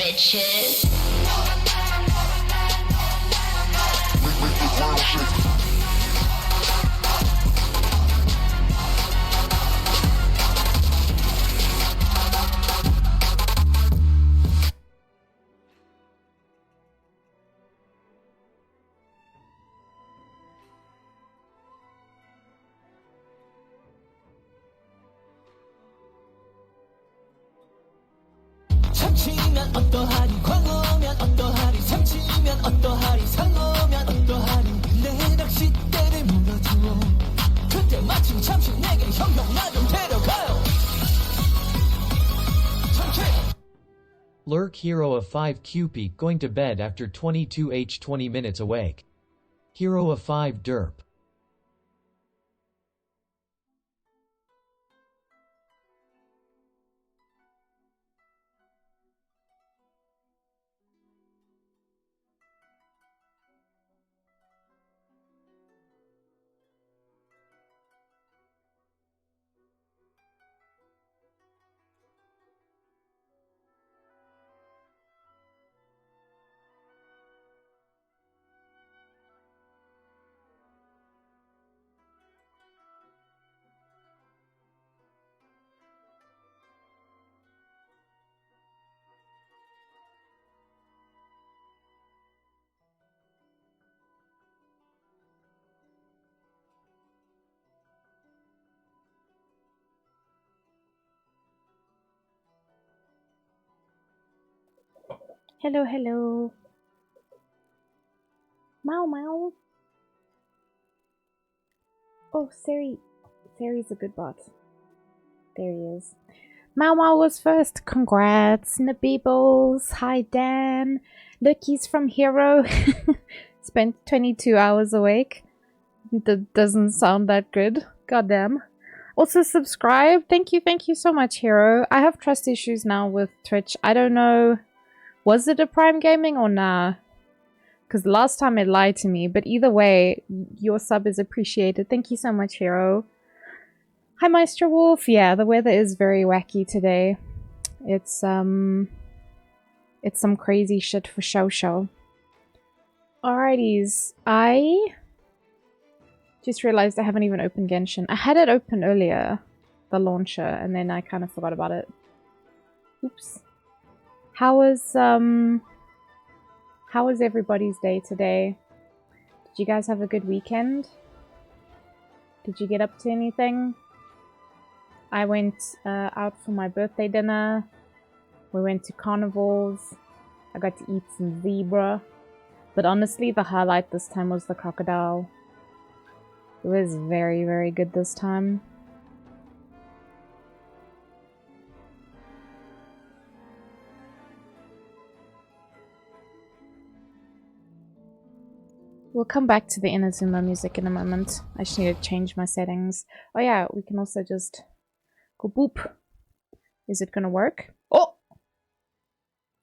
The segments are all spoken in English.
bitches. 참치면 어떠하리 광어면 어떠하리 참치면 어떠하리 상어면 어떠하리 내 낚싯대를 물어주어 그때 마침 잠시 내게 형형 나 좀 데려가요 참치 Lurk Hero of 5 QP going to bed after 22h 20 minutes awake. Hero of 5 derp. Hello, hello. Meow, meow. Oh, Siri. Siri's a good bot. There he is. Meow Meow was first. Congrats, Nabeebles. Hi, Dan. Lucky's from Hero. Spent 22 hours awake. That doesn't sound that good. Goddamn. Also, subscribe. Thank you so much, Hero. I have trust issues now with Twitch. I don't know. Was it a Prime Gaming or nah? Because last time it lied to me. But either way, your sub is appreciated. Thank you so much, Hero. Hi, Maestro Wolf. Yeah, the weather is very wacky today. It's some crazy shit for show. Alrighties. I just realized I haven't even opened Genshin. I had it open earlier, the launcher, and then I kind of forgot about it. Oops. How was everybody's day today? Did you guys have a good weekend? Did you get up to anything? I went out for my birthday dinner. We went to carnivals. I got to eat some zebra. But honestly, the highlight this time was the crocodile. It was very, very good this time. We'll come back to the Inazuma music in a moment. I just need to change my settings. Oh yeah, we can also just go boop. Is it gonna work? Oh!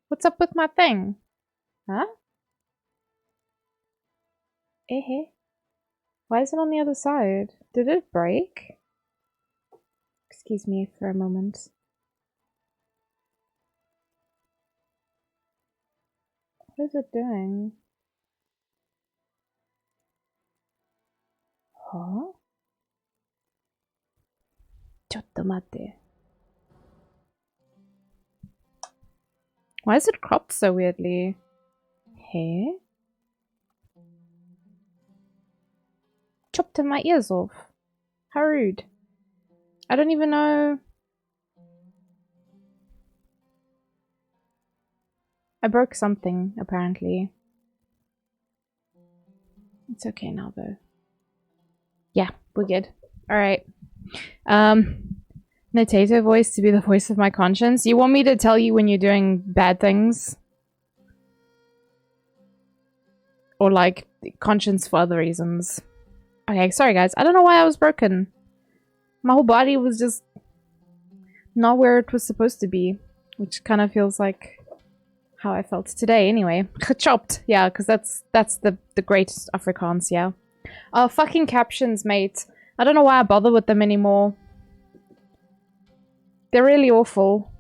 What's up with my thing? Huh? Eh? Why is it on the other side? Did it break? Excuse me for a moment. What is it doing? Huh? ちょっと待って. Why is it cropped so weirdly? Hey? Chopped my ears off. How rude. I don't even know. I broke something, apparently. It's okay now, though. Yeah, we're good. Alright. Notato voice to be the voice of my conscience. You want me to tell you when you're doing bad things? Or like conscience for other reasons? Okay, sorry guys. I don't know why I was broken. My whole body was just not where it was supposed to be. Which kind of feels like how I felt today anyway. Chopped. Yeah, because that's the greatest Afrikaans, yeah. Oh, fucking captions, mate. I don't know why I bother with them anymore. They're really awful.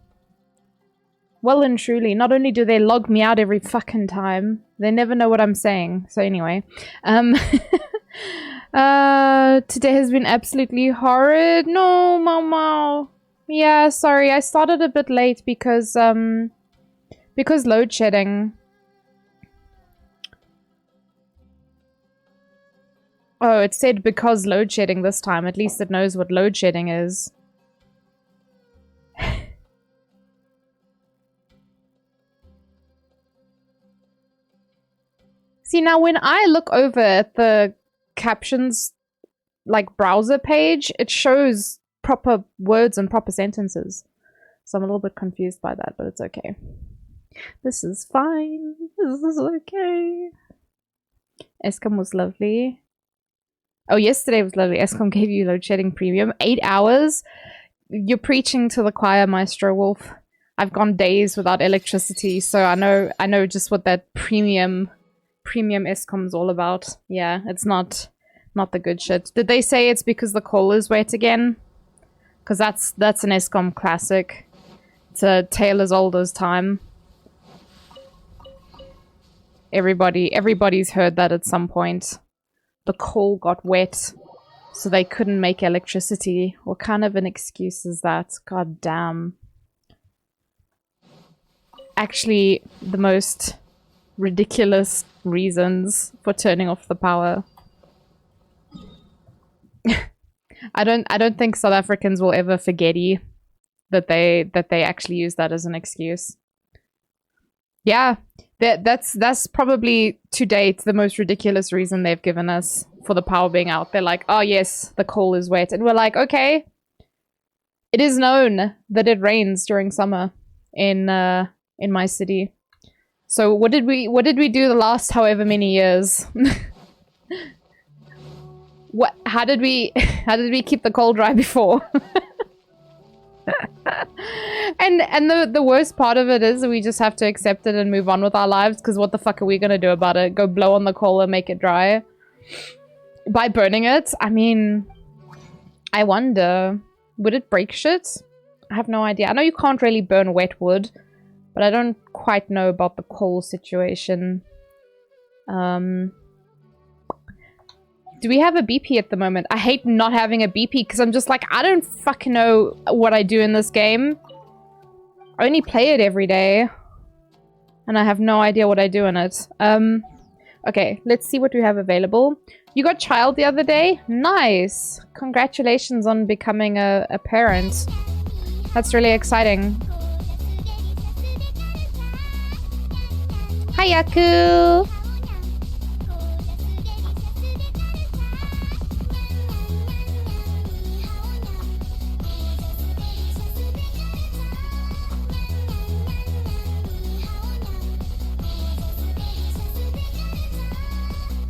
Well and truly. Not only do they log me out every fucking time, they never know what I'm saying. So anyway. Today has been absolutely horrid. No, mama. Yeah, sorry. I started a bit late because load shedding. Oh, it said because load shedding this time. At least it knows what load shedding is. See, now when I look over at the captions, like, browser page, it shows proper words and proper sentences. So I'm a little bit confused by that, but it's okay. This is fine. This is okay. Escom was lovely. Oh, yesterday was lovely. Escom gave you load shedding premium. 8 hours? You're preaching to the choir, Maestro Wolf. I've gone days without electricity, so I know just what that premium Escom's all about. Yeah, it's not the good shit. Did they say it's because the coal is wet again? Because that's an Escom classic. It's a tale as old as time. Everybody's heard that at some point. The coal got wet, so they couldn't make electricity. What kind of an excuse is that? God damn. Actually, the most ridiculous reasons for turning off the power. I don't think South Africans will ever forget-y that they actually use that as an excuse. Yeah, that's probably to date the most ridiculous reason they've given us for the power being out. They're like, oh yes, the coal is wet, and we're like, okay. It is known that it rains during summer in my city. So what did we do the last however many years? How did we keep the coal dry before? and the worst part of it is that we just have to accept it and move on with our lives, because what the fuck are we gonna do about it? Go blow on the coal and make it dry? By burning it? I mean, I wonder, would it break shit? I have no idea. I know you can't really burn wet wood, but I don't quite know about the coal situation. Do we have a BP at the moment? I hate not having a BP because I'm just like, I don't fucking know what I do in this game. I only play it every day. And I have no idea what I do in it. Okay, let's see what we have available. You got child the other day? Nice! Congratulations on becoming a parent. That's really exciting. Hi, Yaku!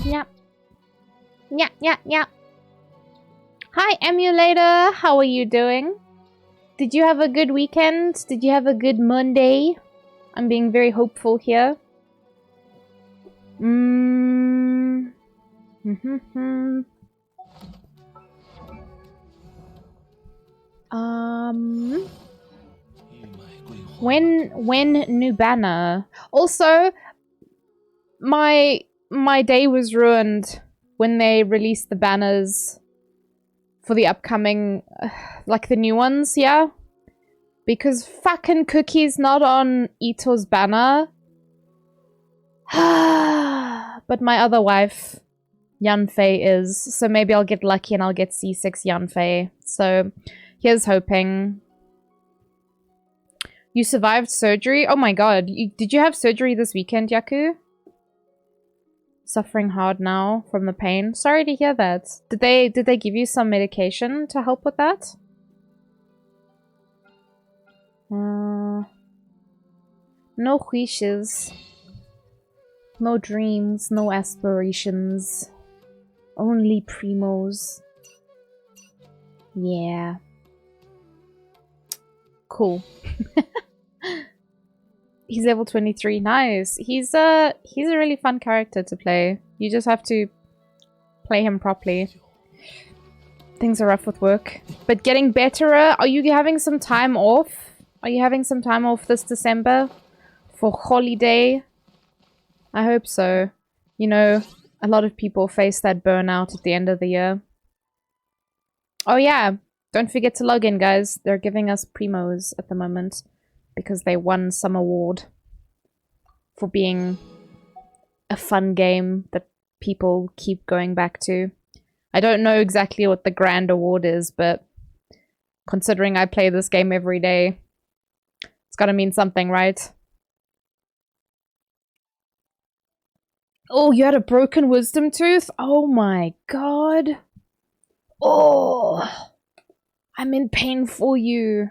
Yeah. Yeah, yeah, yeah. Hi, Emulator. How are you doing? Did you have a good weekend? Did you have a good Monday? I'm being very hopeful here. When new banner? Also, my day was ruined when they released the banners for the upcoming, like the new ones, yeah? Because fucking Cookie's not on Ito's banner. But my other wife, Yanfei, is. So maybe I'll get lucky and I'll get C6 Yanfei. So here's hoping. You survived surgery? Oh my god. Did you have surgery this weekend, Yaku? Suffering hard now from the pain. Sorry to hear that. Did they give you some medication to help with that? No wishes. No dreams, no aspirations. Only primos. Yeah. Cool. He's level 23. Nice. He's a really fun character to play. You just have to play him properly. Things are rough with work. But getting better. Are you having some time off? Are you having some time off this December? For holiday? I hope so. You know, a lot of people face that burnout at the end of the year. Oh yeah, don't forget to log in, guys. They're giving us primos at the moment because they won some award for being a fun game that people keep going back to. I don't know exactly what the grand award is, but considering I play this game every day, it's gotta mean something, right? Oh, you had a broken wisdom tooth? Oh my god. Oh, I'm in pain for you.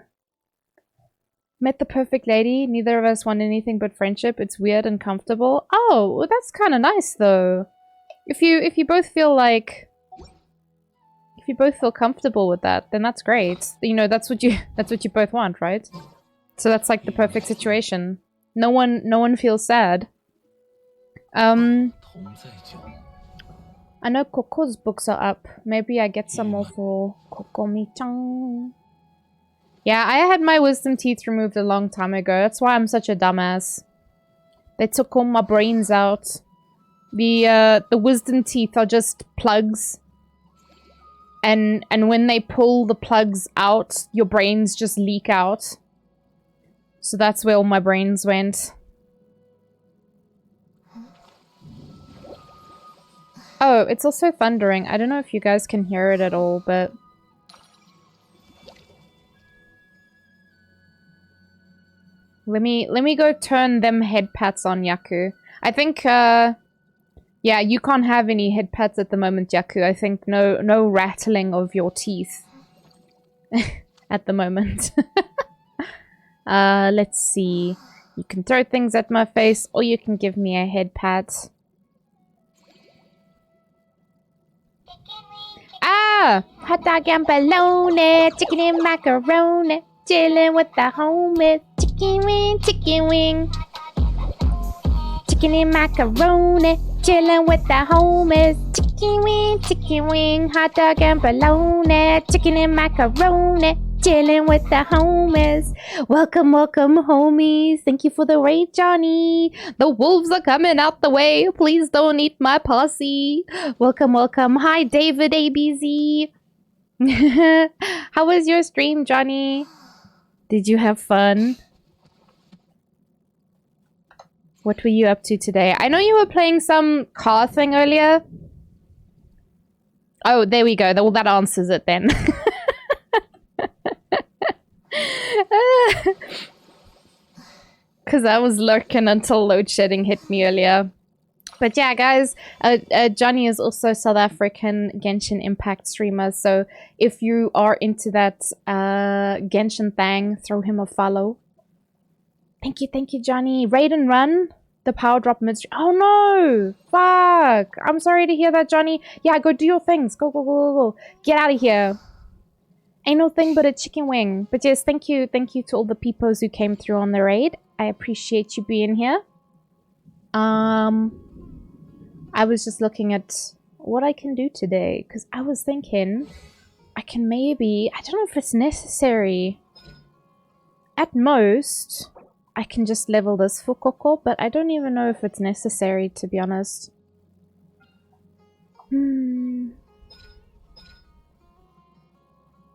Met the perfect lady. Neither of us want anything but friendship. It's weird and comfortable. Oh, well, that's kind of nice though. If you both feel like, if you both feel comfortable with that, then that's great. You know, that's what you both want, right? So that's like the perfect situation. No one feels sad. I know Coco's books are up. Maybe I get some more for Kokomi-chan. Yeah, I had my wisdom teeth removed a long time ago. That's why I'm such a dumbass. They took all my brains out. The wisdom teeth are just plugs. And when they pull the plugs out, your brains just leak out. So that's where all my brains went. Oh, it's also thundering. I don't know if you guys can hear it at all, but... Let me go turn them head pats on, Yaku. I think, yeah, you can't have any head pats at the moment, Yaku. I think no rattling of your teeth at the moment. Let's see. You can throw things at my face, or you can give me a head pat. Ah! Hot dog and bologna, chicken and macaroni, chilling with the homies. Chicken wing, chicken wing. Chicken and macaroni, chilling with the homies. Chicken wing, hot dog and bologna, chicken and macaroni, chilling with the homies. Welcome, welcome, homies. Thank you for the raid, Johnny. The wolves are coming out the way. Please don't eat my posse. Welcome, welcome. Hi, David ABZ. How was your stream, Johnny? Did you have fun? What were you up to today? I know you were playing some car thing earlier. Oh, there we go. Well, that answers it then. Because I was lurking until load shedding hit me earlier. But yeah, guys, Johnny is also South African Genshin Impact streamer. So if you are into that Genshin thing, throw him a follow. Thank you, Johnny. Raid and run. The power drop mid. Oh no! Fuck! I'm sorry to hear that, Johnny. Yeah, go do your things. Go, go, go, go, go. Get out of here. Ain't no thing but a chicken wing. But yes, thank you to all the peepos who came through on the raid. I appreciate you being here. I was just looking at what I can do today, because I was thinking I can maybe, I don't know if it's necessary. At most, I can just level this for Coco, but I don't even know if it's necessary, to be honest.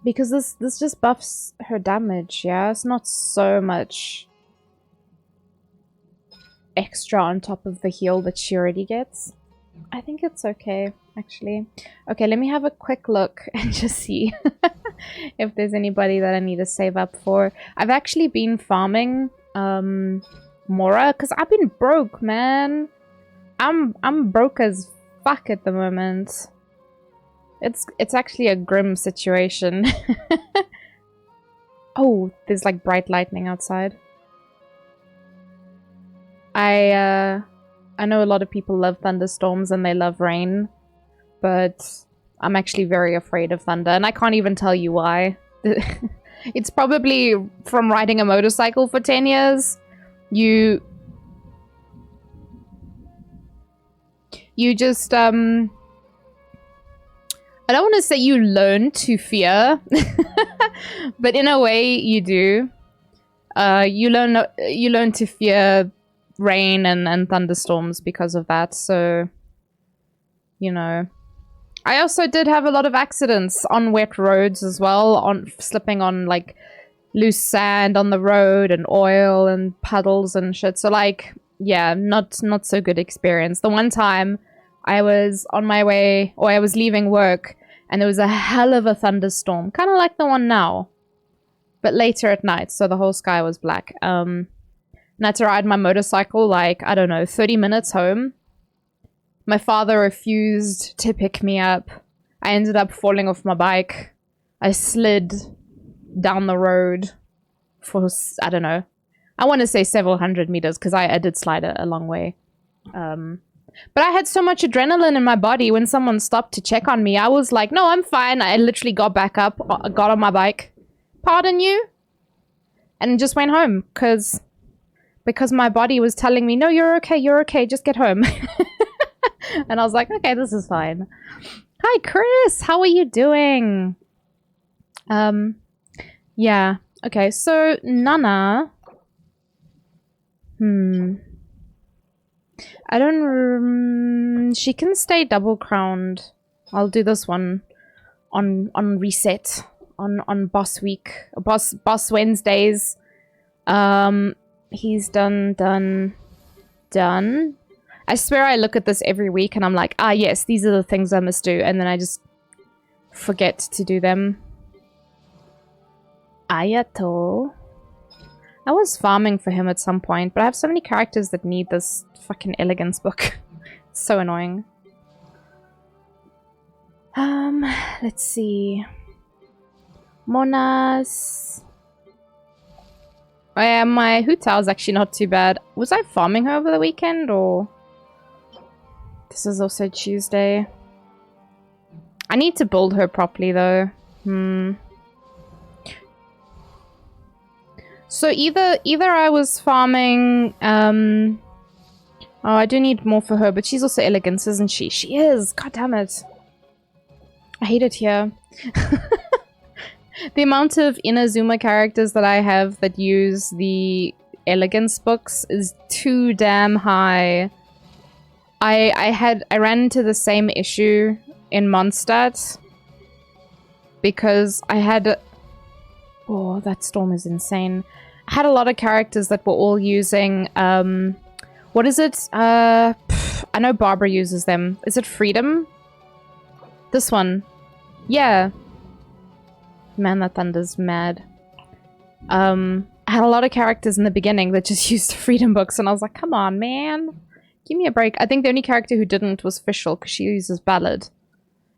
Because this just buffs her damage, yeah? It's not so much extra on top of the heal that she already gets. I think it's okay, actually. Okay, let me have a quick look and just see if there's anybody that I need to save up for. I've actually been farming Mora, because I've been broke, man. I'm broke as fuck at the moment. It's actually a grim situation. Oh, there's like bright lightning outside. I know a lot of people love thunderstorms and they love rain, but I'm actually very afraid of thunder, and I can't even tell you why. It's probably from riding a motorcycle for 10 years. You just, I don't want to say you learn to fear, but in a way you do. You learn to fear rain and thunderstorms because of that. So, you know. I also did have a lot of accidents on wet roads as well, on slipping on like loose sand on the road and oil and puddles and shit. So like, yeah, not so good experience. The one time I was on my way, or I was leaving work, and there was a hell of a thunderstorm, kind of like the one now, but later at night, so the whole sky was black. And I had to ride my motorcycle like, I don't know, 30 minutes home. My father refused to pick me up. I ended up falling off my bike. I slid down the road for, I don't know, I want to say several hundred meters, because I did slide a long way. But I had so much adrenaline in my body when someone stopped to check on me. I was like, no, I'm fine. I literally got back up, got on my bike. Pardon you? And just went home, because my body was telling me, no, you're okay, just get home. And I was like, okay, this is fine. Hi, Chris. How are you doing? Yeah. Okay, so Nana. I don't... she can stay double crowned. I'll do this one on reset. On boss week. Boss Wednesdays. He's done. I swear I look at this every week and I'm like, ah, yes, these are the things I must do. And then I just forget to do them. Ayato. I was farming for him at some point, but I have so many characters that need this fucking elegance book. It's so annoying. Let's see. Monas. Oh yeah, my Hutao is actually not too bad. Was I farming her over the weekend, or... This is also Tuesday. I need to build her properly, though. So either I was farming... Oh, I do need more for her, but she's also elegance, isn't she? She is! God damn it. I hate it here. The amount of Inazuma characters that I have that use the elegance books is too damn high. I ran into the same issue in Mondstadt because I had... Oh, that storm is insane. I had a lot of characters that were all using... what is it? I know Barbara uses them. Is it Freedom? This one. Yeah. Man, that thunder's mad. I had a lot of characters in the beginning that just used Freedom books, and I was like, come on, man. Give me a break. I think the only character who didn't was Fischl, because she uses Ballad.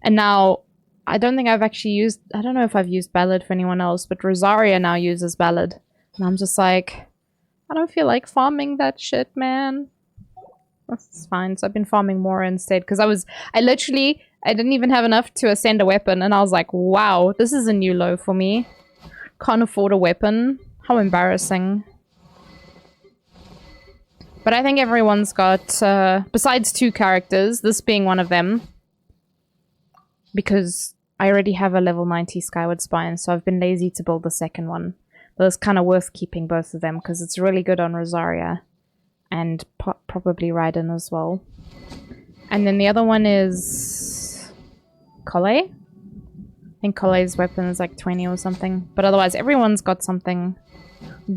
And now, I don't think I've actually used... I don't know if I've used Ballad for anyone else, but Rosaria now uses Ballad. And I'm just like, I don't feel like farming that shit, man. That's fine. So I've been farming more instead, because I didn't even have enough to ascend a weapon, and I was like, wow, this is a new low for me. Can't afford a weapon. How embarrassing. But I think everyone's got, besides 2 characters, this being one of them. Because I already have a level 90 Skyward Spine, so I've been lazy to build the second one. But it's kind of worth keeping both of them, because it's really good on Rosaria. And probably Raiden as well. And then the other one is... Collei? I think Collei's weapon is like 20 or something. But otherwise, everyone's got something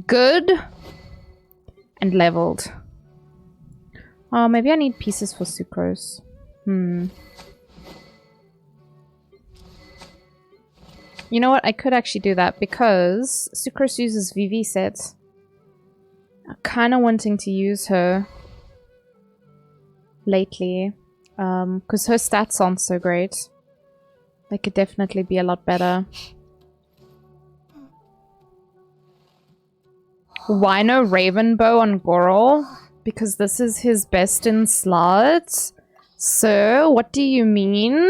good and leveled. Oh, maybe I need pieces for Sucrose. You know what? I could actually do that because Sucrose uses VV sets. I'm kind of wanting to use her lately. Because her stats aren't so great. They could definitely be a lot better. Why no Ravenbow on Goral? Because this is his best in slots. Sir, what do you mean?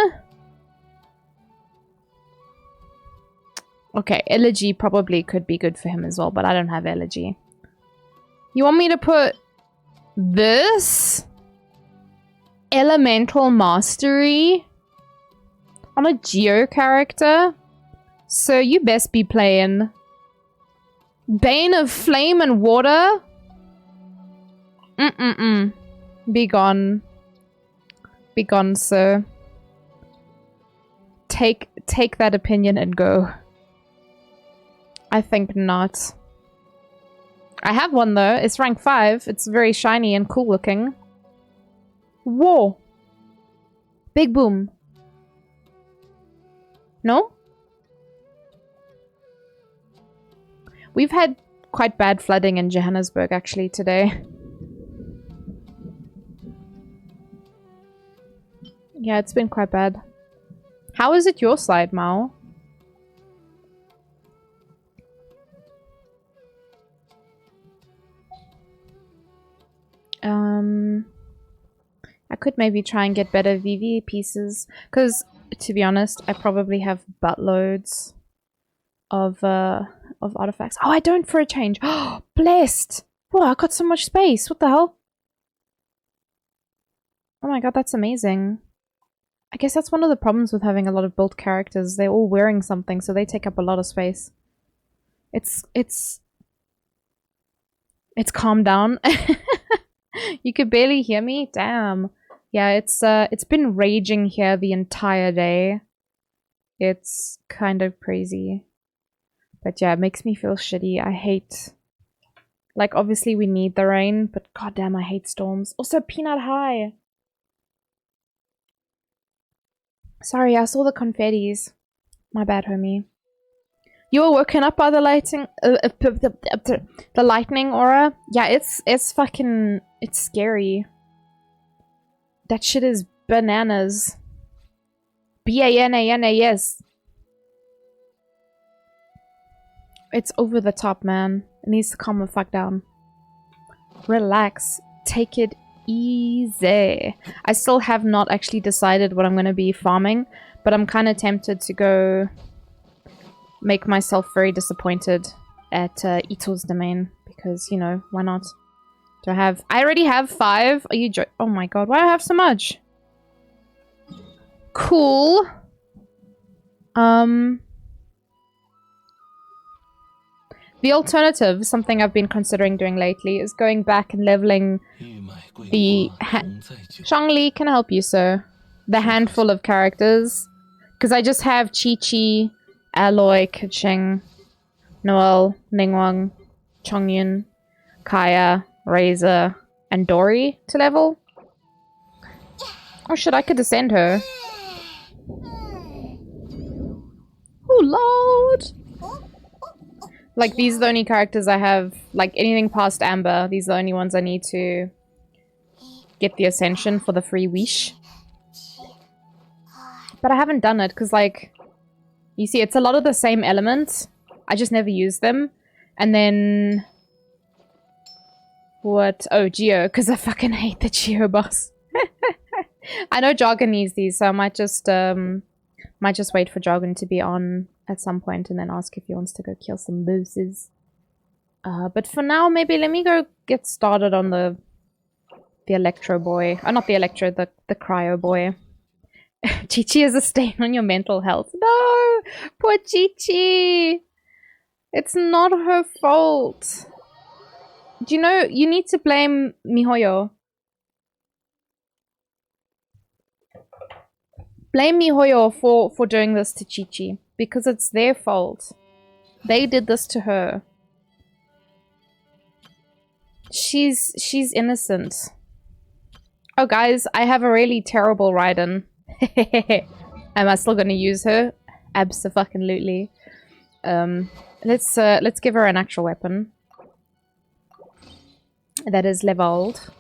Okay, Elegy probably could be good for him as well, but I don't have Elegy. You want me to put this? Elemental Mastery? On a Geo character? So you best be playing. Bane of flame and water? Mm-mm-mm. Be gone. Be gone, sir. Take that opinion and go. I think not. I have one though. It's rank 5. It's very shiny and cool looking. Whoa. Big boom. No? We've had quite bad flooding in Johannesburg actually today. Yeah, it's been quite bad. How is it your side, Mao? I could maybe try and get better VV pieces. Because, to be honest, I probably have buttloads of artifacts. Oh, I don't for a change. Oh, blessed! Whoa, I got so much space. What the hell? Oh my god, that's amazing. I guess that's one of the problems with having a lot of built characters. They're all wearing something, so they take up a lot of space. It's calmed down. You could barely hear me? Damn. Yeah, it's been raging here the entire day. It's kind of crazy. But yeah, it makes me feel shitty. I hate... Like, obviously we need the rain, but goddamn, I hate storms. Also, Peanut High! Sorry, I saw the confettis. My bad, homie. You were woken up by the lighting... the lightning aura? Yeah, it's fucking... It's scary. That shit is bananas. B-A-N-A-N-A-S. It's over the top, man. It needs to calm the fuck down. Relax. Take it easy. I still have not actually decided what I'm going to be farming, but I'm kind of tempted to go make myself very disappointed at Ito's domain, because, you know, why not? Do I have... I already have 5. Are you oh my god, why do I have so much? Cool. The alternative, something I've been considering doing lately, is going back and leveling the... Shangli, can I help you, sir? The handful of characters. Because I just have Chi-Chi, Aloy, Keqing, Noel, Ningguang, Chongyun, Kaya, Razor, and Dory to level. Oh shit, I could descend her. Oh lord! Like, these are the only characters I have, like, anything past Amber, these are the only ones I need to get the Ascension for the free wish. But I haven't done it, because, like, you see, it's a lot of the same elements. I just never use them. And then... What? Oh, Geo, because I fucking hate the Geo boss. I know Jargon needs these, so I might just wait for Jargon to be on at some point and then ask if he wants to go kill some bosses. But for now, maybe let me go get started on the Electro boy. Oh, not the Electro, the Cryo boy. Chi-Chi is a stain on your mental health. No! Poor Chi-Chi! It's not her fault. Do you know, you need to blame MiHoYo. Blame MiHoYo for doing this to Chi-Chi. Because it's their fault. They did this to her. She's innocent. Oh guys, I have a really terrible Raiden. Am I still gonna use her? Abso-fucking-lutely. Let's give her an actual weapon. That is leveled.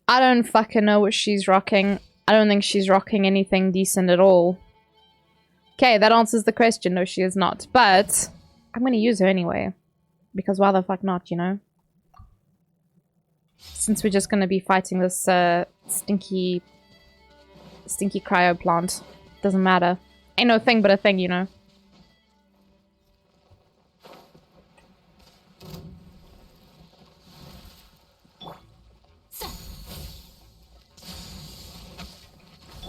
I don't fucking know what she's rocking. I don't think she's rocking anything decent at all. Okay, that answers the question. No, she is not. But I'm gonna use her anyway. Because why the fuck not, you know? Since we're just gonna be fighting this stinky cryo plant. Doesn't matter. Ain't no thing but a thing, you know?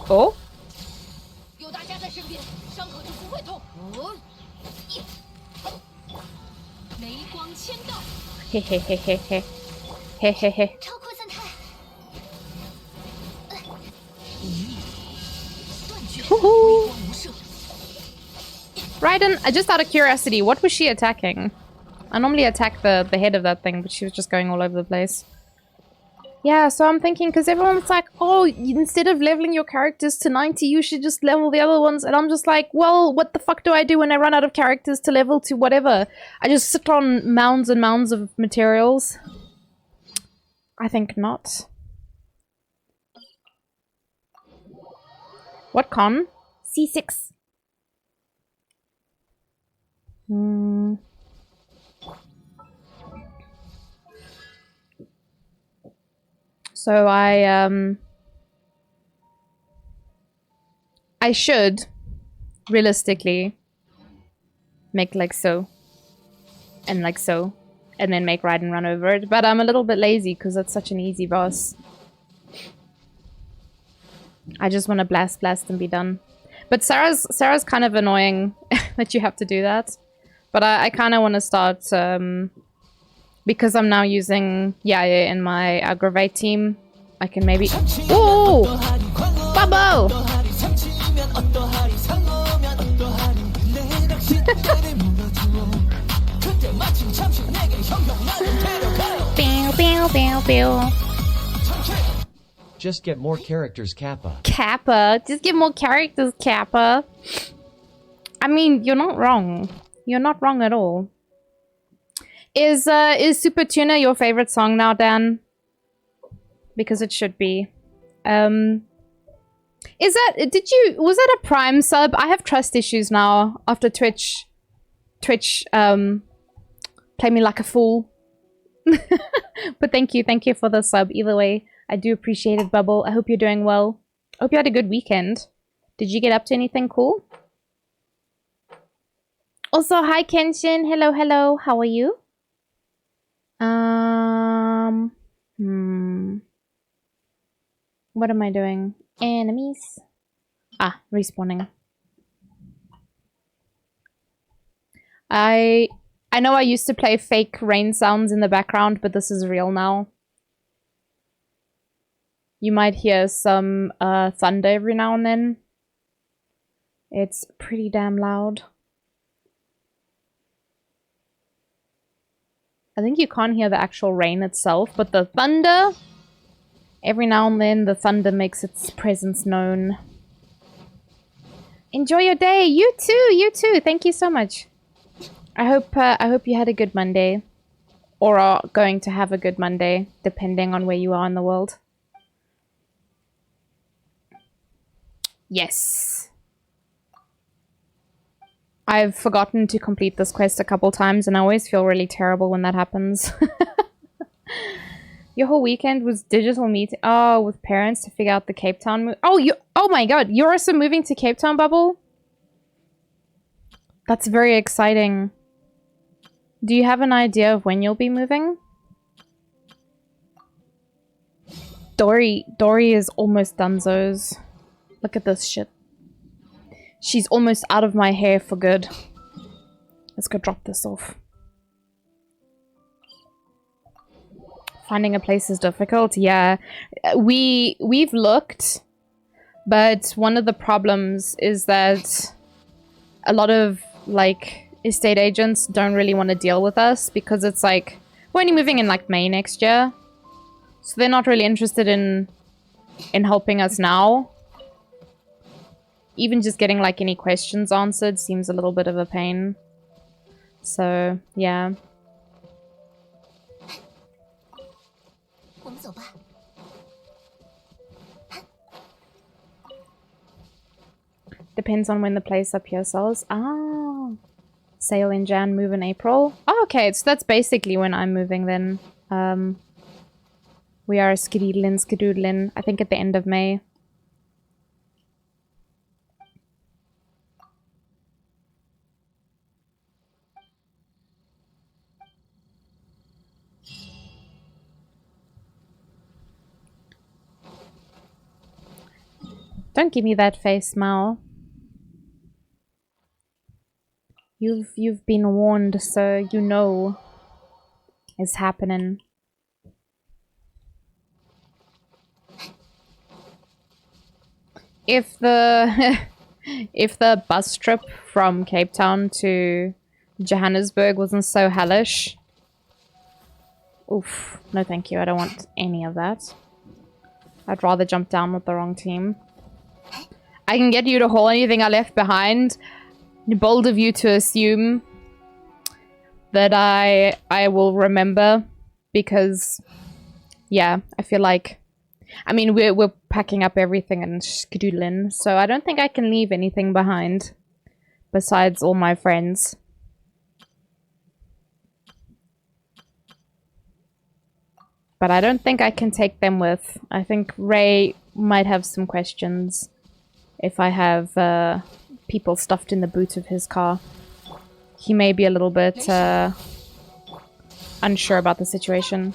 Oh? Hehehehe. Hehehe. Woohoo! Raiden, just out of curiosity, what was she attacking? I normally attack the head of that thing, but she was just going all over the place. Yeah, so I'm thinking, because everyone's like, oh, instead of leveling your characters to 90, you should just level the other ones. And I'm just like, well, what the fuck do I do when I run out of characters to level to whatever? I just sit on mounds and mounds of materials. I think not. What con? C6. So I should realistically make like so and like so and then make Raiden run over it, but I'm a little bit lazy because it's such an easy boss. I just want to blast and be done. But Sarah's kind of annoying that you have to do that. But I kind of want to start because I'm now using Yaya in my aggravate team. I can maybe. Ooh! Bubble! Just get more characters, Kappa. Kappa. Just get more characters, Kappa. I mean, you're not wrong. You're not wrong at all. Is Super Tuna your favorite song now, Dan? Because it should be. Was that a Prime sub? I have trust issues now after Twitch play me like a fool. But thank you for the sub either way. I do appreciate it, Bubble. I hope you're doing well. I hope you had a good weekend. Did you get up to anything cool? Also, hi Kenshin. Hello. How are you? What am I doing? Enemies. Ah, respawning. I know I used to play fake rain sounds in the background, but this is real now. You might hear some thunder every now and then. It's pretty damn loud. I think you can't hear the actual rain itself, but the thunder, every now and then the thunder makes its presence known. Enjoy your day. You too. Thank you so much. I hope you had a good Monday, or are going to have a good Monday, depending on where you are in the world. Yes. I've forgotten to complete this quest a couple times, and I always feel really terrible when that happens. Your whole weekend was digital meeting. Oh, with parents to figure out the Cape Town move. Oh my god, you're also moving to Cape Town, Bubble? That's very exciting. Do you have an idea of when you'll be moving? Dory is almost donezo's. Look at this shit. She's almost out of my hair for good. Let's go drop this off. Finding a place is difficult. Yeah, we've looked, but one of the problems is that a lot of like estate agents don't really want to deal with us because it's like we're only moving in like May next year, so they're not really interested in helping us now. Even just getting like any questions answered seems a little bit of a pain. So yeah. Depends on when the place up here sells. Ah, sale in Jan, move in April. Oh, okay, so that's basically when I'm moving then. We are skedoodlin, I think at the end of May. Don't give me that face, Mao. You've been warned, so you know it's happening. If the if the bus trip from Cape Town to Johannesburg wasn't so hellish. Oof, no thank you, I don't want any of that. I'd rather jump down with the wrong team. I can get you to haul anything I left behind. Bold of you to assume that I will remember, because yeah, I feel like, I mean, we're packing up everything and skedoodling, so I don't think I can leave anything behind besides all my friends. But I don't think I can take them with. I think Ray might have some questions if I have people stuffed in the boot of his car. He may be a little bit unsure about the situation.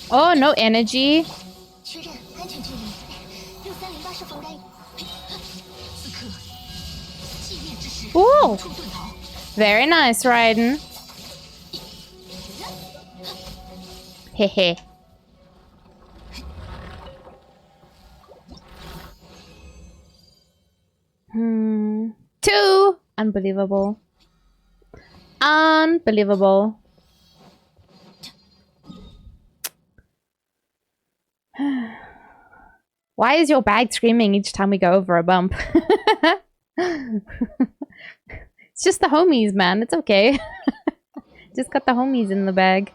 Oh, no energy. Ooh, very nice, Raiden. Hehe. Two! Unbelievable. Unbelievable. Why is your bag screaming each time we go over a bump? It's just the homies, man. It's okay. Just got the homies in the bag.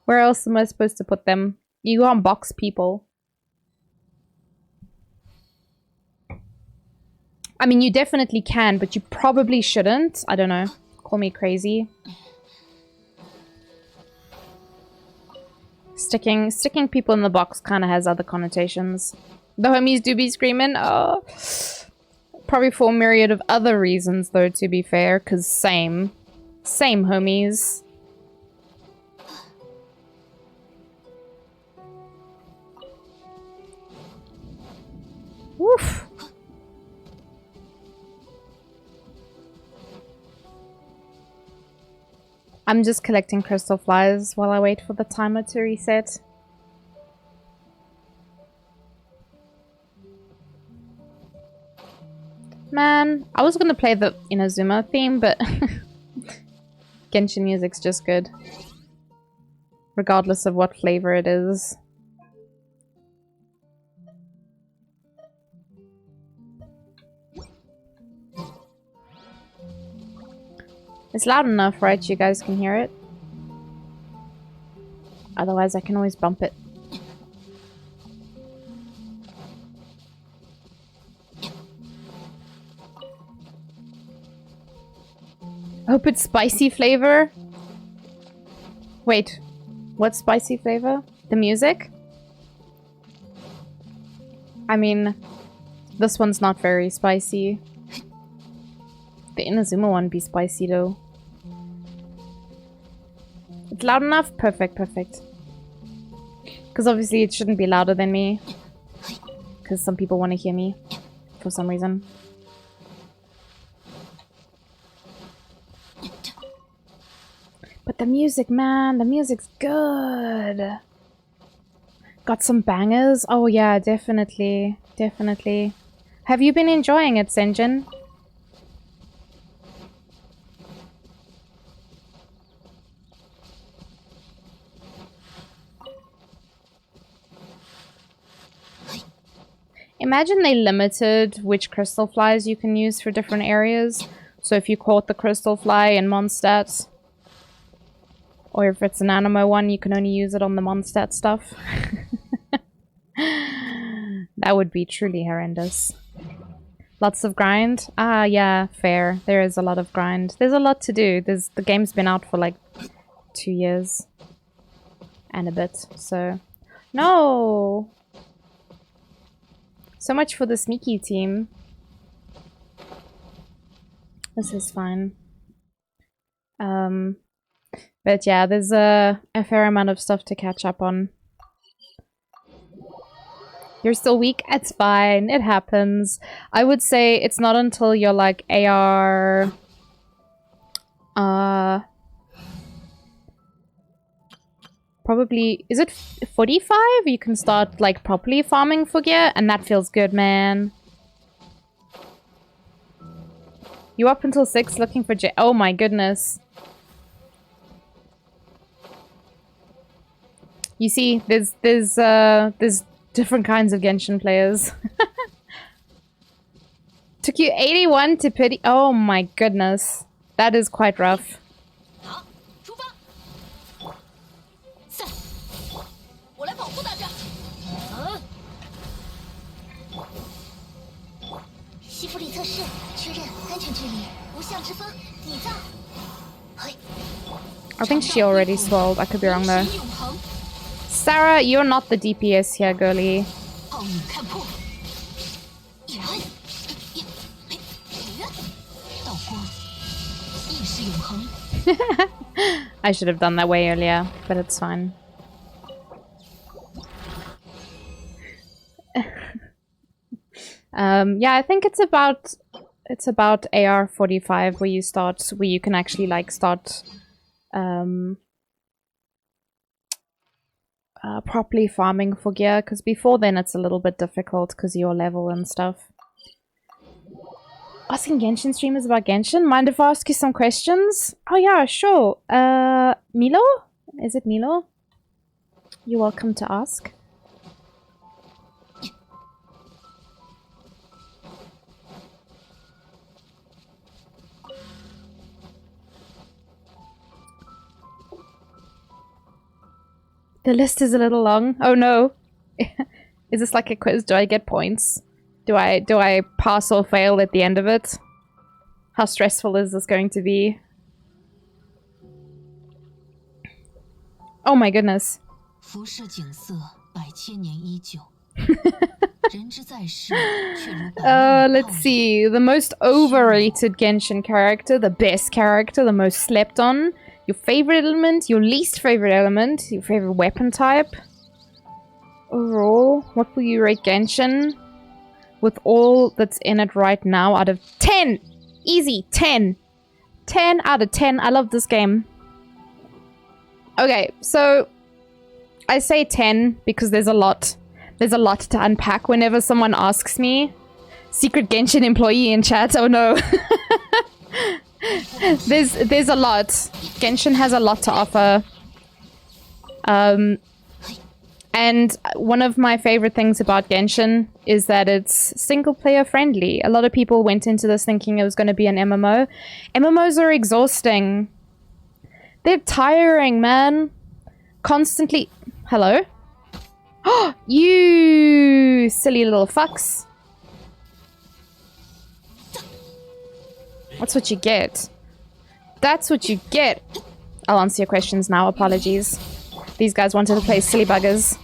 Where else am I supposed to put them? You unbox people. I mean, you definitely can, but you probably shouldn't. I don't know. Call me crazy. Sticking people in the box kind of has other connotations. The homies do be screaming. Oh, probably for a myriad of other reasons, though, to be fair. Because same homies. Woof. I'm just collecting crystal flies while I wait for the timer to reset. Man, I was gonna play the Inazuma theme, but Genshin music's just good. Regardless of what flavor it is. It's loud enough, right? You guys can hear it? Otherwise, I can always bump it. Hope it's spicy flavor. Wait, what spicy flavor? The music? I mean, this one's not very spicy. The Inazuma one be spicy though. It's loud enough? Perfect, perfect. Because obviously it shouldn't be louder than me. Because some people want to hear me. For some reason. But the music, man, the music's good. Got some bangers? Oh yeah, definitely. Definitely. Have you been enjoying it, Senjin? Imagine they limited which crystal flies you can use for different areas. So if you caught the crystal fly in Mondstadt, or if it's an animo one, you can only use it on the Mondstadt stuff. That would be truly horrendous. Lots of grind? Ah, yeah, fair. There is a lot of grind. There's a lot to do. The game's been out for like 2 years. And a bit, so... No! So much for the sneaky team. This is fine. But yeah, there's a fair amount of stuff to catch up on. You're still weak? It's fine. It happens. I would say it's not until you're like AR... Probably... Is it 45? You can start like properly farming for gear, and that feels good, man. You up until 6 looking for oh my goodness. You see, there's different kinds of Genshin players. Took you 81 to pity. Oh my goodness. That is quite rough. I think she already swelled. I could be wrong though. Sarah, you're not the DPS here, girly. I should have done that way earlier, but it's fine. Yeah, I think it's about AR 45 where you can actually like start properly farming for gear, because before then it's a little bit difficult because of your level and stuff. Asking Genshin streamers about Genshin? Mind if I ask you some questions? Oh yeah, sure. Milo? Is it Milo? You're welcome to ask. The list is a little long. Oh no. Is this like a quiz? Do I get points? Do I pass or fail at the end of it? How stressful is this going to be? Oh my goodness. Let's see. The most overrated Genshin character, the best character, the most slept on. Your favorite element, your least favorite element, your favorite weapon type. Overall, what will you rate Genshin? With all that's in it right now, out of 10! Easy, 10! 10 out of 10. I love this game. Okay, so I say 10 because there's a lot. There's a lot to unpack whenever someone asks me. Secret Genshin employee in chat, oh no. There's a lot. Genshin has a lot to offer. And one of my favorite things about Genshin is that it's single player friendly. A lot of people went into this thinking it was going to be an MMO. MMOs are exhausting. They're tiring, man. Constantly... Hello? Oh, you silly little fucks. That's what you get. That's what you get. I'll answer your questions now. Apologies. These guys wanted to play silly buggers.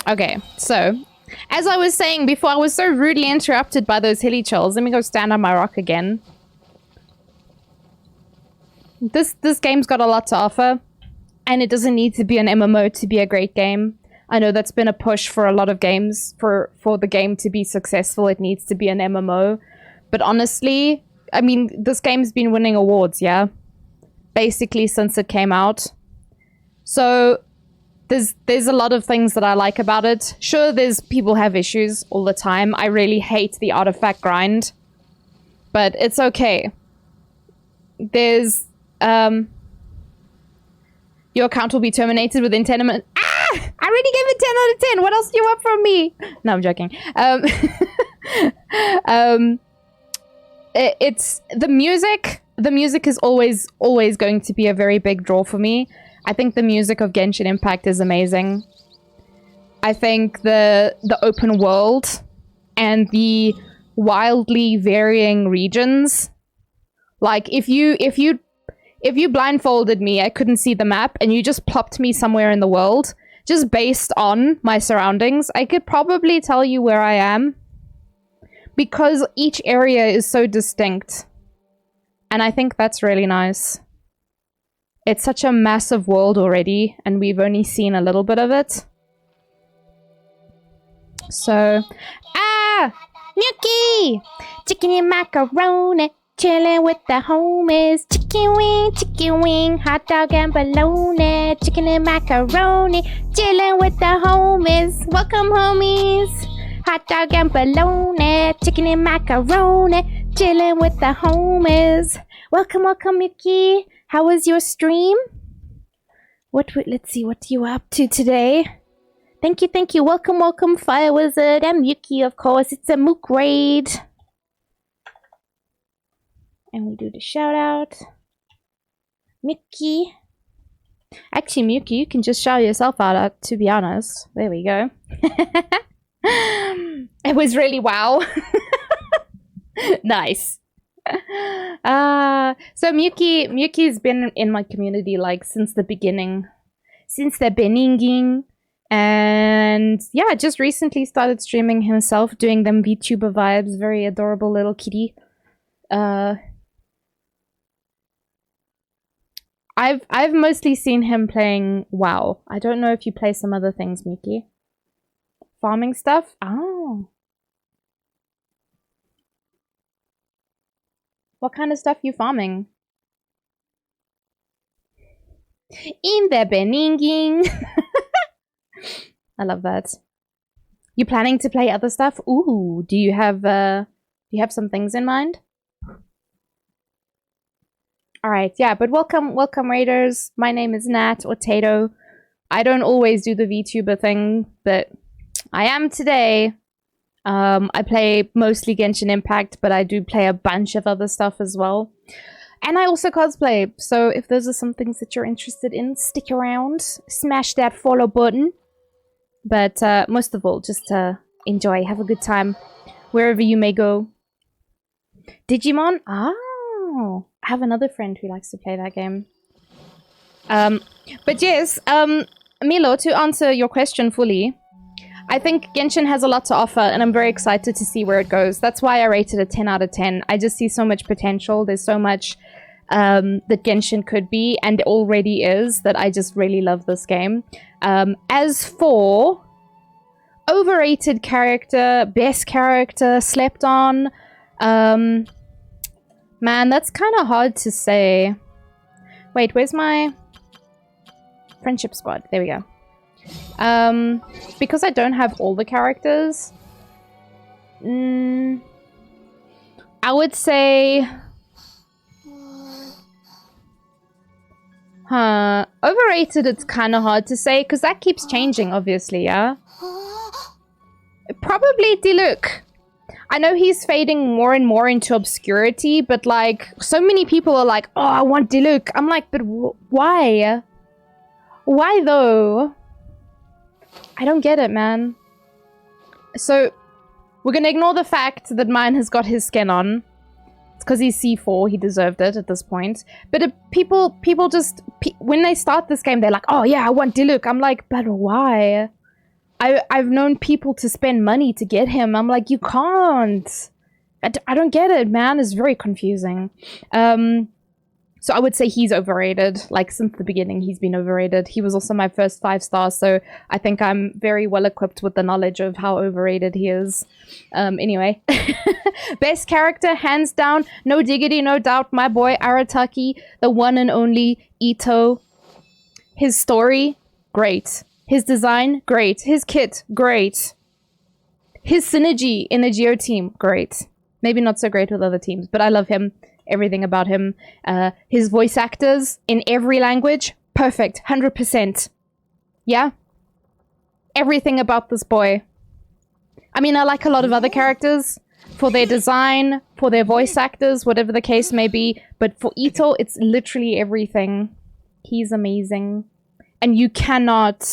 Okay, so as I was saying before, I was so rudely interrupted by those hilly chills. Let me go stand on my rock again. This game's got a lot to offer, and it doesn't need to be an MMO to be a great game. I know that's been a push for a lot of games. For the game to be successful, it needs to be an MMO. But honestly, I mean, this game's been winning awards, yeah? Basically since it came out. So there's a lot of things that I like about it. Sure, people have issues all the time. I really hate the artifact grind. But it's okay. There's your account will be terminated within 10 minutes. Ah! I already gave it 10 out of 10. What else do you want from me? No, I'm joking. It's the music. The music is always going to be a very big draw for me. I think the music of Genshin Impact is amazing. I think the open world and the wildly varying regions. Like if you blindfolded me, I couldn't see the map, and you just plopped me somewhere in the world, just based on my surroundings, I could probably tell you where I am. Because each area is so distinct. And I think that's really nice. It's such a massive world already, and we've only seen a little bit of it. So... Ah! Gnocchi! Chicken and macaroni, chilling with the homies. Chicken wing, hot dog and bologna. Chicken and macaroni, chilling with the homies. Welcome, homies! Hot dog and bologna, chicken and macaroni, chilling with the homies. Welcome, welcome, Mickey. How was your stream? Let's see, what you up to today? Thank you, thank you. Welcome, welcome, Fire Wizard and Yuki, of course. It's a Mook raid. And we do the shout out. Mickey. Actually, Mickey, you can just shout yourself out, to be honest. There we go. It was really wow. Nice. So Miyuki's been in my community like since the beginning. Since the beginning. And yeah, just recently started streaming himself, doing them VTuber vibes. Very adorable little kitty. I've mostly seen him playing WoW. I don't know if you play some other things, Miyuki. Farming stuff? Oh. What kind of stuff you farming? In the Beninging. I love that. You planning to play other stuff? Ooh, do you have some things in mind? Alright, yeah, but welcome raiders. My name is Nat or Tato. I don't always do the VTuber thing, but I am today. I play mostly Genshin Impact, but I do play a bunch of other stuff as well. And I also cosplay, so if those are some things that you're interested in, stick around, smash that follow button. But most of all, just enjoy, have a good time, wherever you may go. Digimon? Oh, I have another friend who likes to play that game. But yes, Milo, to answer your question fully, I think Genshin has a lot to offer, and I'm very excited to see where it goes. That's why I rated it 10 out of 10. I just see so much potential. There's so much that Genshin could be, and already is, that I just really love this game. As for overrated character, best character, slept on, man, that's kind of hard to say. Wait, where's my friendship squad? There we go. Because I don't have all the characters, I would say, overrated, it's kind of hard to say, because that keeps changing, obviously, yeah? Probably Diluc. I know he's fading more and more into obscurity, but, like, so many people are like, oh, I want Diluc. I'm like, but why? Why, though? I don't get it, man. So, we're gonna ignore the fact that mine has got his skin on. It's because he's C4, he deserved it at this point. But people just, when they start this game, they're like, oh yeah, I want Diluc. I'm like, but why? I've known people to spend money to get him. I'm like, you can't. I don't get it, man. It's very confusing. So I would say he's overrated. Like, since the beginning, he's been overrated. He was also my first 5 stars, so I think I'm very well equipped with the knowledge of how overrated he is. Anyway. Best character, hands down, no diggity, no doubt, my boy Arataki, the one and only Ito. His story, great. His design, great. His kit, great. His synergy in the Geo team, great. Maybe not so great with other teams, but I love him. Everything about him. His voice actors in every language, perfect, 100%. Yeah? Everything about this boy. I mean, I like a lot of other characters for their design, for their voice actors, whatever the case may be, but for Ito, it's literally everything. He's amazing. And you cannot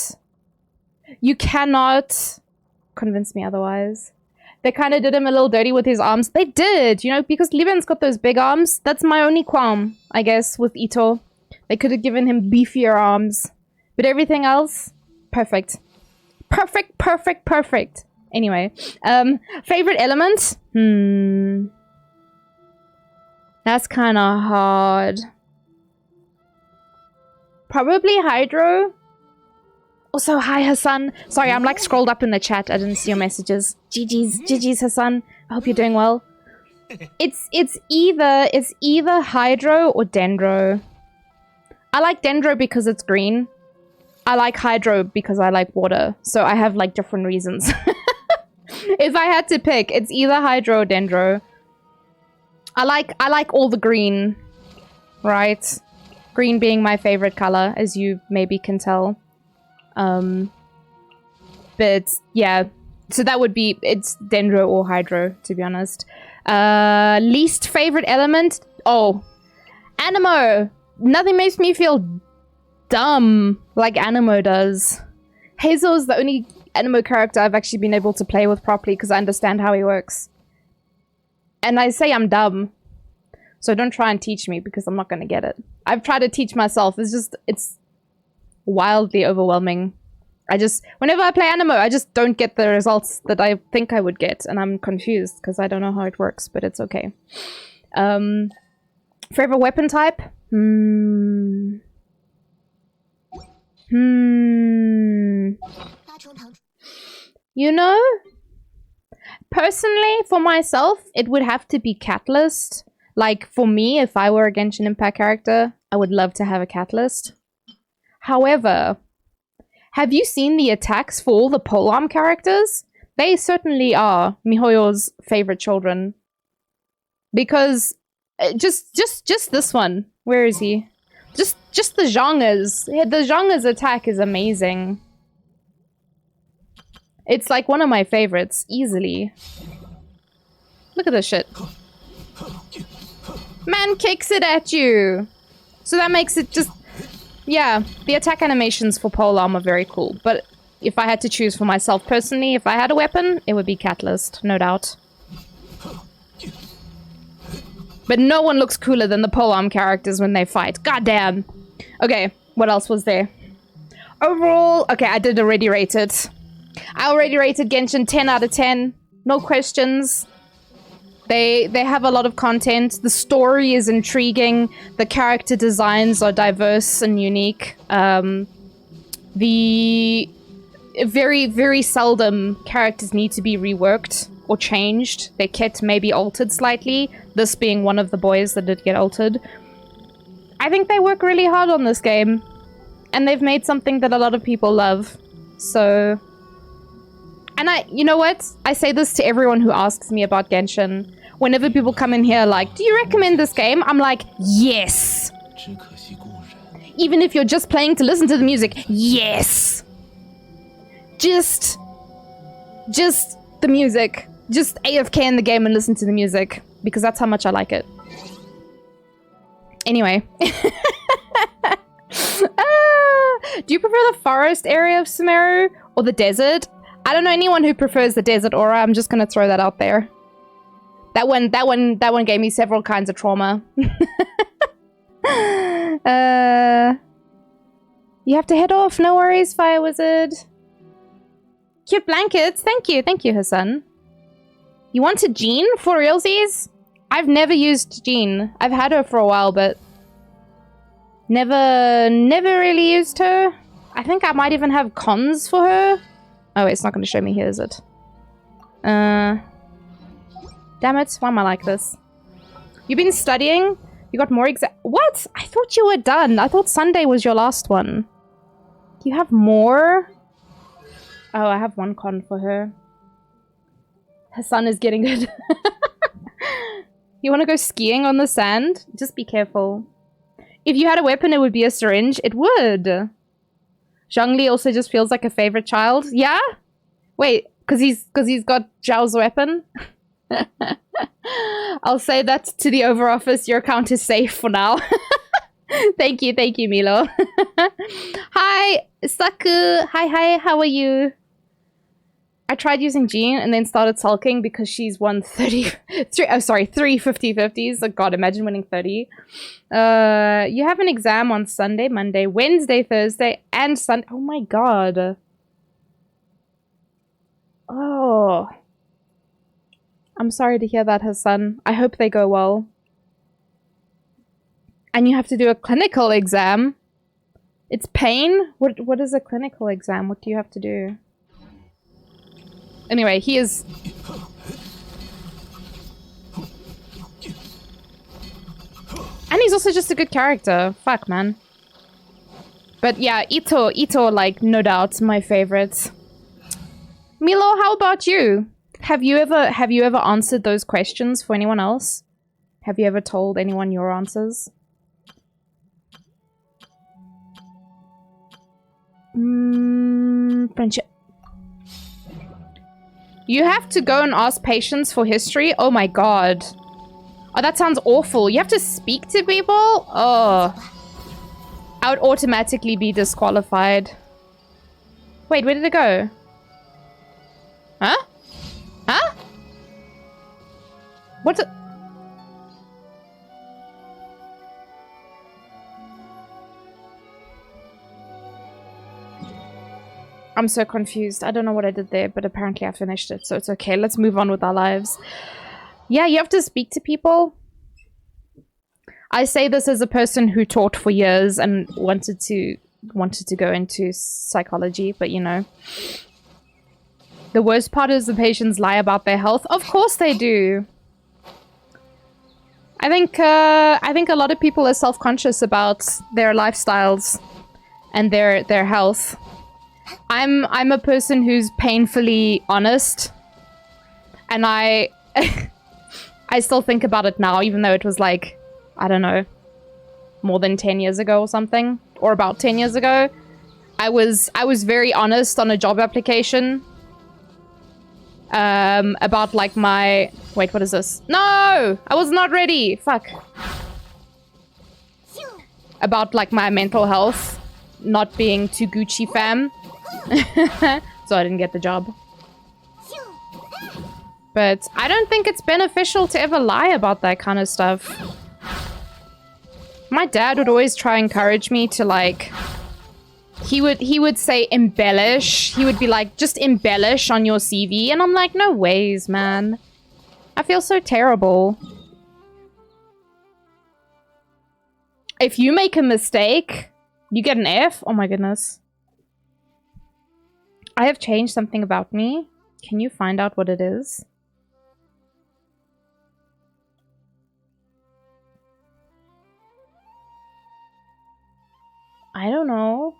convince me otherwise. They kind of did him a little dirty with his arms. They did, you know, because Liben's got those big arms. That's my only qualm, I guess, with Ito. They could have given him beefier arms. But everything else, Perfect. Perfect, perfect, perfect. Anyway, favorite element? That's kind of hard. Probably Hydro. Also, hi Hassan. Sorry, I'm like scrolled up in the chat. I didn't see your messages. GG's Hassan. I hope you're doing well. It's either Hydro or Dendro. I like Dendro because it's green. I like Hydro because I like water. So I have like different reasons. If I had to pick, it's either Hydro or Dendro. I like all the green, right? Green being my favorite color, as you maybe can tell. But yeah, so that would be, it's Dendro or Hydro, to be honest. Least favorite element? Oh, Animo. Nothing makes me feel dumb like Animo does. Hazel is the only Animo character I've actually been able to play with properly because I understand how he works. And I say I'm dumb. So don't try and teach me because I'm not going to get it. I've tried to teach myself. It's wildly overwhelming. Whenever I play Animo, I just don't get the results that I think I would get. And I'm confused because I don't know how it works, but it's okay. Favorite weapon type? You know, personally, for myself, it would have to be Catalyst. Like, for me, if I were a Genshin Impact character, I would love to have a Catalyst. However, have you seen the attacks for all the polearm characters? They certainly are miHoYo's favorite children. Because, just this one. Where is he? Just the Zhonga's. The Zhonga's attack is amazing. It's like one of my favorites, easily. Look at this shit. Man kicks it at you! So that makes it just... Yeah, the attack animations for polearm are very cool. But if I had to choose for myself personally, if I had a weapon, it would be Catalyst, no doubt. But no one looks cooler than the polearm characters when they fight. Goddamn! Okay, what else was there? Overall, okay, I did already rate it. I already rated Genshin 10 out of 10. No questions. They have a lot of content. The story is intriguing. The character designs are diverse and unique. The very, very seldom characters need to be reworked or changed. Their kit may be altered slightly. This being one of the boys that did get altered. I think they work really hard on this game. And they've made something that a lot of people love. So... And you know what? I say this to everyone who asks me about Genshin. Whenever people come in here like, do you recommend this game? I'm like, yes. Even if you're just playing to listen to the music, yes. Just the music. Just AFK in the game and listen to the music. Because that's how much I like it. Anyway. Do you prefer the forest area of Sumeru or the desert? I don't know anyone who prefers the desert aura. I'm just gonna throw that out there. That one gave me several kinds of trauma. You have to head off. No worries, Fire Wizard. Cute blankets. Thank you, Hassan. You wanted Jean for realsies? I've never used Jean. I've had her for a while, but never really used her. I think I might even have cons for her. Oh, it's not going to show me here, is it? Damn it. Why am I like this? You've been studying? You got more What? I thought you were done. I thought Sunday was your last one. You have more? Oh, I have one con for her. Her son is getting it. You want to go skiing on the sand? Just be careful. If you had a weapon, it would be a syringe. It would. Zhongli also just feels like a favorite child. Yeah? Wait, because he's got Zhao's weapon? I'll say that to the over office. Your account is safe for now. Thank you, Milo. Hi, Saku. Hi, how are you? I tried using Jean and then started sulking because she's won 3 50/50s. Oh god, imagine winning 30. You have an exam on Sunday, Monday, Wednesday, Thursday, and Sunday. Oh my god. Oh. I'm sorry to hear that, Hassan. I hope they go well. And you have to do a clinical exam. It's pain? What is a clinical exam? What do you have to do? Anyway, he is... And he's also just a good character. Fuck, man. But yeah, Ito, like, no doubt, my favorite. Milo, how about you? Have you ever answered those questions for anyone else? Have you ever told anyone your answers? Friendship. You have to go and ask patients for history? Oh my god. Oh, that sounds awful. You have to speak to people? Oh. I would automatically be disqualified. Wait, where did it go? Huh? Huh? What's it? I'm so confused. I don't know what I did there, but apparently I finished it, so it's okay. Let's move on with our lives. Yeah, you have to speak to people. I say this as a person who taught for years and wanted to go into psychology, but you know. The worst part is the patients lie about their health. Of course they do. I think a lot of people are self-conscious about their lifestyles and their health. I'm a person who's painfully honest, and I still think about it now, even though it was like, I don't know, more than 10 years ago or something, or about 10 years ago. I was very honest on a job application about like my... Wait, what is this? No! I was not ready! Fuck. About like my mental health not being too Gucci fam. So I didn't get the job. But I don't think it's beneficial to ever lie about that kind of stuff. My dad would always try and encourage me to like... He would say embellish. He would be like, just embellish on your CV. And I'm like, no ways, man. I feel so terrible. If you make a mistake, you get an F? Oh my goodness. I have changed something about me. Can you find out what it is? I don't know.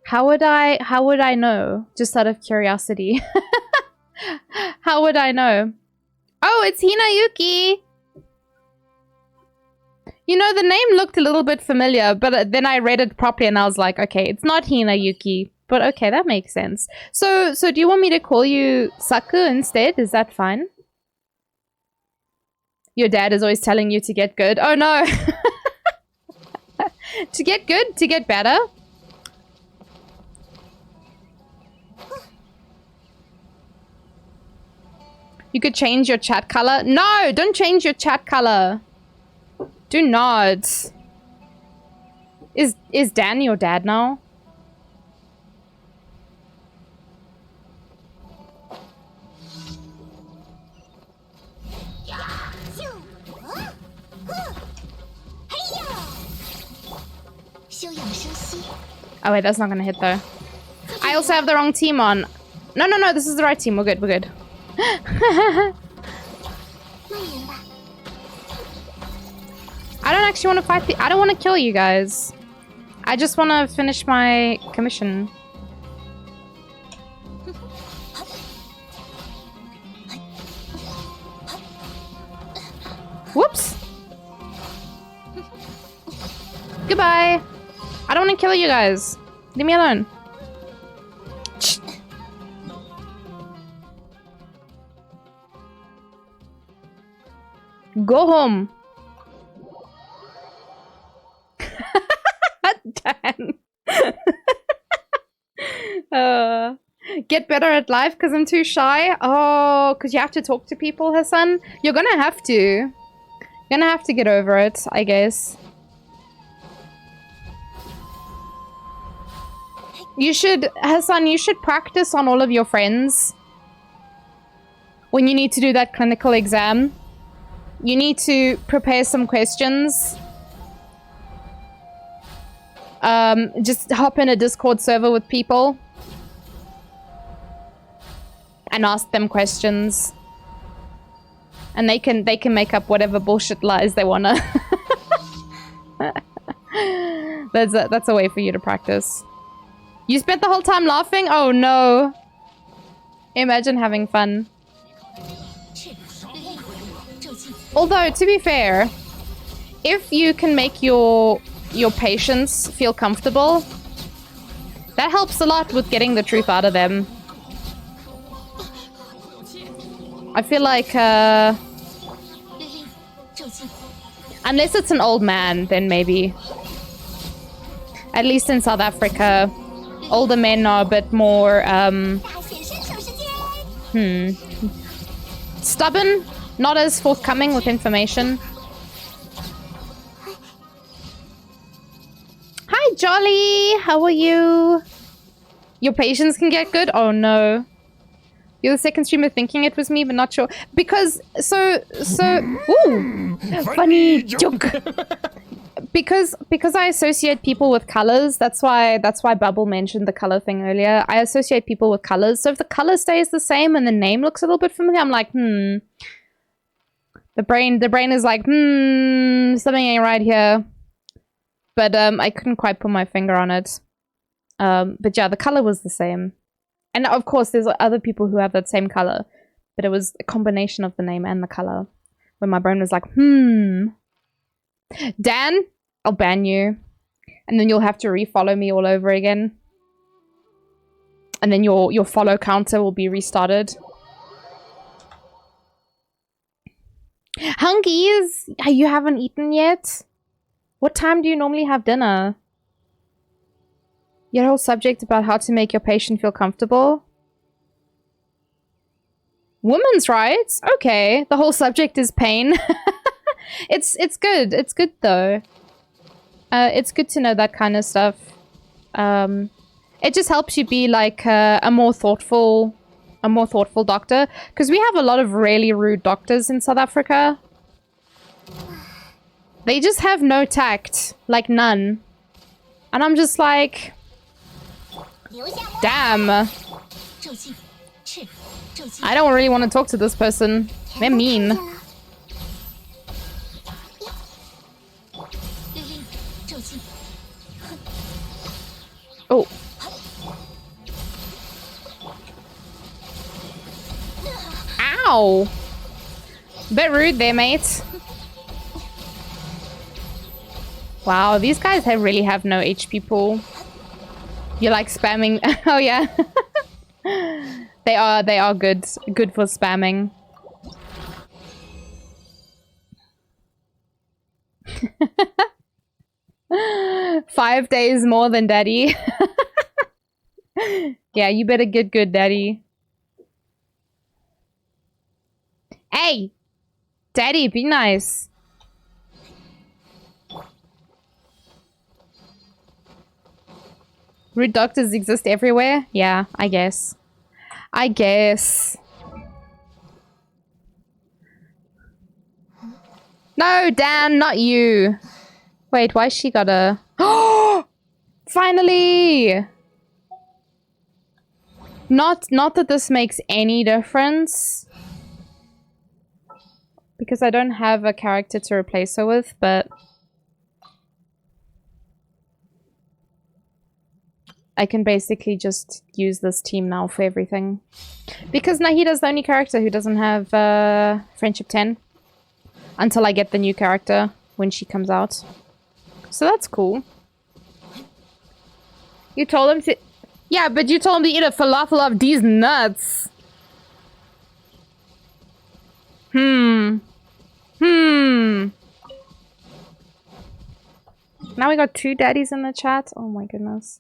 How would I know? Just out of curiosity. How would I know? Oh, it's Hinayuki! You know, the name looked a little bit familiar, but then I read it properly and I was like, okay, it's not Hinayuki. But okay, that makes sense. So do you want me to call you Saku instead? Is that fine? Your dad is always telling you to get good. Oh no! To get good? To get better? You could change your chat color. No! Don't change your chat color. Do not. Is Dan your dad now? Oh wait, that's not gonna hit though. I also have the wrong team on. No, this is the right team. We're good, we're good. I don't actually want to fight I don't want to kill you guys. I just want to finish my commission. Whoops. Goodbye. I don't want to kill you guys. Leave me alone. Go home. Dan. Get better at life because I'm too shy. Oh, because you have to talk to people, Hassan. You're gonna have to. You're gonna have to get over it, I guess. You should, Hassan, you should practice on all of your friends. When you need to do that clinical exam, you need to prepare some questions. Just hop in a Discord server with people and ask them questions, and they can make up whatever bullshit lies they wanna. That's a way for you to practice. You spent the whole time laughing? Oh no! Imagine having fun. Although, to be fair, if you can make your patients feel comfortable, that helps a lot with getting the truth out of them. I feel like, unless it's an old man, then maybe. At least in South Africa, older men are a bit more, stubborn, not as forthcoming with information. Hi, Jolly! How are you? Your patience can get good? Oh no. You're the second streamer thinking it was me, but not sure. Because, ooh! Funny joke! Because I associate people with colors, that's why Bubble mentioned the color thing earlier. I associate people with colors, so if the color stays the same and the name looks a little bit familiar, I'm like, The brain is like, something ain't right here. But I couldn't quite put my finger on it. But yeah, the color was the same. And of course, there's other people who have that same color. But it was a combination of the name and the color. When my brain was like, Dan, I'll ban you. And then you'll have to refollow me all over again. And then your follow counter will be restarted. Hunkies! You haven't eaten yet? What time do you normally have dinner? Your whole subject about how to make your patient feel comfortable? Women's rights? Okay. The whole subject is pain. It's good. It's good though. It's good to know that kind of stuff. It just helps you be like a more thoughtful doctor. Because we have a lot of really rude doctors in South Africa. They just have no tact. Like none. And I'm just like... Damn. I don't really want to talk to this person. They're mean. Oh. Ow. Bit rude there, mate. Wow, these guys really have no HP pool. You like spamming? Oh yeah. They are good for spamming. 5 days more than daddy. Yeah, you better get good, daddy. Hey! Daddy, be nice. Rude doctors exist everywhere? Yeah, I guess. No, Dan, not you. Wait, why she got a... Oh! Finally! Not that this makes any difference. Because I don't have a character to replace her with, but... I can basically just use this team now for everything. Because Nahida's the only character who doesn't have Friendship 10. Until I get the new character when she comes out. So that's cool. You told him to... Yeah, but you told him to eat a falafel of these nuts. Now we got 2 daddies in the chat. Oh my goodness.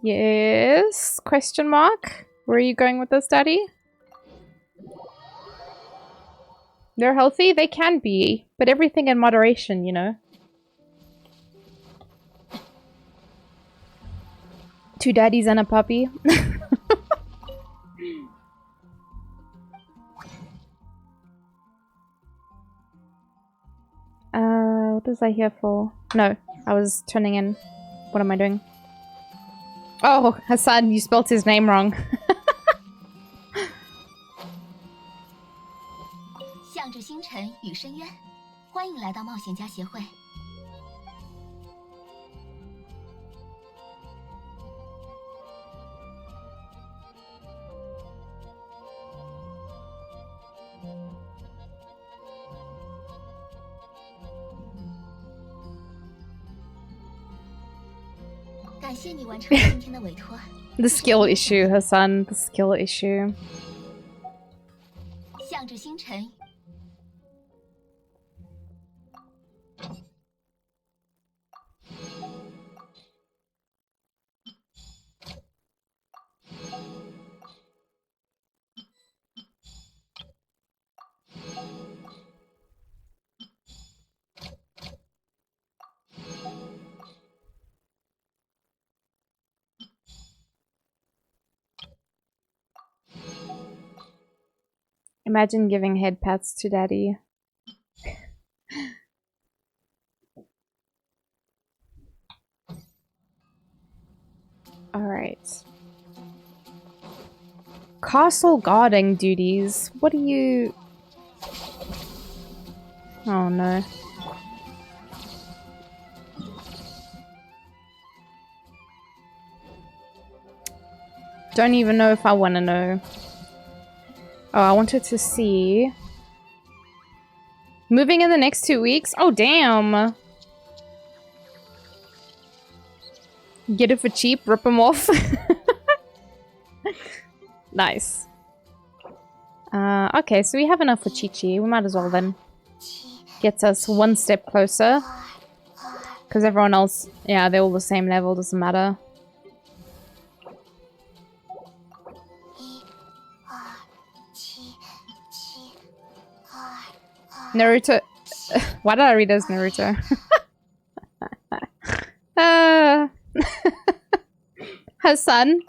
Yes? Question mark? Where are you going with this, daddy? They're healthy? They can be. But everything in moderation, you know? 2 daddies and a puppy. What was I here for? No, I was turning in. What am I doing? Oh, Hassan, you spelt his name wrong. 向着星辰与深渊，欢迎来到冒险家协会。感谢你完成了今天的委托。The skill issue, Hassan. The skill issue. 向着星辰。Imagine giving head pats to daddy. Alright. Castle guarding duties. What do you... Oh no. Don't even know if I want to know. Oh, I wanted to see. Moving in the next 2 weeks? Oh, damn. Get it for cheap, rip them off. Nice. Okay, so we have enough for Chi-Chi. We might as well then. Gets us 1 step closer. Because everyone else, yeah, they're all the same level, doesn't matter. Naruto. Why did I read as Naruto? Her son.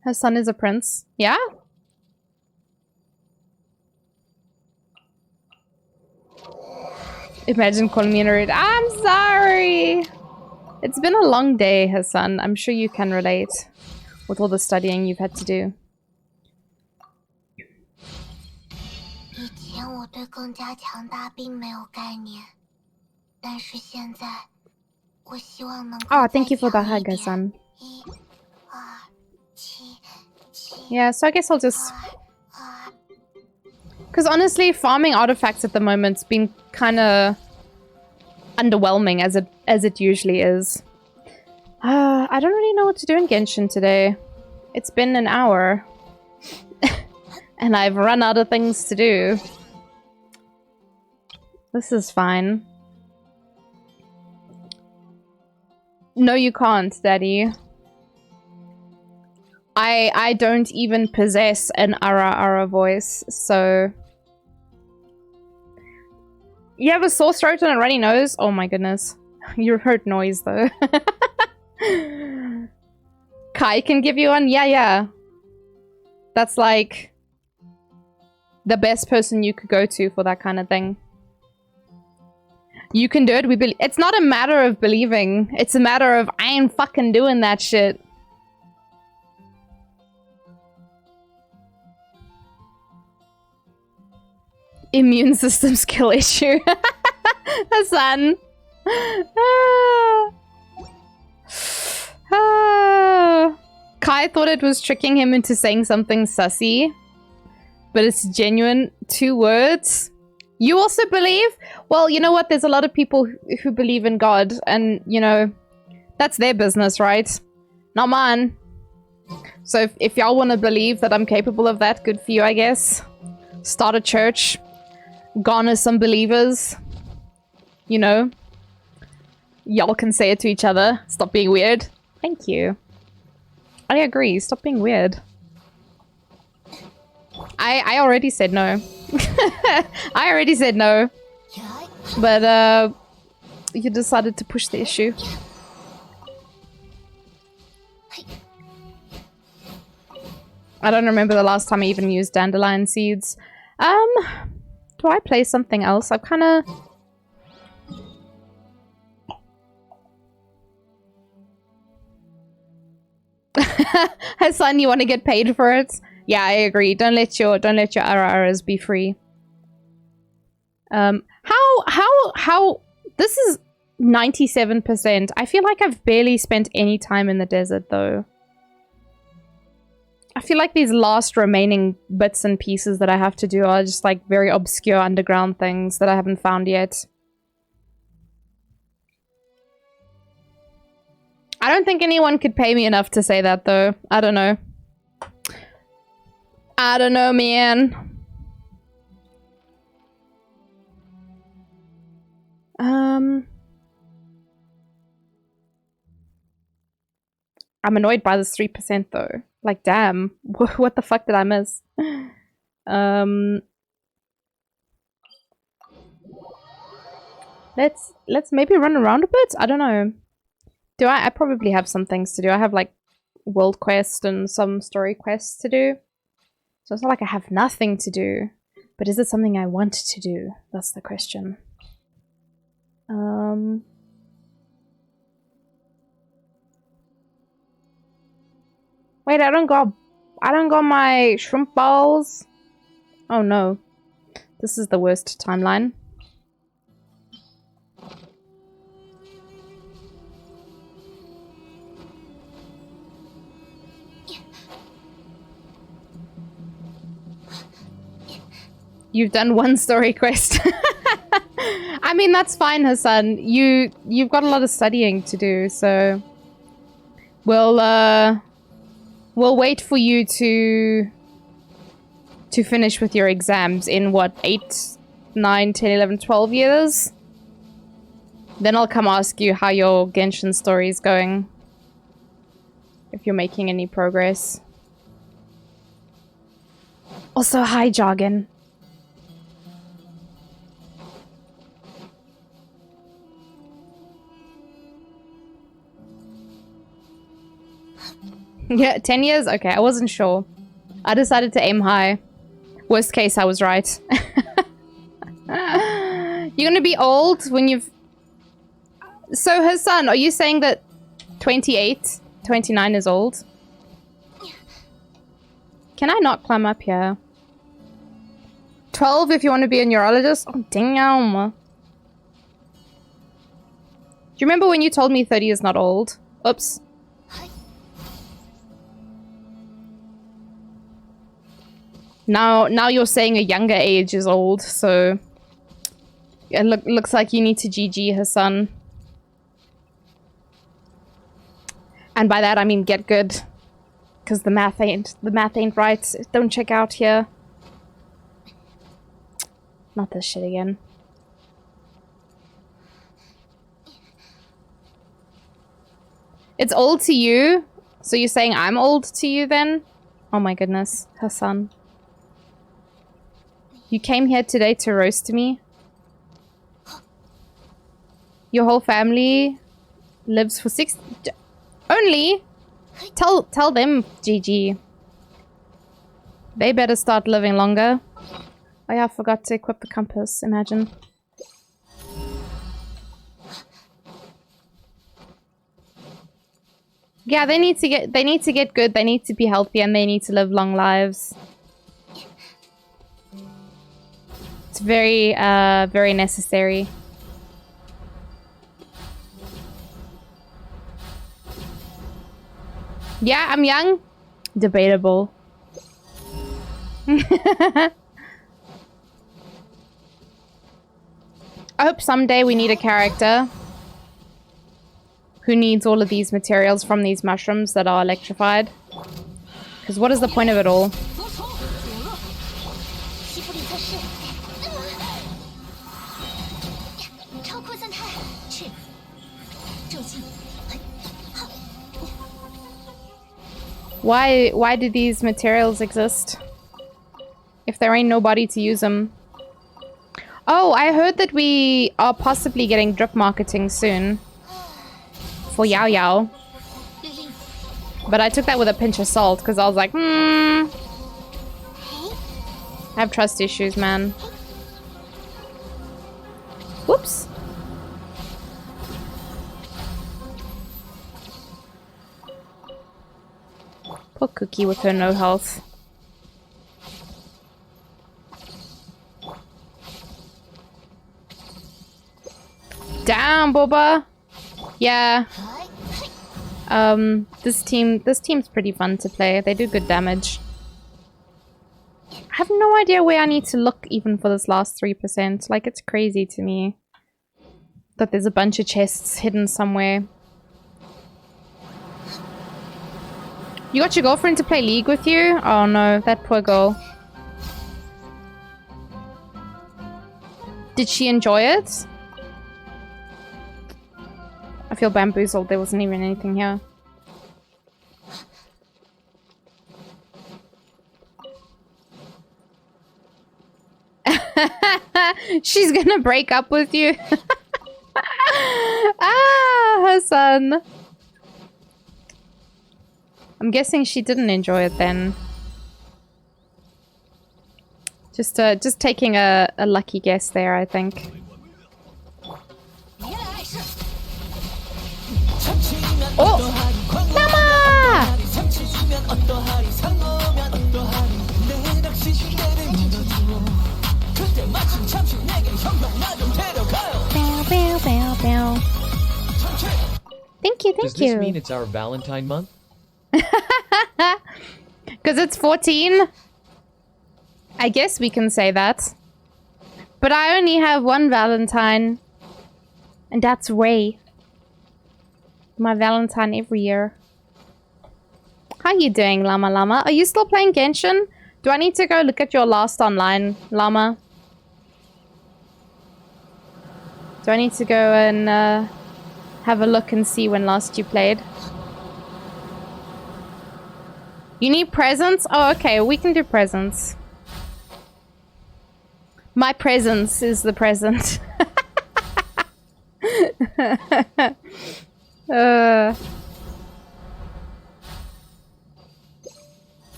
Her son is a prince. Yeah? Imagine calling me Naruto. I'm sorry! It's been a long day, Hassan. I'm sure you can relate with all the studying you've had to do. 以前我对更加强大并没有概念，但是现在，我希望能够 Oh, thank you for the hug, Hassan. 1、2、7、Yeah, so I guess I'll just... Because honestly, farming artifacts at the moment's been kind of underwhelming as it usually is. I don't really know what to do in Genshin today. It's been an hour. And I've run out of things to do. This is fine. No, you can't, Daddy. I don't even possess an ara voice, so... You have a sore throat and a runny nose? Oh my goodness. You heard noise, though. Kai can give you one? Yeah. That's like... the best person you could go to for that kind of thing. You can do it, we believe. It's not a matter of believing. It's a matter of, I ain't fucking doing that shit. Immune system skill issue. Hassan. Kai thought it was tricking him into saying something sussy. But it's genuine. 2 words. You also believe? Well, you know what? There's a lot of people who believe in God. And, you know, that's their business, right? Not mine. So if y'all want to believe that I'm capable of that, good for you, I guess. Start a church. Garner some believers. You know. Y'all can say it to each other. Stop being weird. Thank you. I agree. Stop being weird. I already said no. I already said no. But, you decided to push the issue. I don't remember the last time I even used dandelion seeds. Do I play something else? I've kind of... Hassan, you want to get paid for it? Yeah, I agree. Don't let your RRs be free. How this is 97%. I feel like I've barely spent any time in the desert though. I feel like these last remaining bits and pieces that I have to do are just like very obscure underground things that I haven't found yet. I don't think anyone could pay me enough to say that though. I don't know. I don't know, man. I'm annoyed by this 3% though. Like, damn. What the fuck did I miss? Let's maybe run around a bit? I don't know. I probably have some things to do. I have like world quest and some story quests to do. So it's not like I have nothing to do. But is it something I want to do? That's the question. Wait, I don't got my shrimp balls. Oh no. This is the worst timeline. You've done one story quest. I mean, that's fine, Hassan. You've got a lot of studying to do, so we'll wait for you to finish with your exams in what, 8, 9, 10, 11, 12 years? Then I'll come ask you how your Genshin story is going. If you're making any progress. Also, hi, Jargon. Yeah, 10 years? Okay, I wasn't sure. I decided to aim high. Worst case, I was right. You're gonna be old when you've... So, Hassan, are you saying that 28, 29 is old? Can I not climb up here? 12 if you want to be a neurologist? Oh, damn. Do you remember when you told me 30 is not old? Oops. Now you're saying a younger age is old, so... It looks like you need to GG, Hassan. And by that I mean get good. Because the math ain't right. Don't check out here. Not this shit again. It's old to you? So you're saying I'm old to you then? Oh my goodness, Hassan. You came here today to roast me? Your whole family lives for 6... Only? Tell them, GG. They better start living longer. Oh yeah, I forgot to equip the compass, imagine. Yeah, they need to get good, they need to be healthy, and they need to live long lives. It's very, very necessary. Yeah, I'm young. Debatable. I hope someday we need a character who needs all of these materials from these mushrooms that are electrified. Because what is the point of it all? Why do these materials exist? If there ain't nobody to use them. Oh, I heard that we are possibly getting drip marketing soon. For Yao Yao. But I took that with a pinch of salt because I was like, I have trust issues, man. Whoops. Poor Cookie with her no health. Damn, Boba. Yeah. This team's pretty fun to play. They do good damage. I have no idea where I need to look even for this last 3%. Like, it's crazy to me that there's a bunch of chests hidden somewhere. You got your girlfriend to play League with you? Oh no, that poor girl. Did she enjoy it? I feel bamboozled. There wasn't even anything here. She's gonna break up with you. Ah, her son. I'm guessing she didn't enjoy it then. Just taking a lucky guess there, I think. Oh! Mama! Bow, bow, bow, bow. Thank you, thank you. Does this mean it's our Valentine month? Because it's 14? I guess we can say that. But I only have one Valentine. And that's Ray. My Valentine every year. How you doing, Llama Llama? Are you still playing Genshin? Do I need to go look at your last online, Llama? Do I need to go and have a look and see when last you played? You need presents? Oh, okay. We can do presents. My presence is the present.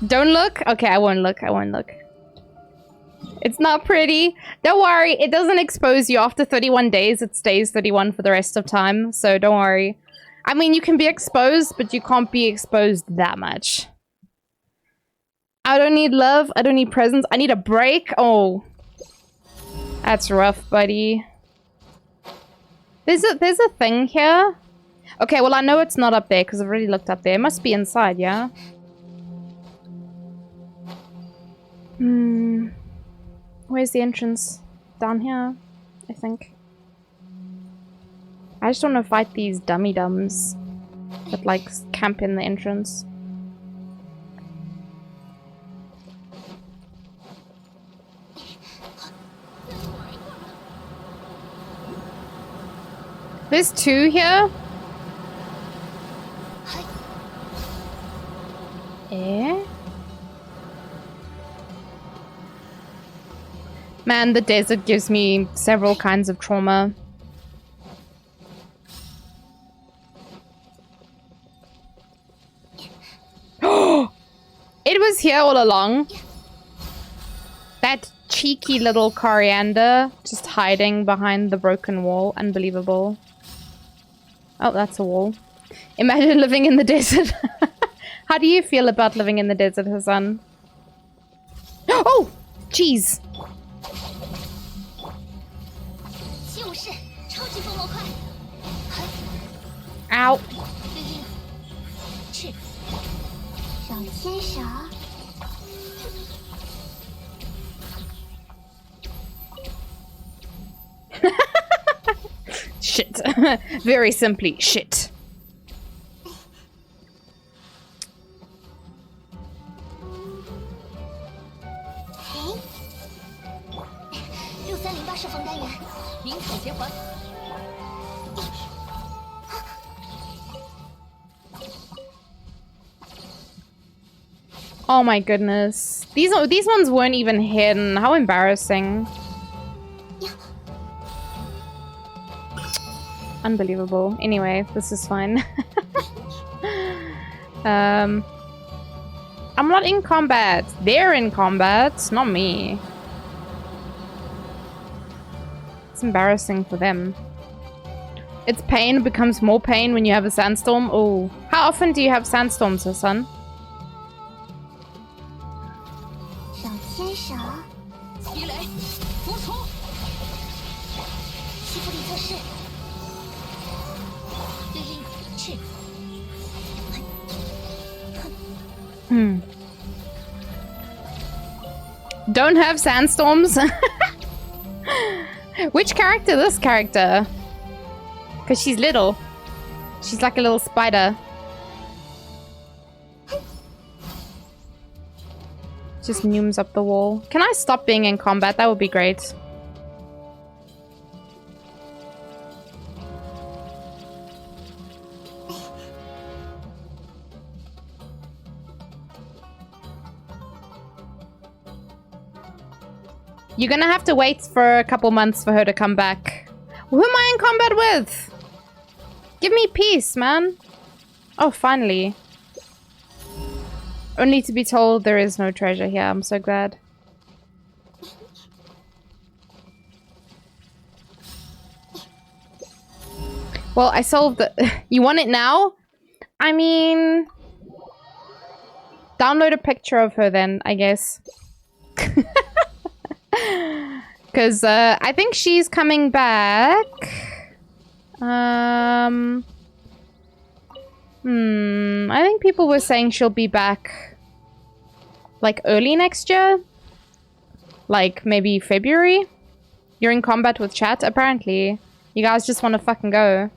Don't look? Okay, I won't look. I won't look. It's not pretty. Don't worry. It doesn't expose you. After 31 days, it stays 31 for the rest of time. So don't worry. I mean, you can be exposed, but you can't be exposed that much. I don't need love. I don't need presents. I need a break. Oh. That's rough, buddy. There's a thing here. Okay, well, I know it's not up there because I've already looked up there. It must be inside, yeah? Where's the entrance? Down here, I think. I just want to fight these dummy-dums that, like, camp in the entrance. There's two here. Eh? Man, the desert gives me several kinds of trauma. It was here all along. That cheeky little coriander just hiding behind the broken wall. Unbelievable. Oh, that's a wall. Imagine living in the desert. How do you feel about living in the desert, Hassan? Oh! Jeez! Ow! Shit. Very simply, shit. 射风干源，鸣草结环。 Oh my goodness. These ones weren't even hidden. How embarrassing. Unbelievable. Anyway, this is fine. I'm not in combat. They're in combat, not me. It's embarrassing for them. Its pain becomes more pain when you have a sandstorm. Oh, how often do you have sandstorms, son? 小天使，积雷，毒虫，西弗里测试，对应去。Don't have sandstorms? Which character? This character? Because she's little. She's like a little spider. Just nooms up the wall. Can I stop being in combat? That would be great. You're gonna have to wait for a couple months for her to come back. Who am I in combat with? Give me peace, man. Oh, finally. Only to be told there is no treasure here. I'm so glad. Well, I solved it. You want it now? I mean... Download a picture of her then, I guess. Because I think she's coming back. I think people were saying she'll be back like early next year. Like maybe February. You're in combat with chat, apparently. You guys just want to fucking go.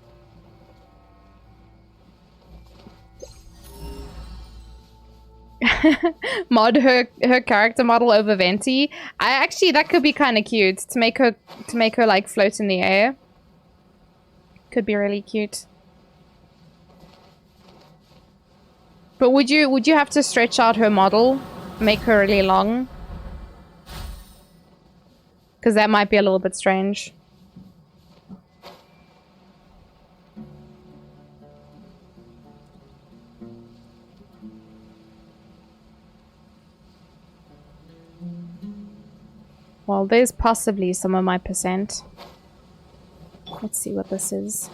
Mod her character model over Venti. That could be kind of cute to make her like float in the air. Could be really cute. But would you have to stretch out her model, make her really long? Because that might be a little bit strange. Well, there's possibly some of my percent. Let's see what this is.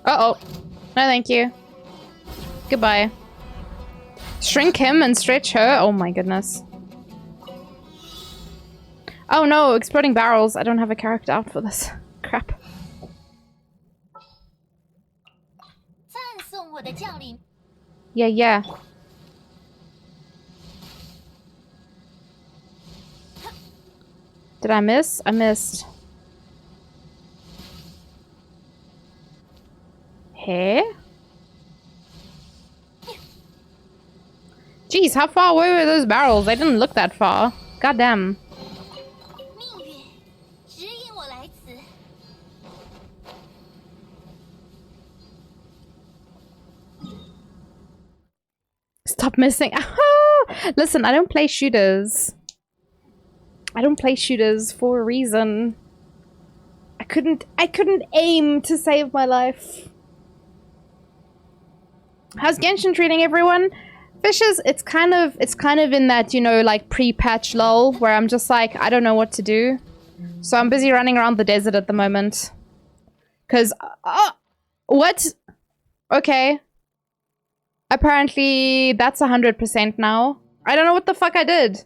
Uh-oh. No, thank you. Goodbye. Shrink him and stretch her? Oh my goodness. Oh no, exploding barrels. I don't have a character out for this. Crap. Yeah, yeah. Did I miss? I missed. Hey? Jeez, how far away were those barrels? They didn't look that far. God damn. Stop missing. Listen, I don't play shooters. I don't play shooters for a reason. I couldn't aim to save my life. How's Genshin treating everyone? Fishes, it's kind of in that, you know, like pre-patch lull where I'm just like, I don't know what to do. So I'm busy running around the desert at the moment. Cause what? Okay. Apparently that's 100% now. I don't know what the fuck I did.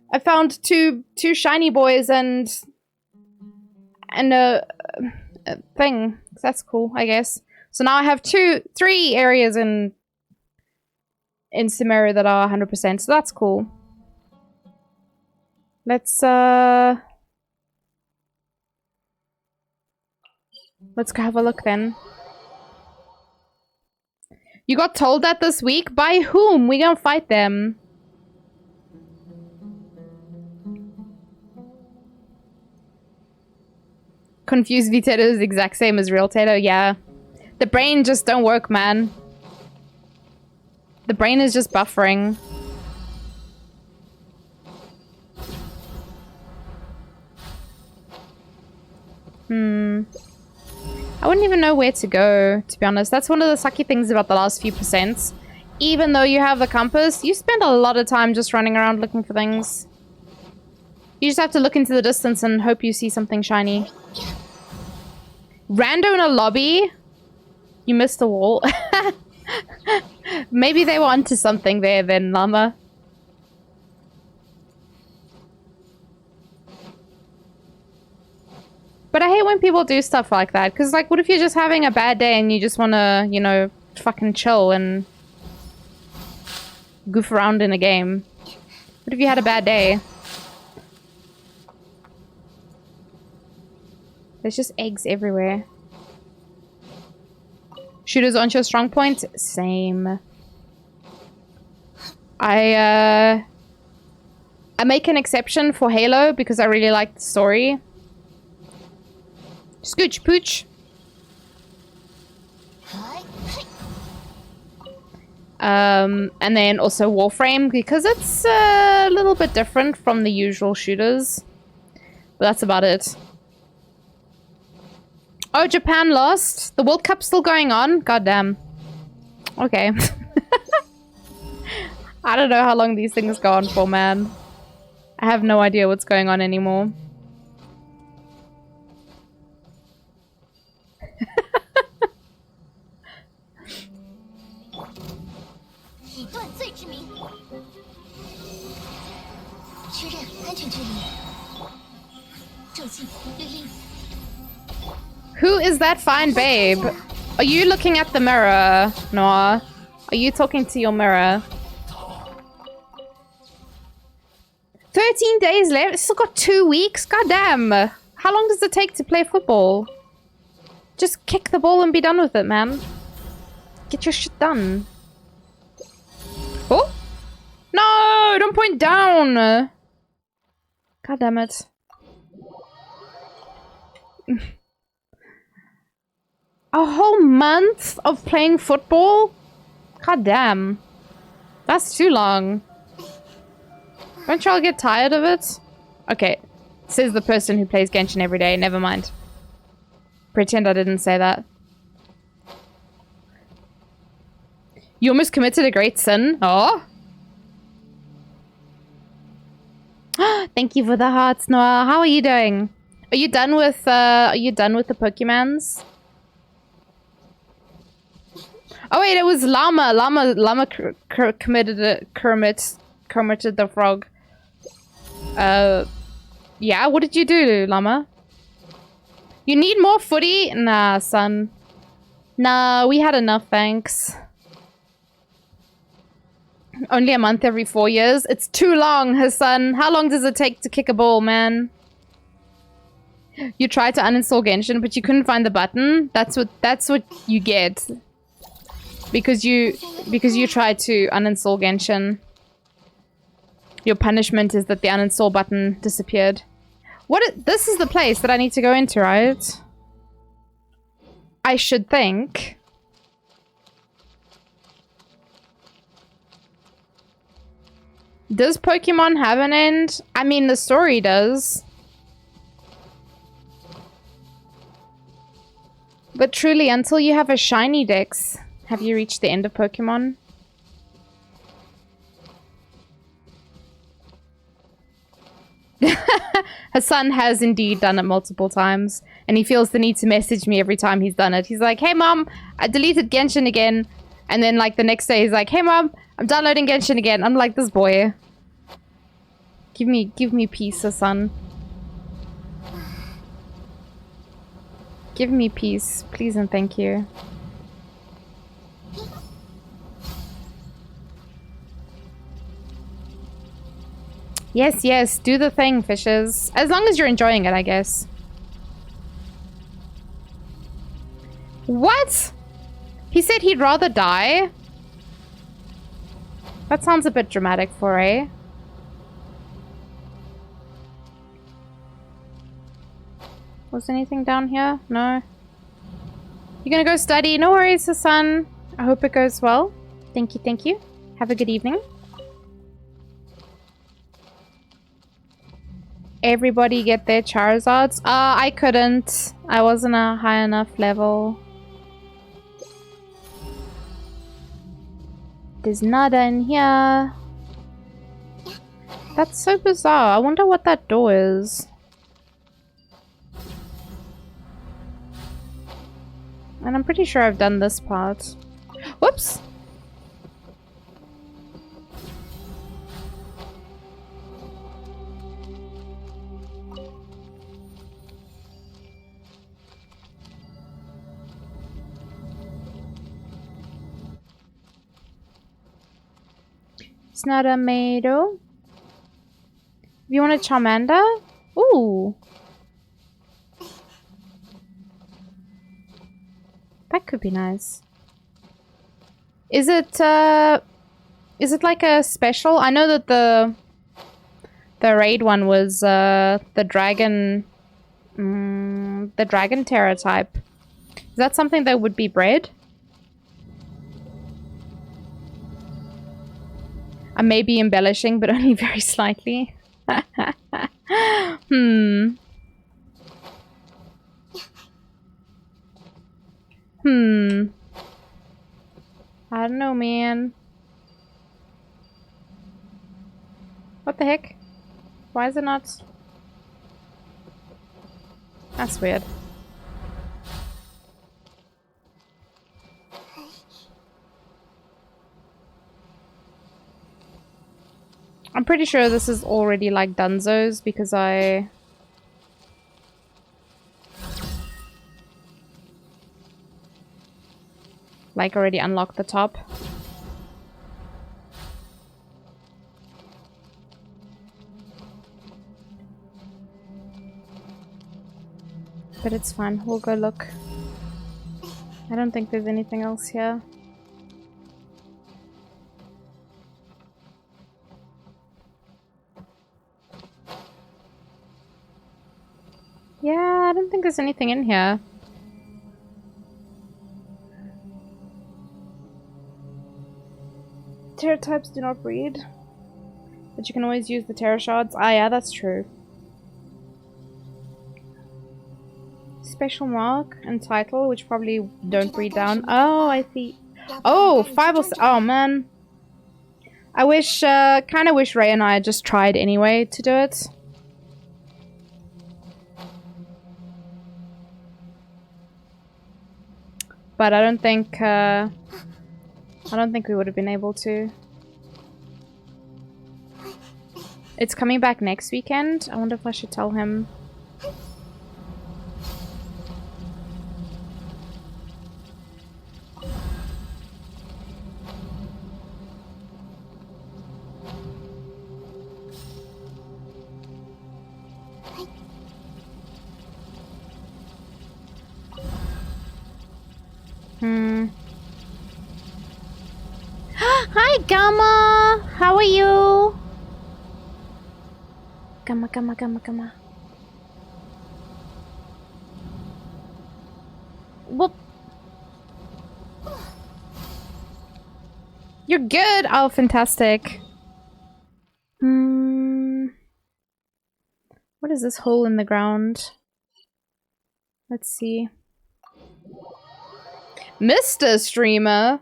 I found two shiny boys and a thing. That's cool, I guess. So now I have 3 areas in Cimmeria that are 100%. So that's cool. Let's go have a look then. You got told that this week? By whom? We gonna fight them. Confused V Tato is the exact same as real Tato. Yeah. The brain just don't work, man. The brain is just buffering. I wouldn't even know where to go, to be honest. That's one of the sucky things about the last few percents. Even though you have the compass, you spend a lot of time just running around looking for things. You just have to look into the distance and hope you see something shiny. Rando in a lobby? You missed the wall. Maybe they were onto something there then, Llama. But I hate when people do stuff like that. Because, like, what if you're just having a bad day and you just want to, you know, fucking chill and goof around in a game? What if you had a bad day? There's just eggs everywhere. Shooters aren't your strong point? Same. I make an exception for Halo because I really like the story. Scooch pooch. And then also Warframe because it's a little bit different from the usual shooters. But that's about it. Oh, Japan lost? The World Cup's still going on? Goddamn. Okay. I don't know how long these things go on for, man. I have no idea what's going on anymore. Who is that fine babe? Are you looking at the mirror, Noah? Are you talking to your mirror? 13 days left? It's still got 2 weeks? God damn. How long does it take to play football? Just kick the ball and be done with it, man. Get your shit done. Oh? No! Don't point down! God damn it. A whole month of playing football? God damn. That's too long. Won't y'all get tired of it? Okay. Says the person who plays Genshin every day. Never mind. Pretend I didn't say that. You almost committed a great sin. Oh. Thank you for the hearts, Noah. How are you doing? Are you done with the Pokemons? Oh wait, it was Llama. Llama committed the frog. Yeah, what did you do, Llama? You need more footy? Nah, son. Nah, we had enough, thanks. Only a month every 4 years? It's too long, his son. How long does it take to kick a ball, man? You tried to uninstall Genshin, but you couldn't find the button? That's what you get. Because you tried to uninstall Genshin. Your punishment is that the uninstall button disappeared. This is the place that I need to go into, right? I should think. Does Pokemon have an end? I mean, the story does. But truly, until you have a shiny Dex, have you reached the end of Pokemon? Hassan has indeed done it multiple times, and he feels the need to message me every time he's done it. He's like, hey mom, I deleted Genshin again. And then like the next day he's like, hey mom, I'm downloading Genshin again. I'm like, this boy. Give me peace, Hassan. Give me peace, please and thank you. Yes, yes, do the thing, fishes. As long as you're enjoying it, I guess. What? He said he'd rather die? That sounds a bit dramatic for a... Was anything down here? No. You're gonna go study? No worries, Hassan. I hope it goes well. Thank you, thank you. Have a good evening. Everybody get their Charizards? I couldn't. I wasn't a high enough level. There's nada in here. That's so bizarre. I wonder what that door is. And I'm pretty sure I've done this part. Whoops! It's not a Mado. You want a Charmander? Ooh. That could be nice. Is it like a special? I know that the raid one was the dragon terror type. Is that something that would be bred? I may be embellishing, but only very slightly. I don't know, man. What the heck? Why is it not? That's weird. I'm pretty sure this is already like Dunzo's because I... like already unlocked the top. But it's fine, we'll go look. I don't think there's anything else here. Yeah, I don't think there's anything in here. Terror types do not breed. But you can always use the terror shards. Ah, yeah, that's true. Special mark and title, which probably don't breed down. Oh, I see. Oh, 5 or 6. Oh, man. I wish, kind of wish Ray and I had just tried anyway to do it. But I don't think we would have been able to. It's coming back next weekend. I wonder if I should tell him. Hi, Gamma! How are you? Gamma, Gamma, Gamma, Gamma. Whoop. You're good! Oh, fantastic. What is this hole in the ground? Let's see. Mr. Streamer?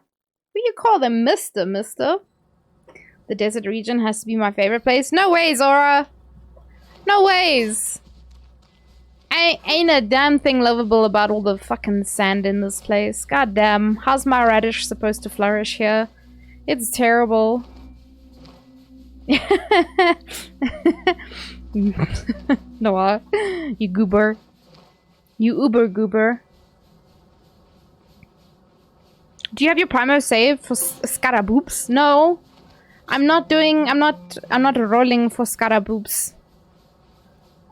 Who you call them Mister? The desert region has to be my favorite place. No ways, Aura! No ways! Ain't a damn thing lovable about all the fucking sand in this place. God damn. How's my radish supposed to flourish here? It's terrible. Noah, you goober. You uber goober. Do you have your Primo save for Scaraboobs? No. I'm not rolling for Scaraboobs.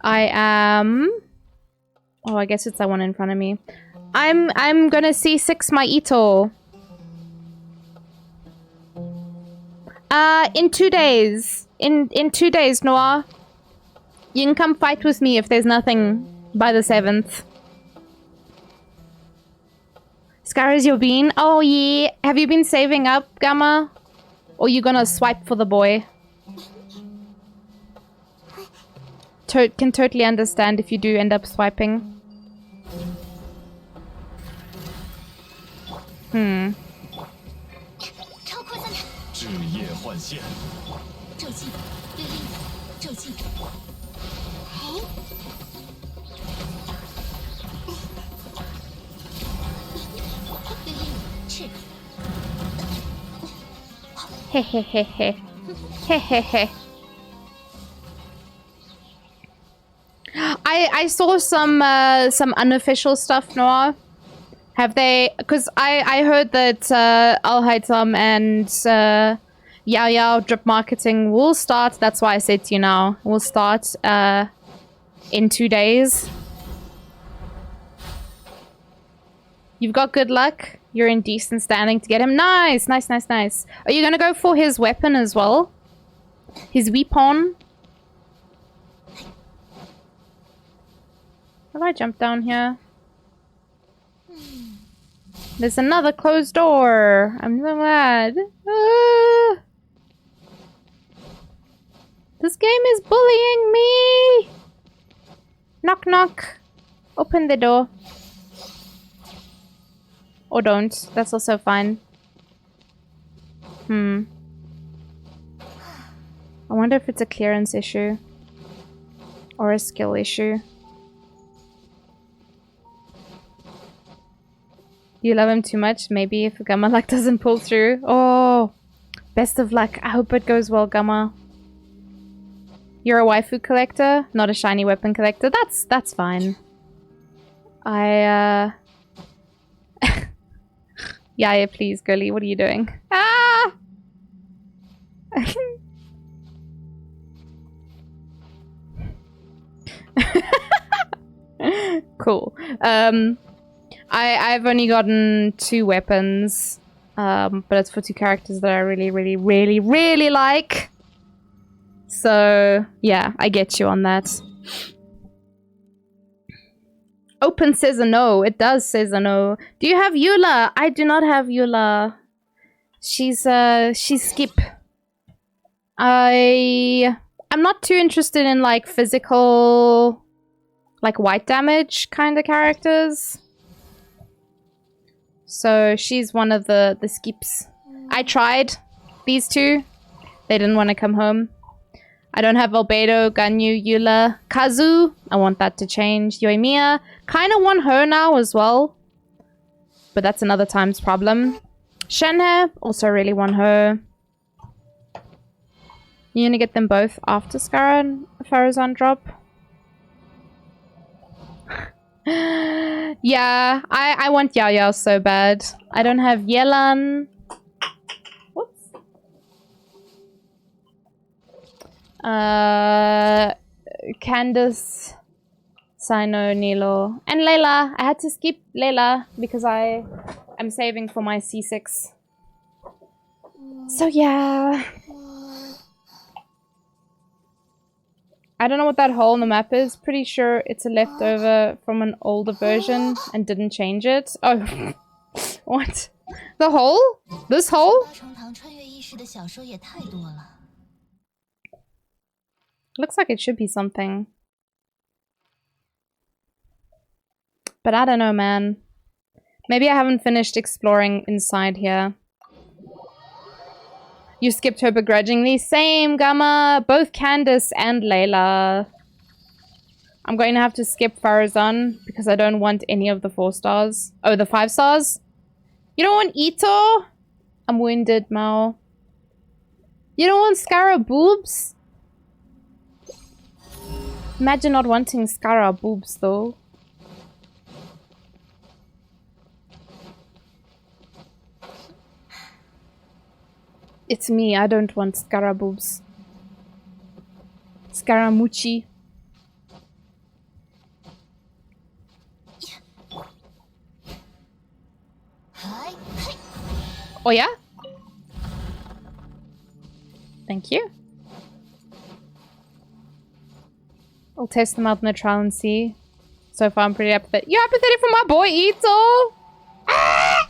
I am... Oh, I guess it's that one in front of me. I'm gonna C6 my Ito. In 2 days. In 2 days, Noah. You can come fight with me if there's nothing By the 7th. Scar is your bean? Oh yeah. Have you been saving up, Gamma? Or you gonna swipe for the boy? Can totally understand if you do end up swiping. Hmm. 超扩散弹，枝叶换线，咒气，烈力，咒气。哎，烈力，是。嘿嘿嘿嘿，嘿嘿嘿。I saw some unofficial stuff, Noah. Have they? Because I heard that Al Haitam and Yao Yao drip marketing will start. That's why I said to you now. Will start in 2 days. You've got good luck. You're in decent standing to get him. Nice, nice, nice, nice. Are you gonna go for his weapon as well? His weapon? How do I jump down here? There's another closed door. I'm so glad. Ah! This game is bullying me. Knock, knock. Open the door. Or don't. That's also fine. I wonder if it's a clearance issue. Or a skill issue. You love him too much? Maybe if Gamma luck doesn't pull through. Oh, best of luck. I hope it goes well, Gamma. You're a waifu collector, not a shiny weapon collector. That's fine. Yeah, please, girly. What are you doing? Ah! Cool. I've only gotten 2 weapons, but it's for 2 characters that I really, really, really, really like. So, yeah, I get you on that. Open says a no. It does says a no. Do you have Eula? I do not have Eula. She's skip. I'm not too interested in, like, physical, like, white damage kind of characters. So she's one of the skips. I tried these 2. They didn't want to come home. I don't have Albedo, Ganyu, Eula, Kazu. I want that to change. Yoimiya. Kind of want her now as well. But that's another time's problem. Shenhe. Also really want her. You're gonna get them both after Skara and Farazan drop? Yeah, I want Yao Yao so bad. I don't have Yelan. Whoops. Candace, Sino, Nilo, and Layla. I had to skip Layla because I am saving for my C6. So yeah. I don't know what that hole in the map is. Pretty sure it's a leftover from an older version and didn't change it. Oh. What? The hole? This hole? Looks like it should be something. But I don't know, man. Maybe I haven't finished exploring inside here. You skipped her begrudgingly. Same, Gamma. Both Candace and Layla. I'm going to have to skip Farazan because I don't want any of the 4 stars. Oh, the 5 stars? You don't want Ito? I'm wounded, Mao. You don't want Skara boobs? Imagine not wanting Skara boobs, though. It's me, I don't want Skara boobs. Scaramucci. Oh yeah? Thank you. I'll test them out in the trial and see. So far, I'm pretty apathetic. You're apathetic for my boy, Ito! Ah!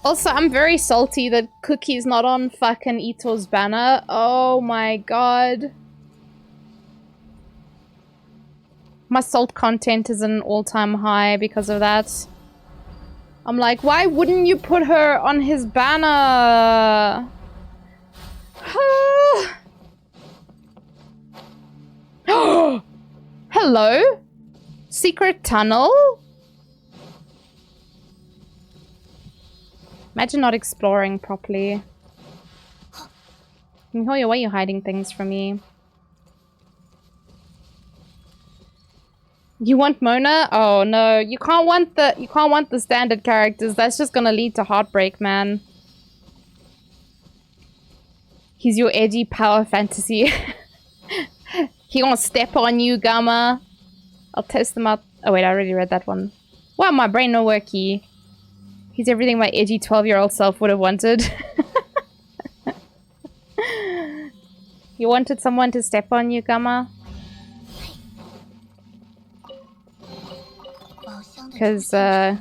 Also, I'm very salty that Cookie's not on fucking Ito's banner. Oh my god. My salt content is an all-time high because of that. I'm like, why wouldn't you put her on his banner? Hello? Secret tunnel? Imagine not exploring properly. Why are you hiding things from me? You want Mona? Oh no, you can't want the standard characters. That's just gonna lead to heartbreak, man. He's your edgy power fantasy. He gonna step on you, Gamma. I'll test them out. Oh wait, I already read that one. Wow, my brain no worky. He's everything my edgy 12-year-old self would have wanted. You wanted someone to step on you, Gamma? Because, that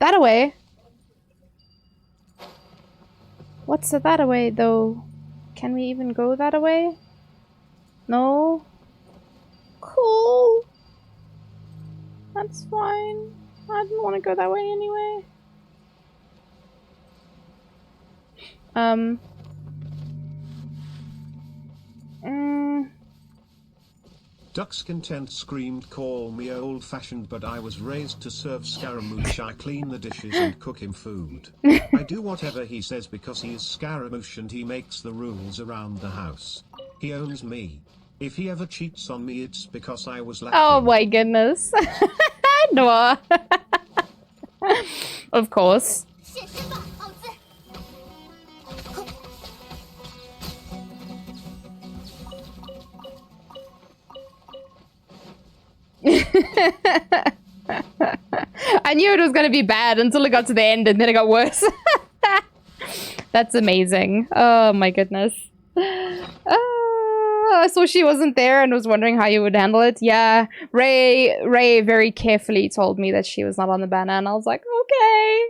away? What's that away, though? Can we even go that away? No? Cool. That's fine. I didn't want to go that way anyway. Duck's content screamed, call me old-fashioned, but I was raised to serve Scaramouche. I clean the dishes and cook him food. I do whatever he says because he is Scaramouche and he makes the rules around the house. He owns me. If he ever cheats on me, it's because I was lucky. Oh my goodness. Noah. Of course. I knew it was going to be bad until it got to the end and then it got worse. That's amazing. Oh my goodness. I saw she wasn't there and was wondering how you would handle it. Yeah, Ray very carefully told me that she was not on the banner and I was like, okay,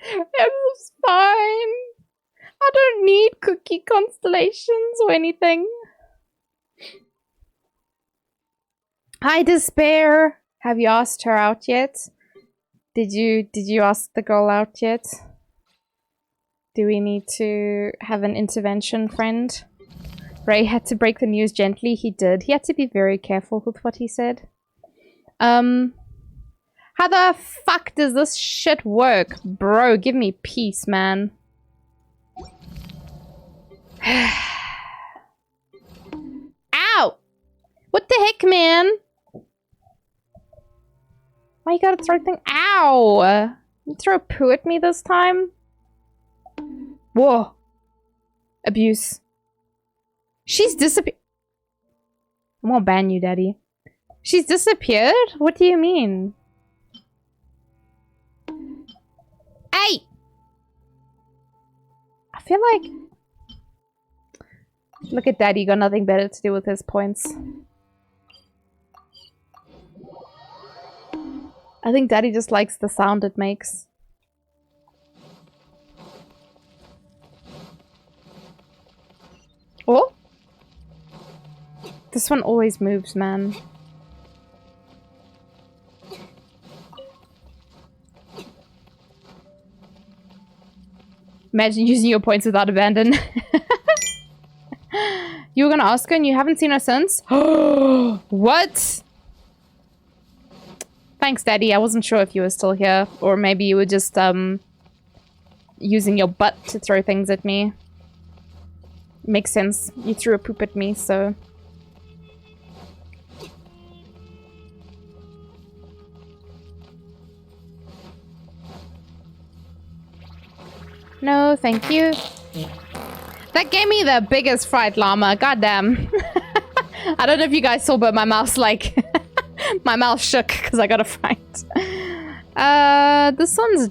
it's fine. I don't need cookie constellations or anything. Hi, Despair. Have you asked her out yet? Did you ask the girl out yet? Do we need to have an intervention, friend? Ray had to break the news gently. He did. He had to be very careful with what he said. How the fuck does this shit work? Bro, give me peace, man. Ow! What the heck, man? Why you gotta throw things? Ow! You throw poo at me this time? Whoa. Abuse. She's disappeared. I'm gonna ban you, Daddy. She's disappeared? What do you mean? Hey! I feel like... Look at Daddy, got nothing better to do with his points. I think Daddy just likes the sound it makes. Oh? This one always moves, man. Imagine using your points without abandon. You were gonna ask her and you haven't seen her since? What? Thanks, Daddy. I wasn't sure if you were still here. Or maybe you were just, using your butt to throw things at me. Makes sense. You threw a poop at me, so... No, thank you. That gave me the biggest fright, llama. Goddamn. I don't know if you guys saw, but my mouse, like... my mouth shook because I got a fright. This one's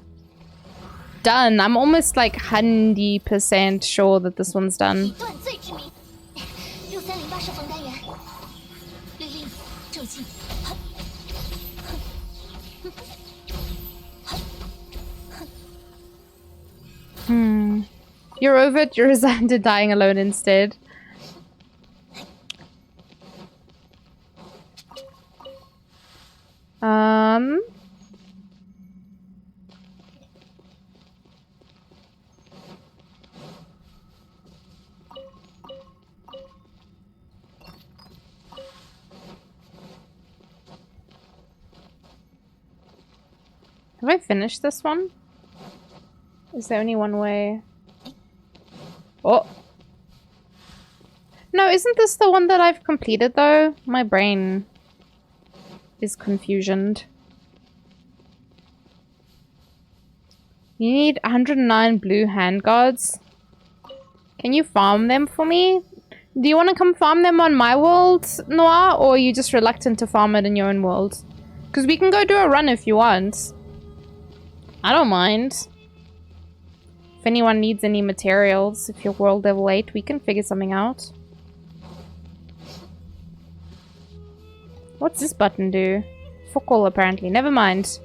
done. I'm almost like 100% sure that this one's done. 断罪之名，6308射缝单元，律令正进。You're over it. You're resigned to dying alone instead. Have I finished this one? Is there only one way? Oh! No, isn't this the one that I've completed though? My brain is confusioned. You need 109 blue handguards. Can you farm them for me? Do you want to come farm them on my world, Noir? Or are you just reluctant to farm it in your own world? Because we can go do a run if you want. I don't mind. If anyone needs any materials, if you're world level 8, we can figure something out. What's this button do? Fuck all apparently. Never mind.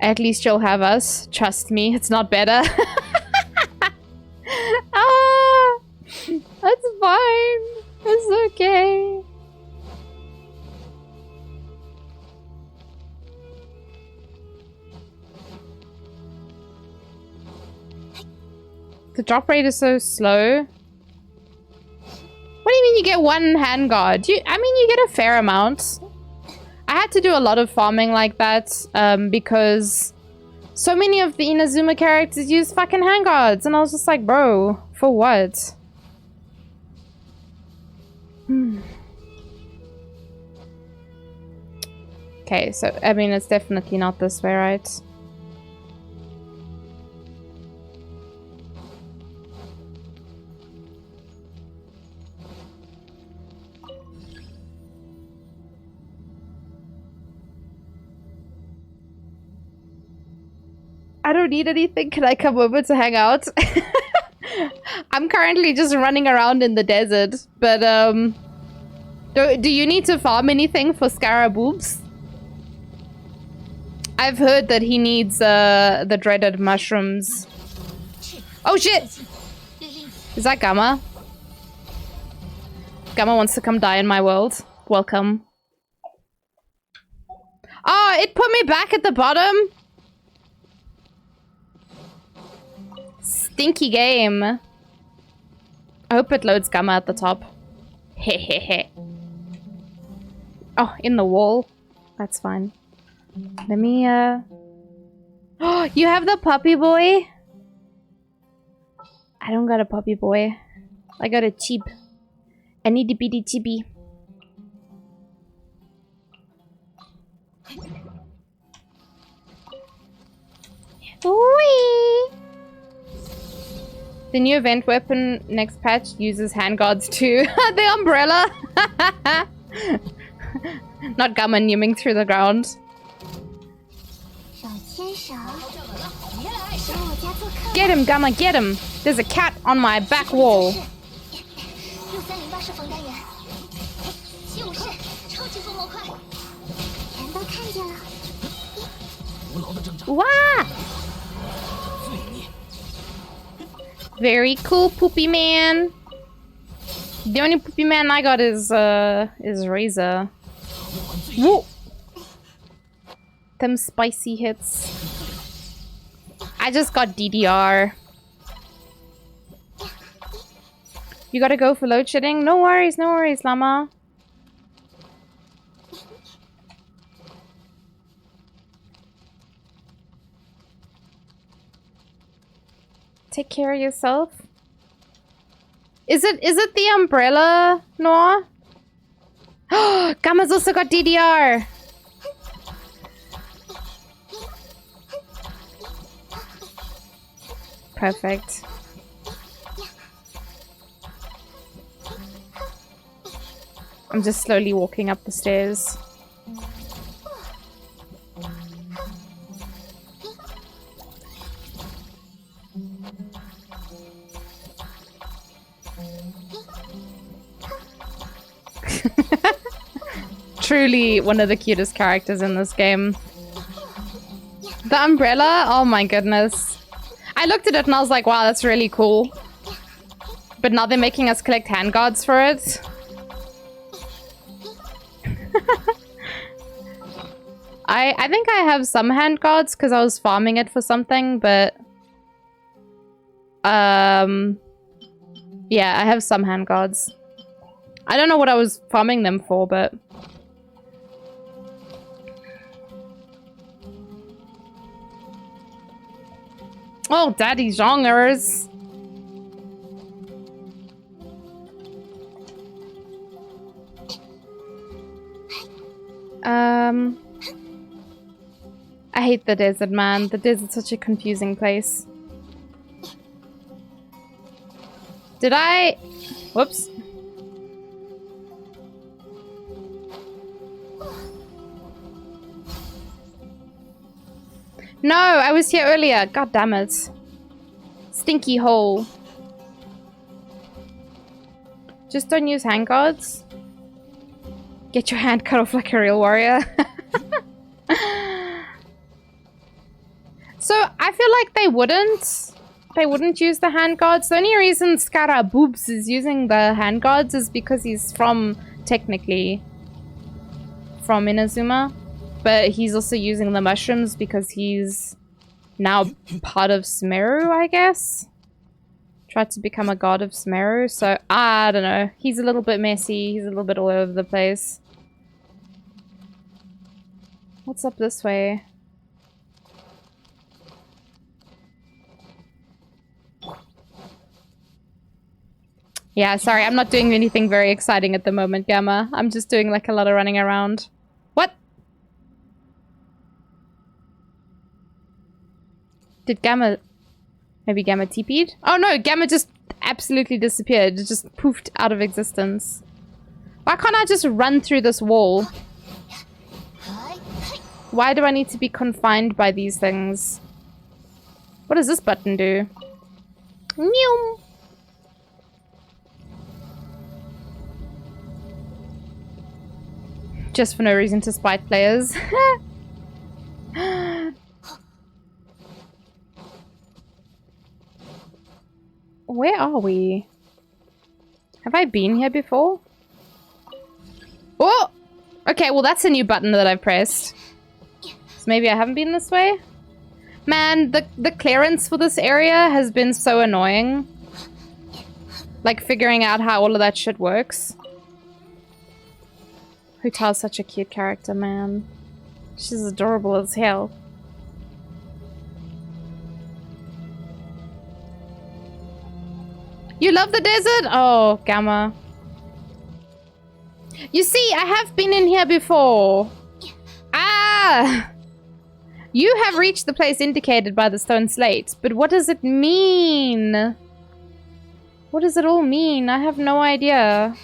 At least you'll have us. Trust me, it's not better. Ah, that's fine. It's okay. The drop rate is so slow. What do you mean you get one handguard? I mean, you get a fair amount. I had to do a lot of farming like that because so many of the Inazuma characters use fucking handguards. And I was just like, bro, for what? Okay, so, I mean, it's definitely not this way, right? I don't need anything. Can I come over to hang out? I'm currently just running around in the desert. But, do you need to farm anything for Scaraboobs? I've heard that he needs, the dreaded mushrooms. Oh, shit! Is that Gamma? Gamma wants to come die in my world. Welcome. Oh, it put me back at the bottom? Stinky game. I hope it loads Gamma at the top. Hehehe. Oh, in the wall. That's fine. Let me, Oh, you have the puppy boy? I don't got a puppy boy. I got a cheap. I need to be the chibi. Whee! The new event weapon next patch uses handguards too. The umbrella! Not Gamma numbing through the ground. Get him, Gamma, get him! There's a cat on my back wall. Wah! Very cool, Poopy Man. The only Poopy Man I got is Razor. Whoa! Them spicy hits. I just got DDR. You gotta go for load shedding? No worries, Llama. Take care of yourself. Is it the umbrella, Noah? Gamma's also got DDR. Perfect. I'm just slowly walking up the stairs. Truly one of the cutest characters in this game. The umbrella? Oh my goodness. I looked at it and I was like, wow, that's really cool. But now they're making us collect hand guards for it. I think I have some hand guards because I was farming it for something, but... yeah, I have some hand guards. I don't know what I was farming them for, but... Oh, daddy zongers! I hate the desert, man. The desert's such a confusing place. Did I... Whoops. No, I was here earlier. God damn it. Stinky hole. Just don't use hand guards. Get your hand cut off like a real warrior. So, I feel like they wouldn't use the hand guards. The only reason Scaraboobs is using the hand guards is because he's technically from Inazuma. But he's also using the mushrooms because he's now part of Sumeru, I guess. Tried to become a god of Sumeru, so I don't know. He's a little bit messy. He's a little bit all over the place. What's up this way? Yeah, sorry, I'm not doing anything very exciting at the moment, Gamma. I'm just doing like a lot of running around. What? Did Gamma... Maybe Gamma TP'd? Oh no, Gamma just absolutely disappeared. It just poofed out of existence. Why can't I just run through this wall? Why do I need to be confined by these things? What does this button do? Meow. Just for no reason to spite players. Where are we? Have I been here before? Oh! Okay, well that's a new button that I've pressed. So maybe I haven't been this way? Man, the clearance for this area has been so annoying. Like figuring out how all of that shit works. Huta's such a cute character, man. She's adorable as hell. You love the desert? Oh, Gamma. You see, I have been in here before. Ah! You have reached the place indicated by the stone slate, but what does it mean? What does it all mean? I have no idea.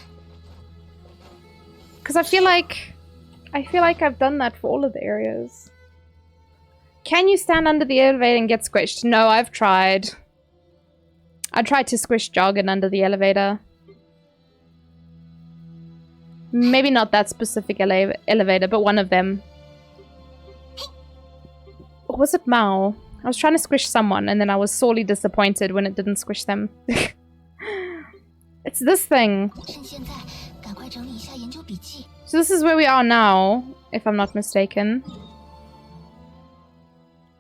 Because I feel like I've done that for all of the areas. Can you stand under the elevator and get squished? No, I've tried. I tried to squish Jargon under the elevator. Maybe not that specific elevator, but one of them. Or was it Mao? I was trying to squish someone and then I was sorely disappointed when it didn't squish them. It's this thing. So this is where we are now, if I'm not mistaken.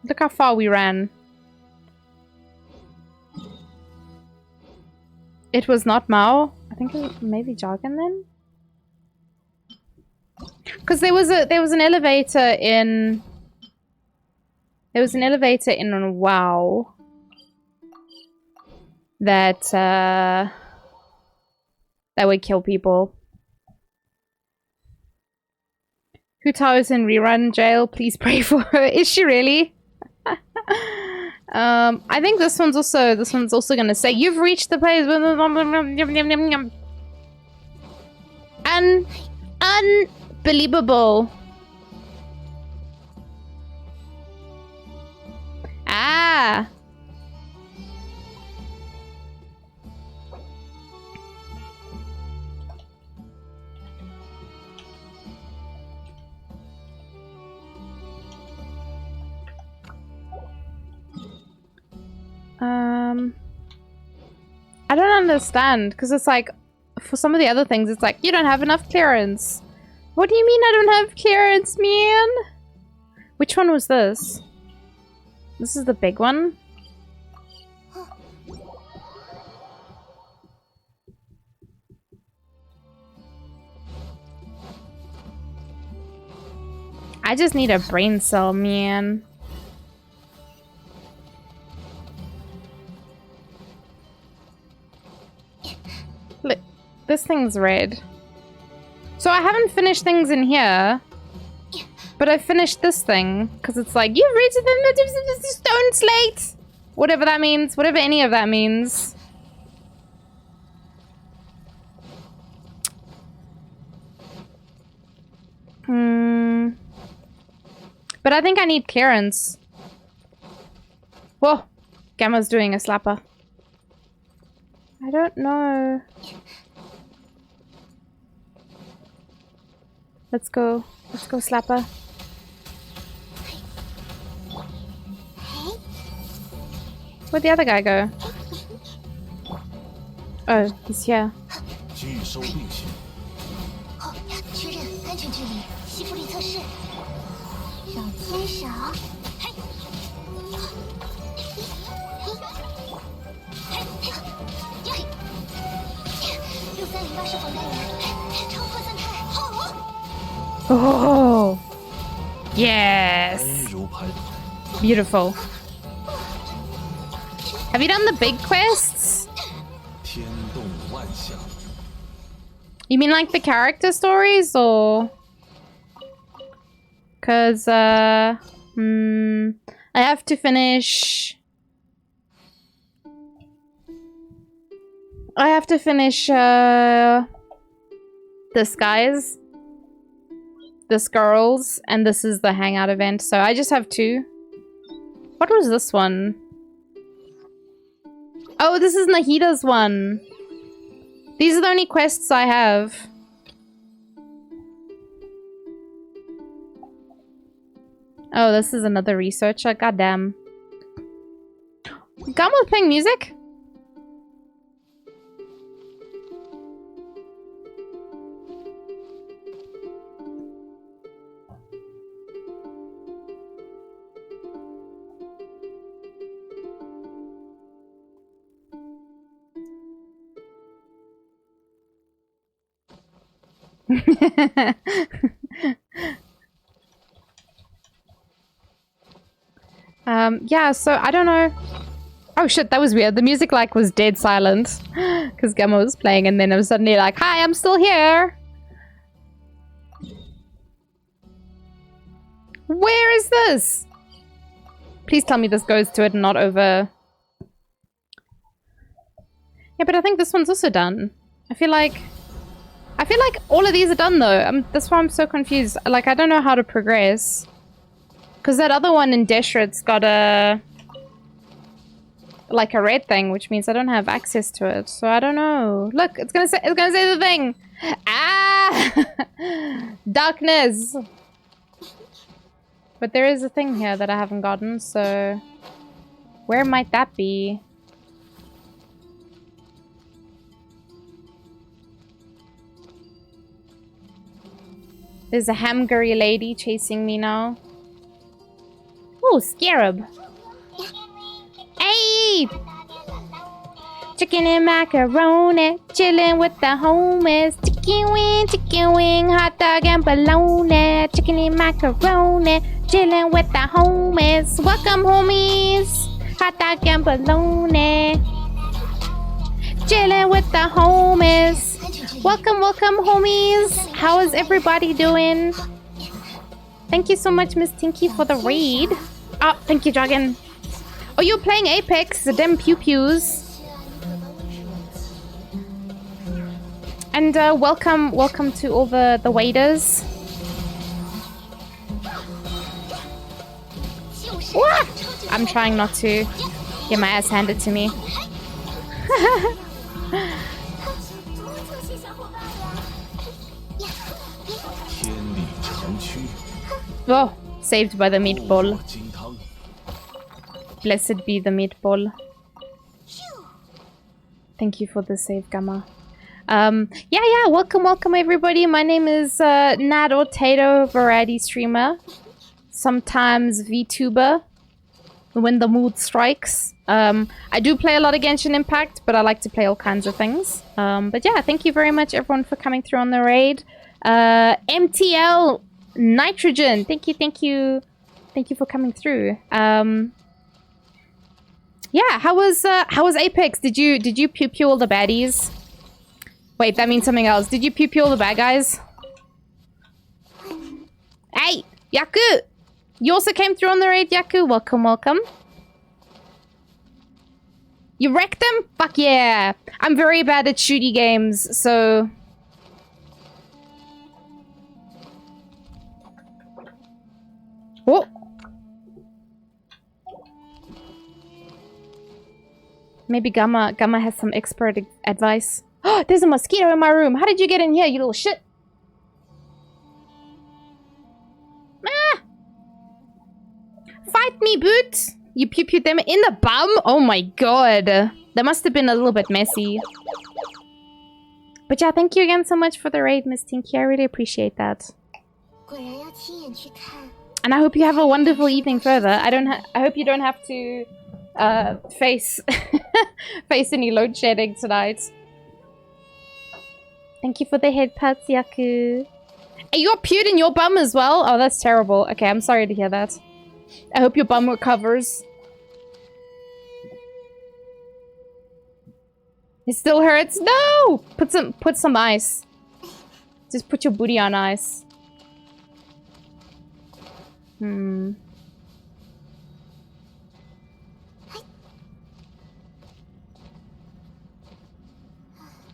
Look how far we ran. It was not Mao. I think it was maybe Jargon then. Because there was an elevator in WoW that would kill people. Huta is in rerun jail. Please pray for her. Is she really? I think this one's also gonna say you've reached the place. Unbelievable. Ah. I don't understand, because it's like, for some of the other things, it's like, you don't have enough clearance. What do you mean I don't have clearance, man? Which one was this? This is the big one? I just need a brain cell, man. Look, this thing's red. So I haven't finished things in here, but I finished this thing because it's like, you've reached the stone slate! Whatever that means, whatever any of that means. But I think I need clearance. Whoa! Gamma's doing a slapper. I don't know. Let's go. Let's go, slapper. Where'd the other guy go? Oh, he's here. 哦，确认安全距离，吸附力测试。手牵手，嘿，6308是防弹员，超扩散态，好。Oh, yes. Beautiful. Have you done the big quests? You mean like the character stories, or? Cause I have to finish. I have to finish this guy's. This girl's, and this is the hangout event, so I just have 2. What was this one? Oh, this is Nahida's one. These are the only quests I have. Oh, this is another researcher. Goddamn. Gamma playing music? Yeah, so I don't know. Oh shit, that was weird. The music like was dead silent because Gamma was playing, and then it was suddenly like, hi, I'm still here. Where is this? Please tell me this goes to it and not over. Yeah, but I think this one's also done. I feel like all of these are done though. That's why I'm so confused. Like, I don't know how to progress. Because that other one in Deshret's got a... like a red thing, which means I don't have access to it. So I don't know. Look, it's gonna say the thing. Ah! Darkness! But there is a thing here that I haven't gotten, so... where might that be? There's a hamgurry lady chasing me now. Oh, scarab. Hey! Chicken and macaroni, chilling with the homies. Chicken wing, hot dog and bologna. Chicken and macaroni, chilling with the homies. Welcome, homies. Hot dog and bologna. Chilling with the homies. Welcome, welcome, homies. How is everybody doing? Thank you so much, Miss Tinky, for the raid. Oh, thank you, Dragon. Oh, you're playing Apex, the dem pew-pews. And welcome to all the waiters. What? I'm trying not to get my ass handed to me. Oh, saved by the meatball. Blessed be the meatball. Thank you for the save, Gamma. Yeah, welcome everybody. My name is Nad or Tato, variety streamer. Sometimes VTuber, when the mood strikes. I do play a lot of Genshin Impact, but I like to play all kinds of things. But yeah, thank you very much everyone for coming through on the raid. MTL Nitrogen, thank you for coming through. Yeah, how was Apex? Did you pew all the baddies? Wait, that means something else. Did you pew all the bad guys? Hey, Yaku! You also came through on the raid, Yaku. Welcome. You wrecked them? Fuck yeah. I'm very bad at shooty games, so... Oh! Maybe Gamma has some expert advice. Oh, there's a mosquito in my room. How did you get in here, you little shit? Ah! Fight me, boot! You pew-pewed them in the bum? Oh my god. That must have been a little bit messy. But yeah, thank you again so much for the raid, Miss Tinky. I really appreciate that. And I hope you have a wonderful evening further. I hope you don't have to face any load shedding tonight. Thank you for the head pats, Yaku. Hey, you got pewed in your bum as well? Oh, that's terrible. Okay, I'm sorry to hear that. I hope your bum recovers. It still hurts? No! Put some ice. Just put your booty on ice.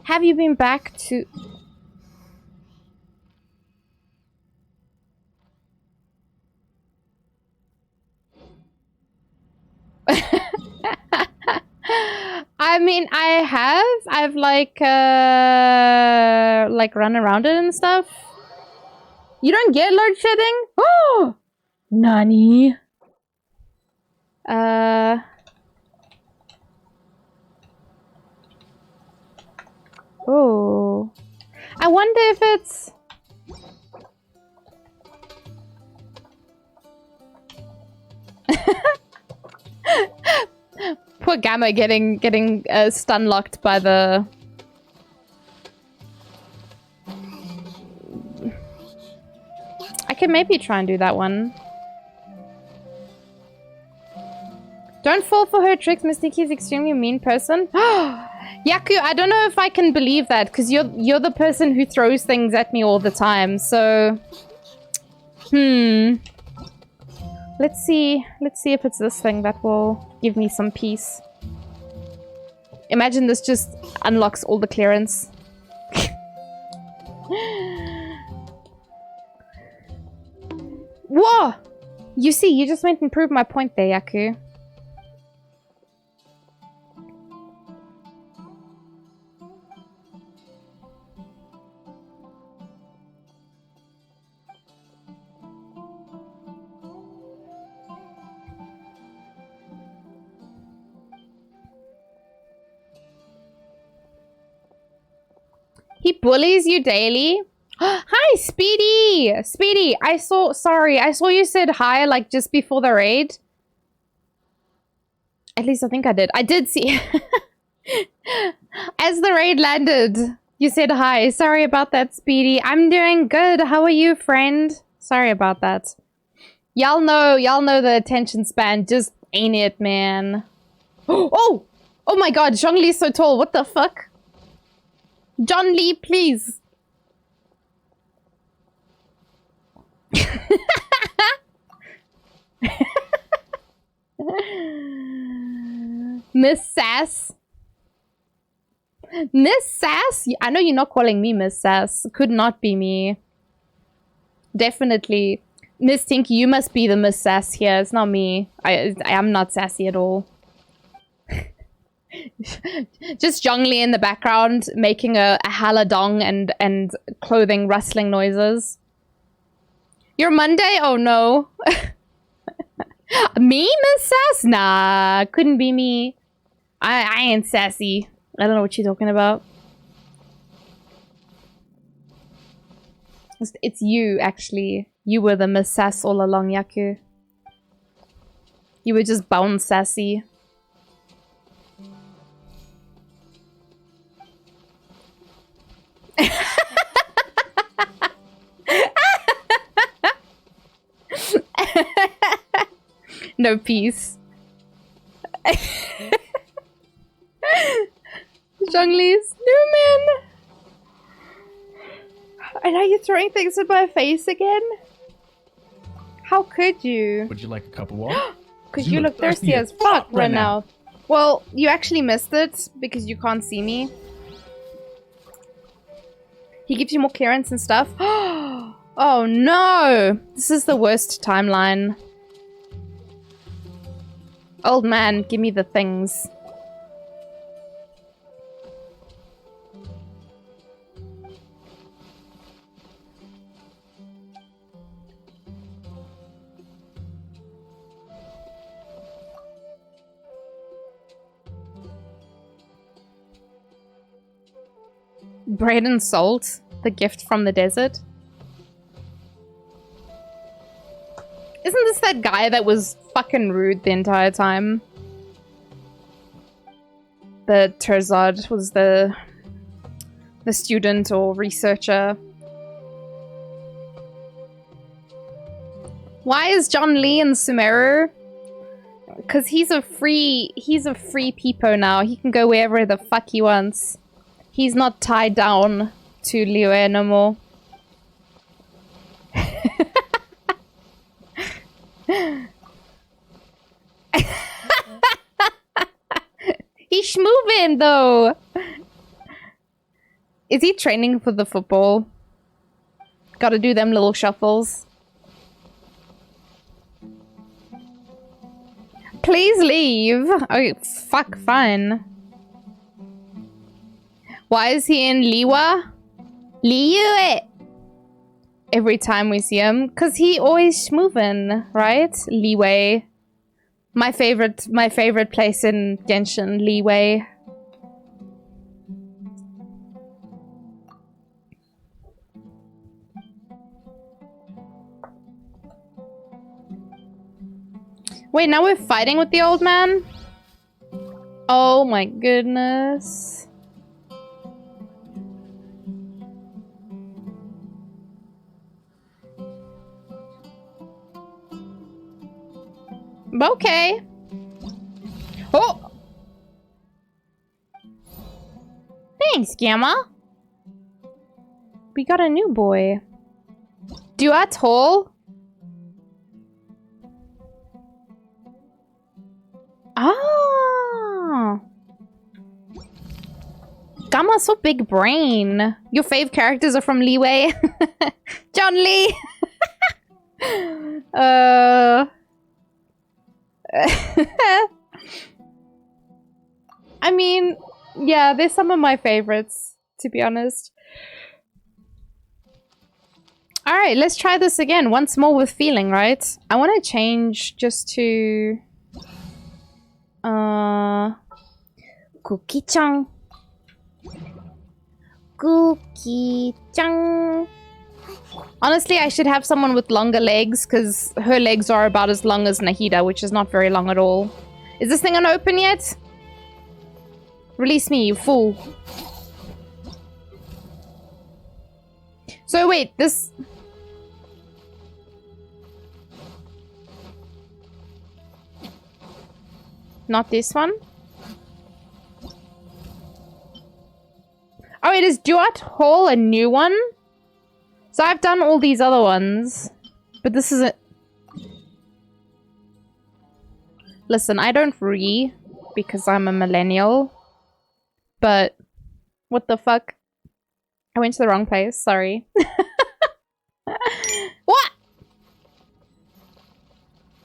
Have you been back to... I mean, I have. I've like run around it and stuff. You don't get load shedding? Oh! Nani? Oh. I wonder if it's... Poor Gamma getting stun locked by the... I can maybe try and do that one. Don't fall for her tricks. Miss Nikki is extremely mean person. Yaku, I don't know if I can believe that because you're the person who throws things at me all the time. So, let's see if it's this thing that will give me some peace. Imagine this just unlocks all the clearance. Whoa! You see, you just went and proved my point there, Yaku. He bullies you daily? Hi, Speedy! Speedy, sorry, I saw you said hi, like, just before the raid. At least I think I did. I did see... As the raid landed, you said hi. Sorry about that, Speedy. I'm doing good. How are you, friend? Sorry about that. Y'all know the attention span just ain't it, man. Oh! Oh my god, Zhongli's so tall. What the fuck? John Lee, please. Miss Sass. Miss Sass? I know you're not calling me Miss Sass. Could not be me. Definitely. Miss Tinky, you must be the Miss Sass here. It's not me. I am not sassy at all. Just Zhongli in the background making a haladong and clothing rustling noises. Your Monday? Oh no. Me, Miss Sass? Nah, couldn't be me. I ain't sassy. I don't know what you're talking about. It's you, actually. You were the Miss Sass all along, Yaku. You were just bound sassy. No peace. Zhongli's Newman! And are you throwing things at my face again? How could you? Would you like a cup of water? Because you look thirsty as fuck right now. Well, you actually missed it because you can't see me. He gives you more clearance and stuff. Oh no! This is the worst timeline. Old man, give me the things. Bread and salt, the gift from the desert. Isn't this that guy that was fucking rude the entire time? The Terzad was the student or researcher. Why is John Lee in Sumeru? Because he's a free peepo now. He can go wherever the fuck he wants. He's not tied down to Liyue no more. He's moving though. Is he training for the football? Gotta do them little shuffles. Please leave. Oh, fuck, fine. Why is he in Liwa? Liyue! Every time we see him. Because he always moving, right? Liyue. My favorite place in Genshin, Liyue. Wait, now we're fighting with the old man? Oh my goodness. Okay. Oh! Thanks, Gamma. We got a new boy. Duat Hall? Ah! Gamma's so big brain. Your fave characters are from Liyue. John Lee! I mean, yeah, they're some of my favorites, to be honest. Alright, let's try this again. Once more with feeling, right? I want to change just to... Cookie-chan. Cookie-chan. Honestly, I should have someone with longer legs, because her legs are about as long as Nahida, which is not very long at all. Is this thing unopened yet? Release me, you fool. So wait, this... Not this one? Oh, it is Duat Hall, a new one? So I've done all these other ones, but this isn't... Listen, I don't because I'm a millennial. But, what the fuck? I went to the wrong place, sorry. What?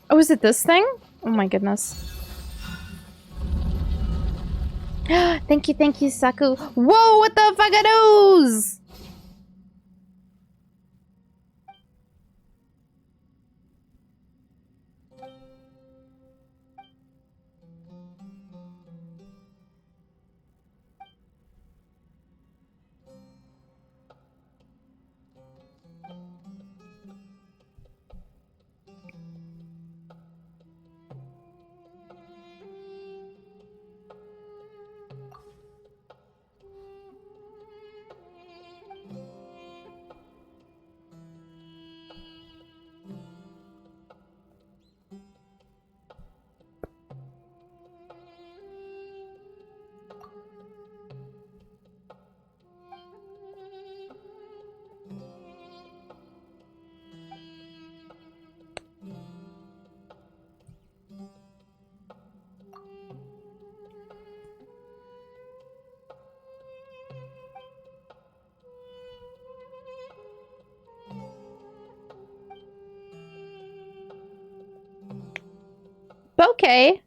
Oh, is it this thing? Oh my goodness. Thank you, Saku. Whoa, what the fuck are those? Okay.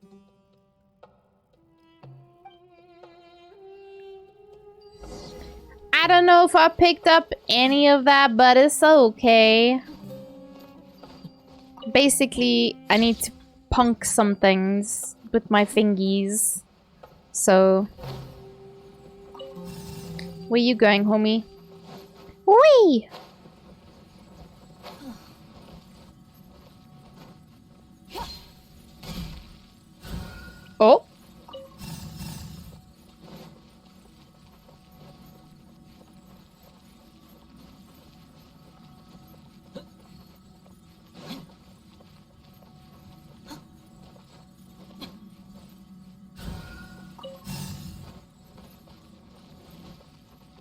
I don't know if I picked up any of that, but it's okay. Basically, I need to punk some things with my fingies. So... Where you going, homie? Whee! Oh.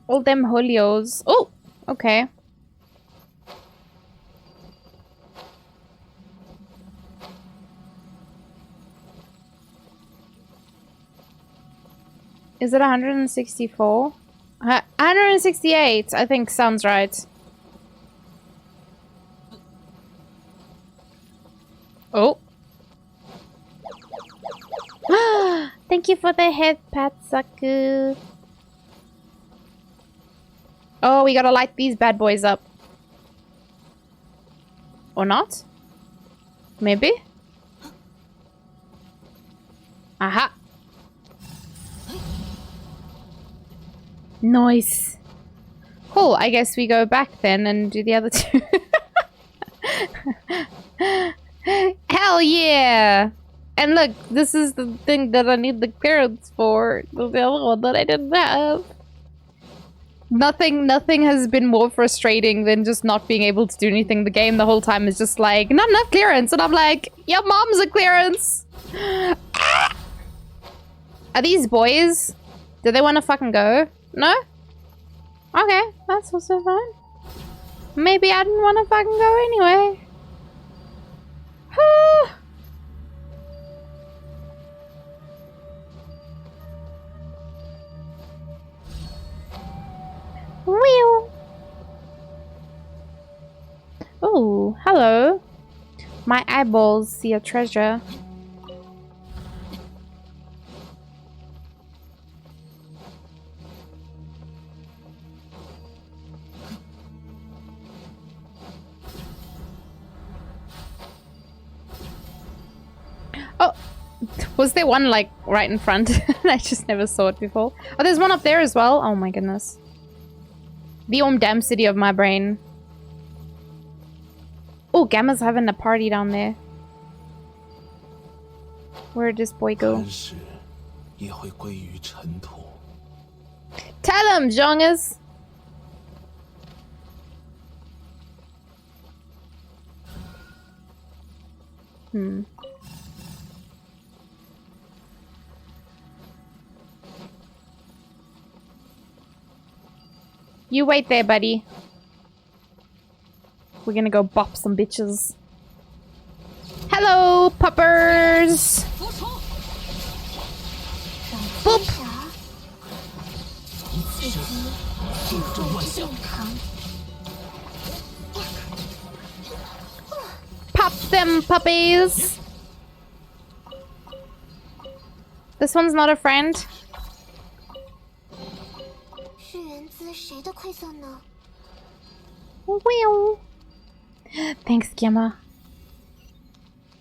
All them holios. Oh, okay. Is it 164? 168, I think sounds right. Oh. Thank you for the head pat, Saku. Oh, we gotta light these bad boys up. Or not? Maybe? Aha. Nice. Cool, I guess we go back then and do the other two. Hell yeah! And look, this is the thing that I need the clearance for. The other one that I didn't have. Nothing has been more frustrating than just not being able to do anything. The game the whole time is just like, not enough clearance. And I'm like, your mom's a clearance. Ah! Are these boys? Do they want to fucking go? No? Okay, that's also fine. Maybe I didn't want to fucking go anyway. Wheel. Oh, hello. My eyeballs see a treasure. Oh, was there one like right in front? I just never saw it before. Oh, there's one up there as well. Oh my goodness. The damn city of my brain. Oh, Gamma's having a party down there. Where'd this boy go? Tell him, Jongas! You wait there, buddy. We're gonna go bop some bitches. Hello, puppers! Boop! Pop them puppies! This one's not a friend. Well. Thanks, Gemma.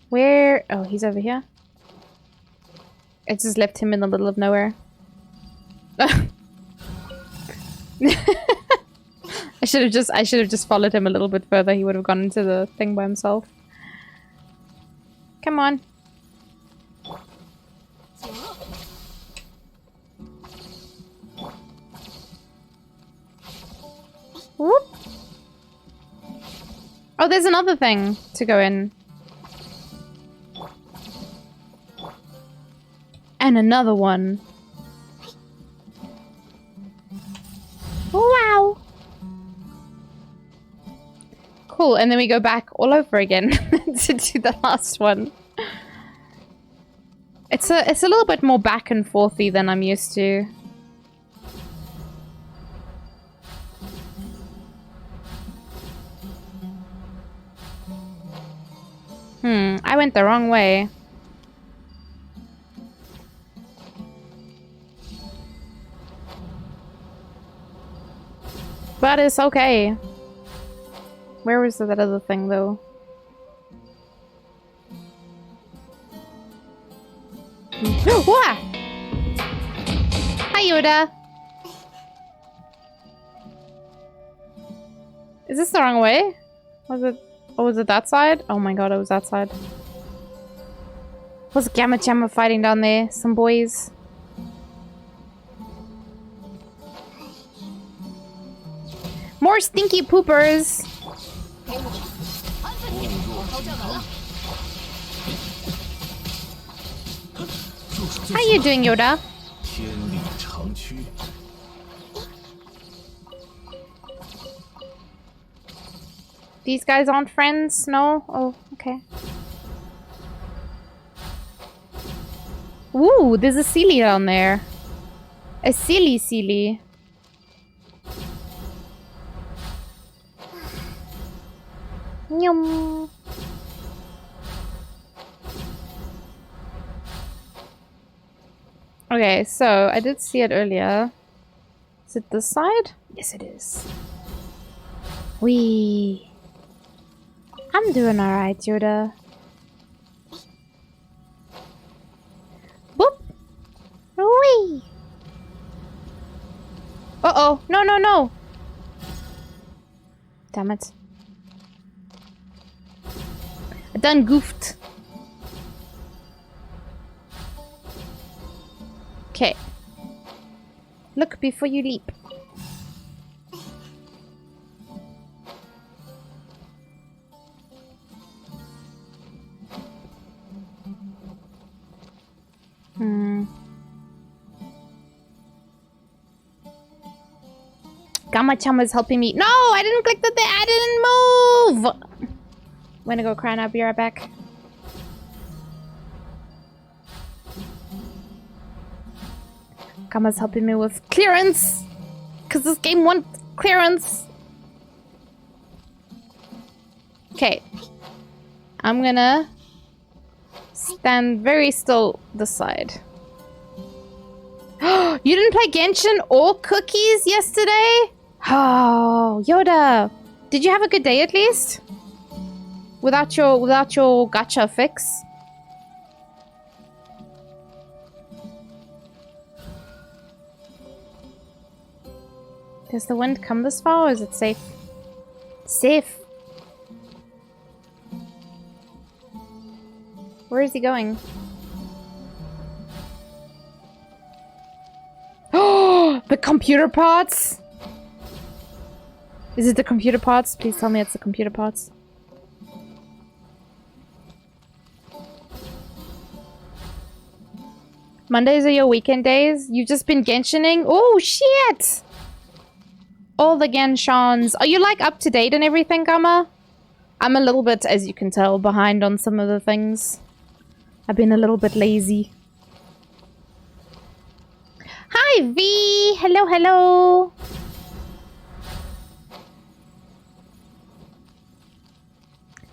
Where? Oh, he's over here. I just left him in the middle of nowhere. I should have just followed him a little bit further. He would have gone into the thing by himself. Come on. Whoop. Oh, there's another thing to go in. And another one. Wow. Cool, and then we go back all over again to do the last one. It's a little bit more back and forthy than I'm used to. I went the wrong way. that is okay. Where was that other thing, though? What? Hi, Yoda. Is this the wrong way? Was it? Oh, was it that side? Oh my god, it was that side. Was Gamma Chamma fighting down there? Some boys. More stinky poopers. How you doing, Yoda? These guys aren't friends? No? Oh, okay. Ooh, there's a Sealy down there. A Sealy. Yum. Okay, so I did see it earlier. Is it this side? Yes, it is. Wee. I'm doing alright, Yoda. Boop. Wee. Uh-oh. No. Damn it. I done goofed. Okay. Look before you leap. Gamma Chama is helping me. No, I didn't click the thing. I didn't move. I'm gonna go cry and I'll be right back. Gamma's helping me with clearance. Because this game wants clearance. Okay. I'm gonna stand very still this side. You didn't play Genshin or Cookies yesterday? Oh, Yoda. Did you have a good day at least? Without your gacha fix? Does the wind come this far or is it safe? Safe. Where is he going? Oh, the computer parts! Is it the computer parts? Please tell me it's the computer parts. Mondays are your weekend days? You've just been Genshining? Oh, shit! All the Genshans. Are you, like, up to date and everything, Gamma? I'm a little bit, as you can tell, behind on some of the things. I've been a little bit lazy. Hi, V! Hello.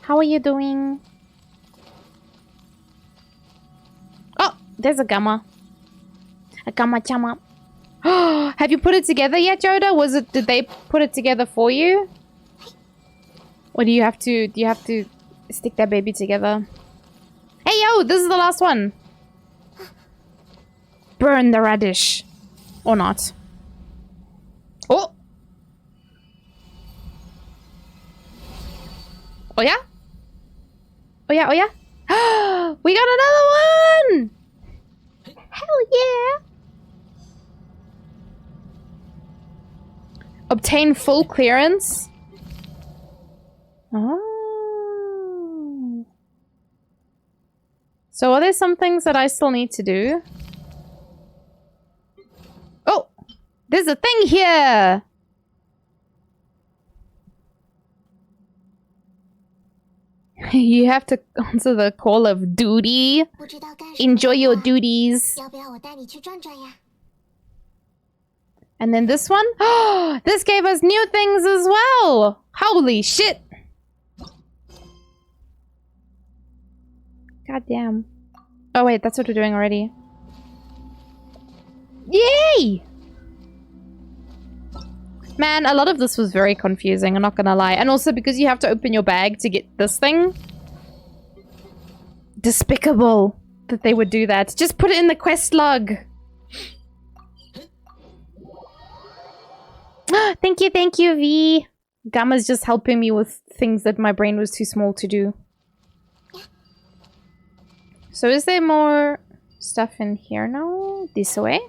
How are you doing? Oh, there's a Gamma. A Gamma Chama. Have you put it together yet, Yoda? Did they put it together for you? Or do you have to stick that baby together? Hey, yo, this is the last one. Burn the radish. Or not. Oh! Oh, yeah? Oh, yeah, we got another one! Hell yeah! Obtain full clearance? Oh. So are there some things that I still need to do? Oh! There's a thing here! You have to answer the call of duty. Enjoy your duties. And then this one? Oh, this gave us new things as well! Holy shit! God damn. Oh wait, that's what we're doing already. Yay! Man, a lot of this was very confusing, I'm not gonna lie. And also because you have to open your bag to get this thing. Despicable that they would do that. Just put it in the quest log. Thank you, V. Gamma's just helping me with things that my brain was too small to do. So is there more stuff in here now? This way?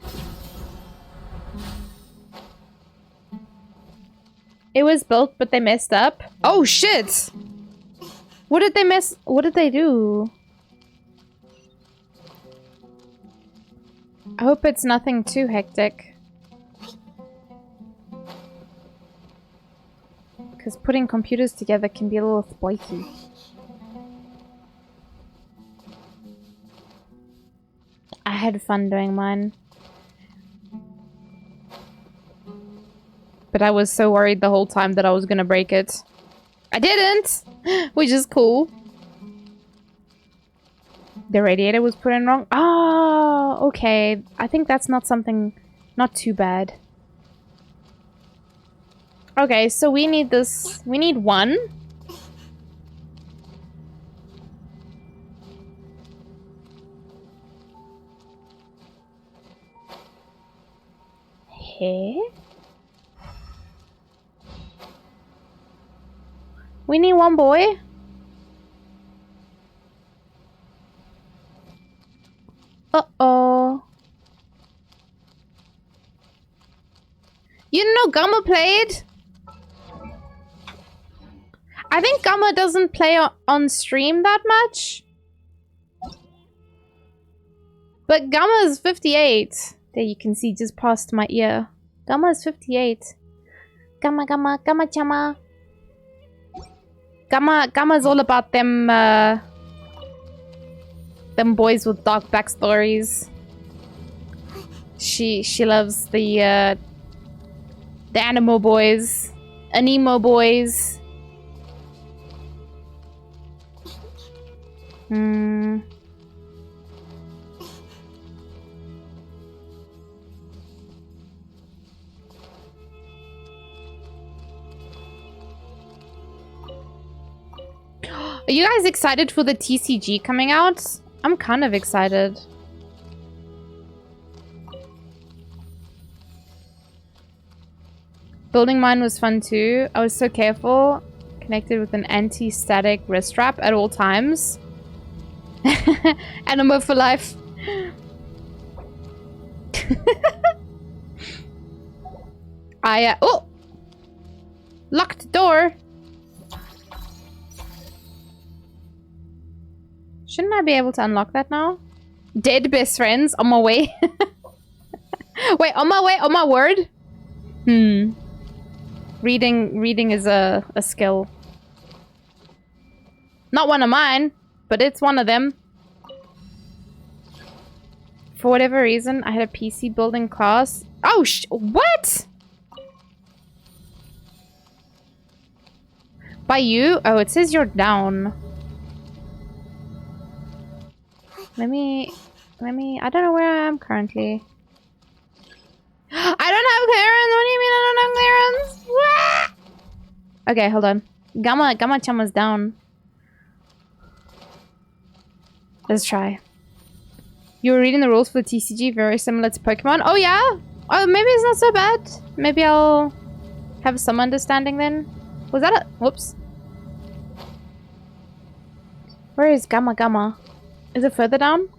It was built, but they messed up. Oh, shit! What did they do? I hope it's nothing too hectic. Because putting computers together can be a little spiky. I had fun doing mine. But I was so worried the whole time that I was gonna break it. I didn't! Which is cool. The radiator was put in wrong. Oh, okay. I think that's not something... not too bad. Okay, so we need this. We need one. Hey? We need one boy. Uh-oh. You didn't know Gamma played? I think Gamma doesn't play on stream that much. But Gamma is 58. There you can see just past my ear. Gamma is 58. Gamma, chama. Gamma's all about them, them boys with dark backstories. She loves the animo boys, anemo boys. Are you guys excited for the TCG coming out? I'm kind of excited. Building mine was fun too. I was so careful. Connected with an anti-static wrist strap at all times. Animo for life. Oh! Locked door. Shouldn't I be able to unlock that now? Dead best friends on my way. Wait, on my way? On my word? Reading is a skill. Not one of mine, but it's one of them. For whatever reason, I had a PC building class. Oh, what? By you? Oh, it says you're down. Let me, I don't know where I am currently. I don't have clearance? What do you mean I don't have clearance? Okay, hold on. Gamma Chama's down. Let's try. You were reading the rules for the TCG, very similar to Pokemon. Oh yeah? Oh, maybe it's not so bad. Maybe I'll have some understanding then. Was that a... Whoops. Where is Gamma? Is it further down?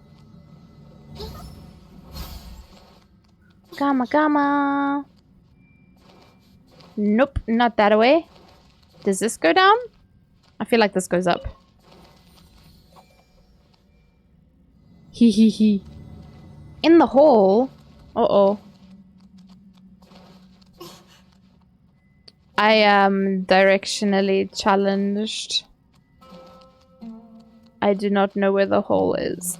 Gamma. Nope, not that way. Does this go down? I feel like this goes up. Hee. In the hole? Uh-oh. I am directionally challenged. I do not know where the hole is.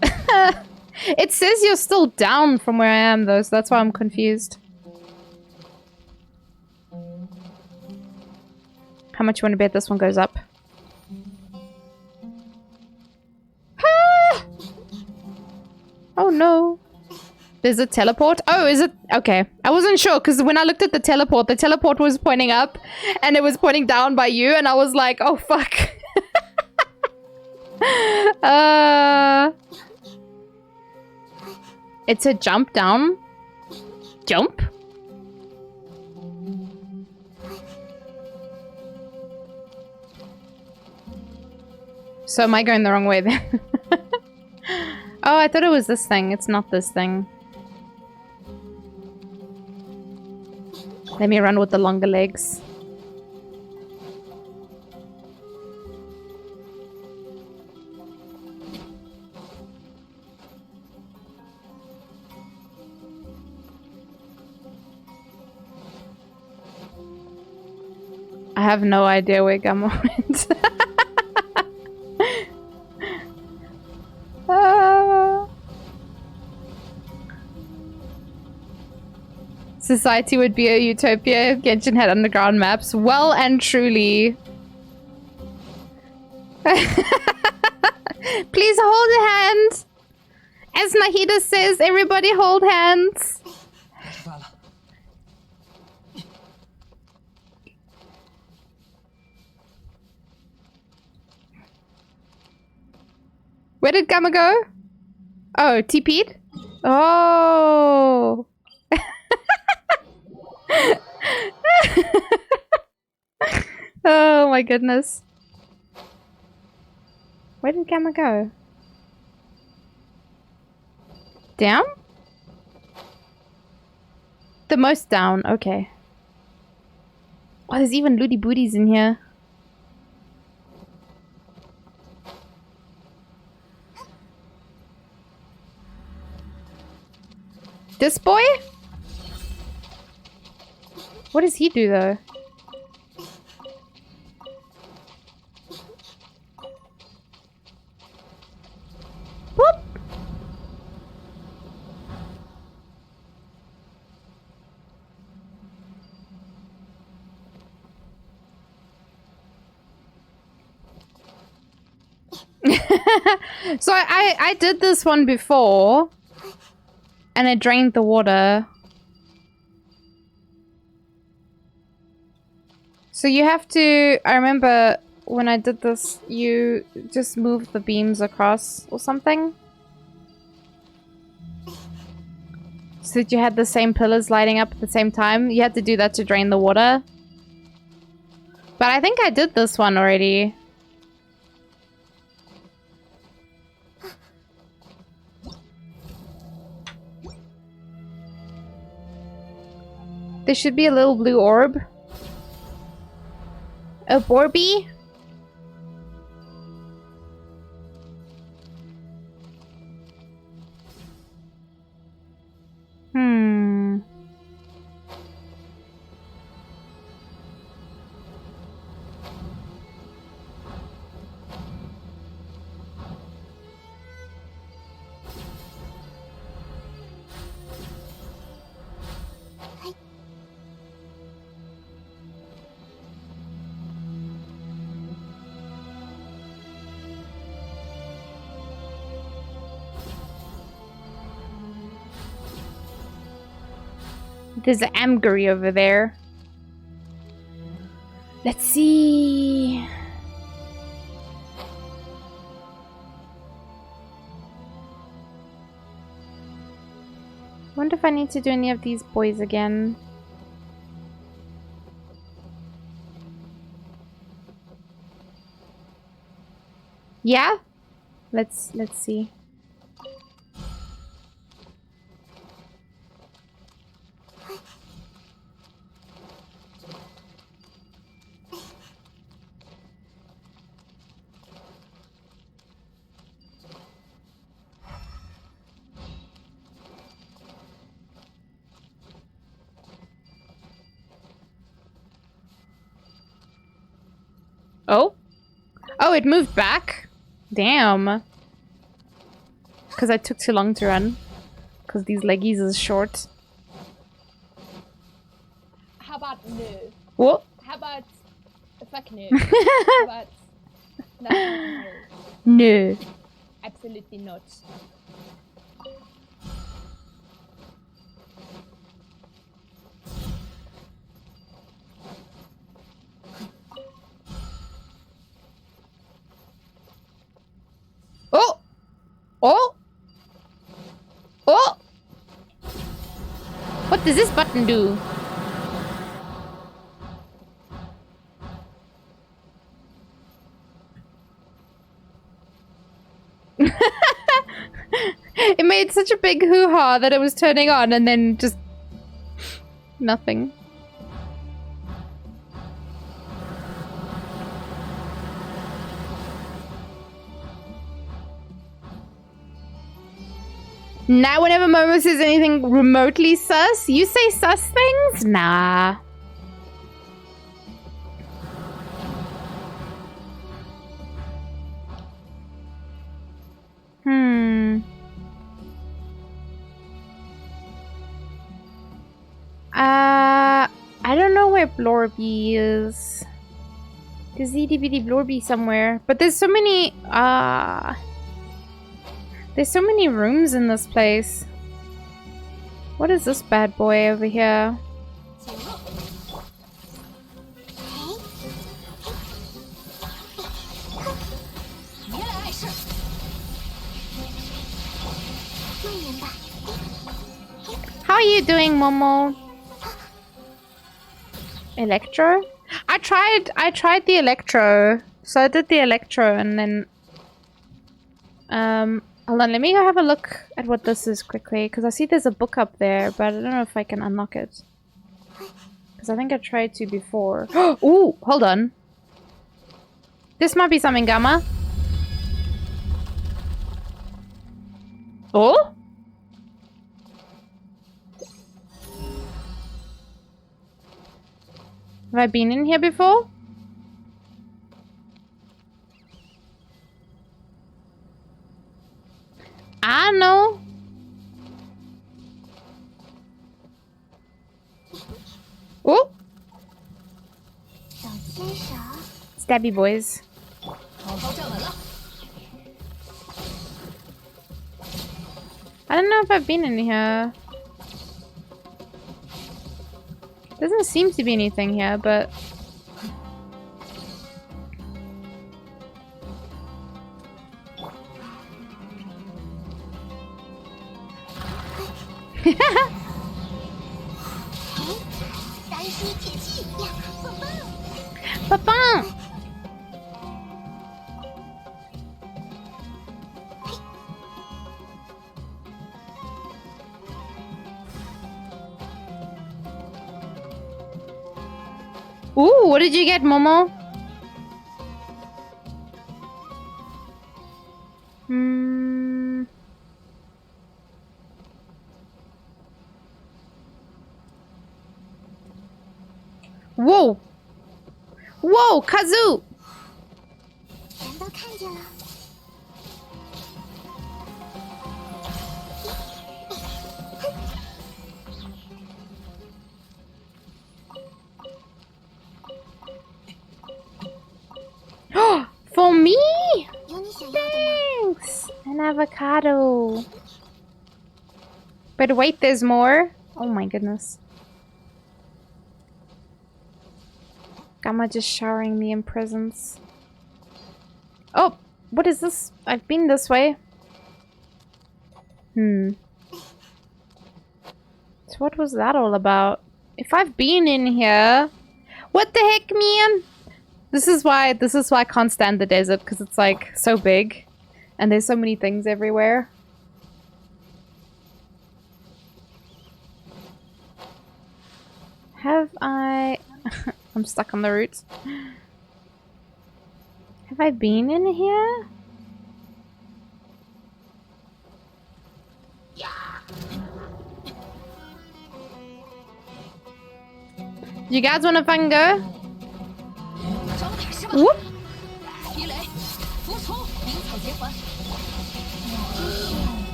It says you're still down from where I am though, so that's why I'm confused. How much you want to bet this one goes up? Ah! Oh no. There's a teleport? Oh, is it? Okay. I wasn't sure because when I looked at the teleport was pointing up and it was pointing down by you and I was like, oh, fuck. It's a jump down. Jump? So am I going the wrong way then? Oh, I thought it was this thing. It's not this thing. Let me run with the longer legs. I have no idea where Gamma went. Society would be a utopia if Genshin had underground maps. Well and truly. Please hold a hand. As Nahida says, everybody hold hands. Where did Gamma go? Oh, TP'd? Oh. Oh my goodness. Where did Gamma go? Down? The most down, okay. Oh, there's even looty booties in here. This boy? What does he do though? Whoop! So I did this one before and I drained the water. So you have to, I remember when I did this, you just moved the beams across or something. So that you had the same pillars lighting up at the same time. You had to do that to drain the water. But I think I did this one already. There should be a little blue orb. A Borby? There's an Amguri over there. Let's see. Wonder if I need to do any of these boys again. Yeah? Let's see. Oh? Oh, it moved back? Damn. Because I took too long to run. Because these leggies is short. How about no? What? How about fuck no? How about no? No. Absolutely not. Oh! What does this button do? It made such a big hoo-ha that it was turning on and then just nothing. Now whenever Momo says anything remotely sus, you say sus things? Nah. I don't know where Blorby is. There's itty-bitty Blorby somewhere. But there's so many, there's so many rooms in this place. What is this bad boy over here? How are you doing, Momo? Electro? I tried the Electro. So I did the Electro and then hold on, let me go have a look at what this is quickly, because I see there's a book up there, but I don't know if I can unlock it. Because I think I tried to before. Ooh, hold on. This might be something, Gamma. Oh? Have I been in here before? I know. Oh! Stabby boys. I don't know if I've been in here. Doesn't seem to be anything here, but... Papa! Ooh, what did you get, Momo? Whoa! Whoa, Kazoo! For me? Thanks! An avocado. But wait, there's more? Oh my goodness. Gamma just showering me in presents. Oh! What is this? I've been this way. So what was that all about? If I've been in here... What the heck, man? This is why I can't stand the desert, because it's like so big and there's so many things everywhere. Have I... I'm stuck on the route. Have I been in here? You guys want to fucking go? Whoop.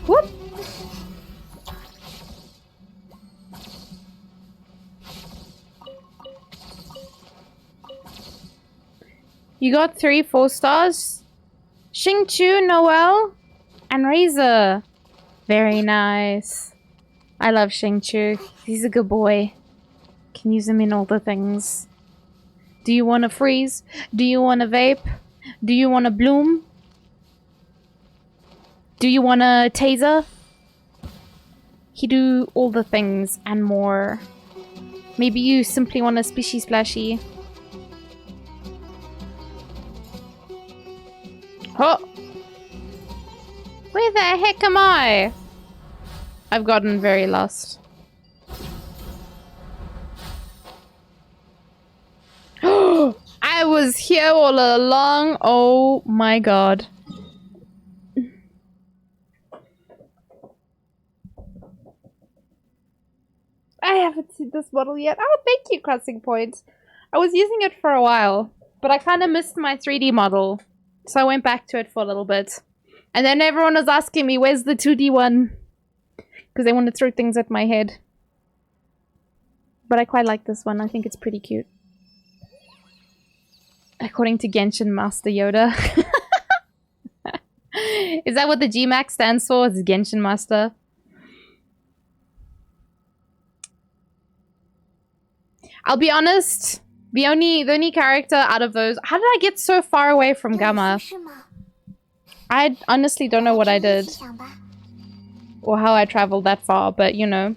Whoop. You got 3 4 stars? Xingqiu, Noel, and Razor. Very nice. I love Xingqiu. He's a good boy. Can use him in all the things. Do you want to freeze? Do you want to vape? Do you want to bloom? Do you want a taser? He do all the things and more. Maybe you simply want a spishy splashy. Oh! Where the heck am I? I've gotten very lost. I was here all along. Oh my god. I haven't seen this model yet. Oh, thank you, Crossing Point. I was using it for a while, but I kind of missed my 3D model. So I went back to it for a little bit. And then everyone was asking me, where's the 2D one? Because they want to throw things at my head. But I quite like this one. I think it's pretty cute. According to Genshin Master Yoda. Is that what the GMAX stands for? Is Genshin Master? I'll be honest. The only character out of those... How did I get so far away from Gamma? I honestly don't know what I did. Or how I traveled that far, but you know.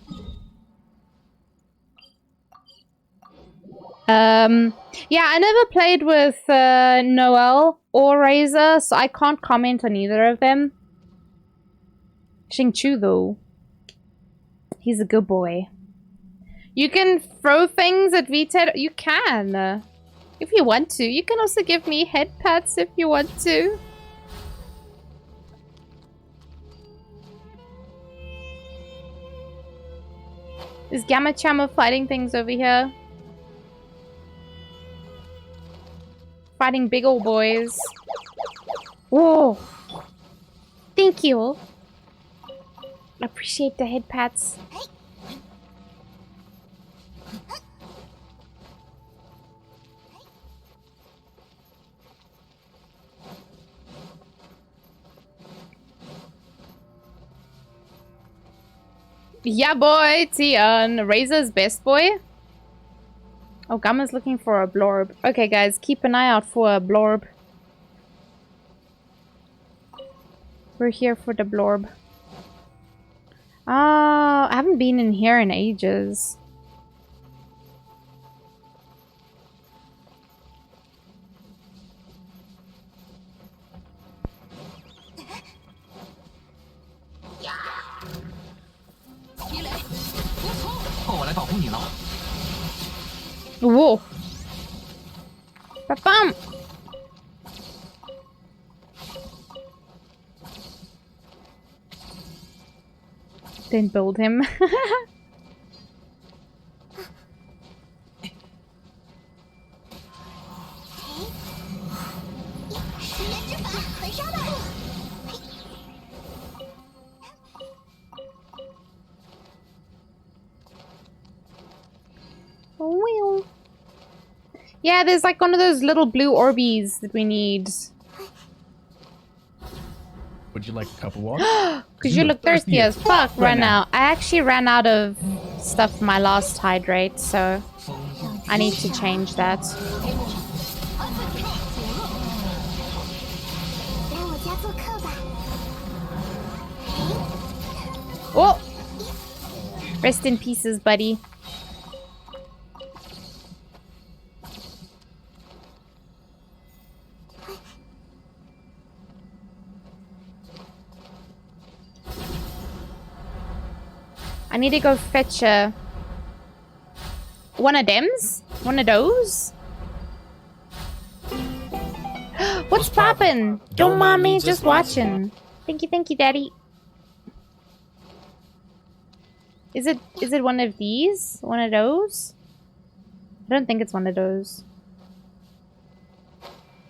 Yeah, I never played with Noel or Razor, so I can't comment on either of them. Xingqiu, though. He's a good boy. You can throw things at VTED. You can. If you want to. You can also give me head pats if you want to. Is Gamma Chamma fighting things over here? Fighting big old boys. Whoa! Thank you. Appreciate the head pats. Yeah, boy, Tian. Razor's best boy. Oh, Gamma's looking for a blorb. Okay, guys, keep an eye out for a blorb. We're here for the blorb. I haven't been in here in ages. Whoa! Ba-bum! Didn't build him. Oh, yeah, there's like one of those little blue Orbeez that we need. Would you like a cup of water? Because you look thirsty as fuck right now. I actually ran out of stuff for my last hydrate, so I need to change that. Oh! Rest in pieces, buddy. I need to go fetch one of them's? One of those? What's poppin'? Don't mind me, just watching. Thank you, daddy. Is it one of these? One of those? I don't think it's one of those.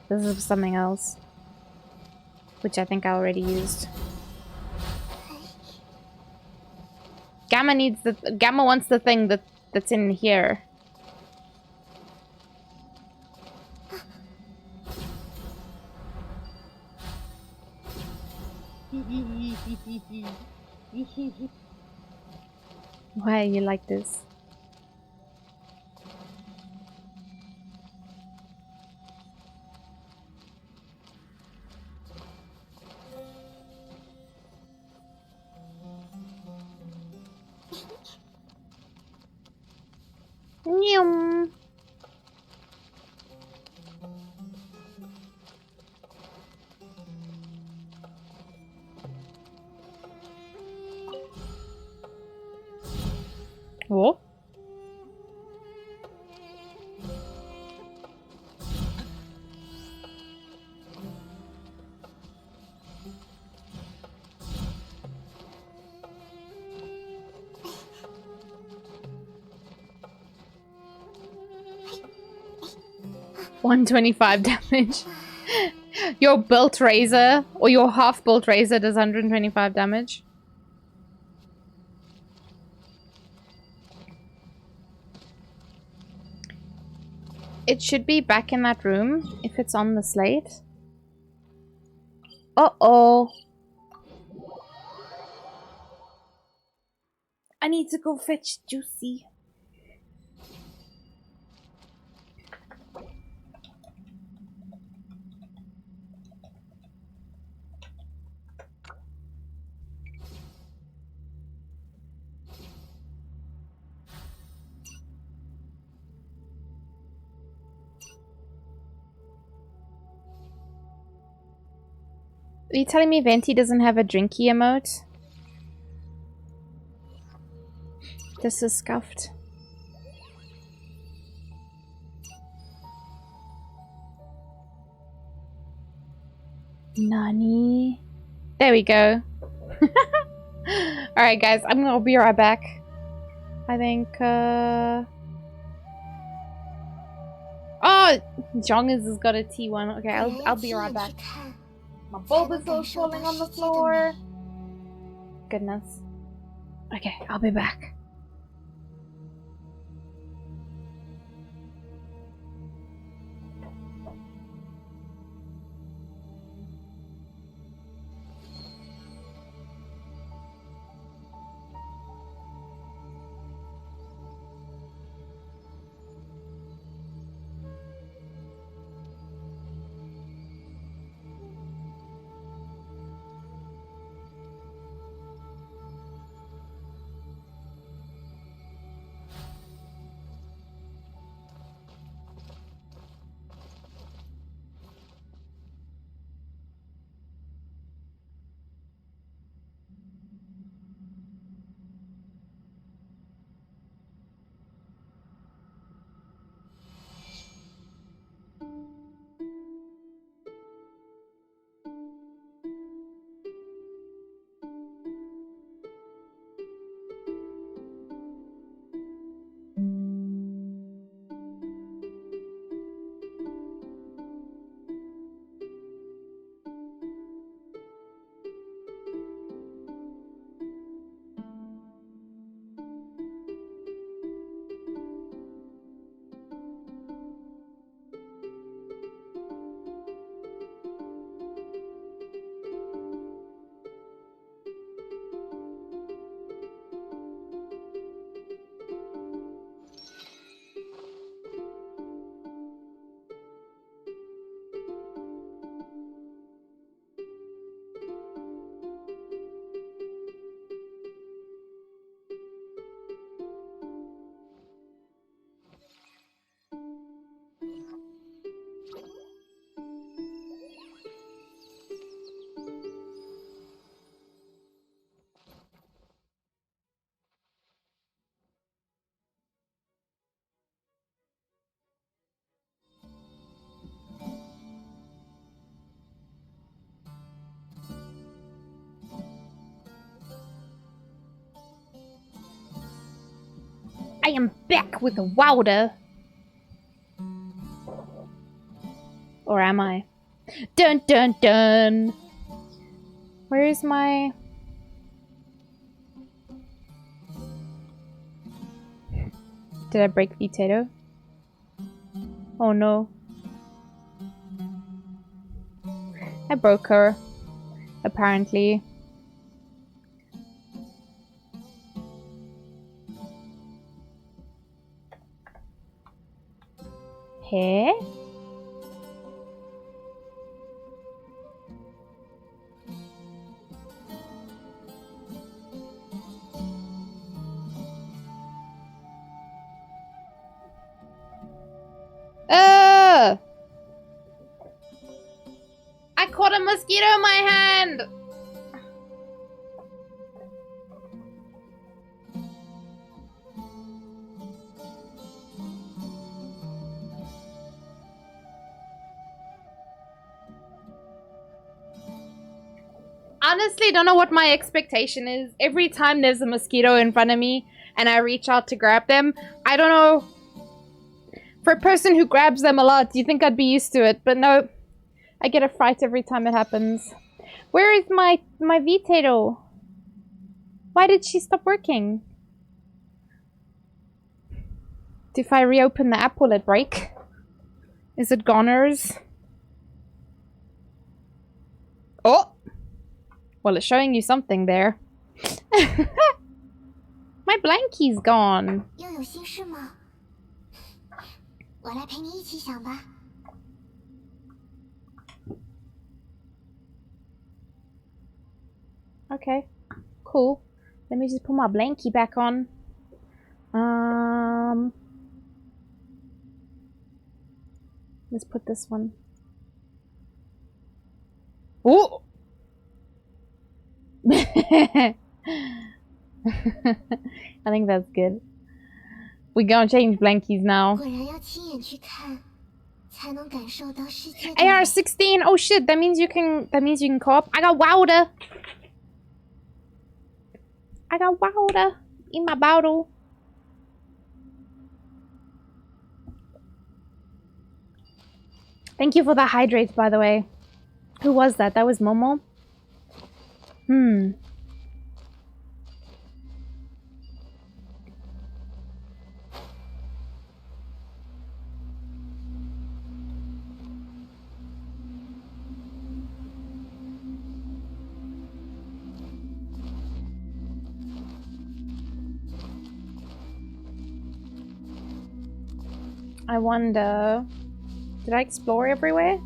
This is something else. Which I think I already used. Gamma wants the thing that's in here. Why are you like this? Nyum. Oh. $125 damage. Your built razor or your half built razor does 125 damage. It should be back in that room if it's on the slate. Uh-oh. I need to go fetch Juicy. Are you telling me Venti doesn't have a drinky emote? This is scuffed. Nani? There we go. Alright guys, I'll be right back. I think oh, Jongas has got a T1. Okay, I'll be right back. My Bulbasaur's falling on the floor. Goodness. Okay, I'll be back. I am back with the Wilder. Or am I? Dun dun dun! Where is my... Did I break Vitato? Oh no. I broke her. Apparently. caught a mosquito in my hand! Honestly, don't know what my expectation is. Every time there's a mosquito in front of me and I reach out to grab them, I don't know. For a person who grabs them a lot, you think I'd be used to it, but no. I get a fright every time it happens. Where is my Vitato? Why did she stop working? If I reopen the app, will it break? Is it goners? Oh! Well, it's showing you something there. My blankie's gone. 又有心事吗？我来陪你一起想吧。 Okay, cool. Let me just put my blankie back on. Let's put this one. Oh! I think that's good. We gonna change blankies now. 果然要亲眼去看，才能感受到世界的。 AR-16. Oh shit! That means you can. That means you can co-op. I got Wilder. I got Wilder in my bottle. Thank you for the hydrates, by the way. Who was that? That was Momo? I wonder... Did I explore everywhere?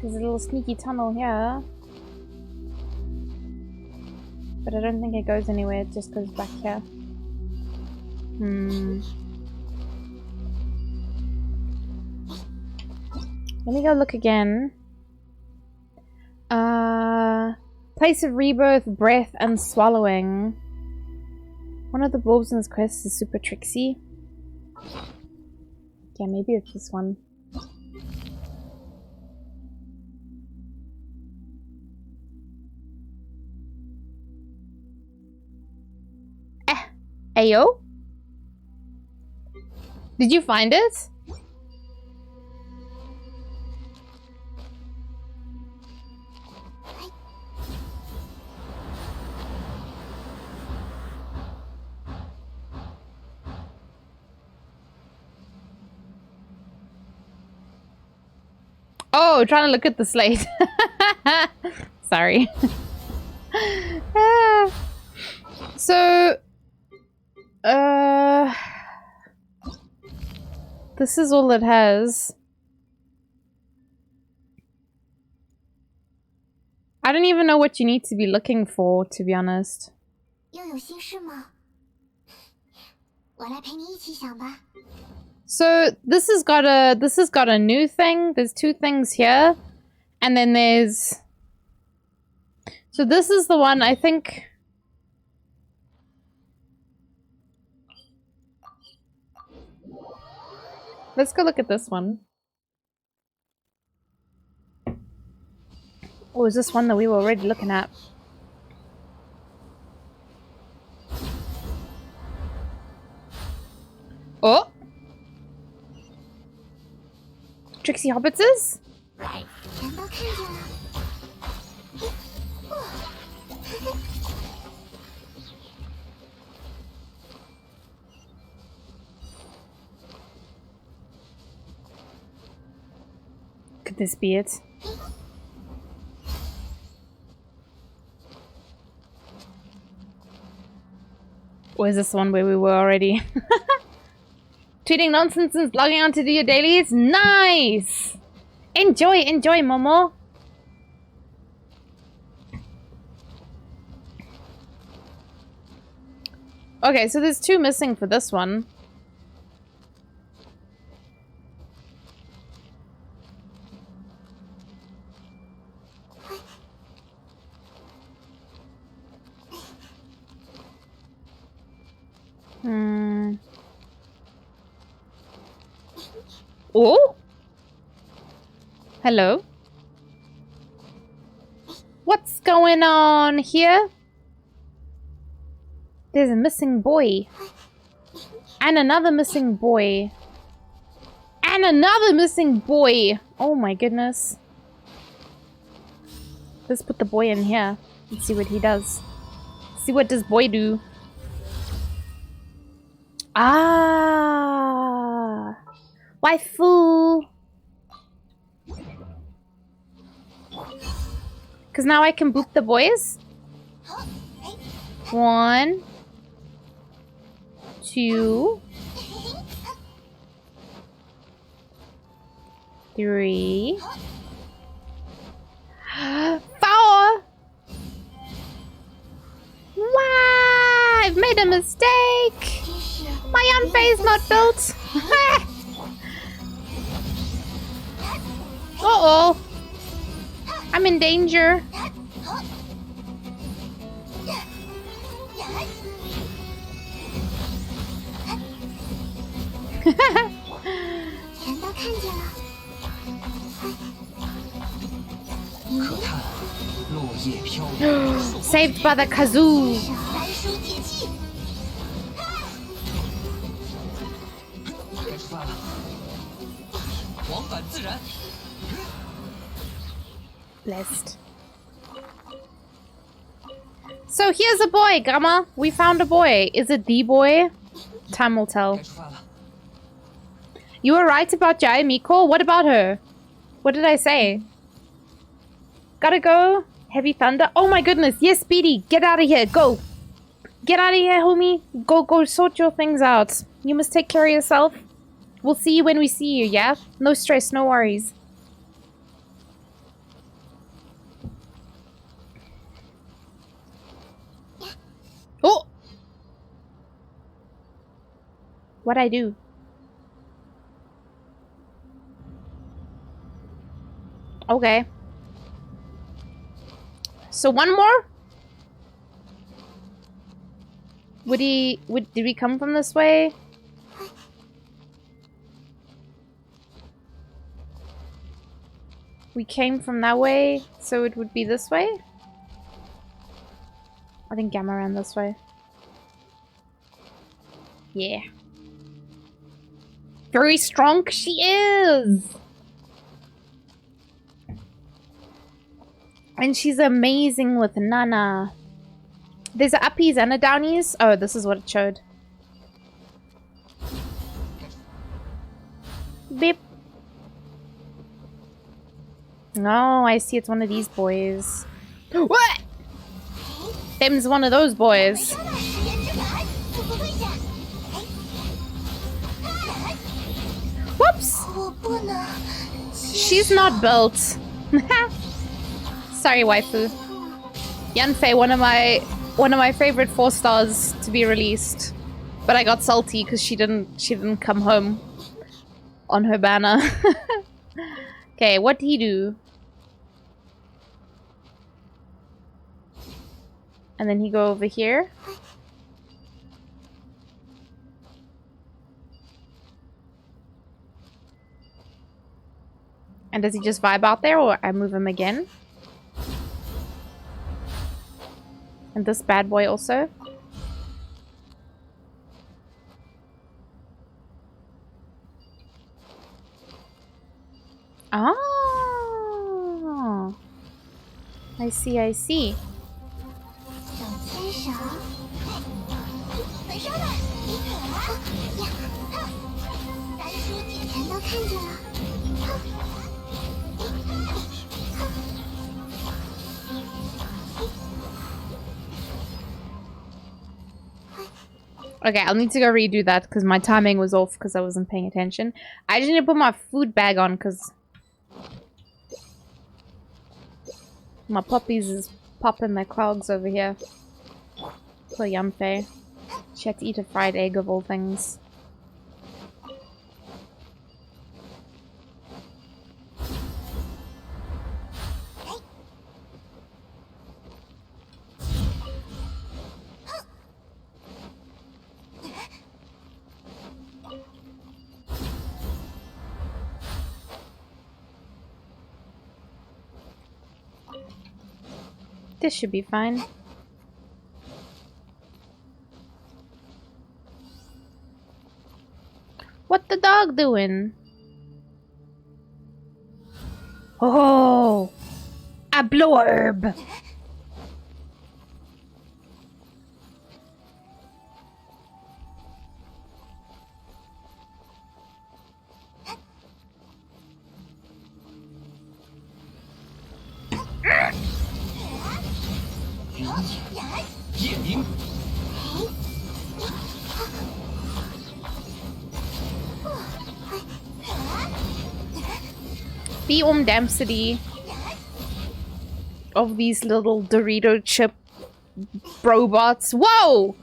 There's a little sneaky tunnel here. But I don't think it goes anywhere, it just goes back here. Let me go look again. Place of rebirth, breath, and swallowing. One of the bulbs in this quest is super tricksy. Yeah, maybe it's this one. Ayo? Did you find it? Oh, trying to look at the slate. Sorry. So, this is all it has. I don't even know what you need to be looking for, to be honest. 又有心事吗？我来陪你一起想吧。 So this has got a new thing. There's two things here, and then there's. So this is the one I think. Let's go look at this one. Or is this one that we were already looking at? Oh! Trixie Hobbitses? 全都看见了。Could this be it? Or is this one where we were already? Tweeting nonsense and logging on to do your dailies? Nice! Enjoy, enjoy, Momo! Okay, so there's 2 missing for this one. Oh? Hello? What's going on here? There's a missing boy. And another missing boy. And another missing boy. Oh my goodness. Let's put the boy in here. Let's see what he does. See what does boy do. Ah. Waifu. Because now I can boop the boys. 1, 2, 3, 4. Wow! I've made a mistake. My Yanfei is not built. Uh-oh. I'm in danger. Saved by the kazoo. Blessed. So here's a boy, Grandma. We found a boy. Is it the boy? Time will tell. You were right about Jai Miko. What about her? What did I say? Gotta go. Heavy thunder. Oh my goodness. Yes, Speedy. Get out of here. Go. Get out of here, homie. Go sort your things out. You must take care of yourself. We'll see you when we see you, yeah? No stress, no worries. Oh! What'd I do? Okay. So one more? Did we come from this way? We came from that way, so it would be this way? I think Gamma ran this way. Yeah. Very strong she is! And she's amazing with Nana. There's a uppies and a downies. Oh, this is what it showed. Beep. No, I see it's one of these boys. What? Them's one of those boys. Whoops! She's not built. Sorry, waifu. Yanfei, one of my favorite 4 stars to be released, but I got salty because she didn't come home on her banner. Okay, what did he do? And then he go over here. And does he just vibe out there, or I move him again? And this bad boy also. Oh, I see, I see. Okay, I'll need to go redo that because my timing was off because I wasn't paying attention. I just need to put my food bag on because my puppies is popping their clogs over here. Poor Yanfei. She had to eat a fried egg of all things. This should be fine. What the dog doing? Oh, a blorb. The density of these little Dorito chip robots. Whoa!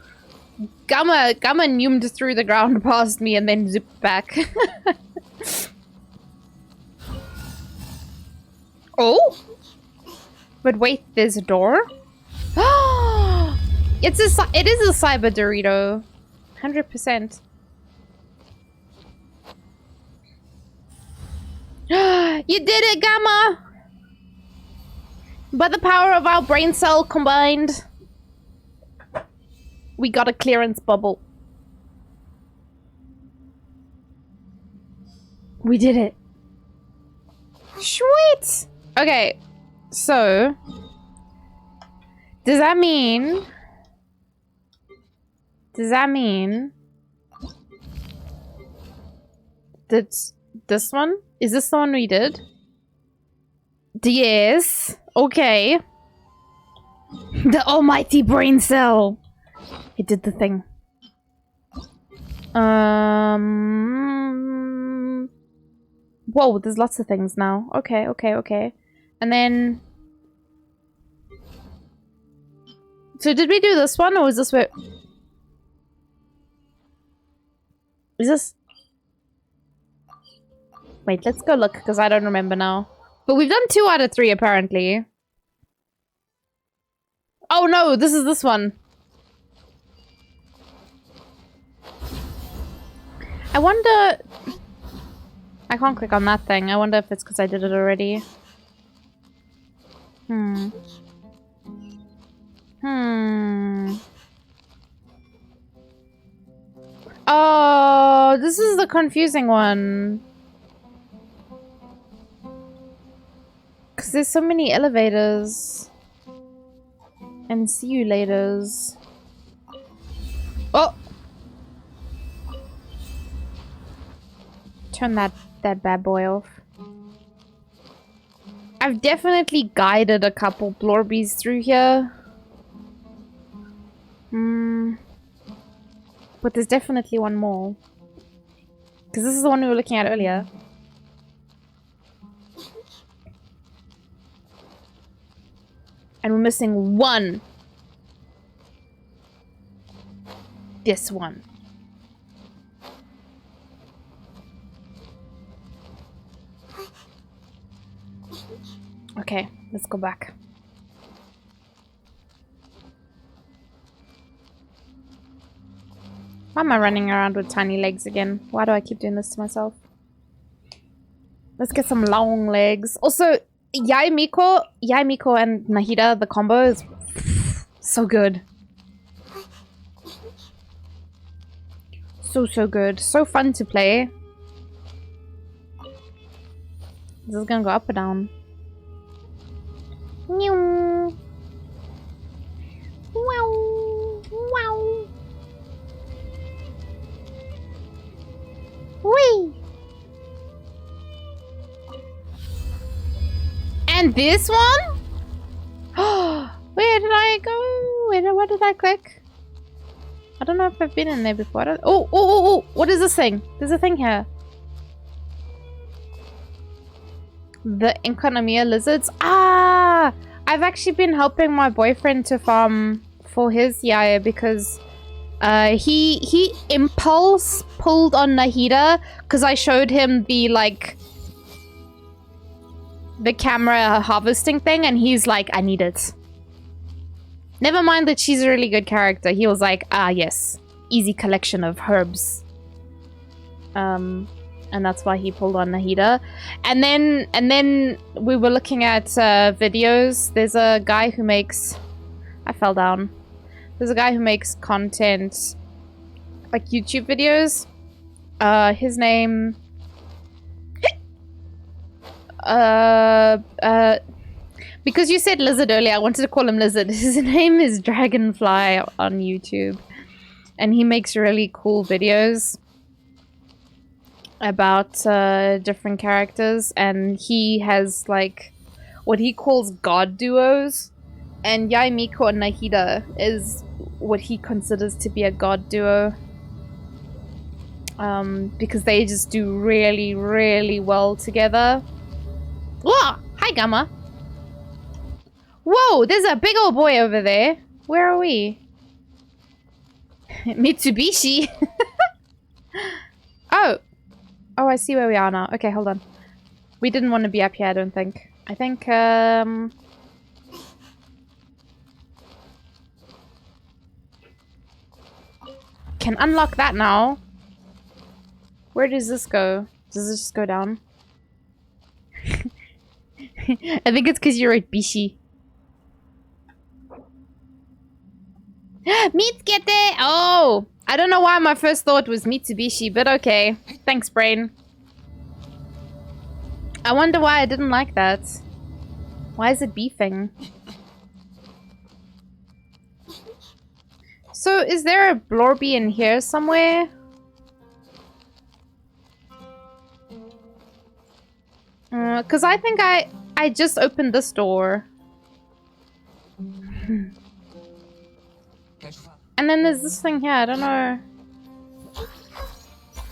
Gamma numed through the ground past me and then zipped back. Oh? But wait, there's a door? It is a cyber Dorito. 100%. You did it, Gamma! By the power of our brain cell combined, we got a clearance bubble. We did it. Sweet! Okay, so does that mean that this one? Is this the one we did? Yes. Okay. The almighty brain cell. It did the thing. Whoa, there's lots of things now. Okay, okay, okay. And then... So did we do this one, or was this where... Is this... Wait, let's go look, because I don't remember now. But we've done 2 out of 3, apparently. Oh no, this is this one. I wonder... I can't click on that thing. I wonder if it's because I did it already. Oh, this is the confusing one. Because there's so many elevators. And see you laters. Oh! Turn that bad boy off. I've definitely guided a couple Blorbies through here. But there's definitely one more. Because this is the one we were looking at earlier. And we're missing one. This one. Okay, let's go back. Why am I running around with tiny legs again? Why do I keep doing this to myself? Let's get some long legs. Also, Yai Miko and Nahida, the combo is so good. So good. So fun to play. This is gonna go up or down. Meow. Wow. Wow. Whee! And this one? Where did I go? Where did I click? I don't know if I've been in there before. Oh! What is this thing? There's a thing here. The Enconomia lizards. Ah! I've actually been helping my boyfriend to farm for his Yaya because He impulse pulled on Nahida because I showed him the camera harvesting thing, and he's like, I need it. Never mind that she's a really good character. He was like, ah, yes, easy collection of herbs. And that's why he pulled on Nahida. And then we were looking at videos. There's a guy who makes... I fell down. There's a guy who makes content, like YouTube videos. His name... because you said Lizard earlier, I wanted to call him Lizard. His name is Dragonfly on YouTube. And he makes really cool videos about different characters. And he has like what he calls god duos. And Yai Miko and Nahida is what he considers to be a god duo. Because they just do really, really well together. Whoa! Hi, Gamma. Whoa, there's a big old boy over there. Where are we? Mitsubishi. Oh. Oh, I see where we are now. Okay, hold on. We didn't want to be up here, I don't think. I think, can unlock that now. Where does this go? Does this just go down? I think it's because you're at Bishi. Mitsubishi! Oh! I don't know why my first thought was Mitsubishi, but okay. Thanks, brain. I wonder why I didn't like that. Why is it beefing? So, is there a Blorby in here somewhere? Because I think I just opened this door. And then there's this thing here. I don't know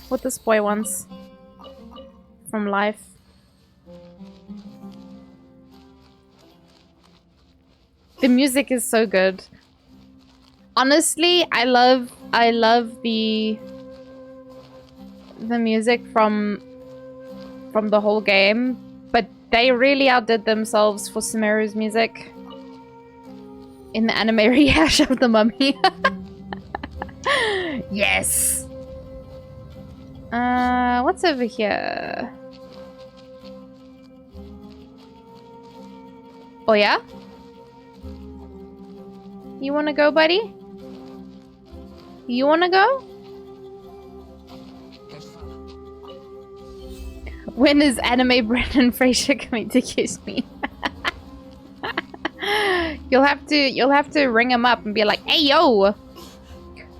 what this boy wants from life. The music is so good. Honestly, I love the music from the whole game, but they really outdid themselves for Sumeru's music in the anime rehash of the mummy. Yes. What's over here? Oh yeah? You wanna go, buddy? You wanna go? When is anime Brendan Fraser coming to kiss me? You'll have to ring him up and be like, "Hey yo,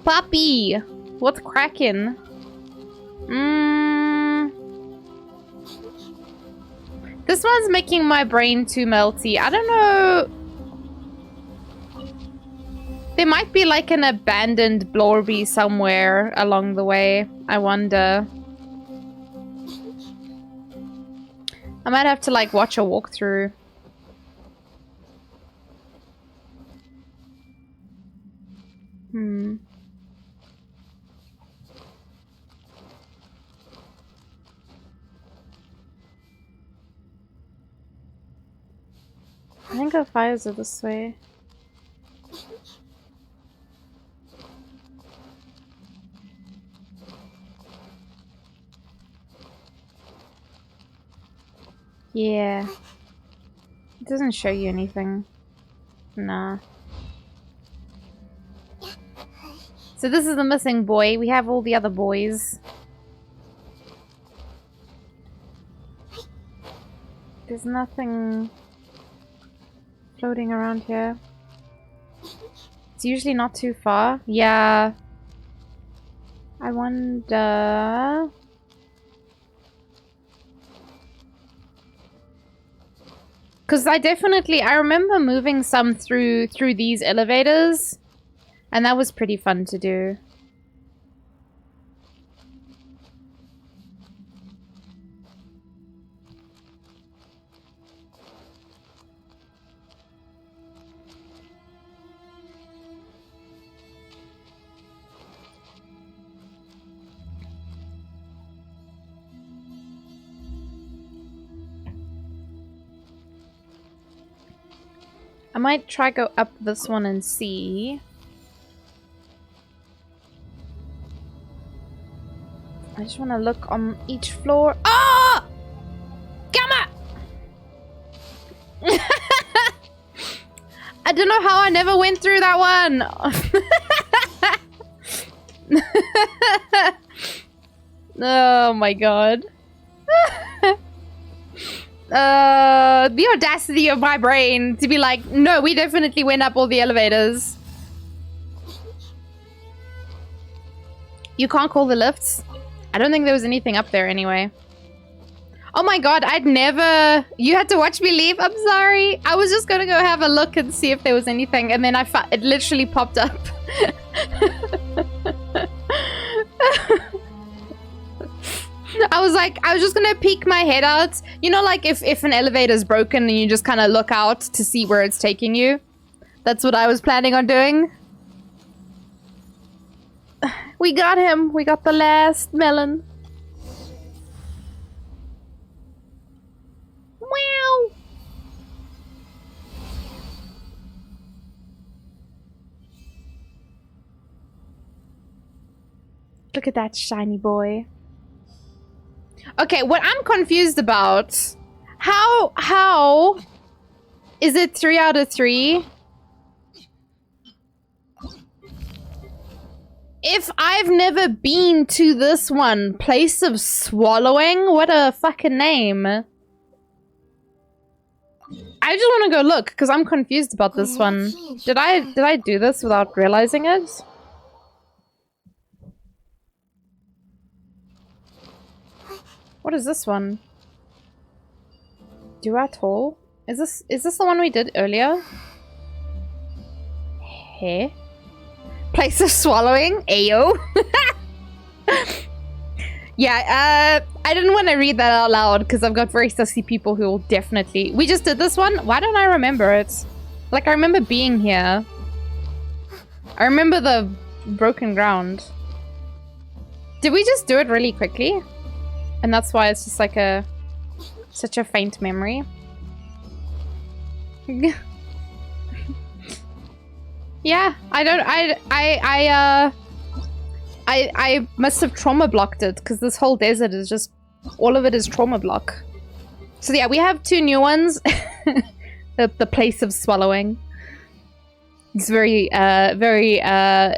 puppy, what's cracking?" This one's making my brain too melty. I don't know. There might be like an abandoned Blorby somewhere along the way. I wonder. I might have to like watch a walkthrough. I think the fires are this way. Yeah. It doesn't show you anything. Nah. So this is the missing boy. We have all the other boys. There's nothing floating around here. It's usually not too far. Yeah. I wonder... Because I remember moving some through these elevators, and that was pretty fun to do. I might try go up this one and see. I just want to look on each floor. Ah! Gamma! I don't know how I never went through that one. Oh my god. The audacity of my brain to be like, no, we definitely went up all the elevators. You can't call the lifts? I don't think there was anything up there anyway. Oh my god, I'd never... You had to watch me leave? I'm sorry. I was just gonna go have a look and see if there was anything, and then it literally popped up. I was just gonna peek my head out. You know, like if an elevator's broken and you just kind of look out to see where it's taking you? That's what I was planning on doing. We got him. We got the last melon. Wow. Look at that shiny boy. Okay, what I'm confused about, how is it 3 out of 3? If I've never been to this one, Place of Swallowing, what a fucking name. I just want to go look because I'm confused about this one. Did I do this without realizing it? What is this one? Do at all? Is this the one we did earlier? Hey. Place of Swallowing? Ayo. Yeah, I didn't want to read that out loud because I've got very sussy people who will definitely... We just did this one? Why don't I remember it? Like, I remember being here. I remember the broken ground. Did we just do it really quickly? And that's why it's just like such a faint memory. Yeah, I must have trauma blocked it because this whole desert is just, all of it is trauma block. So yeah, we have 2 new ones. the Place of Swallowing. It's very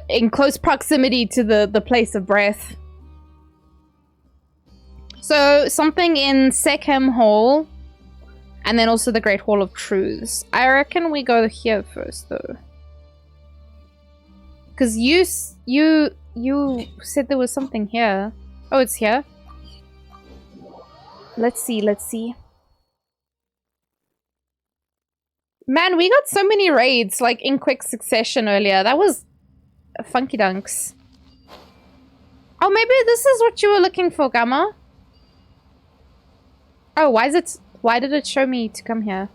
in close proximity to the Place of Breath. So something in Sekhem Hall, and then also the Great Hall of Truths. I reckon we go here first, though, because you said there was something here. Oh, it's here. Let's see. Man, we got so many raids like in quick succession earlier. That was funky dunks. Oh, maybe this is what you were looking for, Gamma. Oh, why did it show me to come here?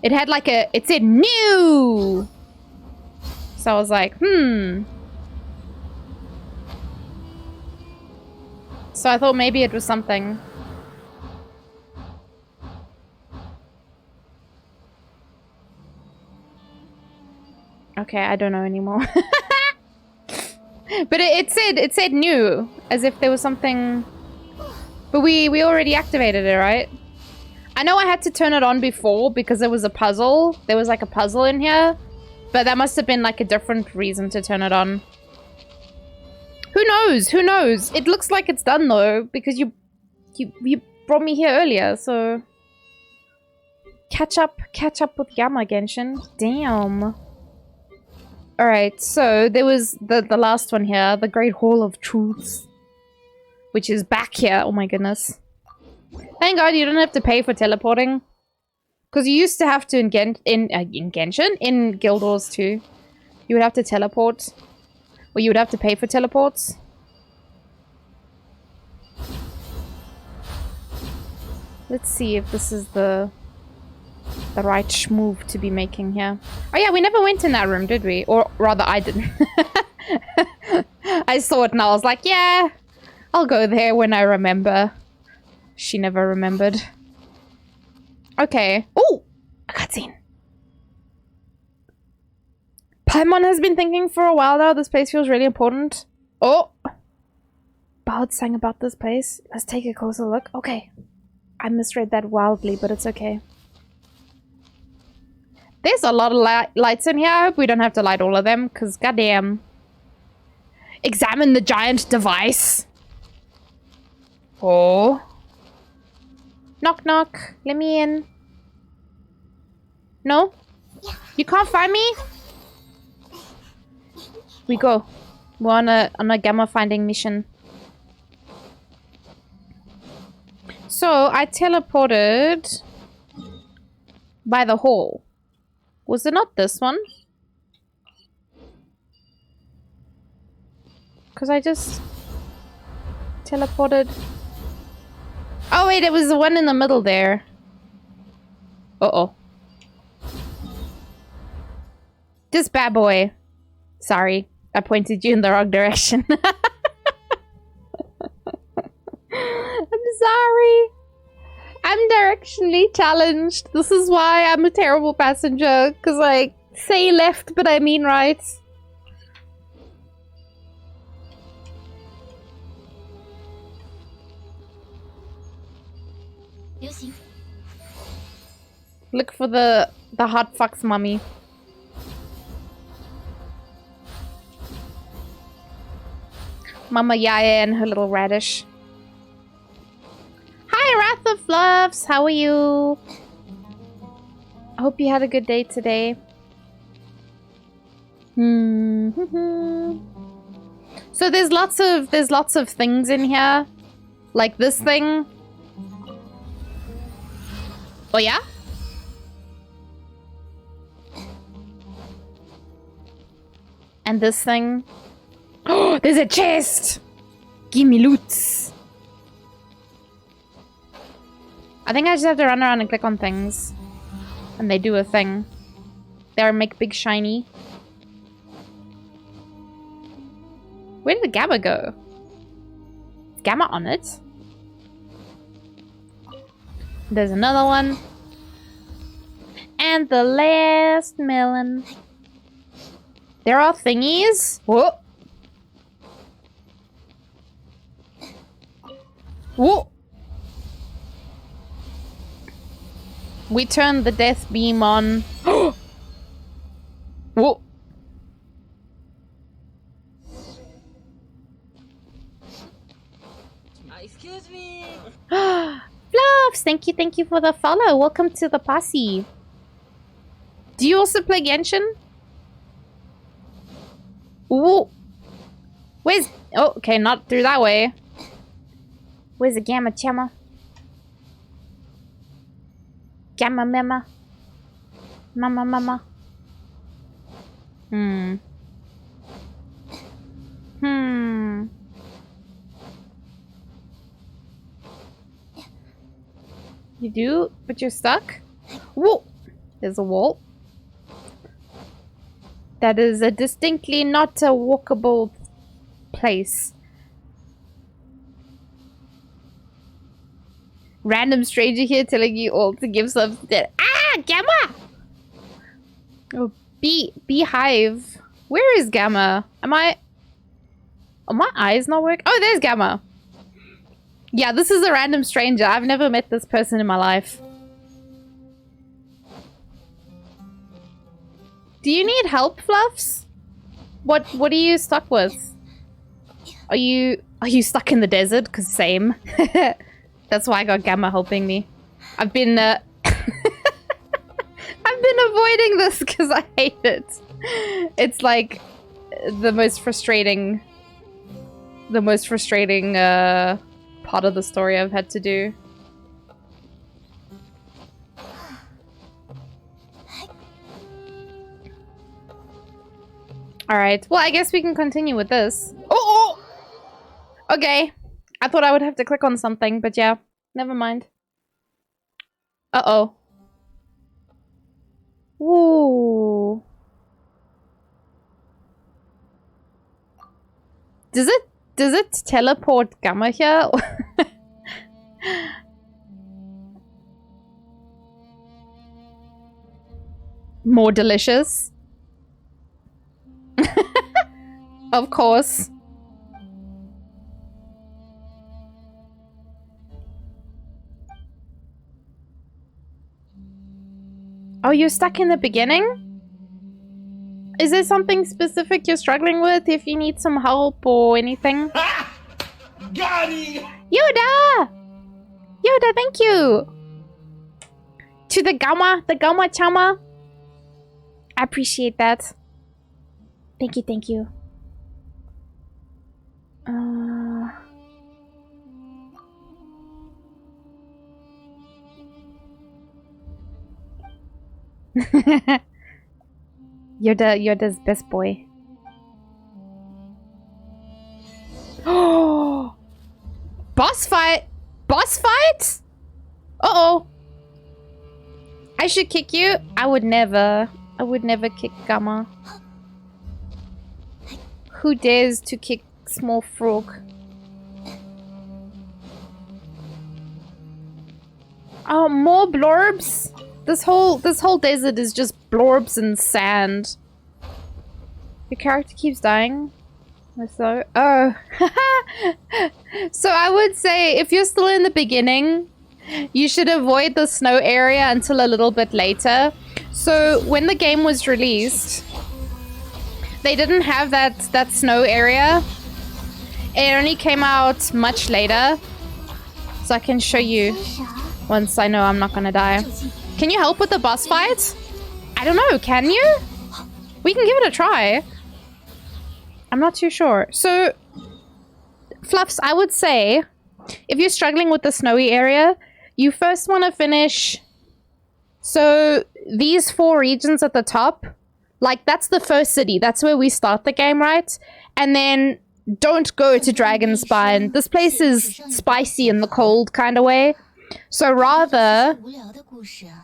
It had like it said new! So I was like, So I thought maybe it was something. Okay, I don't know anymore. But it said new, as if there was something. But we already activated it, right? I know I had to turn it on before because there was a puzzle. There was like a puzzle in here. But that must have been like a different reason to turn it on. Who knows? Who knows? It looks like it's done though, because you brought me here earlier, so catch up with Gamma Genshin. Damn. Alright, so there was the last one here, the Great Hall of Truths. Which is back here. Oh my goodness. Thank God you don't have to pay for teleporting. Because you used to have to in Genshin? In Guild Wars too. You would have to teleport. Or you would have to pay for teleports. Let's see if this is the right move to be making here. Oh yeah, we never went in that room, did we? Or rather, I didn't. I saw it and I was like, yeah, I'll go there when I remember. She never remembered. Okay. Oh! A cutscene. Paimon has been thinking for a while now. This place feels really important. Oh! Bard sang about this place. Let's take a closer look. Okay. I misread that wildly, but it's okay. There's a lot of lights in here. I hope we don't have to light all of them, because goddamn. Examine the giant device. Oh. Knock knock. Let me in. No? You can't find me? We go. We're on a gamma finding mission. So I teleported by the hall. Was it not this one? Because I just teleported. Oh wait, it was the one in the middle there. Uh-oh. This bad boy. Sorry, I pointed you in the wrong direction. I'm sorry. I'm directionally challenged. This is why I'm a terrible passenger. Because I say left, but I mean right. Look for the hot fox mummy. Mama Yaya and her little radish. Hi, Wrath of Loves. How are you? I hope you had a good day today. So there's lots of things in here, like this thing. Oh yeah. And this thing. Oh, there's a chest. Give me loot. I think I just have to run around and click on things. And they do a thing. They make big shiny. Where did the gamma go? Is gamma on it? There's another one. And the last melon. There are thingies. Whoa. Whoa. We turned the death beam on. Whoa. Excuse me. Fluffs, thank you for the follow. Welcome to the posse. Do you also play Genshin? Ooh. Where's... Oh, okay, not through that way. Where's the Gamma Chamma? Gamma Mema? Mama. You do? But you're stuck? Whoa! There's a wall. That is a distinctly not a walkable place. Random stranger here telling you all to give something. Ah! Gamma! Oh, beehive. Where is Gamma? Am I... Oh, my eyes not working? Oh, there's Gamma. Yeah, this is a random stranger. I've never met this person in my life. Do you need help, Fluffs? What are you stuck with? Are you stuck in the desert? 'Cause same. That's why I got Gamma helping me. I've been I've been avoiding this because I hate it. It's like the most frustrating part of the story I've had to do. Alright, well I guess we can continue with this. Oh! Okay. I thought I would have to click on something, but yeah. Never mind. Uh-oh. Ooh. Does it teleport Gamma here? More delicious. Of course. Oh, you're stuck in the beginning? Is there something specific you're struggling with? If you need some help or anything? Got him! Yoda! Yoda, thank you! To the Gama Chama. I appreciate that. Thank you, thank you. Yoda's best boy. Oh! Boss fight! Boss fight? Uh-oh. I should kick you? I would never kick Gamma. Who dares to kick small frog? Oh, more blorbs? This whole desert is just blorbs and sand. Your character keeps dying. So, oh. So I would say if you're still in the beginning, you should avoid the snow area until a little bit later. So when the game was released, they didn't have that snow area. It only came out much later. So I can show you once I know I'm not gonna die. Can you help with the boss fight? I don't know, can you? We can give it a try. I'm not too sure. So, Fluffs, I would say, if you're struggling with the snowy area, you first want to finish... So, these 4 regions at the top, like, that's the first city. That's where we start the game, right? And then, don't go to Dragonspine. This place is spicy in the cold kind of way. So, rather,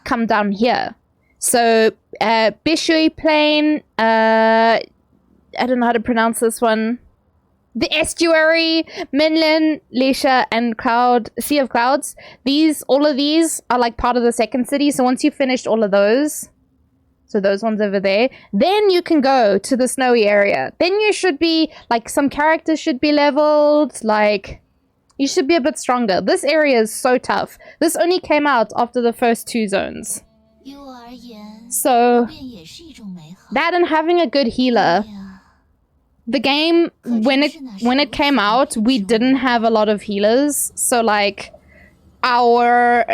come down here. So, Bishui Plain, I don't know how to pronounce this one. The Estuary, Minlin, Leisha, and Sea of Clouds. All of these are like part of the second city. So once you've finished all of those, so those ones over there, then you can go to the snowy area. Then you should be, like, some characters should be leveled. Like, you should be a bit stronger. This area is so tough. This only came out after the first 2 zones. So, that and having a good healer. The game, when it came out, we didn't have a lot of healers, so like our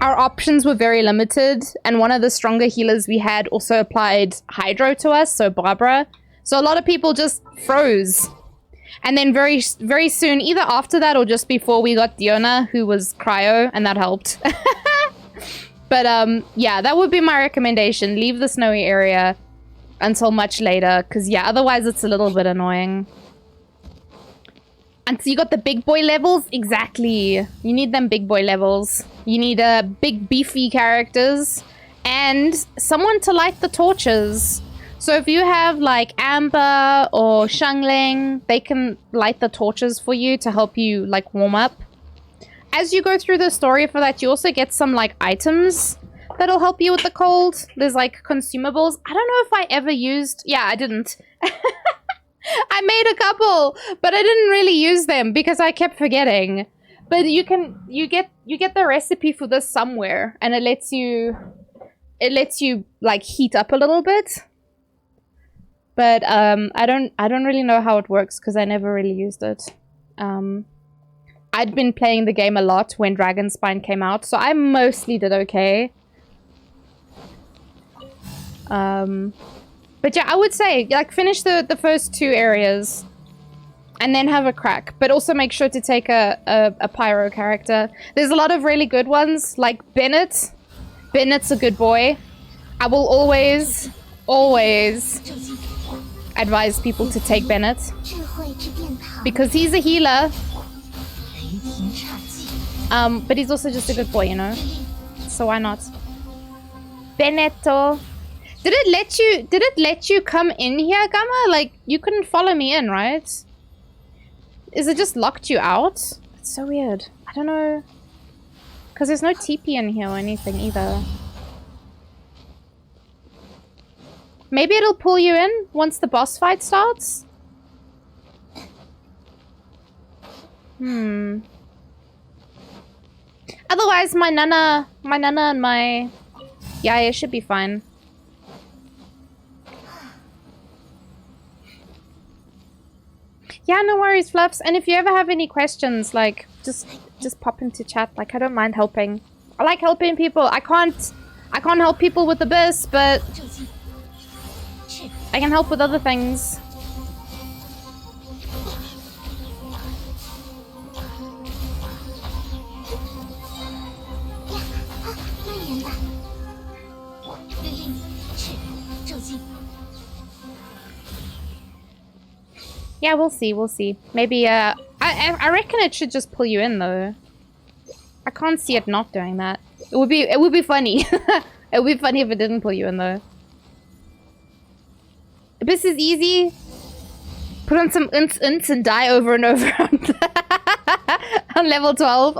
options were very limited, and one of the stronger healers we had also applied Hydro to us, so Barbara. So a lot of people just froze. And then very, very soon, either after that or just before, we got Diona, who was Cryo, and that helped. But yeah, that would be my recommendation. Leave the snowy area until much later, because yeah, otherwise it's a little bit annoying. And so you got the big boy levels? Exactly. You need them big boy levels. You need big beefy characters and someone to light the torches. So if you have like Amber or Shangling, they can light the torches for you to help you like warm up. As you go through the story for that, you also get some like items that'll help you with the cold. There's like consumables. I don't know if I ever used... Yeah, I didn't. I made a couple, but I didn't really use them because I kept forgetting. But you get the recipe for this somewhere, and it lets you like heat up a little bit. But I don't really know how it works because I never really used it. I'd been playing the game a lot when Dragonspine came out, so I mostly did okay. But yeah, I would say, like, finish the first 2 areas and then have a crack. But also make sure to take a pyro character. There's a lot of really good ones, like Bennett. Bennett's a good boy. I will always advise people to take Bennett. Because he's a healer. But he's also just a good boy, you know? So why not? Benetto. Did it let you come in here, Gamma? Like, you couldn't follow me in, right? Is it just locked you out? It's so weird. I don't know. Because there's no TP in here or anything either. Maybe it'll pull you in once the boss fight starts? Otherwise, my Nana and my Yaya should be fine. Yeah, no worries, Fluffs. And if you ever have any questions, like, just pop into chat. Like, I don't mind helping. I like helping people. I can't help people with Abyss, but I can help with other things. Yeah, we'll see, we'll see. Maybe, I reckon it should just pull you in, though. I can't see it not doing that. It would be funny. It would be funny if it didn't pull you in, though. Abyss is easy. Put on some unts and die over and over on level 12.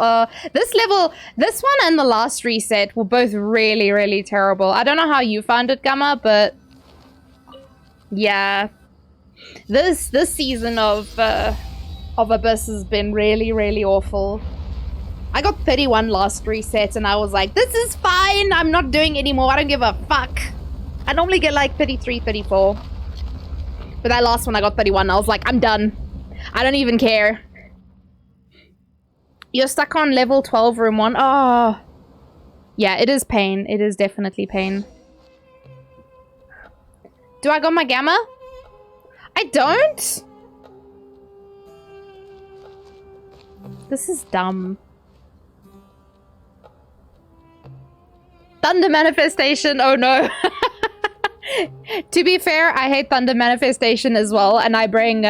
This one and the last reset were both really, really terrible. I don't know how you found it, Gamma, but yeah. This season of Abyss has been really, really awful. I got 31 last reset and I was like, this is fine. I'm not doing anymore. I don't give a fuck. I normally get like 33, 34. But that last one I got 31. I was like, I'm done. I don't even care. You're stuck on level 12 room 1. Oh. Yeah, it is pain. It is definitely pain. Do I got my Gamma? I don't? This is dumb. Thunder manifestation, oh no. To be fair, I hate thunder manifestation as well, and I bring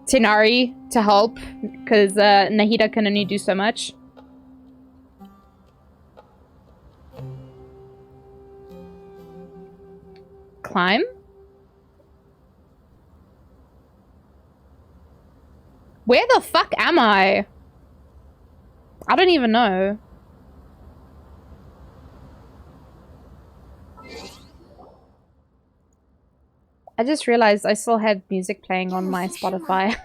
Tinari to help, because Nahida can only do so much. Climb? Where the fuck am I? I don't even know. I just realized I still had music playing on my Spotify.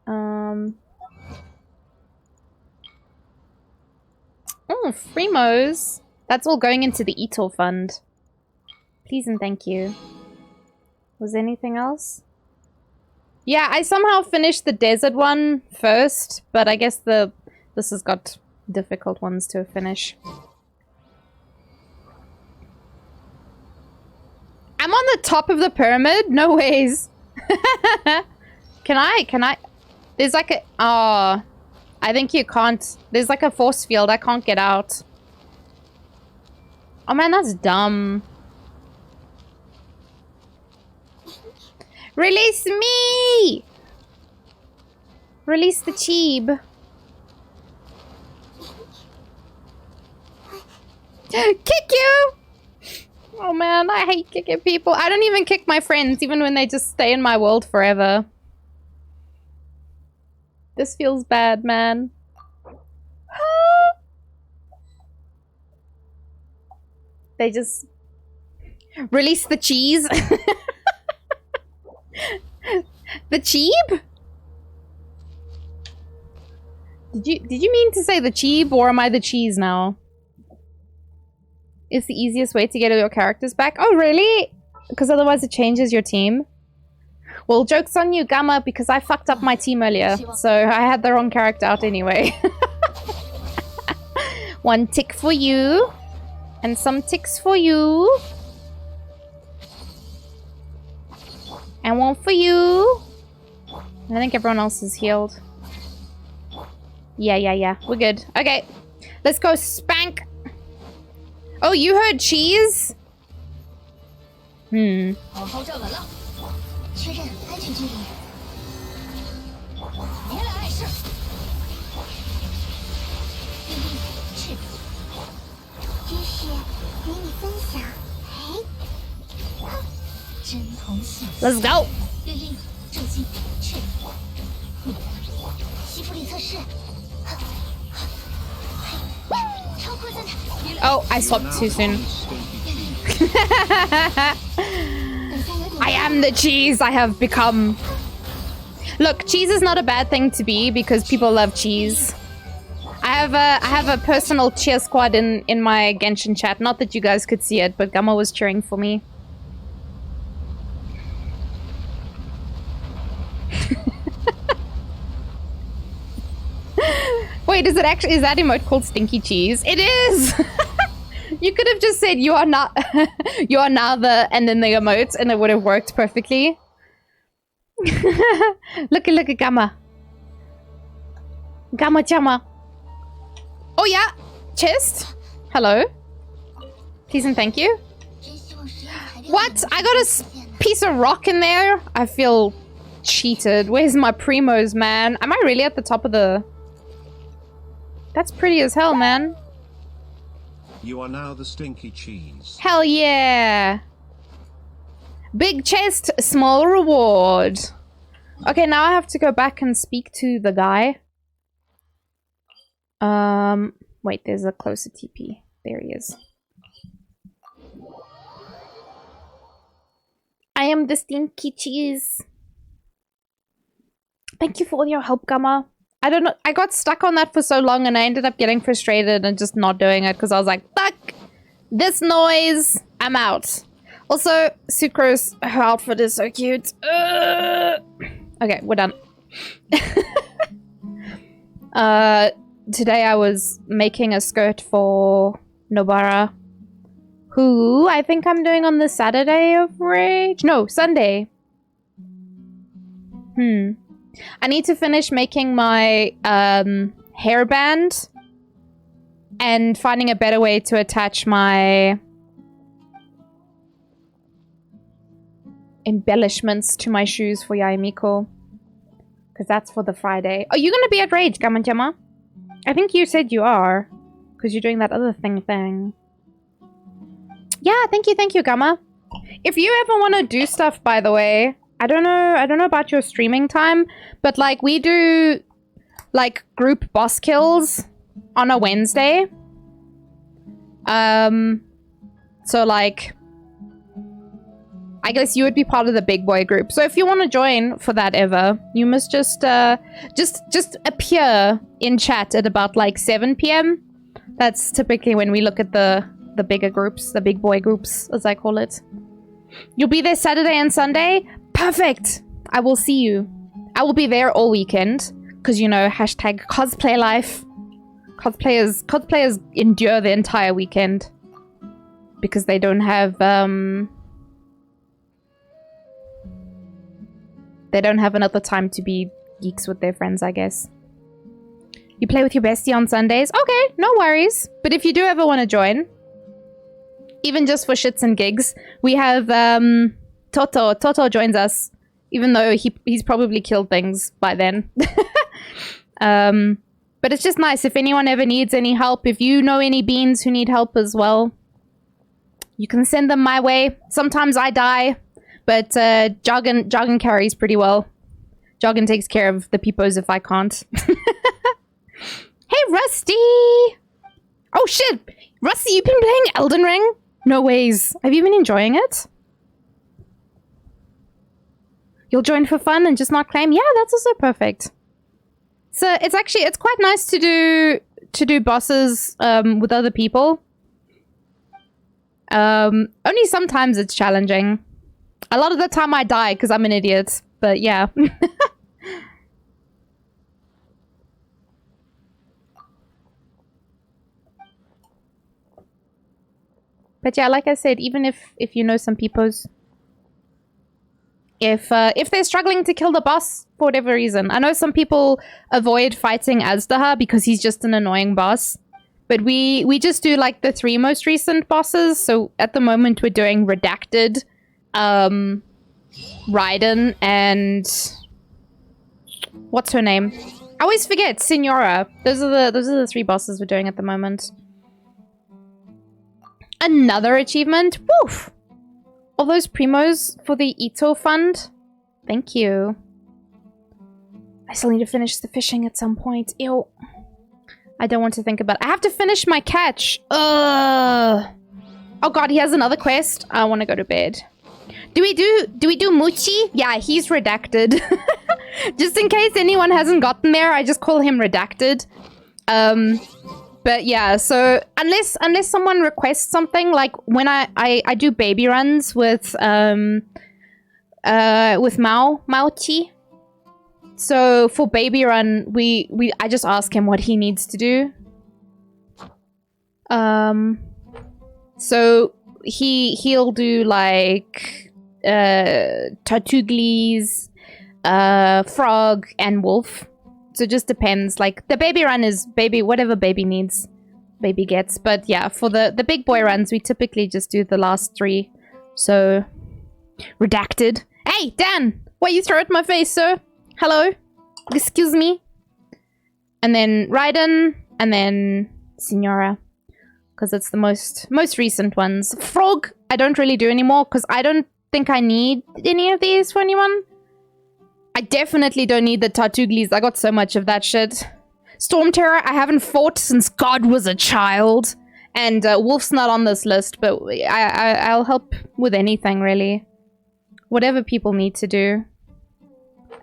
Oh, Fremos. That's all going into the Etor fund. Please and thank you. Was there anything else? Yeah, I somehow finished the desert one first, but I guess this has got difficult ones to finish. I'm on the top of the pyramid? No ways. Can I? There's like a... Oh, I think you can't. There's like a force field. I can't get out. Oh man, that's dumb. Release me! Release the cheeb. Kick you! Oh man, I hate kicking people. I don't even kick my friends, even when they just stay in my world forever. This feels bad, man. They just... Release the cheese. The cheeb? Did you mean to say the cheeb, or am I the cheese now? It's the easiest way to get your characters back. Oh, really? Because otherwise it changes your team. Well, joke's on you, Gamma, because I fucked up my team earlier. So I had the wrong character out anyway. One tick for you. And some ticks for you. And one for you. I think everyone else is healed. Yeah. We're good. Okay. Let's go spank. Oh, you heard cheese? Let's go. Oh, I swapped too soon. I am the cheese. I have become. Look, cheese is not a bad thing to be because people love cheese. I have a personal cheer squad in my Genshin chat. Not that you guys could see it, but Gamma was cheering for me. Wait, is that emote called Stinky Cheese? It is! You could have just said you are not you are now the and then the emotes and it would have worked perfectly. look at Gamma. Gamma Chama. Oh yeah! Chest? Hello? Please and thank you. What? I got a piece of rock in there? I feel cheated. Where's my primos, man? Am I really at the top of the... That's pretty as hell, man. You are now the stinky cheese. Hell yeah! Big chest, small reward. Okay, now I have to go back and speak to the guy. Wait, there's a closer TP. There he is. I am the stinky cheese. Thank you for all your help, Gamma. I don't know. I got stuck on that for so long and I ended up getting frustrated and just not doing it because I was like, fuck this noise. I'm out. Also, Sucrose, her outfit is so cute. Okay, we're done. Today I was making a skirt for Nobara, who I think I'm doing on the Saturday of Rage. No, Sunday. I need to finish making my hairband and finding a better way to attach my embellishments to my shoes for Yaimiko. Because that's for the Friday. Are you going to be at Rage, Gamanjama? I think you said you are. Because you're doing that other thing. Yeah, thank you, Gamma. If you ever want to do stuff, by the way, I don't know about your streaming time, but like we do like group boss kills on a Wednesday. So like I guess you would be part of the big boy group. So if you want to join for that ever, you must just appear in chat at about like 7 p.m. That's typically when we look at the bigger groups, the big boy groups, as I call it. You'll be there Saturday and Sunday? Perfect! I will see you. I will be there all weekend. Because, you know, hashtag cosplay life. Cosplayers endure the entire weekend. Because they don't have, they don't have another time to be geeks with their friends, I guess. You play with your bestie on Sundays? Okay, no worries. But if you do ever want to join, even just for shits and gigs, we have Toto. Toto joins us, even though he's probably killed things by then. But it's just nice if anyone ever needs any help. If you know any beans who need help as well, you can send them my way. Sometimes I die, but Joggin carries pretty well. Joggin takes care of the peepos if I can't. Hey, Rusty! Oh, shit! Rusty, you've been playing Elden Ring? No ways. Have you been enjoying it? You'll join for fun and just not claim? Yeah, that's also perfect. So it's quite nice to do bosses with other people. Only sometimes it's challenging. A lot of the time I die because I'm an idiot, but yeah. But yeah, like I said, even if you know some peoples, if they're struggling to kill the boss for whatever reason, I know some people avoid fighting Azdaha because he's just an annoying boss. But we just do like the 3 most recent bosses. So at the moment we're doing Redacted, Raiden, and what's her name? I always forget, Signora. Those are the 3 bosses we're doing at the moment. Another achievement. Woof! All those primos for the Ito fund. Thank you. I still need to finish the fishing at some point. Ew. I don't want to think about it. I have to finish my catch. Oh god, he has another quest. I want to go to bed. Do we do Muchi? Yeah, he's redacted. Just in case anyone hasn't gotten there, I just call him redacted. But yeah, so unless someone requests something, like when I do baby runs with Mauchi. So for baby run, I just ask him what he needs to do. So he'll do like Tartuglies, Frog, and Wolf. So it just depends. Like the baby run is baby, whatever baby needs, baby gets. But yeah, for the big boy runs, we typically just do the last 3. So redacted. Hey, Dan! Why you throw at my face, sir? Hello? Excuse me? And then Raiden, and then Signora. Because it's the most recent ones. Frog, I don't really do anymore, because I don't think I need any of these for anyone. I definitely don't need the Tartuglies. I got so much of that shit. Storm Terror, I haven't fought since God was a child. And Wolf's not on this list, but I'll help with anything, really. Whatever people need to do,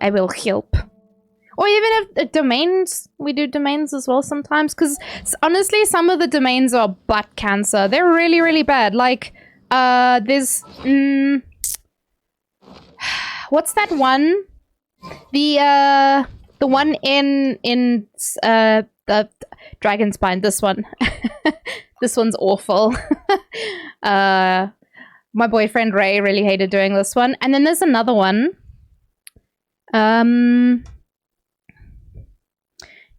I will help. Or even if domains, we do domains as well sometimes. Because honestly, some of the domains are butt cancer. They're really, really bad. Like, there's... what's that one? The one in the Dragon Spine. This one. This one's awful. My boyfriend Ray really hated doing this one. And then there's another one.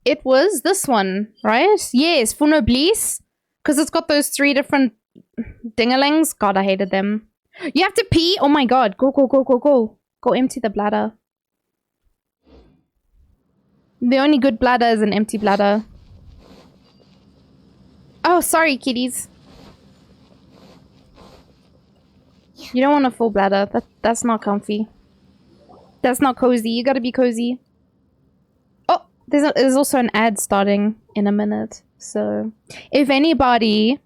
It was this one, right? Yes, Funoblis. Because it's got those 3 different dingalings. God, I hated them. You have to pee? Oh my god. Go, go, go, go, go. Go empty the bladder. The only good bladder is an empty bladder. Oh, sorry, kitties. You don't want a full bladder. That's not comfy. That's not cozy. You gotta be cozy. Oh, there's also an ad starting in a minute. So, if anybody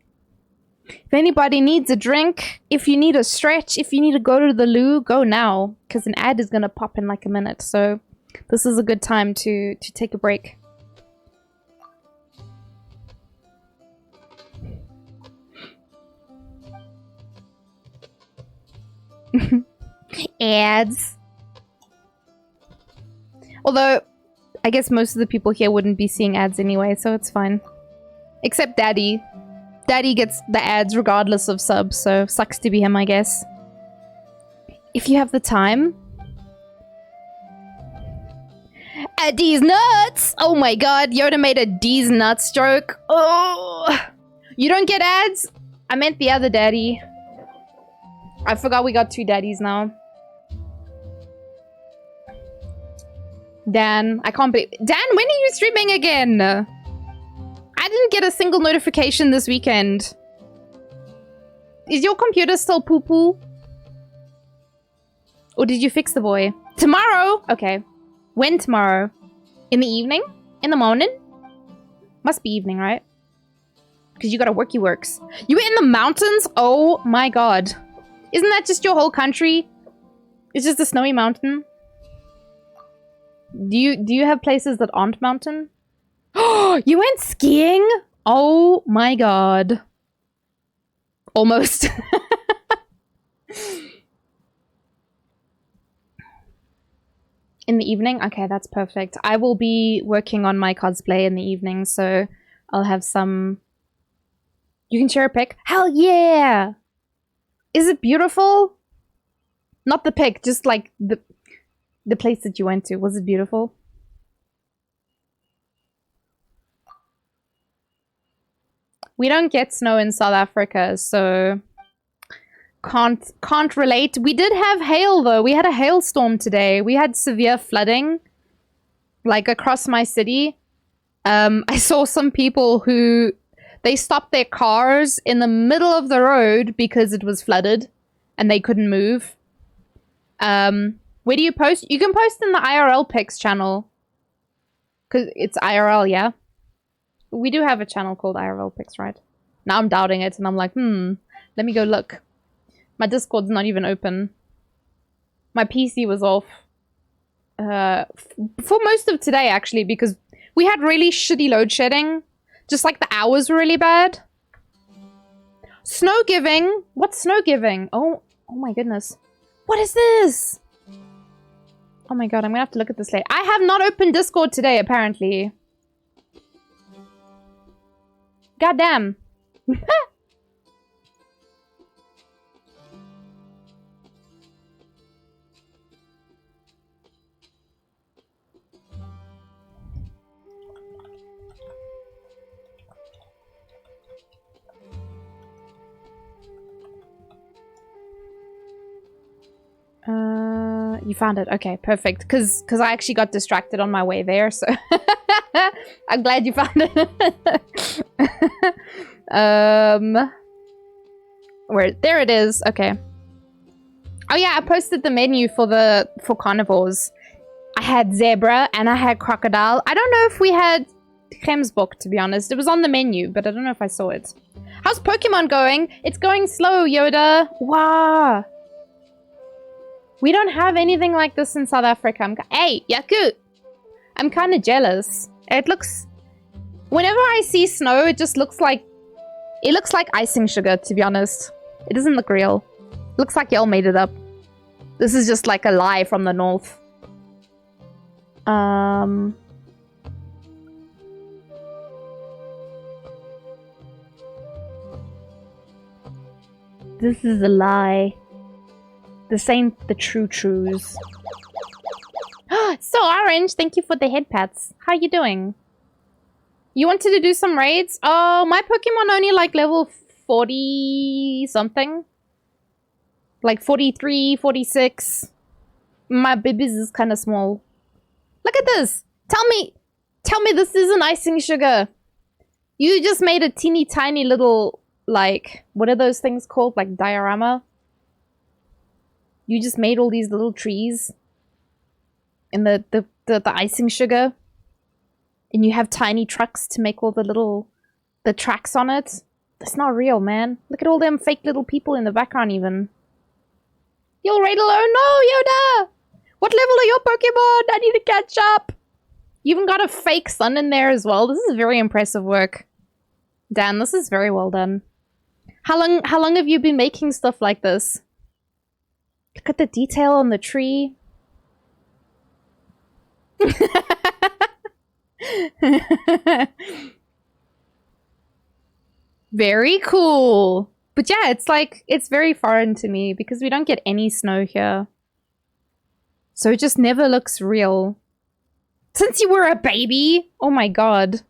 needs a drink, if you need a stretch, if you need to go to the loo, go now. Because an ad is gonna pop in like a minute. So, this is a good time to take a break. Ads. Although, I guess most of the people here wouldn't be seeing ads anyway, so it's fine. Except Daddy. Daddy gets the ads regardless of subs, so sucks to be him, I guess. If you have the time. D's nuts! Oh my god, Yoda made a D's nuts joke. Oh! You don't get ads? I meant the other daddy. I forgot we got 2 daddies now. Dan, I can't believe... Dan, when are you streaming again? I didn't get a single notification this weekend. Is your computer still poo-poo? Or did you fix the boy? Tomorrow! Okay. When tomorrow? In the evening? In the morning? Must be evening, right? Because you gotta work, you works. You were in the mountains? Oh my god. Isn't that just your whole country? It's just a snowy mountain. Do you have places that aren't mountain? Oh, you went skiing? Oh my god. Almost. In the evening? Okay, that's perfect. I will be working on my cosplay in the evening, so I'll have some... You can share a pic? Hell yeah! Is it beautiful? Not the pic, just like the place that you went to. Was it beautiful? We don't get snow in South Africa, so can't relate. We did have hail though. We had a hailstorm today. We had severe flooding, like across my city. I saw some people who they stopped their cars in the middle of the road because it was flooded and they couldn't move. Where do you post? You can post in the IRL pics channel. Because it's IRL, yeah? We do have a channel called IRL Picks, right? Now I'm doubting it, and I'm like, let me go look. My Discord's not even open. My PC was off. For most of today, actually, because we had really shitty load shedding. Just like the hours were really bad. Snow giving? What's snow giving? Oh my goodness. What is this? Oh my god, I'm gonna have to look at this later. I have not opened Discord today, apparently. God damn. You found it. Okay, perfect. Because I actually got distracted on my way there, so I'm glad you found it. There it is. Okay. Oh yeah, I posted the menu for carnivores. I had zebra and I had crocodile. I don't know if we had Gemsbok, to be honest. It was on the menu, but I don't know if I saw it. How's Pokemon going? It's going slow, Yoda. Wow. We don't have anything like this in South Africa. Hey, Yaku! I'm kind of jealous. It looks... Whenever I see snow, it just looks like... It looks like icing sugar, to be honest. It doesn't look real. It looks like y'all made it up. This is just like a lie from the north. This is a lie. This ain't the trues. So, Orange, thank you for the head pats. How you doing? You wanted to do some raids? Oh, my Pokemon only like level 40 something. Like 43, 46. My babies is kind of small. Look at this. Tell me this isn't icing sugar. You just made a teeny tiny little, like, what are those things called? Like diorama? You just made all these little trees in the icing sugar, and you have tiny trucks to make all the tracks on it. That's not real, man. Look at all them fake little people in the background even. You'll raid alone? No, Yoda! What level are your Pokemon? I need to catch up. You even got a fake sun in there as well. This is very impressive work. Dan, this is very well done. How long have you been making stuff like this? Look at the detail on the tree. Very cool. But yeah, it's like, it's very foreign to me because we don't get any snow here. So it just never looks real. Since you were a baby? Oh my god.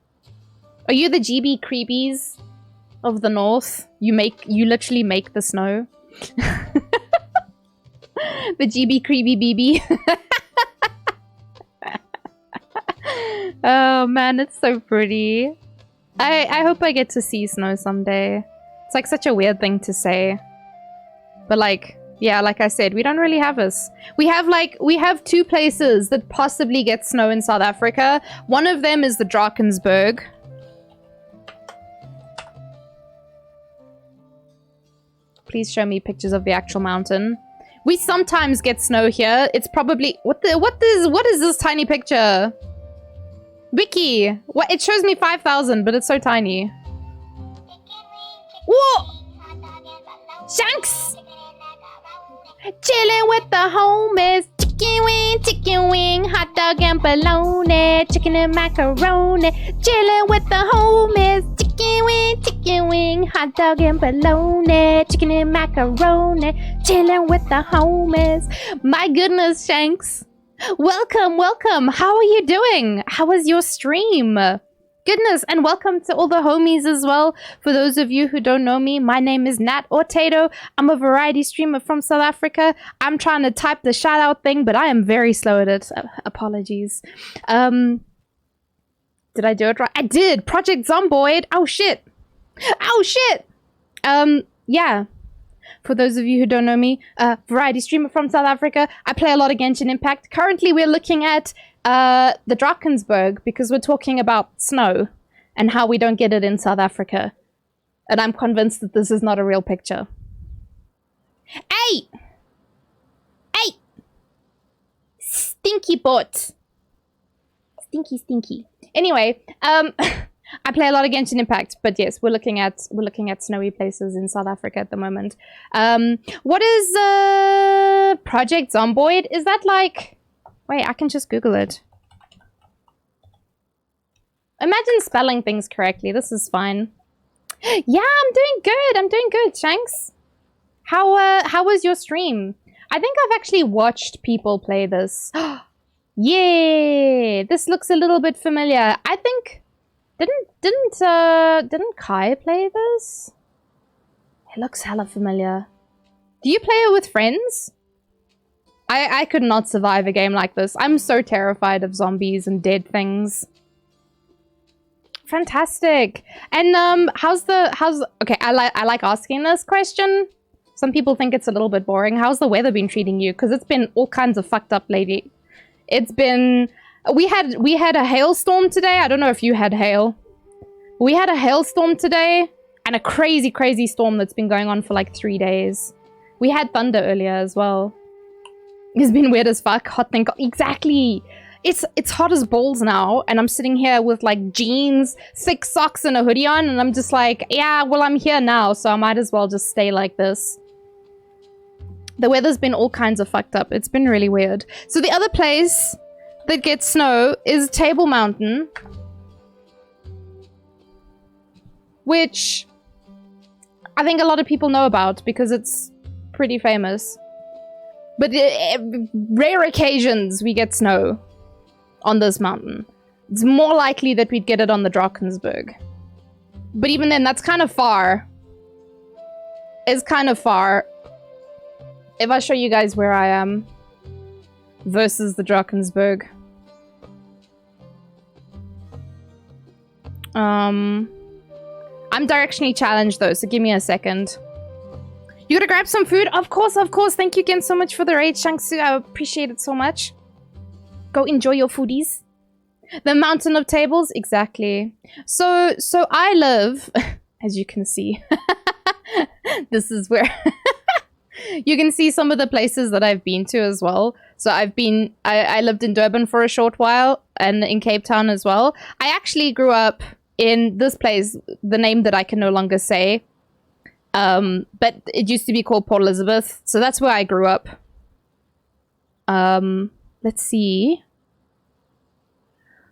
Are you the GB creepies of the north? You literally make the snow. The GB creepy BB. Oh man, it's so pretty. I hope I get to see snow someday. It's like such a weird thing to say. But like, yeah, like I said, we don't really have this. We have two places that possibly get snow in South Africa. One of them is the Drakensberg. Please show me pictures of the actual mountain. We sometimes get snow here. It's probably what is this tiny picture? Vicky, what? It shows me 5,000, but it's so tiny. Whoa! Shanks! Chilling with the homies. Chicken wing, hot dog and bologna, chicken and macaroni. Chilling with the homies. Chicken wing, hot dog and bologna, chicken and macaroni. Chilling with the homies. My goodness, Shanks. Welcome, welcome. How are you doing? How was your stream? Goodness, and welcome to all the homies as well. For those of you who don't know me, my name is Nat Ortato. I'm a variety streamer from South Africa. I'm trying to type the shout out thing, but I am very slow at it. Apologies. Did I do it right? I did! Project Zomboid! Oh shit! Oh shit! Yeah. For those of you who don't know me, variety streamer from South Africa. I play a lot of Genshin Impact. Currently, we're looking at the Drakensberg because we're talking about snow. and how we don't get it in South Africa. And I'm convinced that this is not a real picture. Hey! Hey! Stinky bot. Stinky, stinky. Anyway, I play a lot of Genshin Impact, but yes, we're looking at snowy places in South Africa at the moment. What is Project Zomboid? Is that like... Wait, I can just Google it. Imagine spelling things correctly. This is fine. Yeah, I'm doing good. I'm doing good, Shanks. How was your stream? I think I've actually watched people play this. Yeah, this looks a little bit familiar. I think didn't Kai play this? It looks hella familiar. Do you play it with friends? I could not survive a game like this. I'm so terrified of zombies and dead things. Fantastic. And how's okay, I like asking this question. Some people think it's a little bit boring. How's the weather been treating you? Because it's been all kinds of fucked up lately. It's been... We had a hailstorm today. I don't know if you had hail. We had a hailstorm today and a crazy, crazy storm that's been going on for like 3 days. We had thunder earlier as well. It's been weird as fuck. Hot thing. Exactly. It's hot as balls now, and I'm sitting here with like jeans, thick socks, and a hoodie on, and I'm just like, yeah, well, I'm here now, so I might as well just stay like this. The weather's been all kinds of fucked up. It's been really weird. So the other place that gets snow is Table Mountain, which I think a lot of people know about because it's pretty famous. But rare occasions we get snow on this mountain. It's more likely that we'd get it on the Drakensberg. But even then, that's kind of far. It's kind of far. If I show you guys where I am versus the Drakensberg. I'm directionally challenged though, so give me a second. You gotta grab some food? Of course, of course. Thank you again so much for the raid, Shangsu. I appreciate it so much. Go enjoy your foodies. The mountain of tables? Exactly. So I live, as you can see. This is where... You can see some of the places that I've been to as well. So I lived in Durban for a short while and in Cape Town as well. I actually grew up in this place, the name that I can no longer say. But it used to be called Port Elizabeth. So that's where I grew up. Let's see.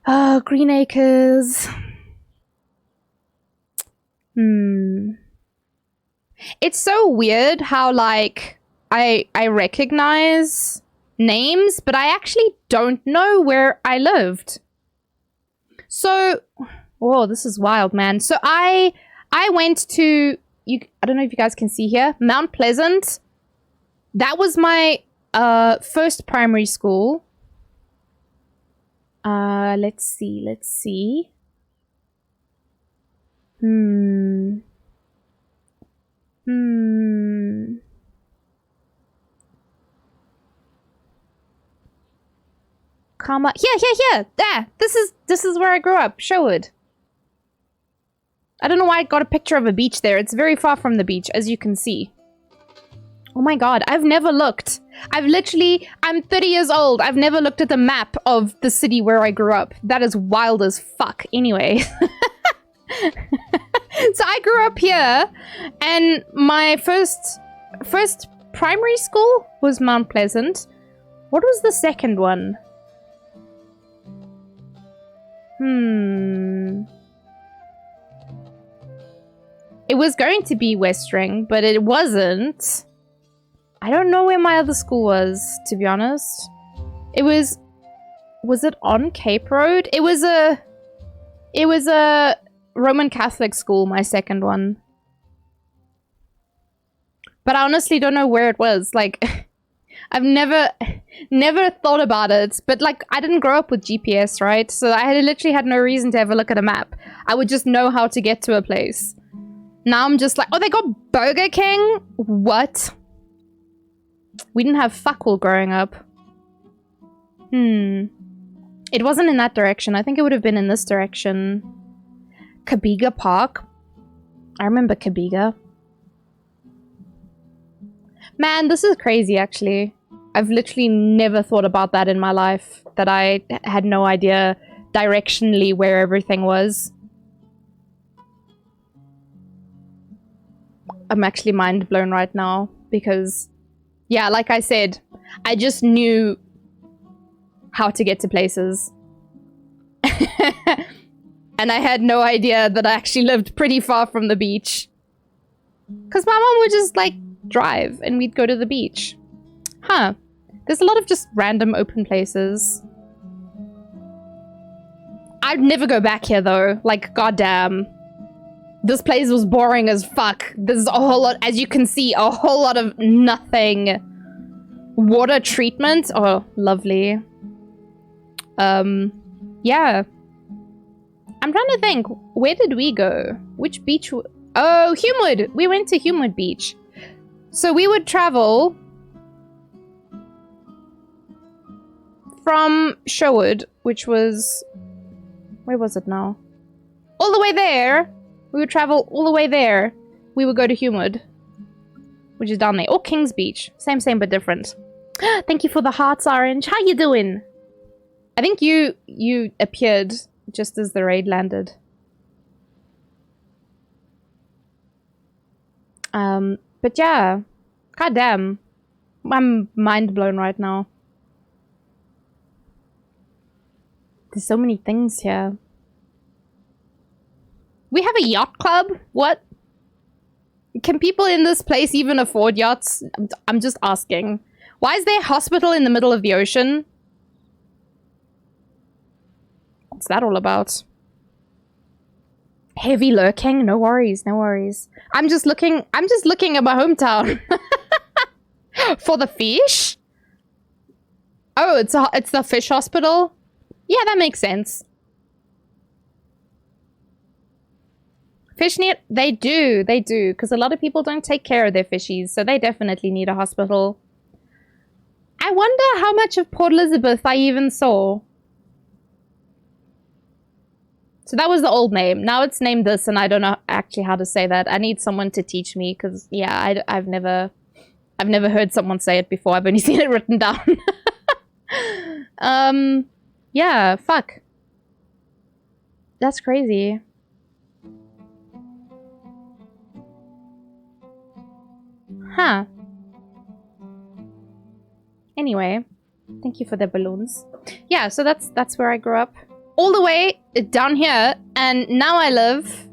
Green Acres. It's so weird how, like, I recognize names, but I actually don't know where I lived. So, whoa, this is wild, man. So I went to, I don't know if you guys can see here, Mount Pleasant. That was my first primary school. Let's see. Karma. Here. There. This is where I grew up. Sherwood. I don't know why I got a picture of a beach there. It's very far from the beach, as you can see. Oh my god, I've never looked. I'm 30 years old. I've never looked at the map of the city where I grew up. That is wild as fuck. Anyway. So I grew up here, and my first primary school was Mount Pleasant. What was the second one? It was going to be Westring, but it wasn't. I don't know where my other school was, to be honest. It was it on Cape Road? It was a Roman Catholic school, my second one. But I honestly don't know where it was. Like, I've never thought about it. But, like, I didn't grow up with GPS, right? So I literally had no reason to ever look at a map. I would just know how to get to a place. Now I'm just like, oh, they got Burger King? What? We didn't have fuck all growing up. It wasn't in that direction. I think it would have been in this direction. Kabiga Park. I remember Kabiga. Man, this is crazy, actually. I've literally never thought about that in my life. That I had no idea directionally where everything was. I'm actually mind blown right now. Because, yeah, like I said, I just knew how to get to places. And I had no idea that I actually lived pretty far from the beach. Because my mom would just, like, drive and we'd go to the beach. Huh. There's a lot of just random open places. I'd never go back here, though. Like, goddamn. This place was boring as fuck. There's a whole lot, as you can see, a whole lot of nothing. Water treatment? Oh, lovely. Yeah. I'm trying to think. Where did we go? Which beach? Oh, Humewood. We went to Humewood Beach. So we would travel from Sherwood, which was... Where was it now? All the way there. We would travel all the way there. We would go to Humewood, which is down there. Or Kings Beach. Same, but different. Thank you for the hearts, Orange. How you doing? I think you appeared just as the raid landed. But yeah. God damn. I'm mind blown right now. There's so many things here. We have a yacht club? What? Can people in this place even afford yachts? I'm just asking. Why is there a hospital in the middle of the ocean? What's that all about? Heavy lurking? No worries, no worries. I'm just looking at my hometown. For the fish? Oh, it's the fish hospital? Yeah, that makes sense. Fish need... They do, because a lot of people don't take care of their fishies, so they definitely need a hospital. I wonder how much of Port Elizabeth I even saw. So that was the old name. Now it's named this, and I don't know actually how to say that. I need someone to teach me, because, yeah, I've never heard someone say it before. I've only seen it written down. Yeah, fuck. That's crazy. Huh. Anyway, thank you for the balloons. Yeah, so that's where I grew up. All the way down here, and now I live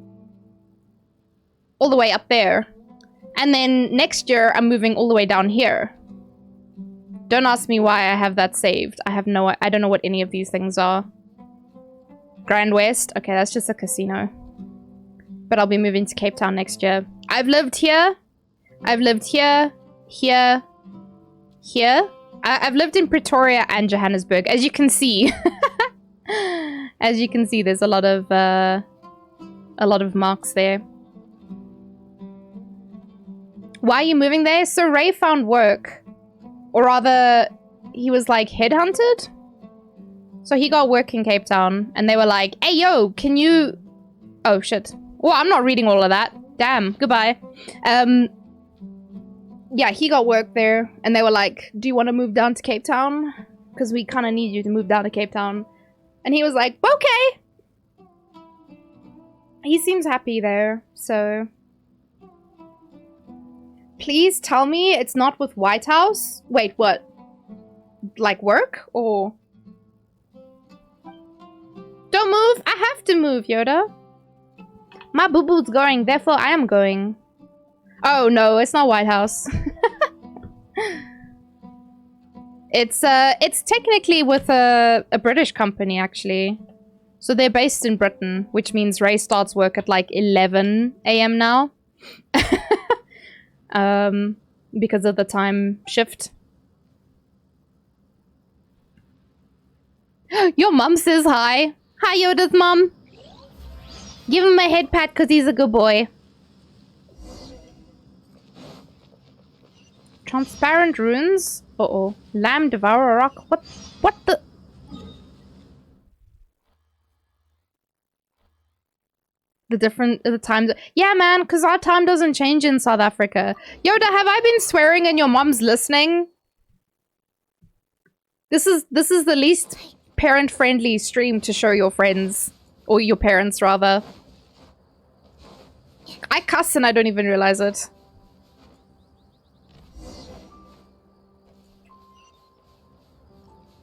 all the way up there. And then next year, I'm moving all the way down here. Don't ask me why I have that saved. I don't know what any of these things are. Grand West? Okay, that's just a casino. But I'll be moving to Cape Town next year. I've lived here. I've lived here. Here. Here. I've lived in Pretoria and Johannesburg. As you can see. As you can see, there's a lot of marks there. Why are you moving there? So Ray found work. Or rather, he was like headhunted. So he got work in Cape Town. And they were like, hey, yo, can you... Oh, shit. Well, I'm not reading all of that. Damn. Goodbye. Yeah, he got work there. And they were like, do you want to move down to Cape Town? Because we kind of need you to move down to Cape Town. And he was like, okay. He seems happy there. So... Please tell me it's not with White House? Wait, what? Like work? Or... Don't move! I have to move, Yoda! My boo-boo's going, therefore I am going. Oh no, it's not White House. It's technically with a British company, actually. So they're based in Britain, which means Ray starts work at like 11 AM now. Because of the time shift. Your mum says hi. Hi, Yoda's mum. Give him a head pat because he's a good boy. Transparent runes? Uh-oh. Lamb Devourer Rock? What the... The time. Yeah, man, because our time doesn't change in South Africa. Yoda, have I been swearing and your mom's listening? This is the least parent-friendly stream to show your friends. Or your parents, rather. I cuss and I don't even realize it.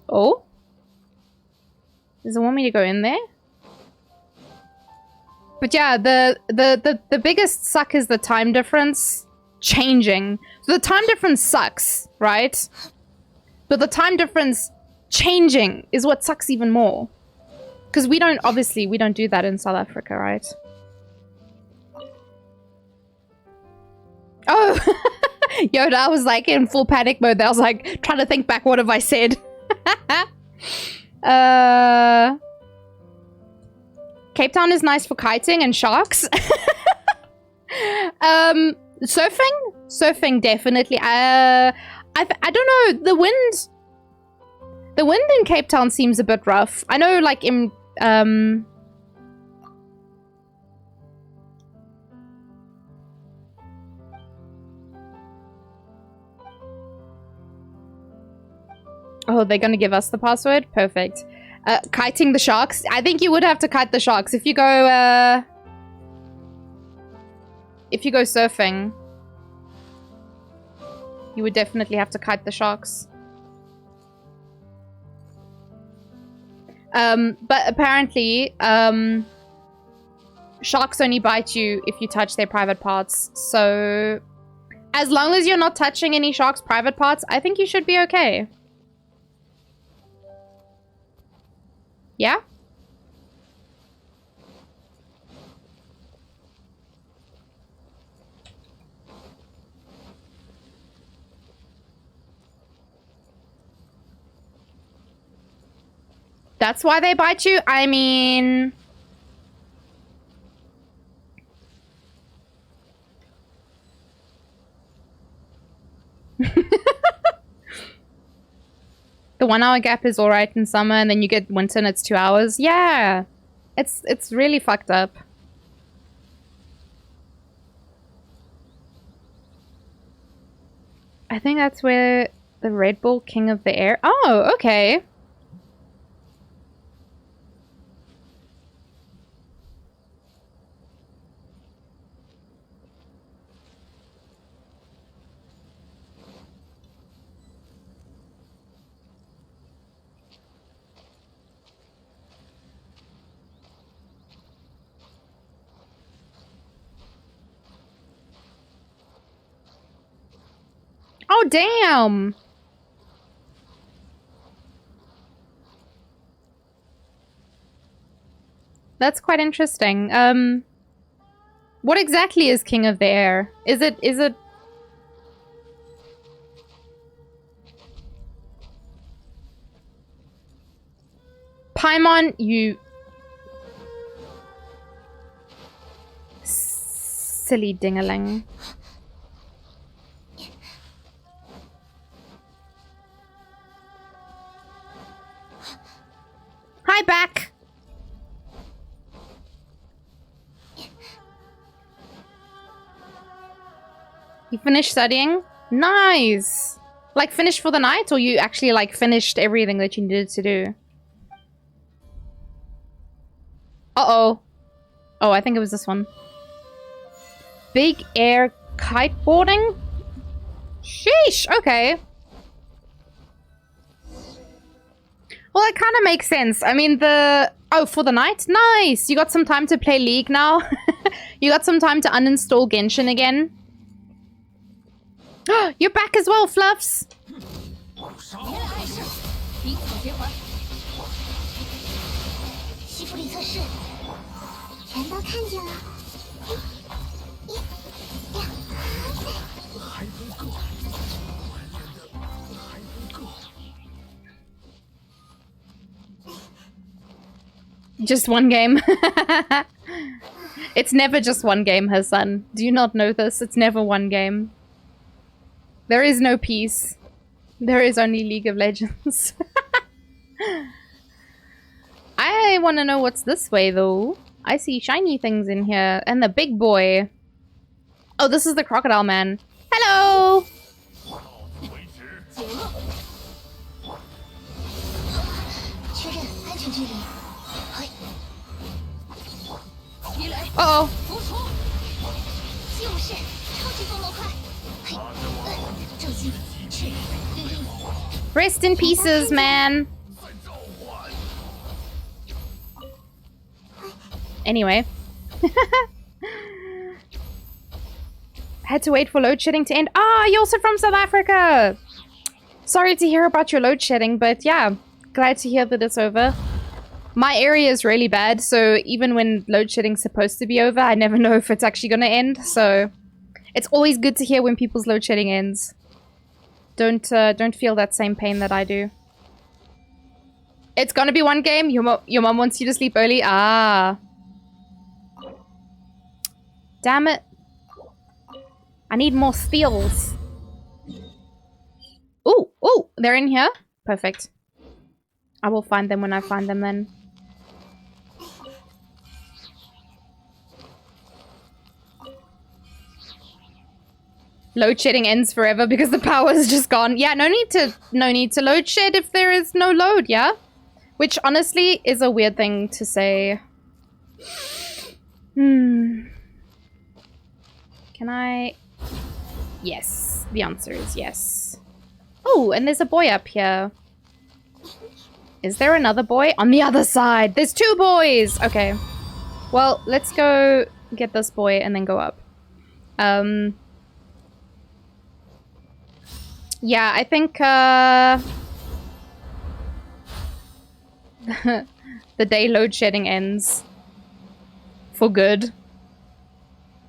Oh? Does it want me to go in there? But yeah, the biggest suck is the time difference changing. So the time difference sucks, right? But the time difference changing is what sucks even more. Because we don't do that in South Africa, right? Oh! Yoda, I was like in full panic mode. I was like trying to think back, what have I said? Cape Town is nice for kiting and sharks. Surfing definitely. I don't know, the wind in Cape Town seems a bit rough. I know, like in oh, they're gonna give us the password? Perfect. Kiting the sharks? I think you would have to kite the sharks. If you go surfing, you would definitely have to kite the sharks. But apparently, sharks only bite you if you touch their private parts. So, as long as you're not touching any sharks' private parts, I think you should be okay. Yeah? That's why they bite you? I mean... The 1 hour gap is alright in summer, and then you get winter and it's 2 hours. Yeah! It's really fucked up. I think that's where the Red Bull King of the Air... Oh, okay. Oh, damn! That's quite interesting. What exactly is King of the Air? Is it... Paimon, you... Silly dingaling. Hi, back! You finished studying? Nice! Like, finished for the night? Or you actually, like, finished everything that you needed to do? Uh-oh. Oh, I think it was this one. Big air kiteboarding? Sheesh, okay. Well, that kind of makes sense. I mean, oh, for the night? Nice! You got some time to play League now. You got some time to uninstall Genshin again. You're back as well, Fluffs! Just one game. It's never just one game, her son. Do you not know this? It's never one game. There is no peace. There is only League of Legends. I want to know what's this way, though. I see shiny things in here. And the big boy. Oh, this is the crocodile man. Hello! Uh-oh. Rest in pieces, man. Anyway. Had to wait for load shedding to end. Ah, you're also from South Africa. Sorry to hear about your load shedding, but yeah, glad to hear that it's over. My area is really bad, so even when load shedding's supposed to be over, I never know if it's actually gonna end. So it's always good to hear when people's load shedding ends. Don't feel that same pain that I do. It's gonna be one game. Your mom wants you to sleep early. Ah. Damn it. I need more steals. Ooh, ooh, they're in here. Perfect. I will find them when I find them then. Load shedding ends forever because the power is just gone. Yeah, no need to load shed if there is no load, yeah? Which honestly is a weird thing to say. Can I? Yes. The answer is yes. Oh, and there's a boy up here. Is there another boy? On the other side. There's two boys. Okay. Well, let's go get this boy and then go up. Yeah, I think the day load shedding ends for good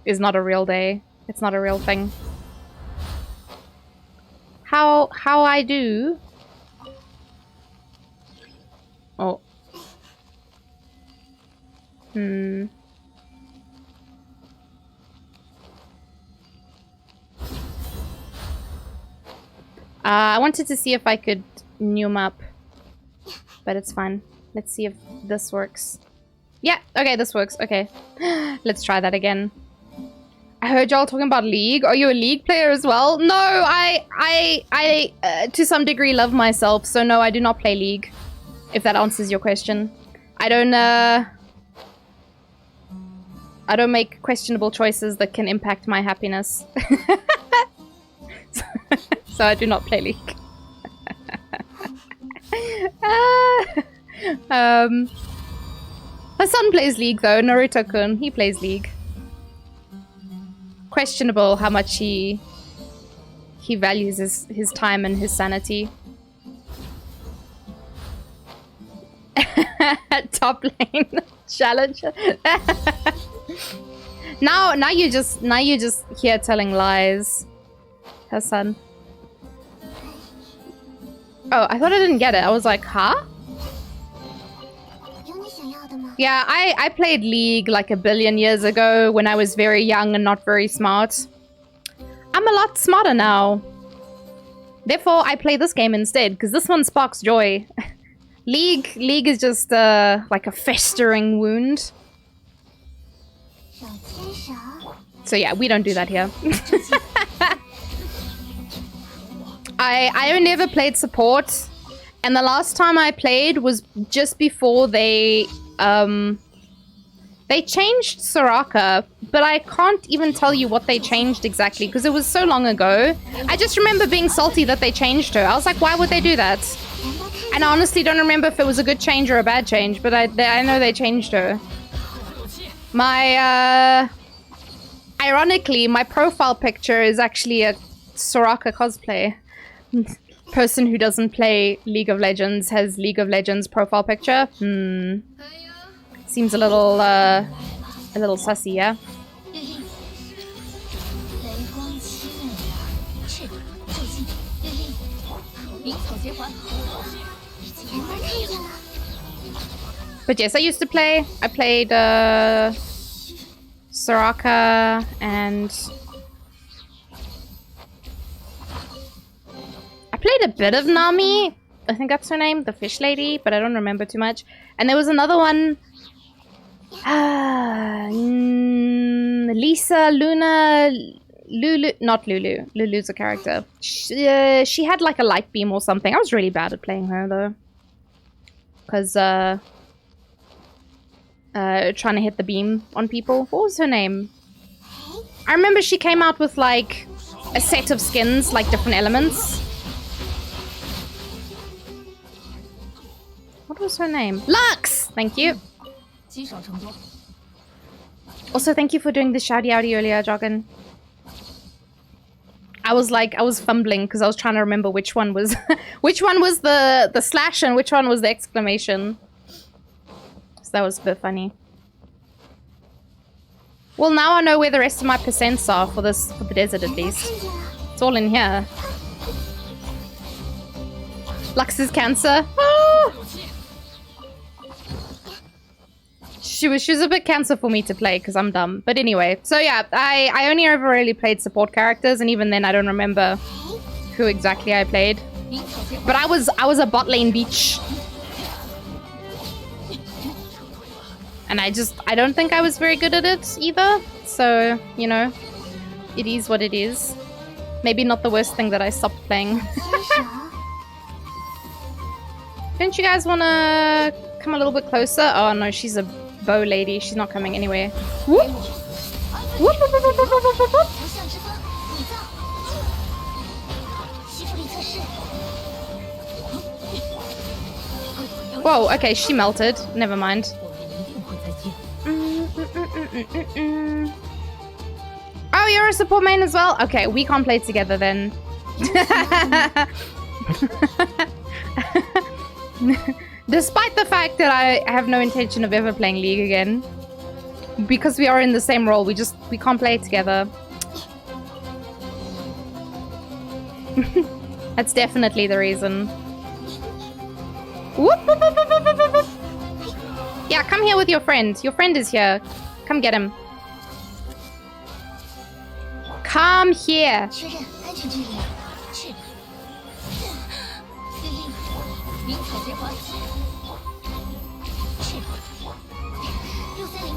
is not a real day. It's not a real thing. How I do? Oh. I wanted to see if I could new him up, but it's fine. Let's see if this works. Yeah, okay, this works. Okay, let's try that again. I heard y'all talking about League. Are you a League player as well? No, I to some degree love myself, so no, I do not play League. If that answers your question, I don't make questionable choices that can impact my happiness. So I do not play League. My son plays League though, Naruto-kun. He plays League. Questionable how much he values his time and his sanity. Top lane challenge. now you just here telling lies, Hassan. Oh, I thought I didn't get it. I was like, huh? Yeah, I played League like a billion years ago when I was very young and not very smart. I'm a lot smarter now. Therefore, I play this game instead, because this one sparks joy. League is just like a festering wound. So yeah, we don't do that here. I only ever played support, and the last time I played was just before they changed Soraka, but I can't even tell you what they changed exactly because it was so long ago. I just remember being salty that they changed her. I was like, why would they do that? And I honestly don't remember if it was a good change or a bad change, but I know they changed her. My ironically, my profile picture is actually a Soraka cosplay. Person who doesn't play League of Legends has League of Legends profile picture. Seems a little sussy, yeah? But yes, I used to play. I played Soraka and I played a bit of Nami. I think that's her name, the fish lady, but I don't remember too much. And there was another one. Lisa, Luna, Lulu, not Lulu. Lulu's a character. She had like a light beam or something. I was really bad at playing her though. Because, trying to hit the beam on people. What was her name? I remember she came out with like a set of skins, like different elements. What was her name? Lux! Thank you. Also, thank you for doing the shouty outy earlier, Joggin. I was fumbling because I was trying to remember which one was which one was the slash and which one was the exclamation. So that was a bit funny. Well, now I know where the rest of my percents are for the desert at least. It's all in here. Lux's cancer. Ah! She was a bit cancer for me to play because I'm dumb. But anyway, so yeah, I only ever really played support characters, and even then I don't remember who exactly I played. But I was a bot lane beach. And I don't think I was very good at it either. So, you know, it is what it is. Maybe not the worst thing that I stopped playing. Don't you guys want to come a little bit closer? Oh no, she's a bow lady. She's not coming anywhere. Whoop. Whoop, whoop, whoop, whoop, whoop, whoop, whoop, whoop. Whoa, okay, she melted. Never mind. Oh, you're a support main as well? Okay, we can't play together then. Despite the fact that I have no intention of ever playing League again. Because we are in the same role, we can't play together. That's definitely the reason. Whoop, whoop, whoop, whoop, whoop, whoop, whoop. Yeah, come here with your friend. Your friend is here. Come get him. Come here.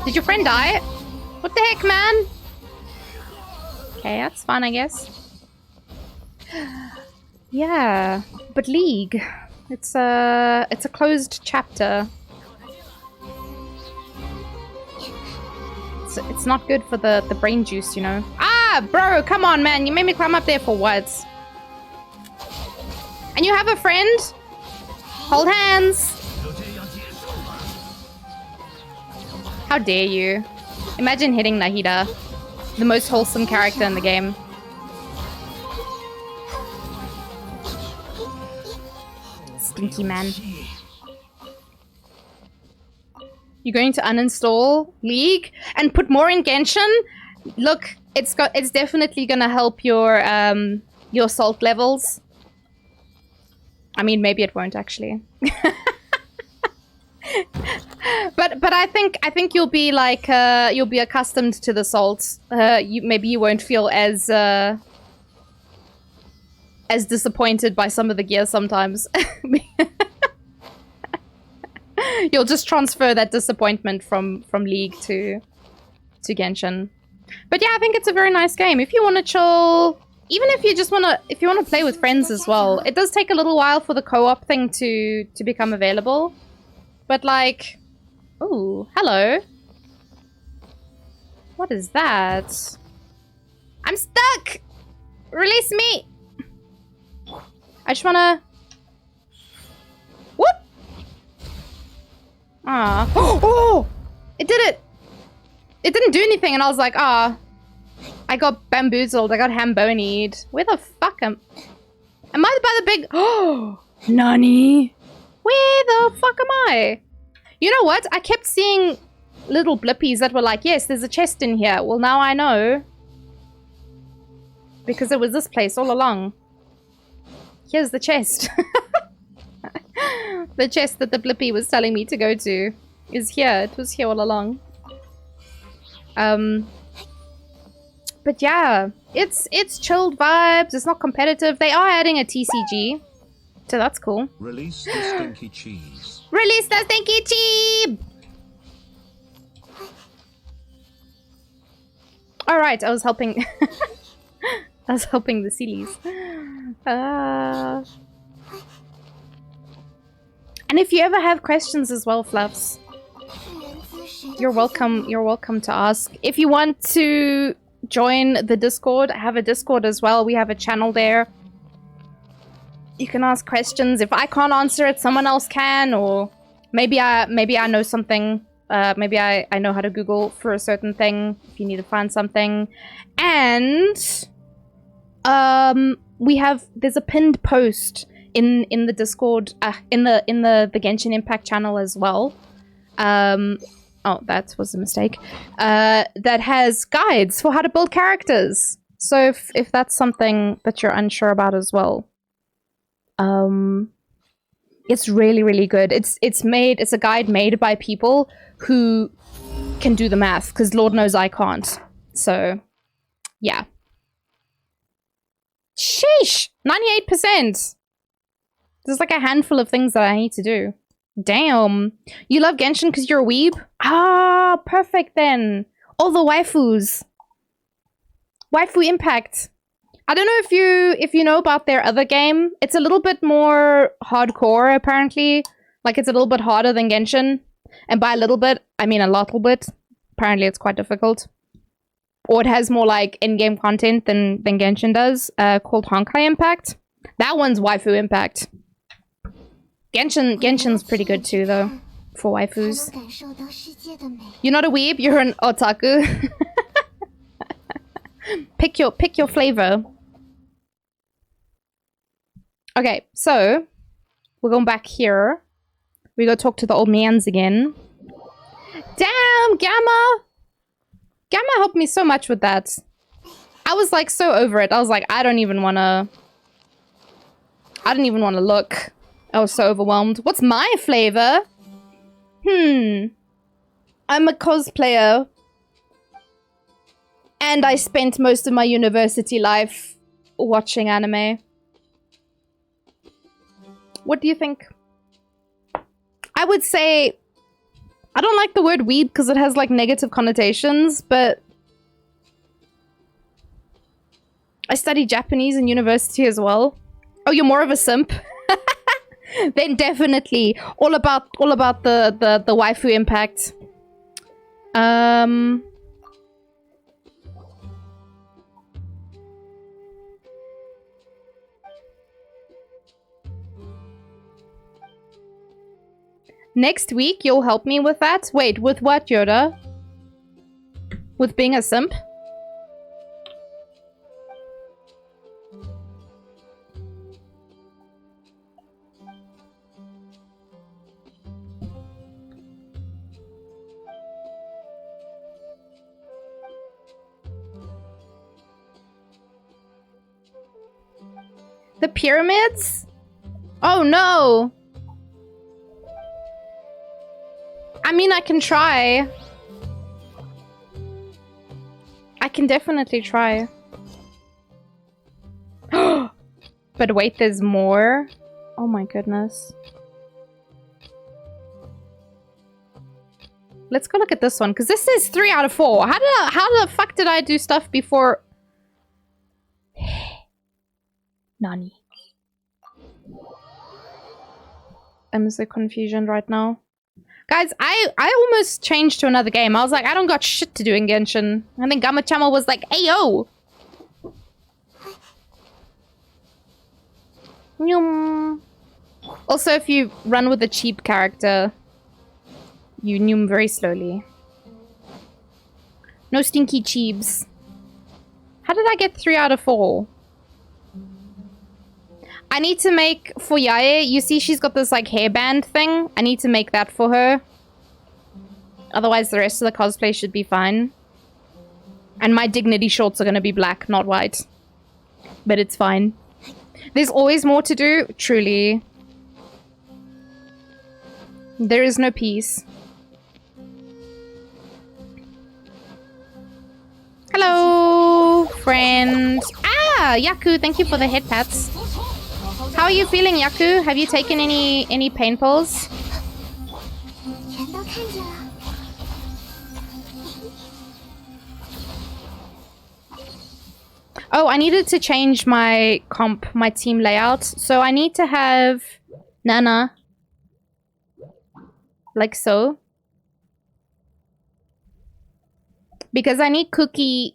Did your friend die? What the heck, man? Okay, that's fine, I guess. Yeah, but League. It's a closed chapter. It's not good for the brain juice, you know. Ah, bro, come on, man. You made me climb up there for what? And you have a friend? Hold hands. How dare you? Imagine hitting Nahida, the most wholesome character in the game. Stinky man. You're going to uninstall League and put more in Genshin? Look, it's definitely gonna help your salt levels. I mean, maybe it won't actually. but I think you'll be like you'll be accustomed to the salts. Maybe you won't feel as disappointed by some of the gear sometimes. You'll just transfer that disappointment from League to Genshin. But yeah, I think it's a very nice game. If you want to chill, even if you just want to play with friends as well. It does take a little while for the co-op thing to become available. But like, ooh, hello. What is that? I'm stuck! Release me! I just wanna... Whoop! Ah. Oh! It did it! It didn't do anything and I was like, ah. I got bamboozled. I got hambonied. Where the fuck am I by the big... Oh! Nani? Where the fuck am I? You know what? I kept seeing little blippies that were like, yes, there's a chest in here. Well, now I know. Because it was this place all along. Here's the chest. The chest that the blippy was telling me to go to is here. It was here all along. But yeah, it's chilled vibes. It's not competitive. They are adding a TCG. So that's cool. Release the stinky cheese. Release the stinky cheese! All right, I was helping. I was helping the Sealies. And if you ever have questions as well, Fluffs, you're welcome. You're welcome to ask. If you want to join the Discord, I have a Discord as well. We have a channel there. You can ask questions. If I can't answer it, someone else can, or maybe I know something. Maybe I know how to Google for a certain thing if you need to find something. And there's a pinned post in the Discord, in the Genshin Impact channel as well. Oh, that was a mistake. That has guides for how to build characters. So if that's something that you're unsure about as well, it's really, really good. It's a guide made by people who can do the math, because Lord knows I can't. So, yeah. Sheesh! 98%! There's like a handful of things that I need to do. Damn. You love Genshin because you're a weeb? Ah, perfect then. All the waifus. Waifu Impact. I don't know if you know about their other game. It's a little bit more hardcore, apparently. Like, it's a little bit harder than Genshin. And by a little bit, I mean a little bit. Apparently, it's quite difficult. Or it has more, like, in-game content than Genshin does. Called Honkai Impact. That one's Waifu Impact. Genshin's pretty good too, though. For waifus. You're not a weeb, you're an otaku. Pick your flavor. Okay, so we're going back here. We go talk to the old mans again. Damn, Gamma! Gamma helped me so much with that. I was like so over it. I was like, I don't even wanna look. I was so overwhelmed. What's my flavor? I'm a cosplayer. And I spent most of my university life watching anime. What do you think? I would say... I don't like the word weeb because it has, like, negative connotations, but... I studied Japanese in university as well. Oh, you're more of a simp? Then definitely. All about the waifu impact. Next week, you'll help me with that? Wait, with what, Yoda? With being a simp? The pyramids? Oh no! I mean, I can try. I can definitely try. But wait, there's more? Oh my goodness. Let's go look at this one, because this is 3 out of 4. How the fuck did I do stuff before? Nani? I'm so confused right now. Guys, I almost changed to another game. I was like, I don't got shit to do in Genshin. And then Gamachama was like, hey yo! Nyum. Also, if you run with a cheap character, you nyum very slowly. No stinky cheebs. How did I get 3 out of 4? I need to make for Yae. You see she's got this like hairband thing. I need to make that for her. Otherwise the rest of the cosplay should be fine. And my dignity shorts are going to be black, not white. But it's fine. There's always more to do, truly. There is no peace. Hello, friend. Ah, Yaku, thank you for the head pats. How are you feeling, Yaku? Have you taken any pain pills? Oh, I needed to change my my team layout. So I need to have Nana. Like so. Because I need Cookie...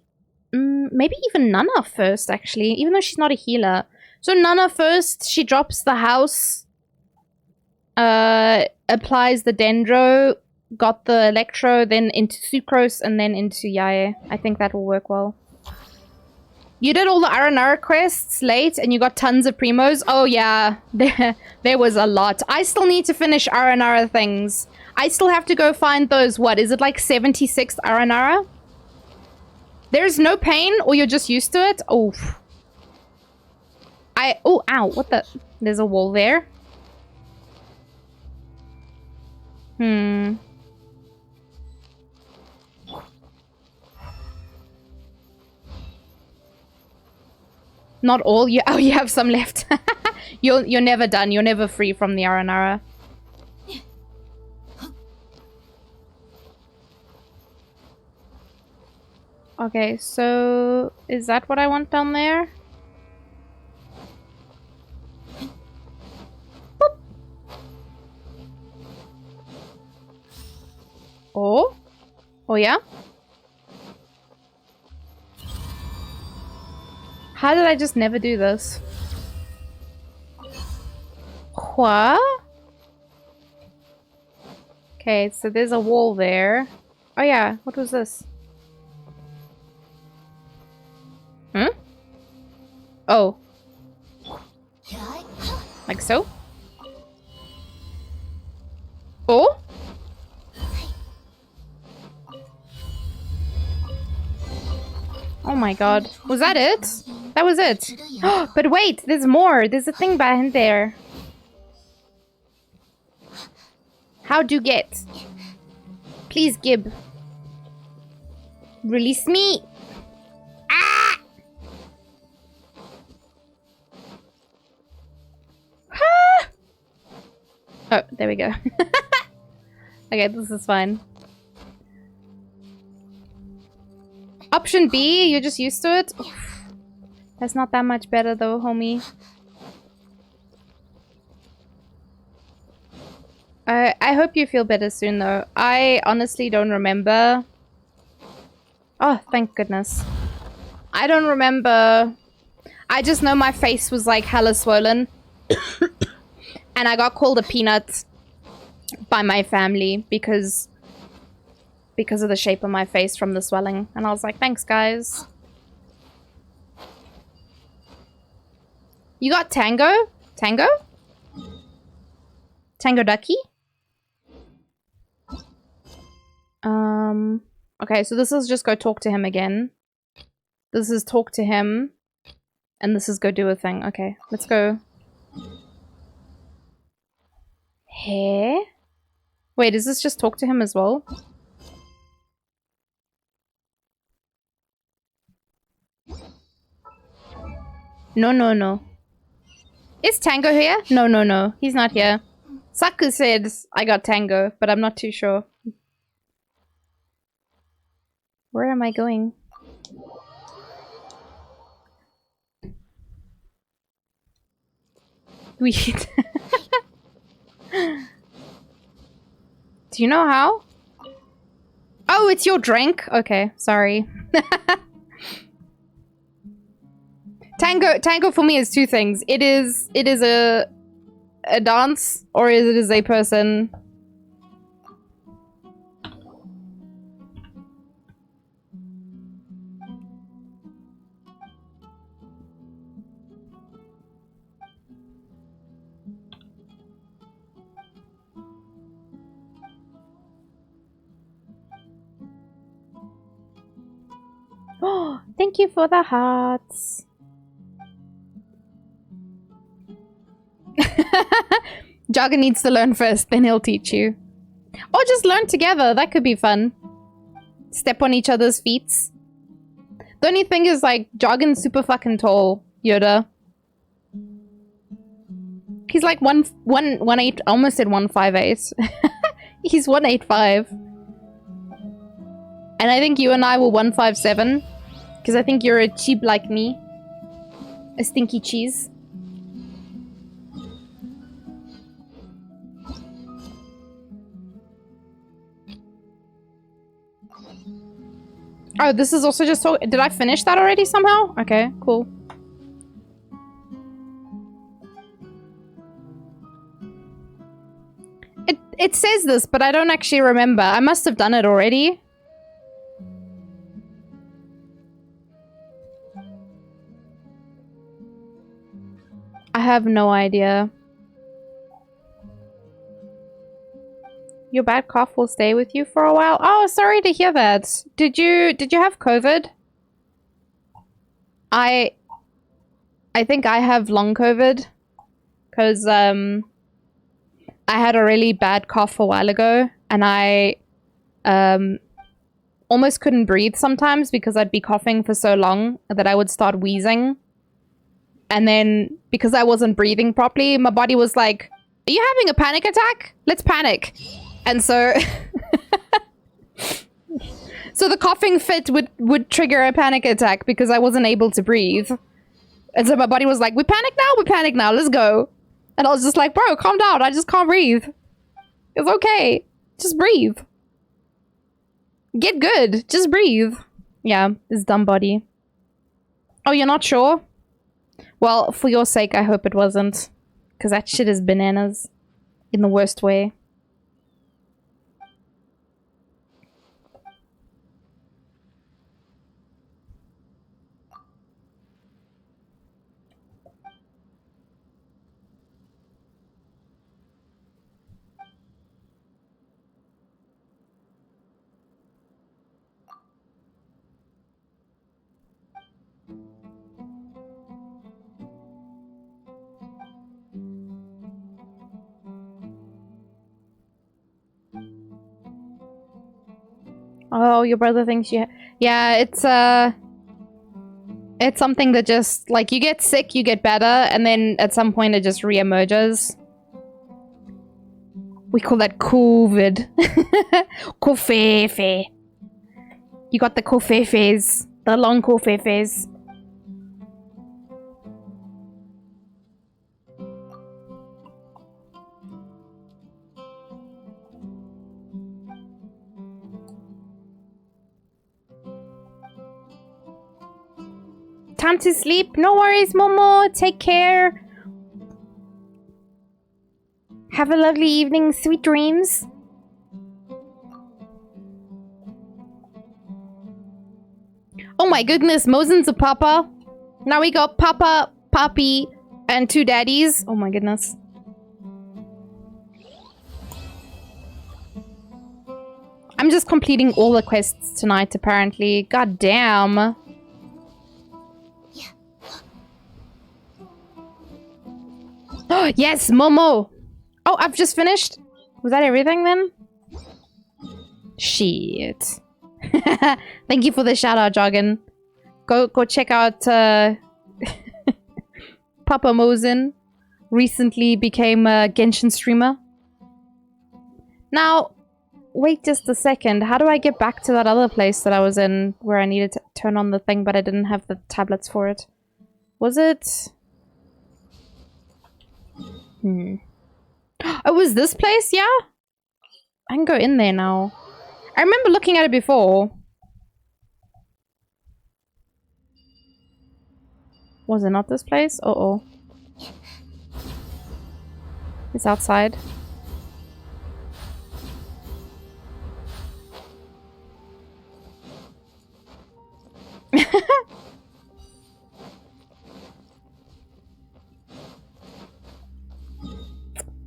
maybe even Nana first, actually. Even though she's not a healer. So Nana first, she drops the house. Applies the Dendro. Got the Electro, then into Sucrose, and then into Yae. I think that will work well. You did all the Aranara quests late, and you got tons of Primos? Oh yeah, there was a lot. I still need to finish Aranara things. I still have to go find those, what, is it like 76th Aranara? There's no pain, or you're just used to it? Oh. Oh, ow, what the? There's a wall there. Not all? You have some left. You're never done. You're never free from the Aranara. Okay, so is that what I want down there? Boop. Oh? Oh yeah? How did I just never do this? What? Okay, so there's a wall there. Oh yeah, what was this? Oh. Like so? Oh? Oh my god. Was that it? That was it. But wait, there's more. There's a thing behind there. How do get? Please, Gib. Release me. Ah! Ah! Oh, there we go. Okay, this is fine. Option B, you're just used to it? Oof. That's not that much better though, homie. I hope you feel better soon though. I honestly don't remember. Oh, thank goodness. I don't remember. I just know my face was like hella swollen. And I got called a peanut by my family because of the shape of my face from the swelling. And I was like, thanks guys. You got Tango? Tango? Tango Ducky? Okay, so this is just go talk to him again. This is talk to him. And this is go do a thing. Okay, let's go. Hey? Wait, is this just talk to him as well? No, no, no. Is Tango here? No, no, no. He's not here. Saku said I got Tango, but I'm not too sure. Where am I going? Weed. Do you know how? Oh, it's your drink? Okay, sorry. Tango for me is two things. It is a dance, or it is a person. Oh, thank you for the hearts. Jogger needs to learn first, then he'll teach you. Or just learn together, that could be fun. Step on each other's feet. The only thing is, like, Joggen's super fucking tall, Yoda. He's like 118, almost said 158. He's 185. And I think you and I were 157. Because I think you're a cheap like me. A stinky cheese. Oh, this is also just so. Did I finish that already somehow? Okay, cool. It says this, but I don't actually remember. I must have done it already. I have no idea. Your bad cough will stay with you for a while. Oh, sorry to hear that. Did you have COVID? I think I have long COVID because I had a really bad cough a while ago, and I almost couldn't breathe sometimes because I'd be coughing for so long that I would start wheezing. And then because I wasn't breathing properly, my body was like, "Are you having a panic attack? Let's panic." And so so the coughing fit would trigger a panic attack because I wasn't able to breathe. And so my body was like, we panic now, let's go. And I was just like, bro, calm down, I just can't breathe. It's okay, just breathe. Get good, just breathe. Yeah, this dumb body. Oh, you're not sure? Well, for your sake, I hope it wasn't. Because that shit is bananas. In the worst way. Oh, your brother thinks you... Yeah, it's something that just... Like, you get sick, you get better, and then at some point it just re-emerges. We call that COVID. Kofefe. You got the kofefes. The long kofefes. Time to sleep. No worries, Momo. Take care. Have a lovely evening. Sweet dreams. Oh my goodness, Mozen's a papa. Now we got Papa, Papi, and 2 daddies. Oh my goodness. I'm just completing all the quests tonight, apparently. God damn. Yes, Momo! Oh, I've just finished? Was that everything then? Shit. Thank you for the shout out, Jargon. Go check out Papa Mozen. Recently became a Genshin streamer. Now, wait just a second. How do I get back to that other place that I was in where I needed to turn on the thing but I didn't have the tablets for it? Was it... Oh, was this place? Yeah? I can go in there now. I remember looking at it before. Was it not this place? Uh-oh. It's outside.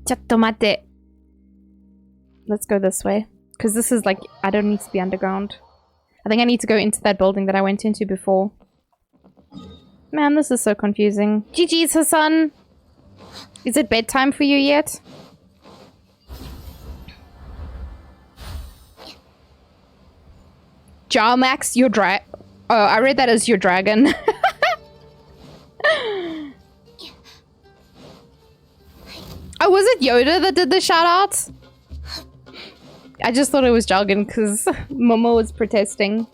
Chatto mate. Let's go this way. Because this is like, I don't need to be underground. I think I need to go into that building that I went into before. Man, this is so confusing. GG's, Hassan! Is it bedtime for you yet? Jarmax, your Oh, I read that as your dragon. Oh, was it Yoda that did the shout-outs? I just thought it was jargon because Momo was protesting.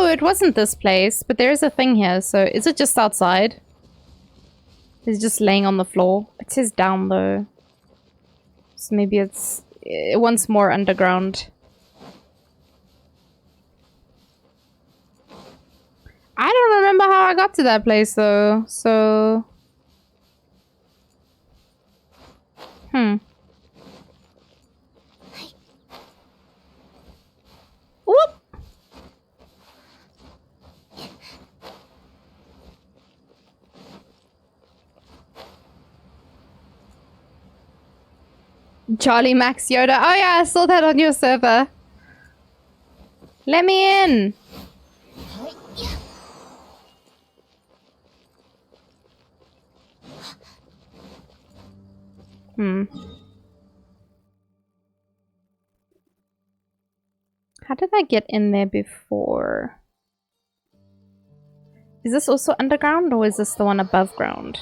it wasn't this place, but there is a thing here. So is it just outside? It's just laying on the floor. It says down though. So maybe it's once more underground. I don't remember how I got to that place though. So Whoop! Charlie Max Yoda. Oh yeah, I saw that on your server. Let me in. How did I get in there before? Is this also underground or is this the one above ground?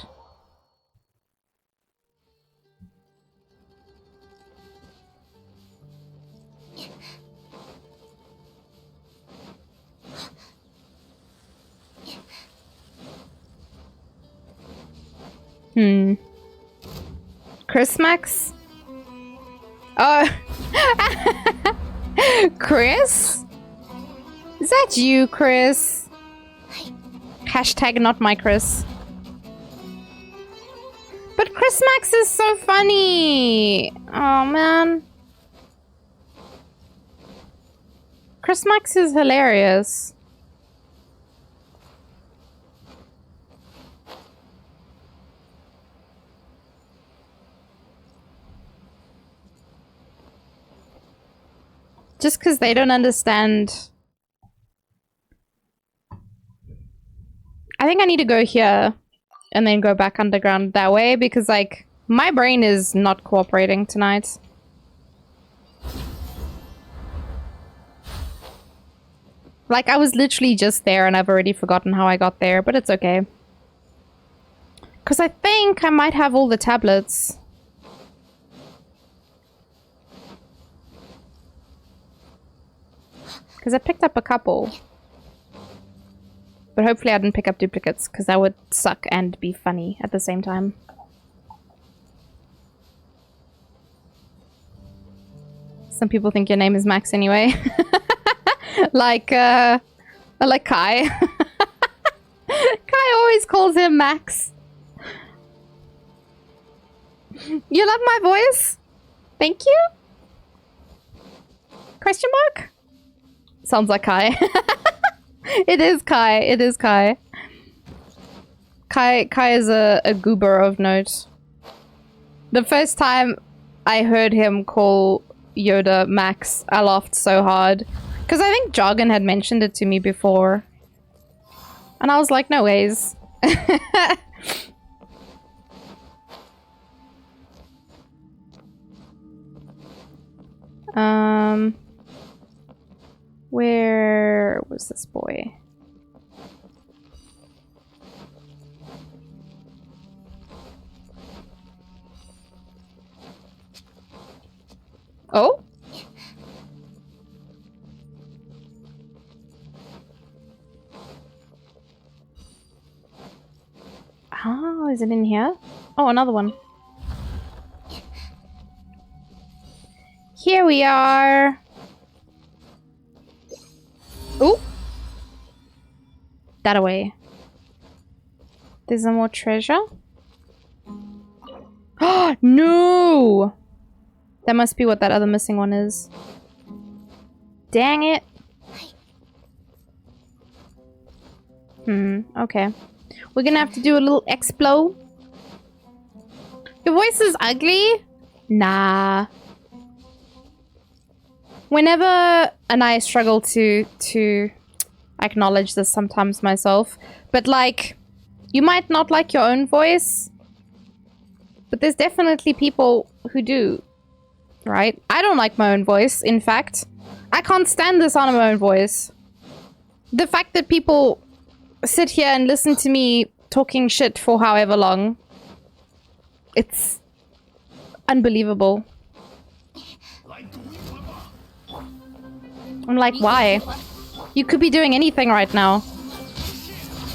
Chris Max? Oh. Chris? Is that you, Chris? Hashtag not my Chris. But Chris Max is so funny. Oh, man. Chris Max is hilarious. Just because they don't understand. I think I need to go here and then go back underground that way because, like, my brain is not cooperating tonight. Like, I was literally just there and I've already forgotten how I got there, but it's okay. Because I think I might have all the tablets. Because I picked up a couple. But hopefully I didn't pick up duplicates, because that would suck and be funny at the same time. Some people think your name is Max anyway. like Kai. Kai always calls him Max. You love my voice? Thank you? Question mark? Sounds like Kai. It is Kai. It is Kai. Kai is a goober of note. The first time I heard him call Yoda Max, I laughed so hard. Because I think Jargon had mentioned it to me before. And I was like, no ways. Where was this boy? Oh? Oh, is it in here? Oh, another one. Here we are. Ooh. That away. There's some more treasure. Oh, no! That must be what that other missing one is. Dang it. Okay. We're gonna have to do a little explode. Your voice is ugly? Nah. Whenever, and I struggle to acknowledge this sometimes myself, but like, you might not like your own voice, but there's definitely people who do, right? I don't like my own voice, in fact. I can't stand the sound of my own voice. The fact that people sit here and listen to me talking shit for however long, it's unbelievable. I'm like, why? You could be doing anything right now.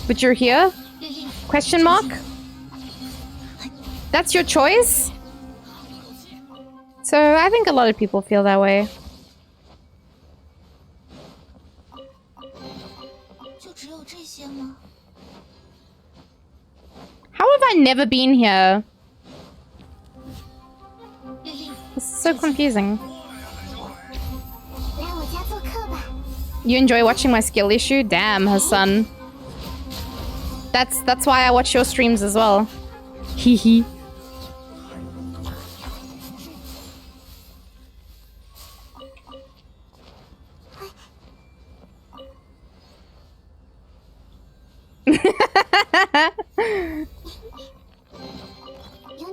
But you're here? Question mark? That's your choice? So I think a lot of people feel that way. How have I never been here? This is so confusing. You enjoy watching my skill issue? Damn, Hassan. That's why I watch your streams as well. Hee hee.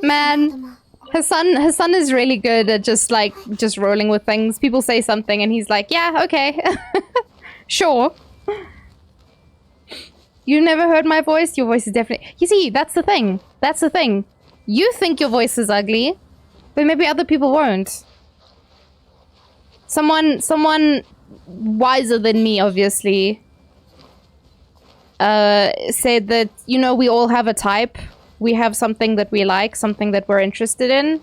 Man, Hassan is really good at just rolling with things. People say something and he's like, yeah, okay. Sure. You never heard my voice? Your voice is definitely... You see, that's the thing. That's the thing. You think your voice is ugly, but maybe other people won't. Someone wiser than me, obviously, said that, you know, we all have a type. We have something that we like, something that we're interested in.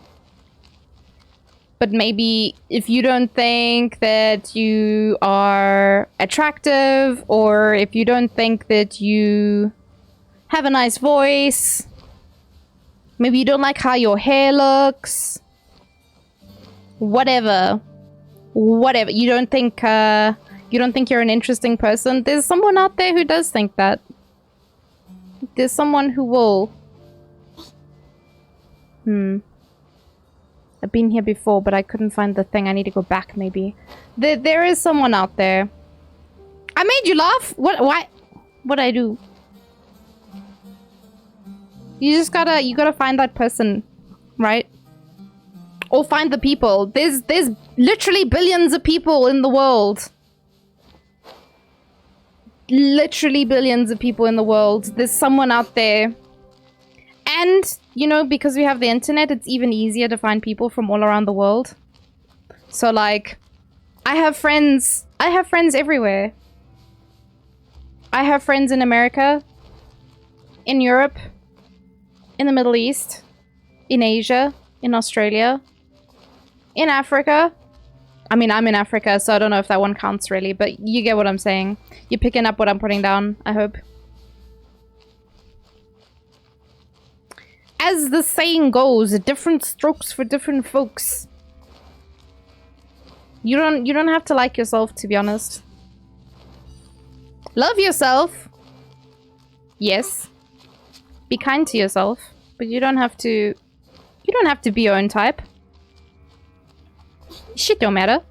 But maybe if you don't think that you are attractive, or if you don't think that you have a nice voice, maybe you don't like how your hair looks, whatever, you don't think you're an interesting person, there's someone out there who does think that. There's someone who will. I've been here before, but I couldn't find the thing. I need to go back, maybe. There is someone out there. I made you laugh? What? Why? What'd I do? You gotta find that person, right? Or find the people. There's literally billions of people in the world. Literally billions of people in the world. There's someone out there. And, you know, because we have the internet, it's even easier to find people from all around the world. So, like, I have friends everywhere. I have friends in America, in Europe, in the Middle East, in Asia, in Australia, in Africa. I mean, I'm in Africa, so I don't know if that one counts really, but you get what I'm saying. You're picking up what I'm putting down, I hope. As the saying goes, different strokes for different folks. You don't have to like yourself, to be honest. Love yourself. Yes. Be kind to yourself, but you don't have to be your own type. Shit don't matter.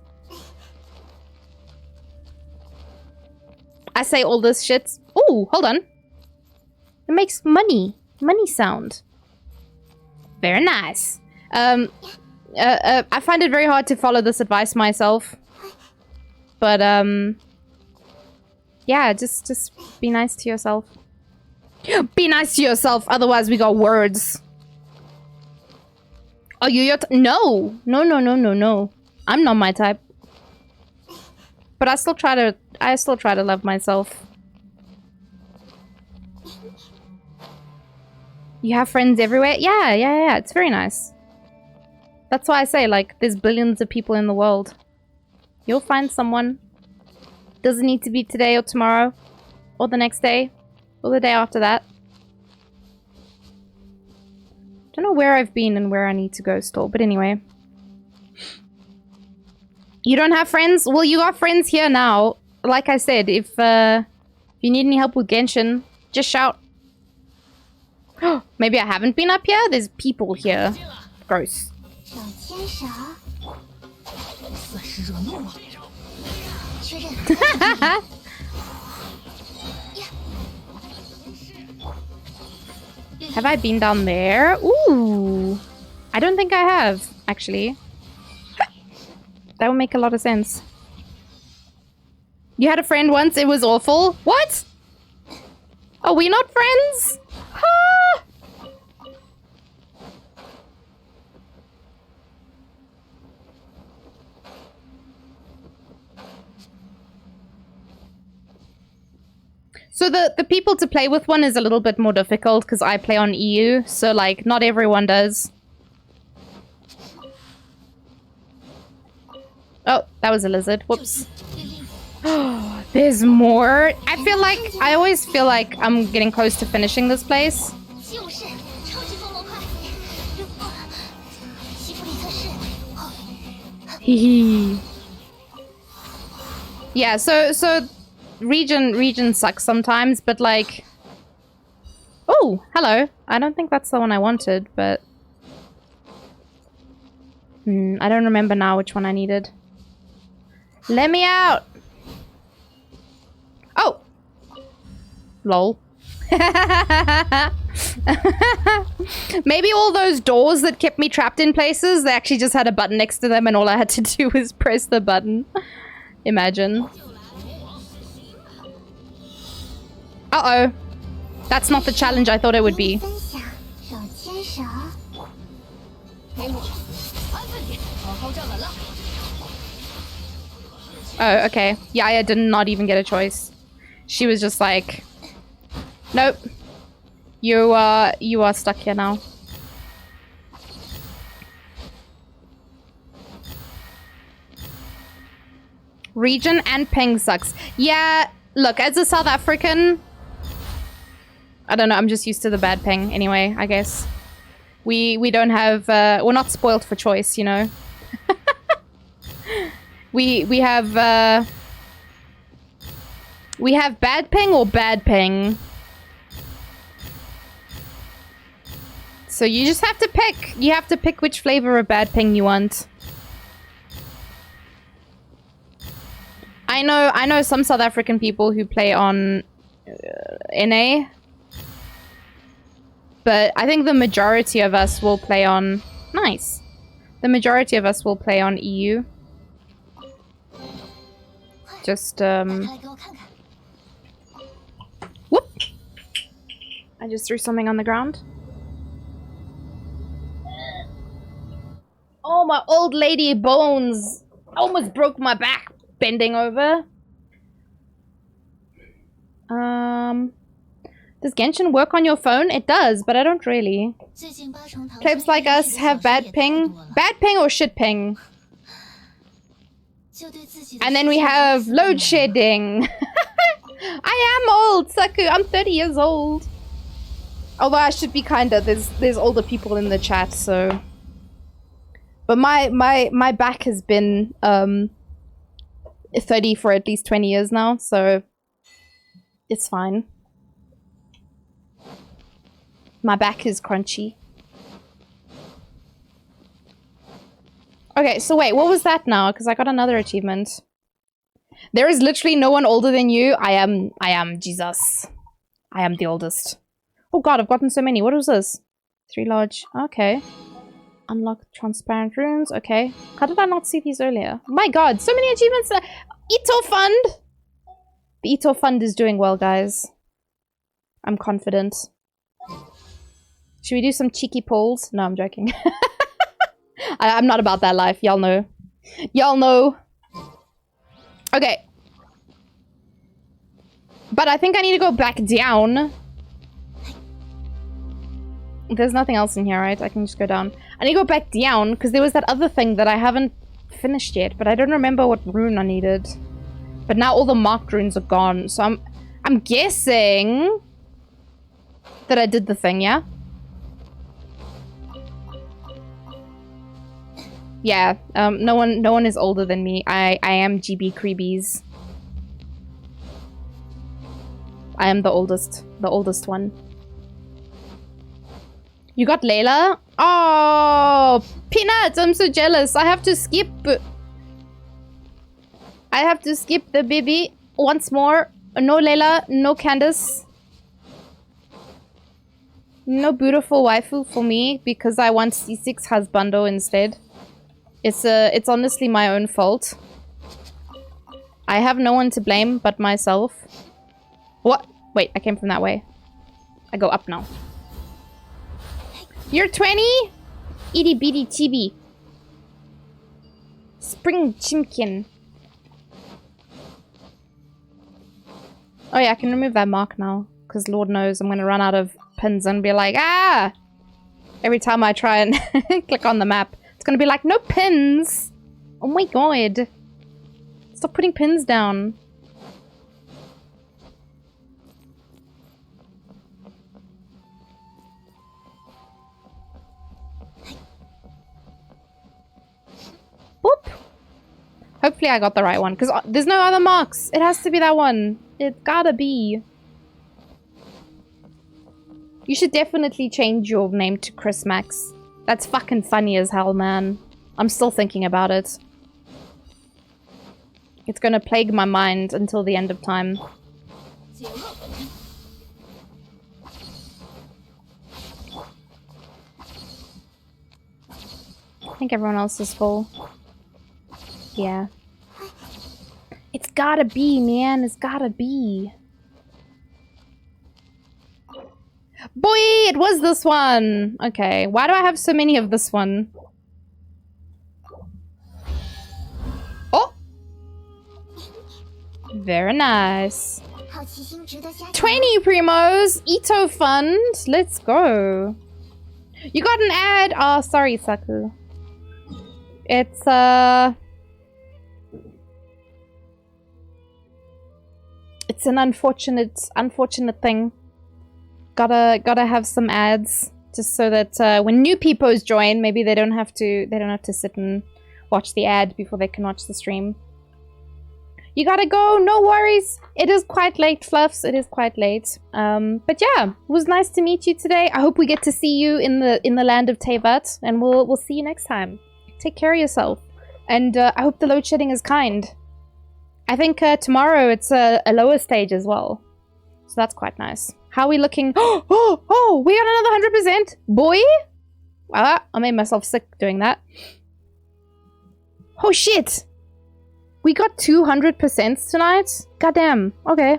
I say all this shit. Oh, hold on. It makes money sound. Very nice. I find it very hard to follow this advice myself. But, yeah, just be nice to yourself. Be nice to yourself, otherwise we got words. Oh, you're no. No. I'm not my type. But I still try to love myself. You have friends everywhere? Yeah. It's very nice. That's why I say, like, there's billions of people in the world. You'll find someone. Doesn't need to be today or tomorrow. Or the next day. Or the day after that. Don't know where I've been and where I need to go still. But anyway. You don't have friends? Well, you got friends here now. Like I said, if you need any help with Genshin, just shout. Maybe I haven't been up here? There's people here. Gross. Have I been down there? Ooh. I don't think I have, actually. That would make a lot of sense. You had a friend once, it was awful? What? Are we not friends? Ah! So the people to play with one is a little bit more difficult because I play on EU, so like not everyone does. Oh, that was a lizard. Whoops. There's more. I always feel like I'm getting close to finishing this place. 就是超级风魔块。西弗里特市。 Hehe. Yeah, so region sucks sometimes, but like... Oh, hello. I don't think that's the one I wanted, but... I don't remember now which one I needed. Let me out! Oh! Lol. Maybe all those doors that kept me trapped in places, they actually just had a button next to them and all I had to do was press the button. Imagine. Uh-oh. That's not the challenge I thought it would be. 分享，手牵手。给我，安分点，好好站稳了。 Oh, okay. Yaya did not even get a choice. She was just like, nope. You are stuck here now. Region and ping sucks. Yeah, look, as a South African, I don't know, I'm just used to the bad ping anyway, I guess. We don't have, we're not spoilt for choice, you know. We have bad ping or bad ping. So you just have to pick. You have to pick which flavor of bad ping you want. I know some South African people who play on NA. But I think the majority of us will play on... Nice. The majority of us will play on EU. Just, Whoop! I just threw something on the ground. Oh, my old lady bones! Almost broke my back bending over. Does Genshin work on your phone? It does, but I don't really. Plebs like us have bad ping. Bad ping or shit ping? And then we have load shedding. I am old, Saku. I'm 30 years old. Although I should be kinder. There's older people in the chat, so. But my back has been 30 for at least 20 years now, so it's fine. My back is crunchy. Okay, so wait, what was that now? Because I got another achievement. There is literally no one older than you. I am Jesus. I am the oldest. Oh god, I've gotten so many. What was this? 3 large. Okay. Unlock transparent runes. Okay. How did I not see these earlier? My god, so many achievements. Ito Fund! The Ito Fund is doing well, guys. I'm confident. Should we do some cheeky polls? No, I'm joking. I'm not about that life. Y'all know. Y'all know. Okay. But I think I need to go back down. There's nothing else in here, right? I can just go down. I need to go back down because there was that other thing that I haven't finished yet, but I don't remember what rune I needed. But now all the marked runes are gone, so I'm guessing that I did the thing, yeah? Yeah, no one is older than me. I am GB Creebies. I am the oldest one. You got Layla? Oh, Peanut, I'm so jealous. I have to skip the baby once more. No Layla, no Candace. No beautiful waifu for me because I want C6 husbando instead. It's honestly my own fault. I have no one to blame but myself. What? Wait, I came from that way. I go up now. You're 20? Itty bitty chibi. Spring chimkin. Oh yeah, I can remove that mark now. Because Lord knows I'm going to run out of pins and be like, ah! Every time I try and click on the map. It's going to be like, no pins! Oh my god. Stop putting pins down. Boop! Hopefully I got the right one. Because there's no other marks. It has to be that one. It gotta be. You should definitely change your name to Chris Max. That's fucking funny as hell, man. I'm still thinking about it. It's gonna plague my mind until the end of time. I think everyone else is full. Yeah. It's gotta be, man. It's gotta be. Boy, it was this one! Okay, why do I have so many of this one? Oh! Very nice. 20 primos! Ito fund! Let's go. You got an ad! Oh, sorry, Saku. It's, it's an unfortunate thing. Gotta have some ads just so that when new peoples join, maybe they don't have to sit and watch the ad before they can watch the stream. You gotta go, no worries. It is quite late, Fluffs. It is quite late. But yeah, it was nice to meet you today. I hope we get to see you in the land of Tevat, and we'll see you next time. Take care of yourself, and I hope the load shedding is kind. I think tomorrow it's a lower stage as well, so that's quite nice. How are we looking? Oh, we got another 100%. Boy! Wow, I made myself sick doing that. Oh, shit! We got 200% tonight? Goddamn. Okay.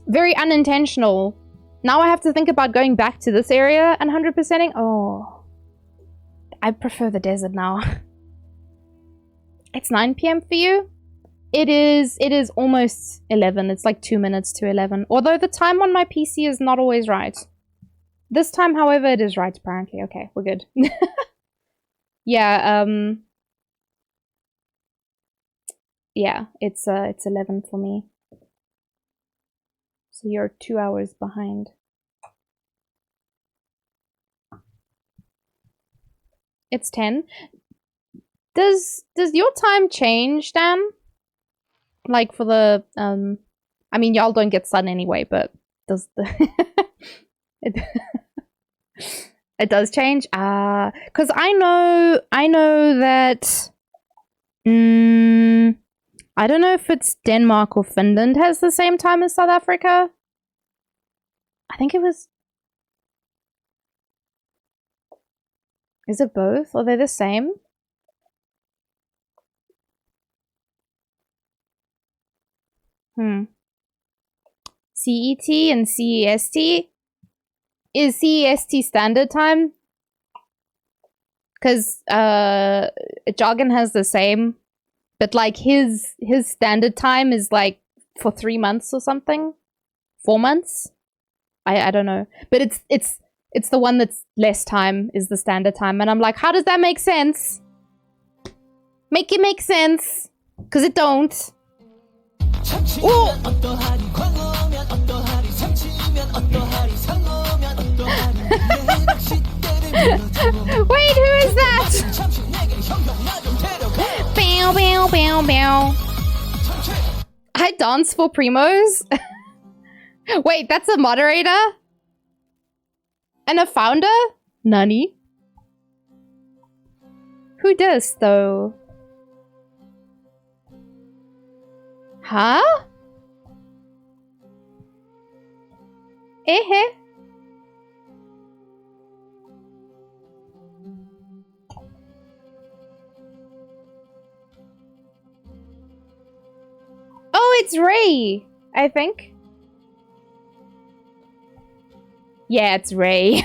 Very unintentional. Now I have to think about going back to this area and 100%ing. Oh. I prefer the desert now. It's 9 PM for you? It is almost 11. It's like 2 minutes to 11. Although the time on my PC is not always right. This time, however, it is right, apparently. Okay, we're good. Yeah, yeah, it's 11 for me. So you're 2 hours behind. It's 10. Does your time change, Dan? Like for the I mean, y'all don't get sun anyway, but does the it does change? Because I know that I don't know if it's Denmark or Finland has the same time as South Africa. I think it was. Is it both? Are they the same? CET and CEST? Is CEST standard time? Because Jargon has the same, but like his standard time is like for 3 months or something. 4 months? I don't know. But it's the one that's less time is the standard time, and I'm like, how does that make sense? Make it make sense, because it don't. Oh! Wait, who is that? Bow, bow, bow, bow. I dance for primos? Wait, that's a moderator? And a founder? Nani? Who does, though? Huh? Eh? Oh, it's Ray, I think. Yeah, it's Ray.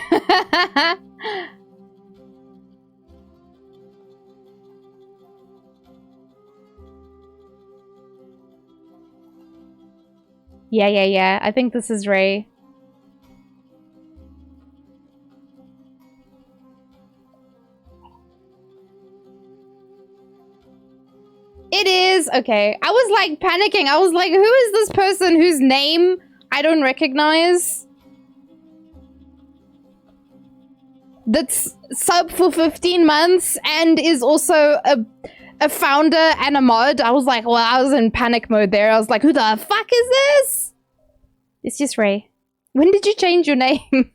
Yeah. I think this is Ray. It is! Okay. I was like panicking. I was like, who is this person whose name I don't recognize? That's sub for 15 months and is also a founder and a mod. I was like, well, I was in panic mode there. I was like, who the fuck is this? It's just Ray. When did you change your name?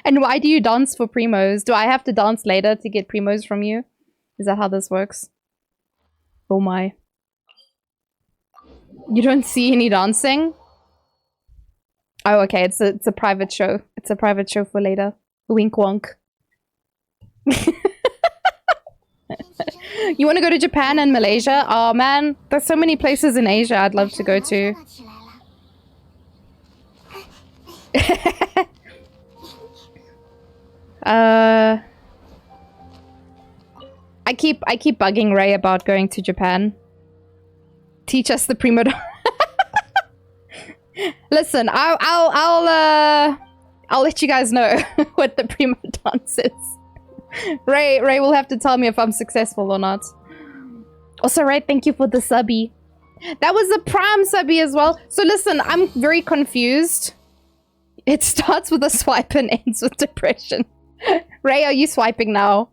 And why do you dance for primos? Do I have to dance later to get primos from you? Is that how this works? Oh my. You don't see any dancing? Oh, okay. It's a private show. It's a private show for later. Wink wonk. You want to go to Japan and Malaysia? Oh man, there's so many places in Asia I'd love to go to. I keep bugging Ray about going to Japan. Teach us the primo dance. Listen, I'll let you guys know what the primo dance is. Ray will have to tell me if I'm successful or not. Also, Ray, thank you for the subby. That was a prime subby as well. So listen, I'm very confused. It starts with a swipe and ends with depression. Ray, are you swiping now?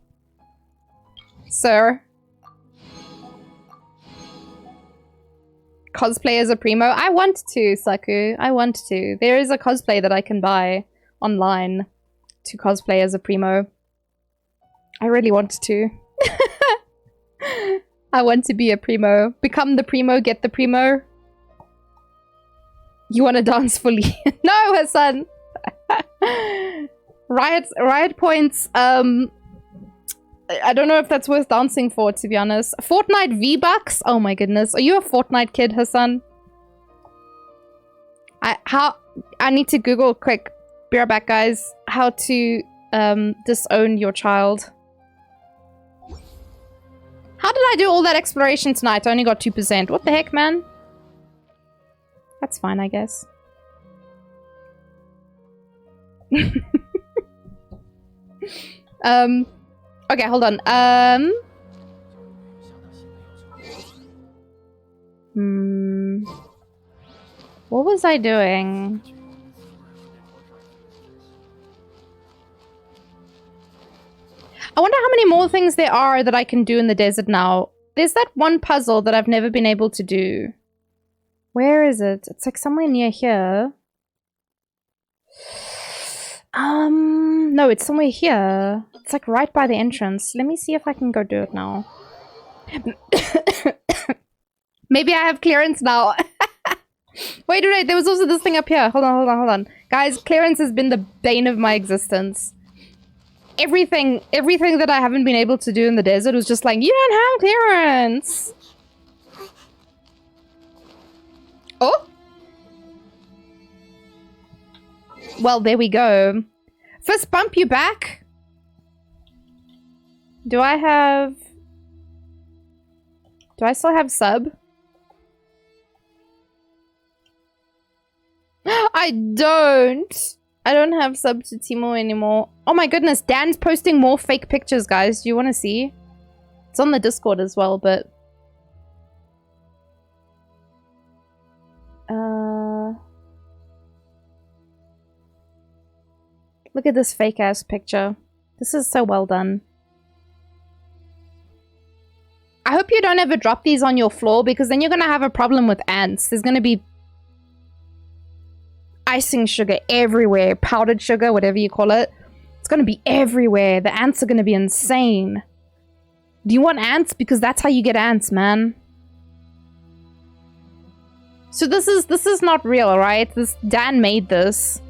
Sir? Cosplay as a primo? I want to, Saku. I want to. There is a cosplay that I can buy online to cosplay as a primo. I really want to. I want to be a primo. Become the primo, get the primo. You want to dance fully? No, Hassan! Riot points, I don't know if that's worth dancing for, to be honest. Fortnite V-Bucks? Oh my goodness. Are you a Fortnite kid, Hassan? I need to Google quick. Be right back, guys. How to disown your child. How did I do all that exploration tonight? I only got 2%. What the heck, man? That's fine, I guess. Okay, hold on. What was I doing? I wonder how many more things there are that I can do in the desert now. There's that one puzzle that I've never been able to do. Where is it? It's like somewhere near here. No, it's somewhere here. It's like right by the entrance. Let me see if I can go do it now. Maybe I have clearance now. Wait, there was also this thing up here. Hold on. Guys, clearance has been the bane of my existence. Everything that I haven't been able to do in the desert was just like, you don't have clearance. Oh! Well, there we go. Fist bump you back. Do I still have sub? I don't have sub to Timo anymore. Oh my goodness, Dan's posting more fake pictures, guys. Do you want to see? It's on the Discord as well, but... Look at this fake-ass picture. This is so well done. I hope you don't ever drop these on your floor, because then you're going to have a problem with ants. There's going to be icing sugar everywhere. Powdered sugar, whatever you call it. It's going to be everywhere. The ants are going to be insane. Do you want ants? Because that's how you get ants, man. So this is not real, right? Dan made this.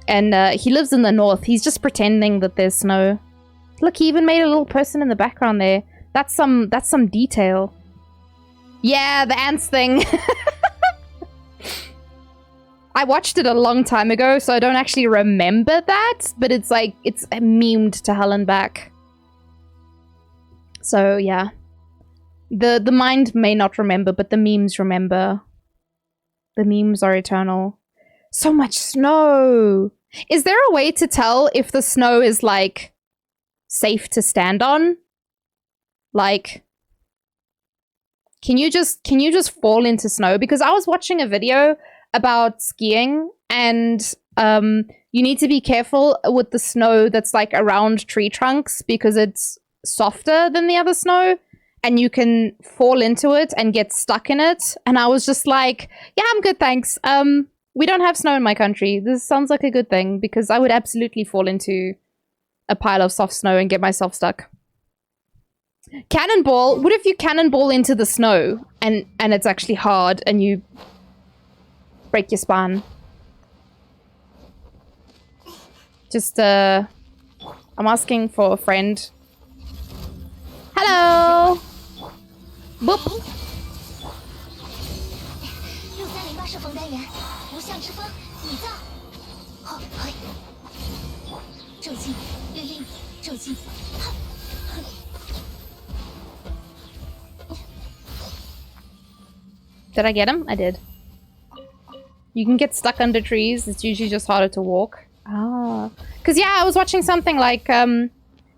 And he lives in the north. He's just pretending that there's snow. Look, he even made a little person in the background there. That's some detail. Yeah, the ants thing. I watched it a long time ago, so I don't actually remember that. But it's like, it's memed to hell and back. So, yeah. The mind may not remember, but the memes remember. The memes are eternal. So much snow! Is there a way to tell if the snow is, like, safe to stand on? Like, can you just fall into snow? Because I was watching a video about skiing, and you need to be careful with the snow that's, like, around tree trunks because it's softer than the other snow, and you can fall into it and get stuck in it. And I was just like, yeah, I'm good, thanks. We don't have snow in my country. This sounds like a good thing, because I would absolutely fall into a pile of soft snow and get myself stuck. Cannonball? What if you cannonball into the snow and it's actually hard and you break your spine? Just, I'm asking for a friend. Hello! Boop! 6308是冯单元，无相之风，拟造。好，嘿，骤击，令令，骤击，哈。 Did I get him? I did. You can get stuck under trees. It's usually just harder to walk. Ah. Because, yeah, I was watching something like,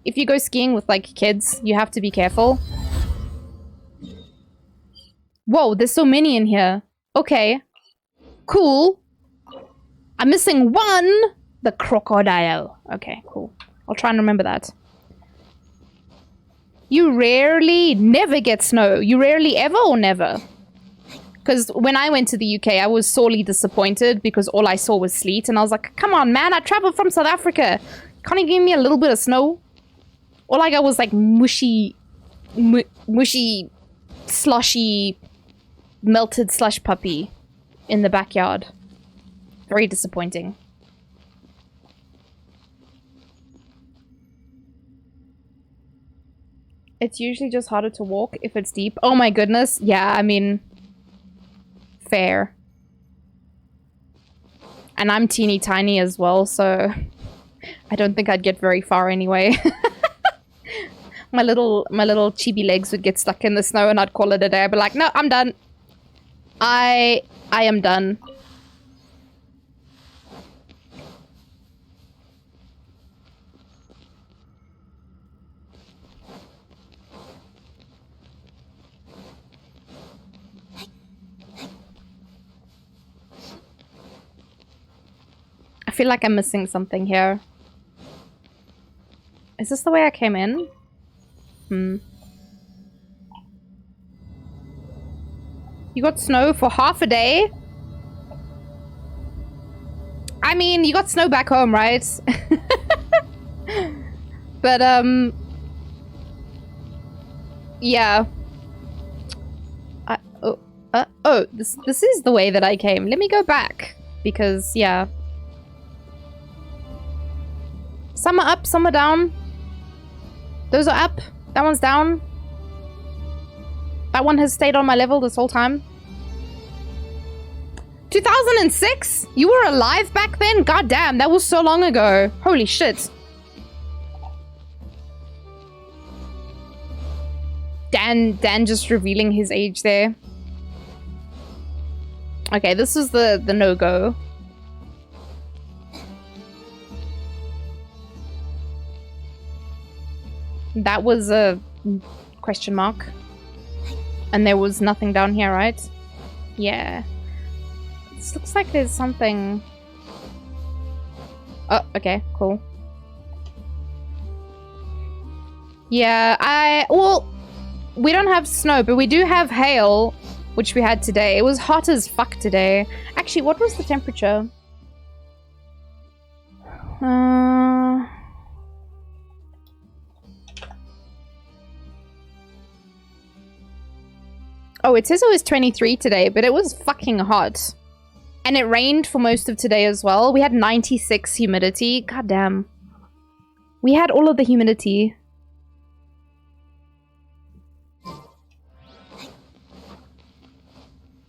if you go skiing with, like, kids, you have to be careful. Whoa, there's so many in here. Okay. Cool. I'm missing one. The crocodile. Okay, cool. I'll try and remember that. You rarely never get snow. You rarely ever or never? Because when I went to the UK, I was sorely disappointed because all I saw was sleet. And I was like, come on, man, I traveled from South Africa. Can't you give me a little bit of snow? All I got was like mushy, slushy, melted slush puppy in the backyard. Very disappointing. It's usually just harder to walk if it's deep. Oh my goodness. Yeah, I mean... fair. And I'm teeny tiny as well, so I don't think I'd get very far anyway. my little chibi legs would get stuck in the snow and I'd call it a day. I'd be like, no, I'm done. I am done. I feel like I'm missing something here. Is this the way I came in? You got snow for half a day? I mean, you got snow back home, right? But, yeah. This is the way that I came. Let me go back. Because, yeah. Some are up, some are down. Those are up. That one's down. That one has stayed on my level this whole time. 2006? You were alive back then? God damn, that was so long ago. Holy shit. Dan just revealing his age there. Okay, this is the no-go. That was a question mark. And there was nothing down here, right? Yeah. This looks like there's something... Oh, okay, cool. Yeah, well, we don't have snow, but we do have hail, which we had today. It was hot as fuck today. Actually, what was the temperature? Oh, it says it was 23 today, but it was fucking hot. And it rained for most of today as well. We had 96 humidity. God damn. We had all of the humidity.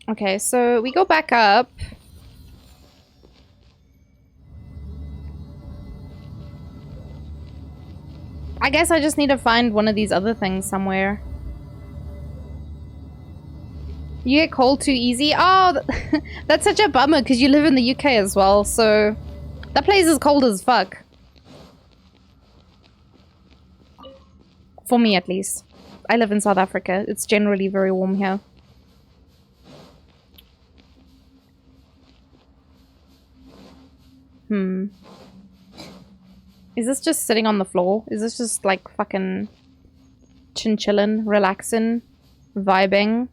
Okay, so we go back up. I guess I just need to find one of these other things somewhere. You get cold too easy? Oh, that's such a bummer because you live in the UK as well, so that place is cold as fuck. For me, at least. I live in South Africa. It's generally very warm here. Is this just sitting on the floor? Is this just like fucking chin-chillin', relaxing, vibing?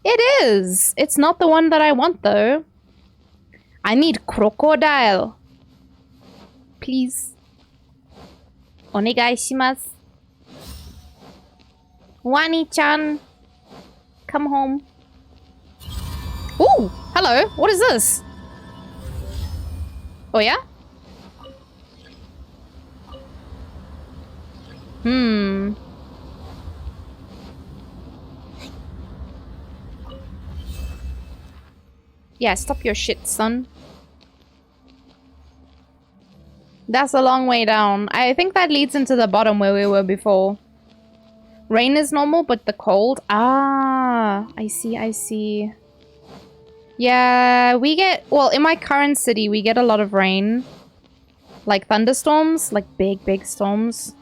It is! It's not the one that I want though. I need crocodile. Please. Onegai shimasu. Wani-chan. Come home. Ooh! Hello! What is this? Oh yeah? Yeah, stop your shit, son. That's a long way down. I think that leads into the bottom where we were before. Rain is normal, but the cold... Ah, I see, I see. Yeah, we get... Well, in my current city, we get a lot of rain. Like thunderstorms. Like big, big storms.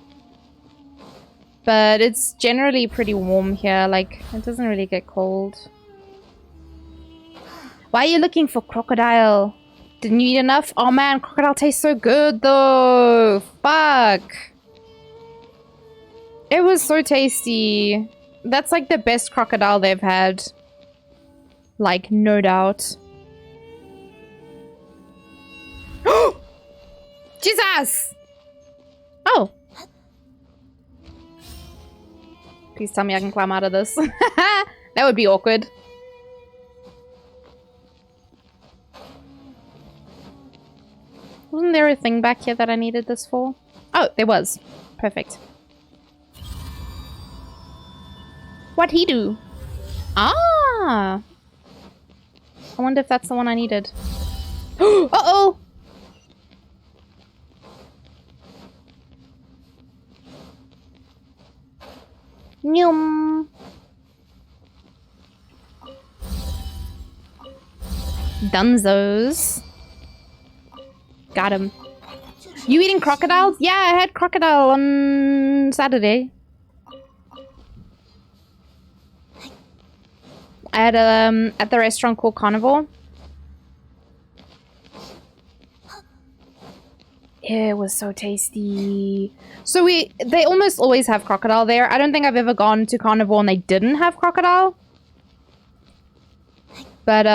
But it's generally pretty warm here. Like, it doesn't really get cold. Why are you looking for crocodile? Didn't you eat enough? Oh man, crocodile tastes so good though. Fuck. It was so tasty. That's like the best crocodile they've had. Like, no doubt. Jesus! Oh. Please tell me I can climb out of this. That would be awkward. Wasn't there a thing back here that I needed this for? Oh, there was. Perfect. What'd he do? Ah! I wonder if that's the one I needed. Uh-oh! Nyum! Dunzos. Got him. You eating crocodiles? Yeah, I had crocodile on Saturday. I had at the restaurant called Carnivore. It was so tasty. So they almost always have crocodile there. I don't think I've ever gone to Carnivore and they didn't have crocodile. But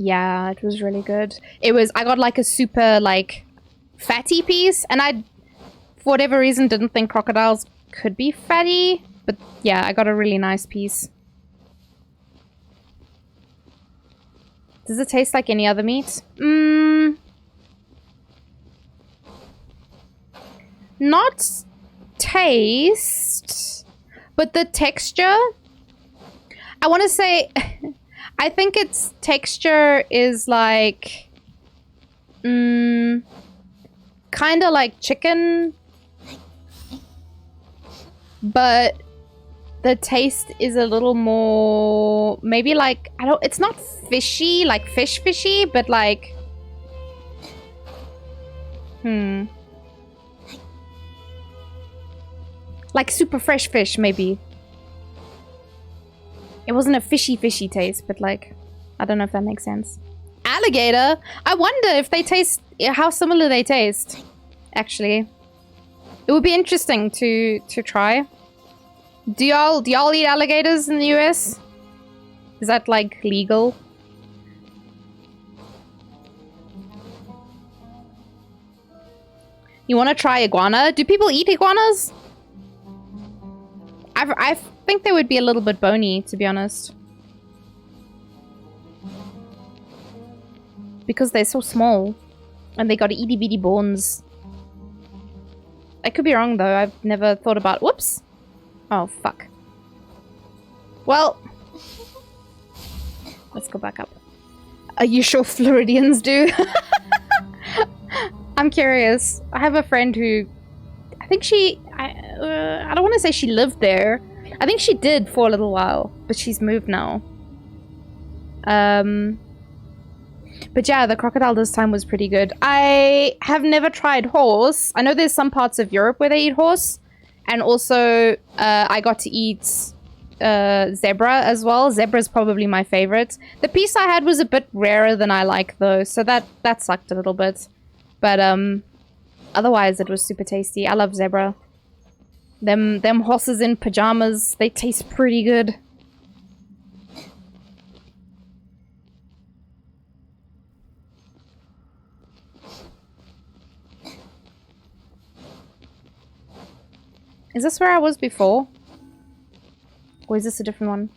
yeah, it was really good. I got like a super like fatty piece, and I, for whatever reason, didn't think crocodiles could be fatty. But yeah, I got a really nice piece. Does it taste like any other meat? Not taste, but the texture. I want to say, I think its texture is like, kind of like chicken, but the taste is a little more, maybe like, it's not fishy, like fishy, but like, like super fresh fish, maybe. It wasn't a fishy taste, but like, I don't know if that makes sense. Alligator? I wonder if they taste, how similar they taste, actually. It would be interesting to try. Do y'all eat alligators in the US? Is that like legal? You want to try iguana? Do people eat iguanas? I think they would be a little bit bony, to be honest. Because they're so small. And they got itty bitty bones. I could be wrong though, I've never thought about... Whoops! Oh, fuck. Well... Let's go back up. Are you sure Floridians do? I'm curious. I have a friend who... I think she... I don't want to say she lived there. I think she did for a little while, but she's moved now. But yeah, the crocodile this time was pretty good. I have never tried horse. I know there's some parts of Europe where they eat horse. And also, I got to eat zebra as well. Zebra's probably my favorite. The piece I had was a bit rarer than I like though, so that sucked a little bit. But otherwise it was super tasty. I love zebra. Them horses in pajamas, they taste pretty good. Is this where I was before? Or is this a different one?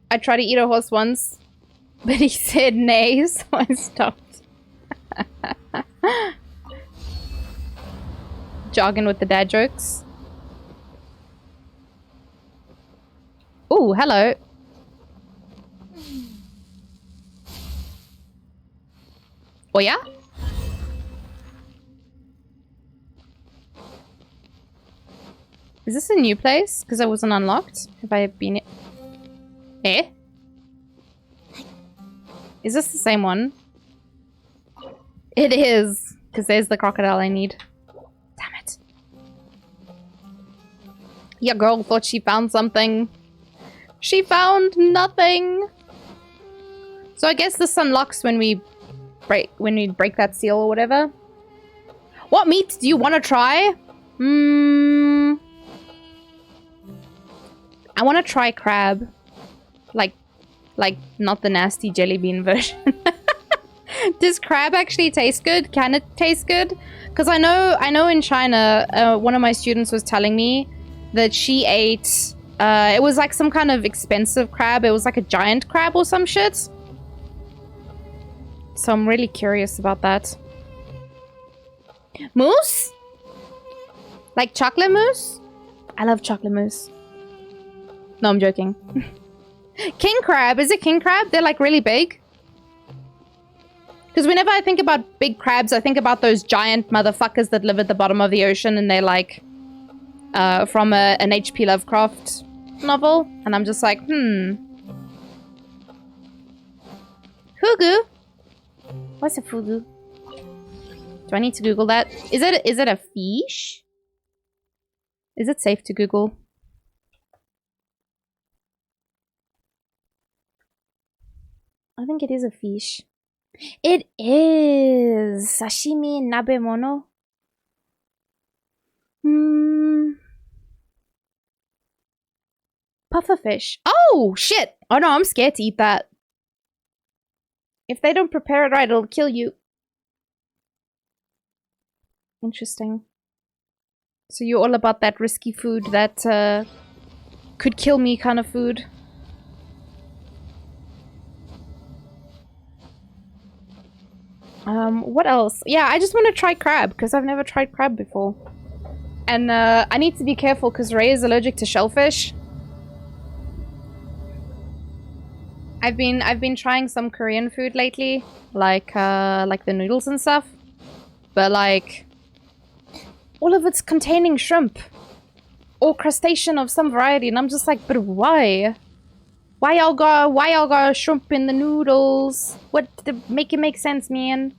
I tried to eat a horse once, but he said nay, so I stopped. Jogging with the dad jokes. Oh, hello. Oh yeah? Is this a new place? Because I wasn't unlocked. Have I been it? Eh? Is this the same one? It is. Because there's the crocodile I need. Damn it. Your girl thought she found something. She found nothing. So I guess this unlocks when we break that seal or whatever. What meat do you want to try? I want to try crab. Like not the nasty jelly bean version. Does crab actually taste good? Can it taste good? Because I know in China, one of my students was telling me that she ate it was like some kind of expensive crab. It was like a giant crab or some shit. So I'm really curious about that. Mousse? Like chocolate mousse? I love chocolate mousse. No, I'm joking. King crab. Is it king crab? They're like really big. Because whenever I think about big crabs, I think about those giant motherfuckers that live at the bottom of the ocean and they're like from an H.P. Lovecraft novel. And I'm just like, Hugu? What's a fugu? Do I need to Google that? Is it a fish? Is it safe to Google? I think it is a fish. It is! Sashimi nabemono. Pufferfish. Oh, shit! Oh no, I'm scared to eat that. If they don't prepare it right, it'll kill you. Interesting. So you're all about that risky food that could kill me kind of food. What else? Yeah, I just want to try crab because I've never tried crab before. And I need to be careful because Ray is allergic to shellfish. I've been trying some Korean food lately, like the noodles and stuff. But like all of it's containing shrimp or crustacean of some variety, and I'm just like, but why? Why y'all got shrimp in the noodles? What to make it make sense, man?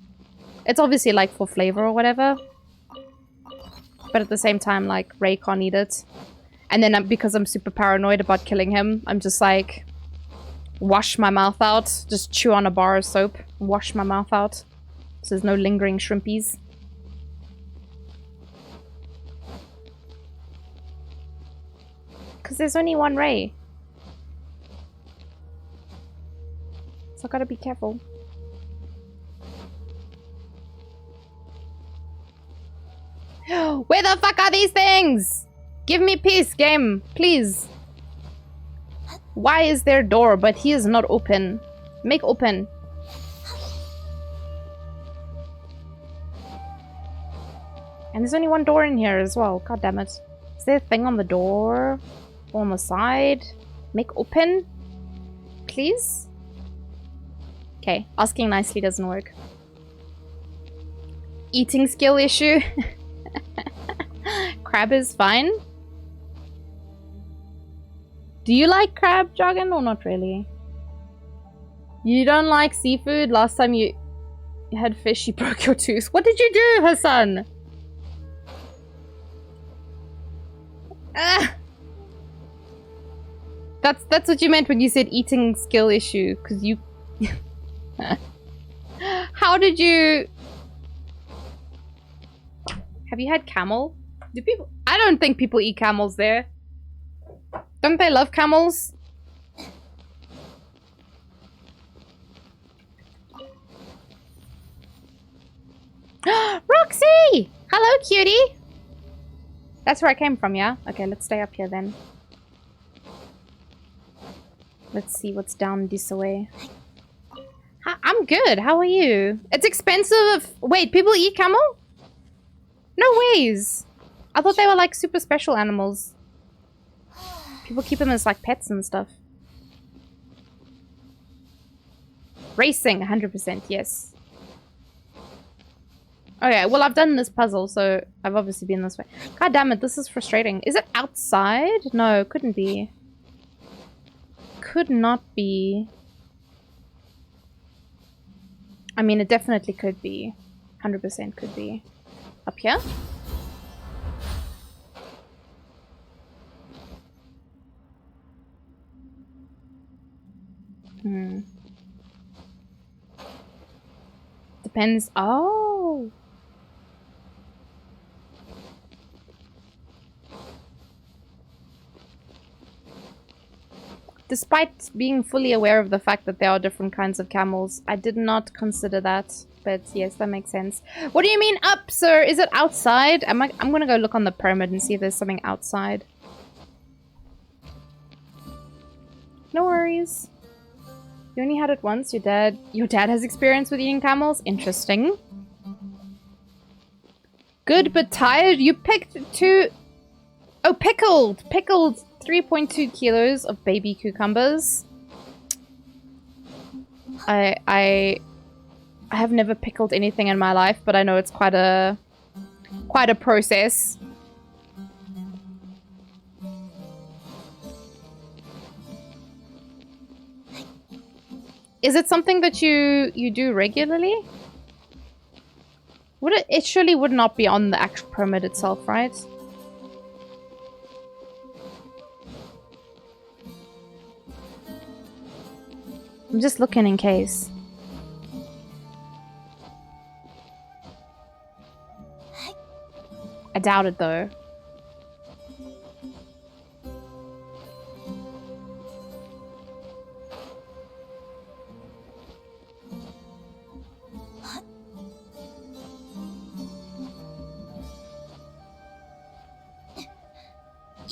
It's obviously like for flavor or whatever. But at the same time, like, Ray can't eat it. And then because I'm super paranoid about killing him, I'm just like, wash my mouth out. Just chew on a bar of soap. Wash my mouth out. So there's no lingering shrimpies. Because there's only one Ray. So I gotta be careful. Where the fuck are these things? Give me peace, game, please. Why is there a door, but he is not open? Make open. And there's only one door in here as well. God damn it. Is there a thing on the door? Or on the side? Make open, please. Okay, asking nicely doesn't work. Eating skill issue. Crab is fine. Do you like crab, Jargon, or not really? You don't like seafood? Last time you had fish, you broke your tooth. What did you do, Hassan? Ah! That's what you meant when you said eating skill issue, because you... How did you... Have you had camel? Do people... I don't think people eat camels there. Don't they love camels? Roxy! Hello, cutie! That's where I came from, yeah? Okay, let's stay up here then. Let's see what's down this way. I'm good. How are you? It's expensive. Wait, people eat camel? No ways. I thought they were like super special animals. People keep them as like pets and stuff. Racing, 100%, yes. Okay, well I've done this puzzle, so I've obviously been this way. God damn it, this is frustrating. Is it outside? No, couldn't be. Could not be. I mean, it definitely could be. 100% could be. Up here? Depends. Oh! Despite being fully aware of the fact that there are different kinds of camels, I did not consider that. But yes, that makes sense. What do you mean up, sir? Is it outside? I'm gonna go look on the pyramid and see if there's something outside. No worries. You only had it once. Your dad has experience with eating camels? Interesting. Good but tired. You picked two... Oh, pickled! Pickled 3.2 kilos of baby cucumbers. I have never pickled anything in my life, but I know it's quite a process. Is it something that you do regularly? Would it surely would not be on the actual pyramid itself, right? I'm just looking in case. I doubt it though.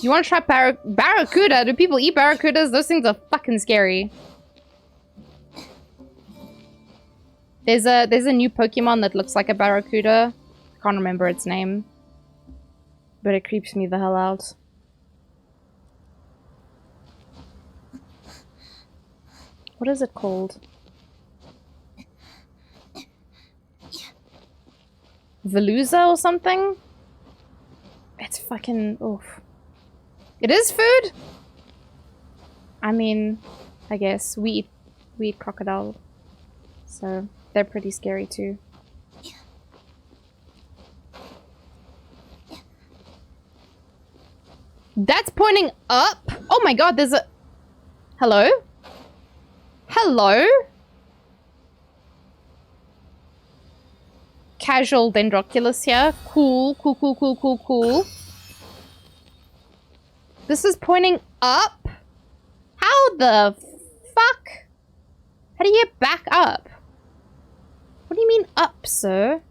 You want to try barracuda? Do people eat barracudas? Those things are fucking scary. There's a new Pokemon that looks like a barracuda. I can't remember its name. But it creeps me the hell out. What is it called? Veluza or something? It's fucking... oof. It is food? I mean, I guess we eat crocodile. So they're pretty scary too. That's pointing up? Oh my god, there's a... Hello? Hello? Casual Dendroculus here. Cool, cool, cool, cool, cool, cool. This is pointing up? How the fuck? How do you get back up? What do you mean up, sir?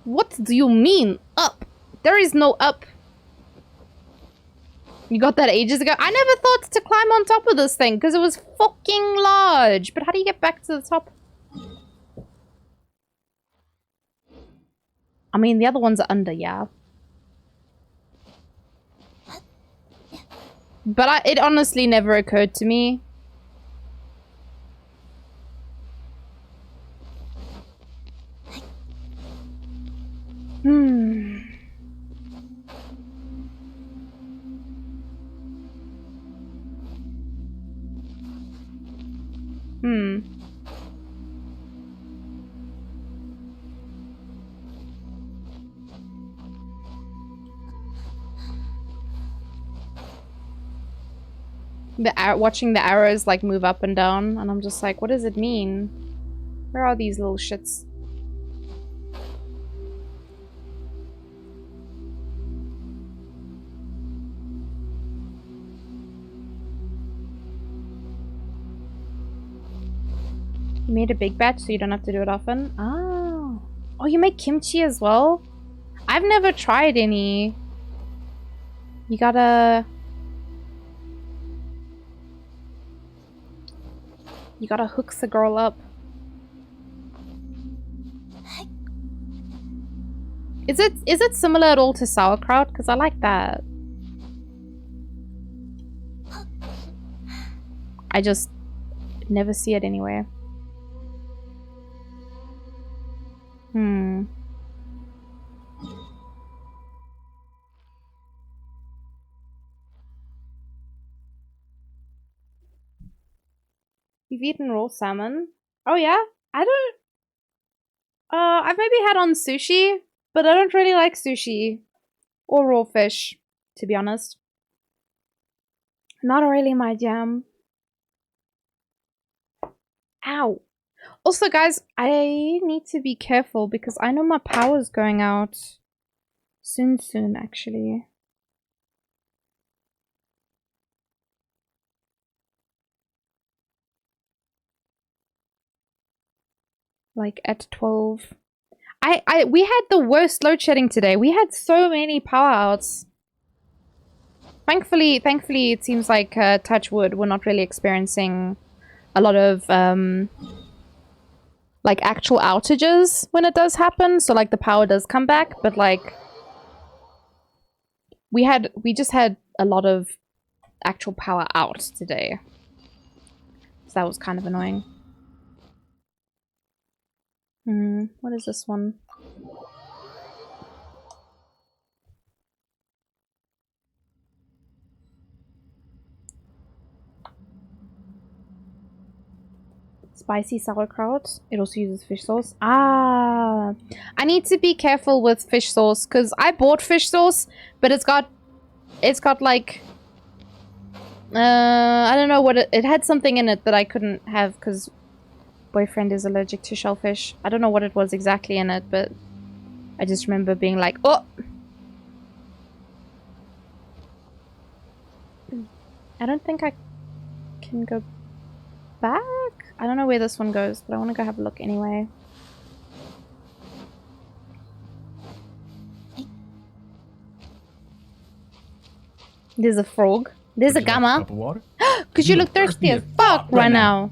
What do you mean up? There is no up. You got that ages ago? I never thought to climb on top of this thing because it was fucking large. But how do you get back to the top? I mean, the other ones are under, yeah. But it honestly never occurred to me. Hmm. Hmm. Watching the arrows like move up and down, and I'm just like, what does it mean? Where are these little shits? You made a big batch so you don't have to do it often? Oh. Oh, you make kimchi as well? I've never tried any. You gotta hook the girl up. Is it similar at all to sauerkraut? Because I like that. I just never see it anywhere. Hmm. You've eaten raw salmon? Oh yeah? I don't... I've maybe had on sushi, but I don't really like sushi. Or raw fish, to be honest. Not really my jam. Ow. Also, guys, I need to be careful because I know my power's going out soon, actually. Like at 12. We had the worst load shedding today. We had so many power outs. Thankfully, it seems like touch wood, we're not really experiencing a lot of like actual outages when it does happen. So like the power does come back, but like we just had a lot of actual power out today. So that was kind of annoying. What is this one? Spicy sauerkraut. It also uses fish sauce. Ah, I need to be careful with fish sauce because I bought fish sauce, but it's got like I don't know what it had something in it that I couldn't have because boyfriend is allergic to shellfish. I don't know what it was exactly in it, but I just remember being like, oh. I don't think I can go back. I don't know where this one goes, but I want to go have a look anyway. There's a frog. There's a gamma. Cause you look thirsty as fuck right now.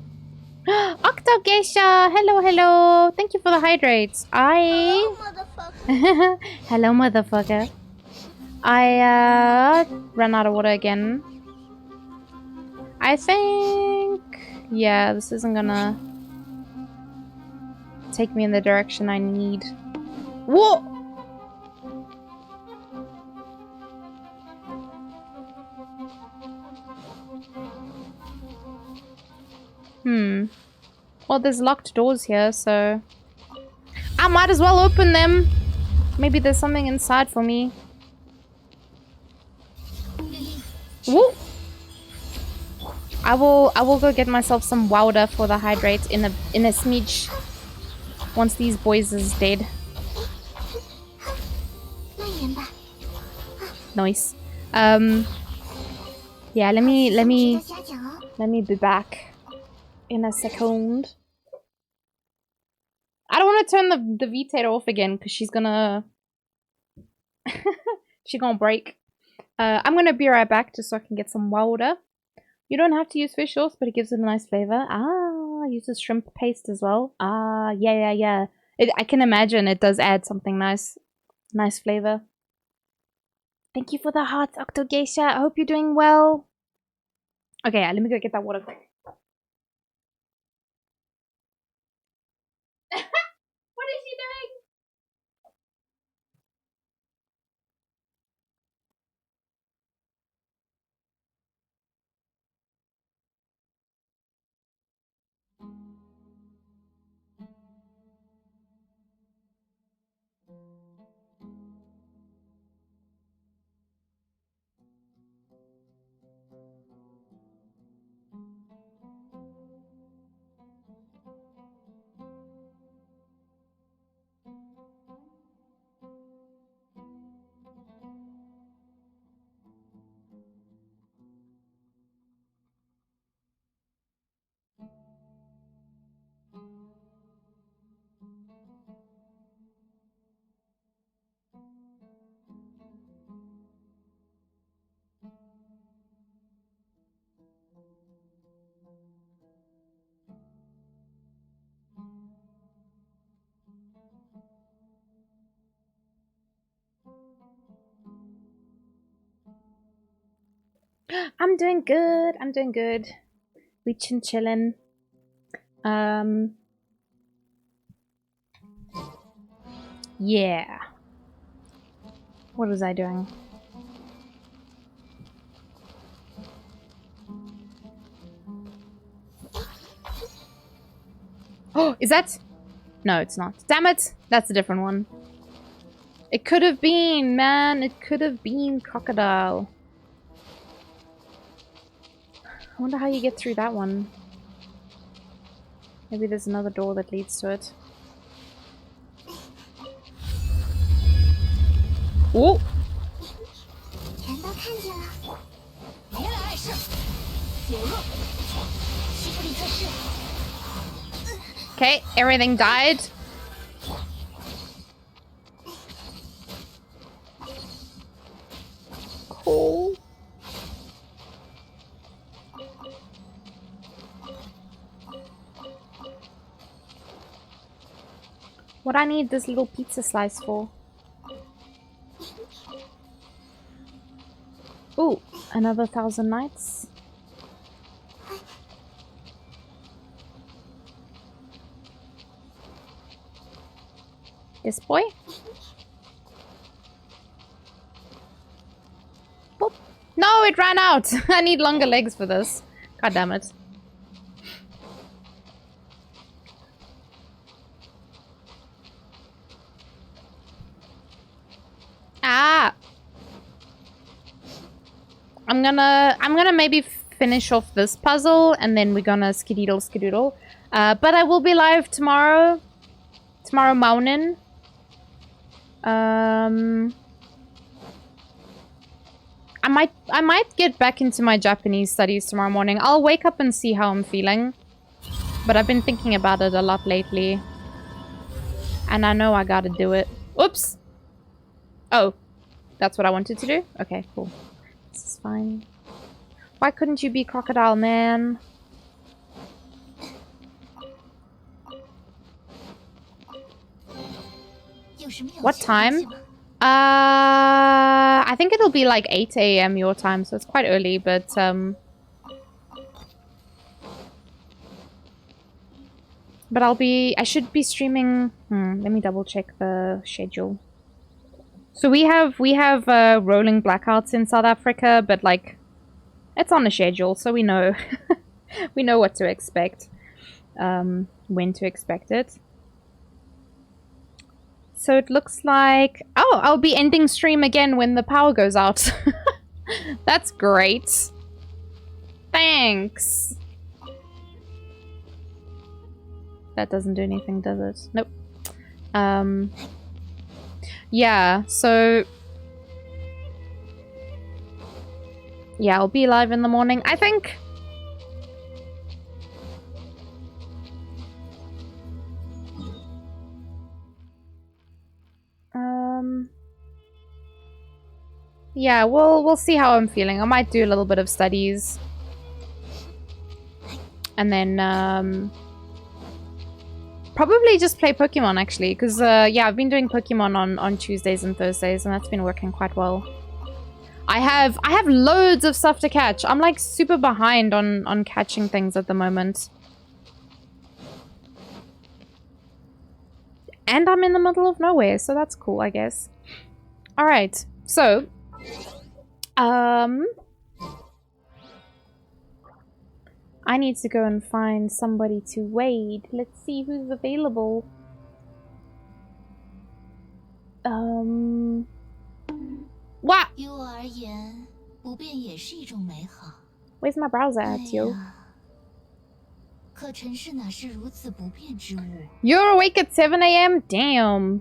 Octo Geisha, hello. Thank you for the hydrates. Hello, motherfucker. Hello, motherfucker. I ran out of water again. I think, yeah, this isn't gonna take me in the direction I need. Whoa! Well, there's locked doors here, so I might as well open them. Maybe there's something inside for me. Woo! I will go get myself some water for the hydrate in a smidge. Once these boys is dead. Nice. Yeah, let me be back in a second. I don't want to turn the VTater off again because she's gonna she's gonna break. I'm gonna be right back just so I can get some water. You don't have to use fish sauce, but it gives it a nice flavor. Ah, uses shrimp paste as well. Ah, yeah. I can imagine it does add something nice flavor. Thank you for the heart, Octo Geisha. I hope you're doing well. Okay, let me go get that water quick. What is she doing? I'm doing good. I'm doing good. We chillin'. Yeah. What was I doing? Oh, is that? No, it's not. Damn it! That's a different one. It could have been, man. It could have been crocodile. I wonder how you get through that one. Maybe there's another door that leads to it. Oh! Okay, everything died. Cool. What I need this little pizza slice for? Ooh, another 1,000 nights. This boy? Boop. No, it ran out! I need longer legs for this. God damn it. Ah! I'm gonna maybe finish off this puzzle and then we're gonna skedoodle. But I will be live tomorrow. Tomorrow morning. I might get back into my Japanese studies tomorrow morning. I'll wake up and see how I'm feeling. But I've been thinking about it a lot lately. And I know I gotta do it. Oops! Oh. That's what I wanted to do? Okay, cool. This is fine. Why couldn't you be crocodile, man? What time? I think it'll be like 8 AM your time, so it's quite early, but I should be streaming. Let me double check the schedule. So we have rolling blackouts in South Africa, but like it's on a schedule, so we know we know what to expect, when to expect it. So it looks like... Oh, I'll be ending stream again when the power goes out. That's great. Thanks. That doesn't do anything, does it? Nope. Yeah, so... Yeah, I'll be live in the morning. I think... Yeah, we'll see how I'm feeling. I might do a little bit of studies. And then, probably just play Pokemon, actually. Because, yeah, I've been doing Pokemon on Tuesdays and Thursdays, and that's been working quite well. I have loads of stuff to catch. I'm like super behind on catching things at the moment. And I'm in the middle of nowhere, so that's cool, I guess. Alright, so I need to go and find somebody to wade. Let's see who's available. What? Where's my browser at, yo? You're awake at 7 AM? Damn.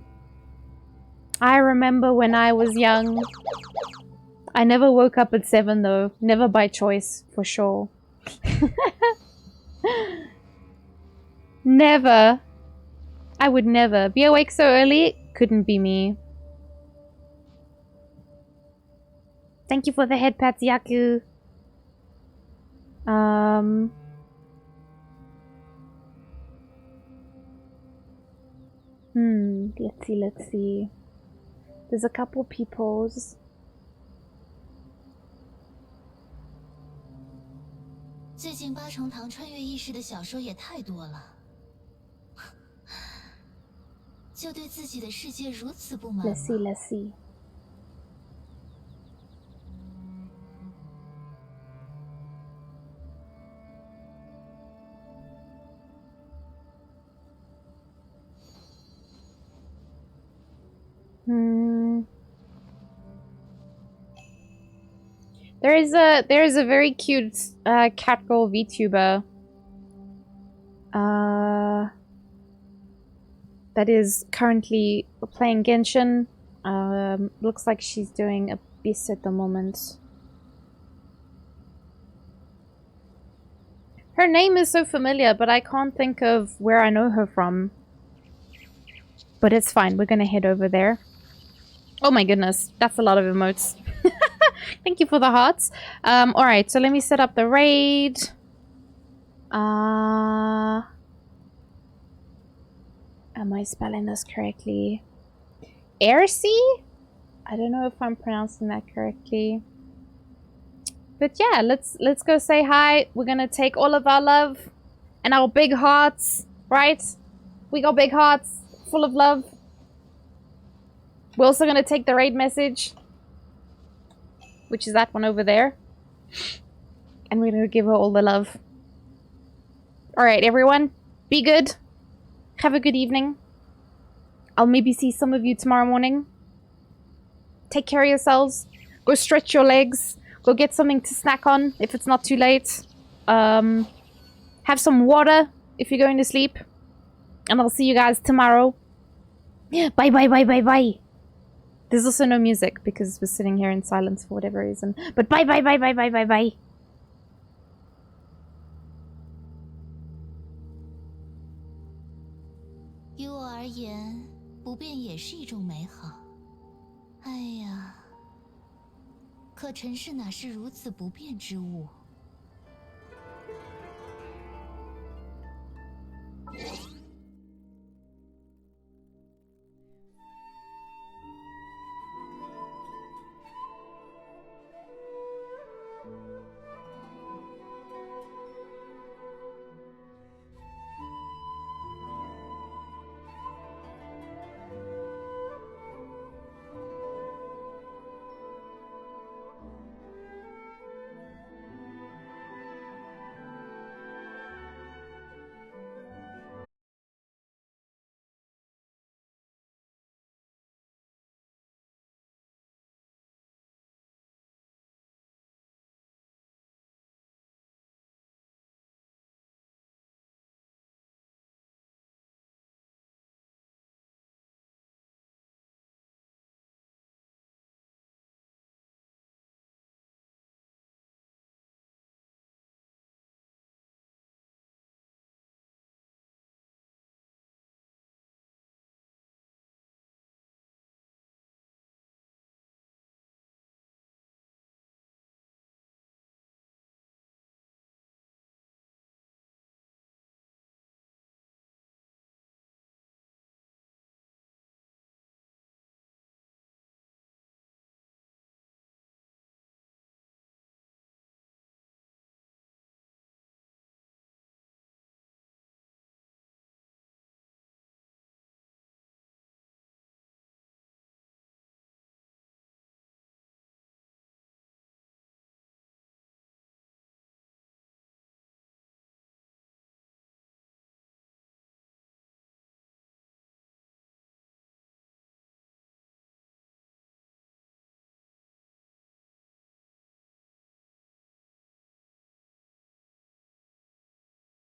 I remember when I was young. I never woke up at 7 though. Never by choice, for sure. Never. I would never. Be awake so early? Couldn't be me. Thank you for the head pats, Yaku. Let's see. There's a couple peoples. 最近八重堂穿越意识的小说也太多了，就对自己的世界如此不满吗？ Let's see. There is a very cute catgirl VTuber that is currently playing Genshin. Looks like she's doing Abyss at the moment. Her name is so familiar, but I can't think of where I know her from. But it's fine, we're gonna head over there. Oh my goodness, that's a lot of emotes. Thank you for the hearts. Alright, so let me set up the raid. Am I spelling this correctly? Aircy? I don't know if I'm pronouncing that correctly. But yeah, let's go say hi. We're gonna take all of our love and our big hearts, right? We got big hearts full of love. We're also gonna take the raid message, which is that one over there. And we're gonna give her all the love. Alright, everyone. Be good. Have a good evening. I'll maybe see some of you tomorrow morning. Take care of yourselves. Go stretch your legs. Go get something to snack on if it's not too late. Have some water if you're going to sleep. And I'll see you guys tomorrow. Bye, bye, bye, bye, bye. There's also no music because we're sitting here in silence for whatever reason. But bye, bye, bye, bye, bye, bye, bye. 于我而言，不变也是一种美好。哎呀，可尘世哪是如此不变之物？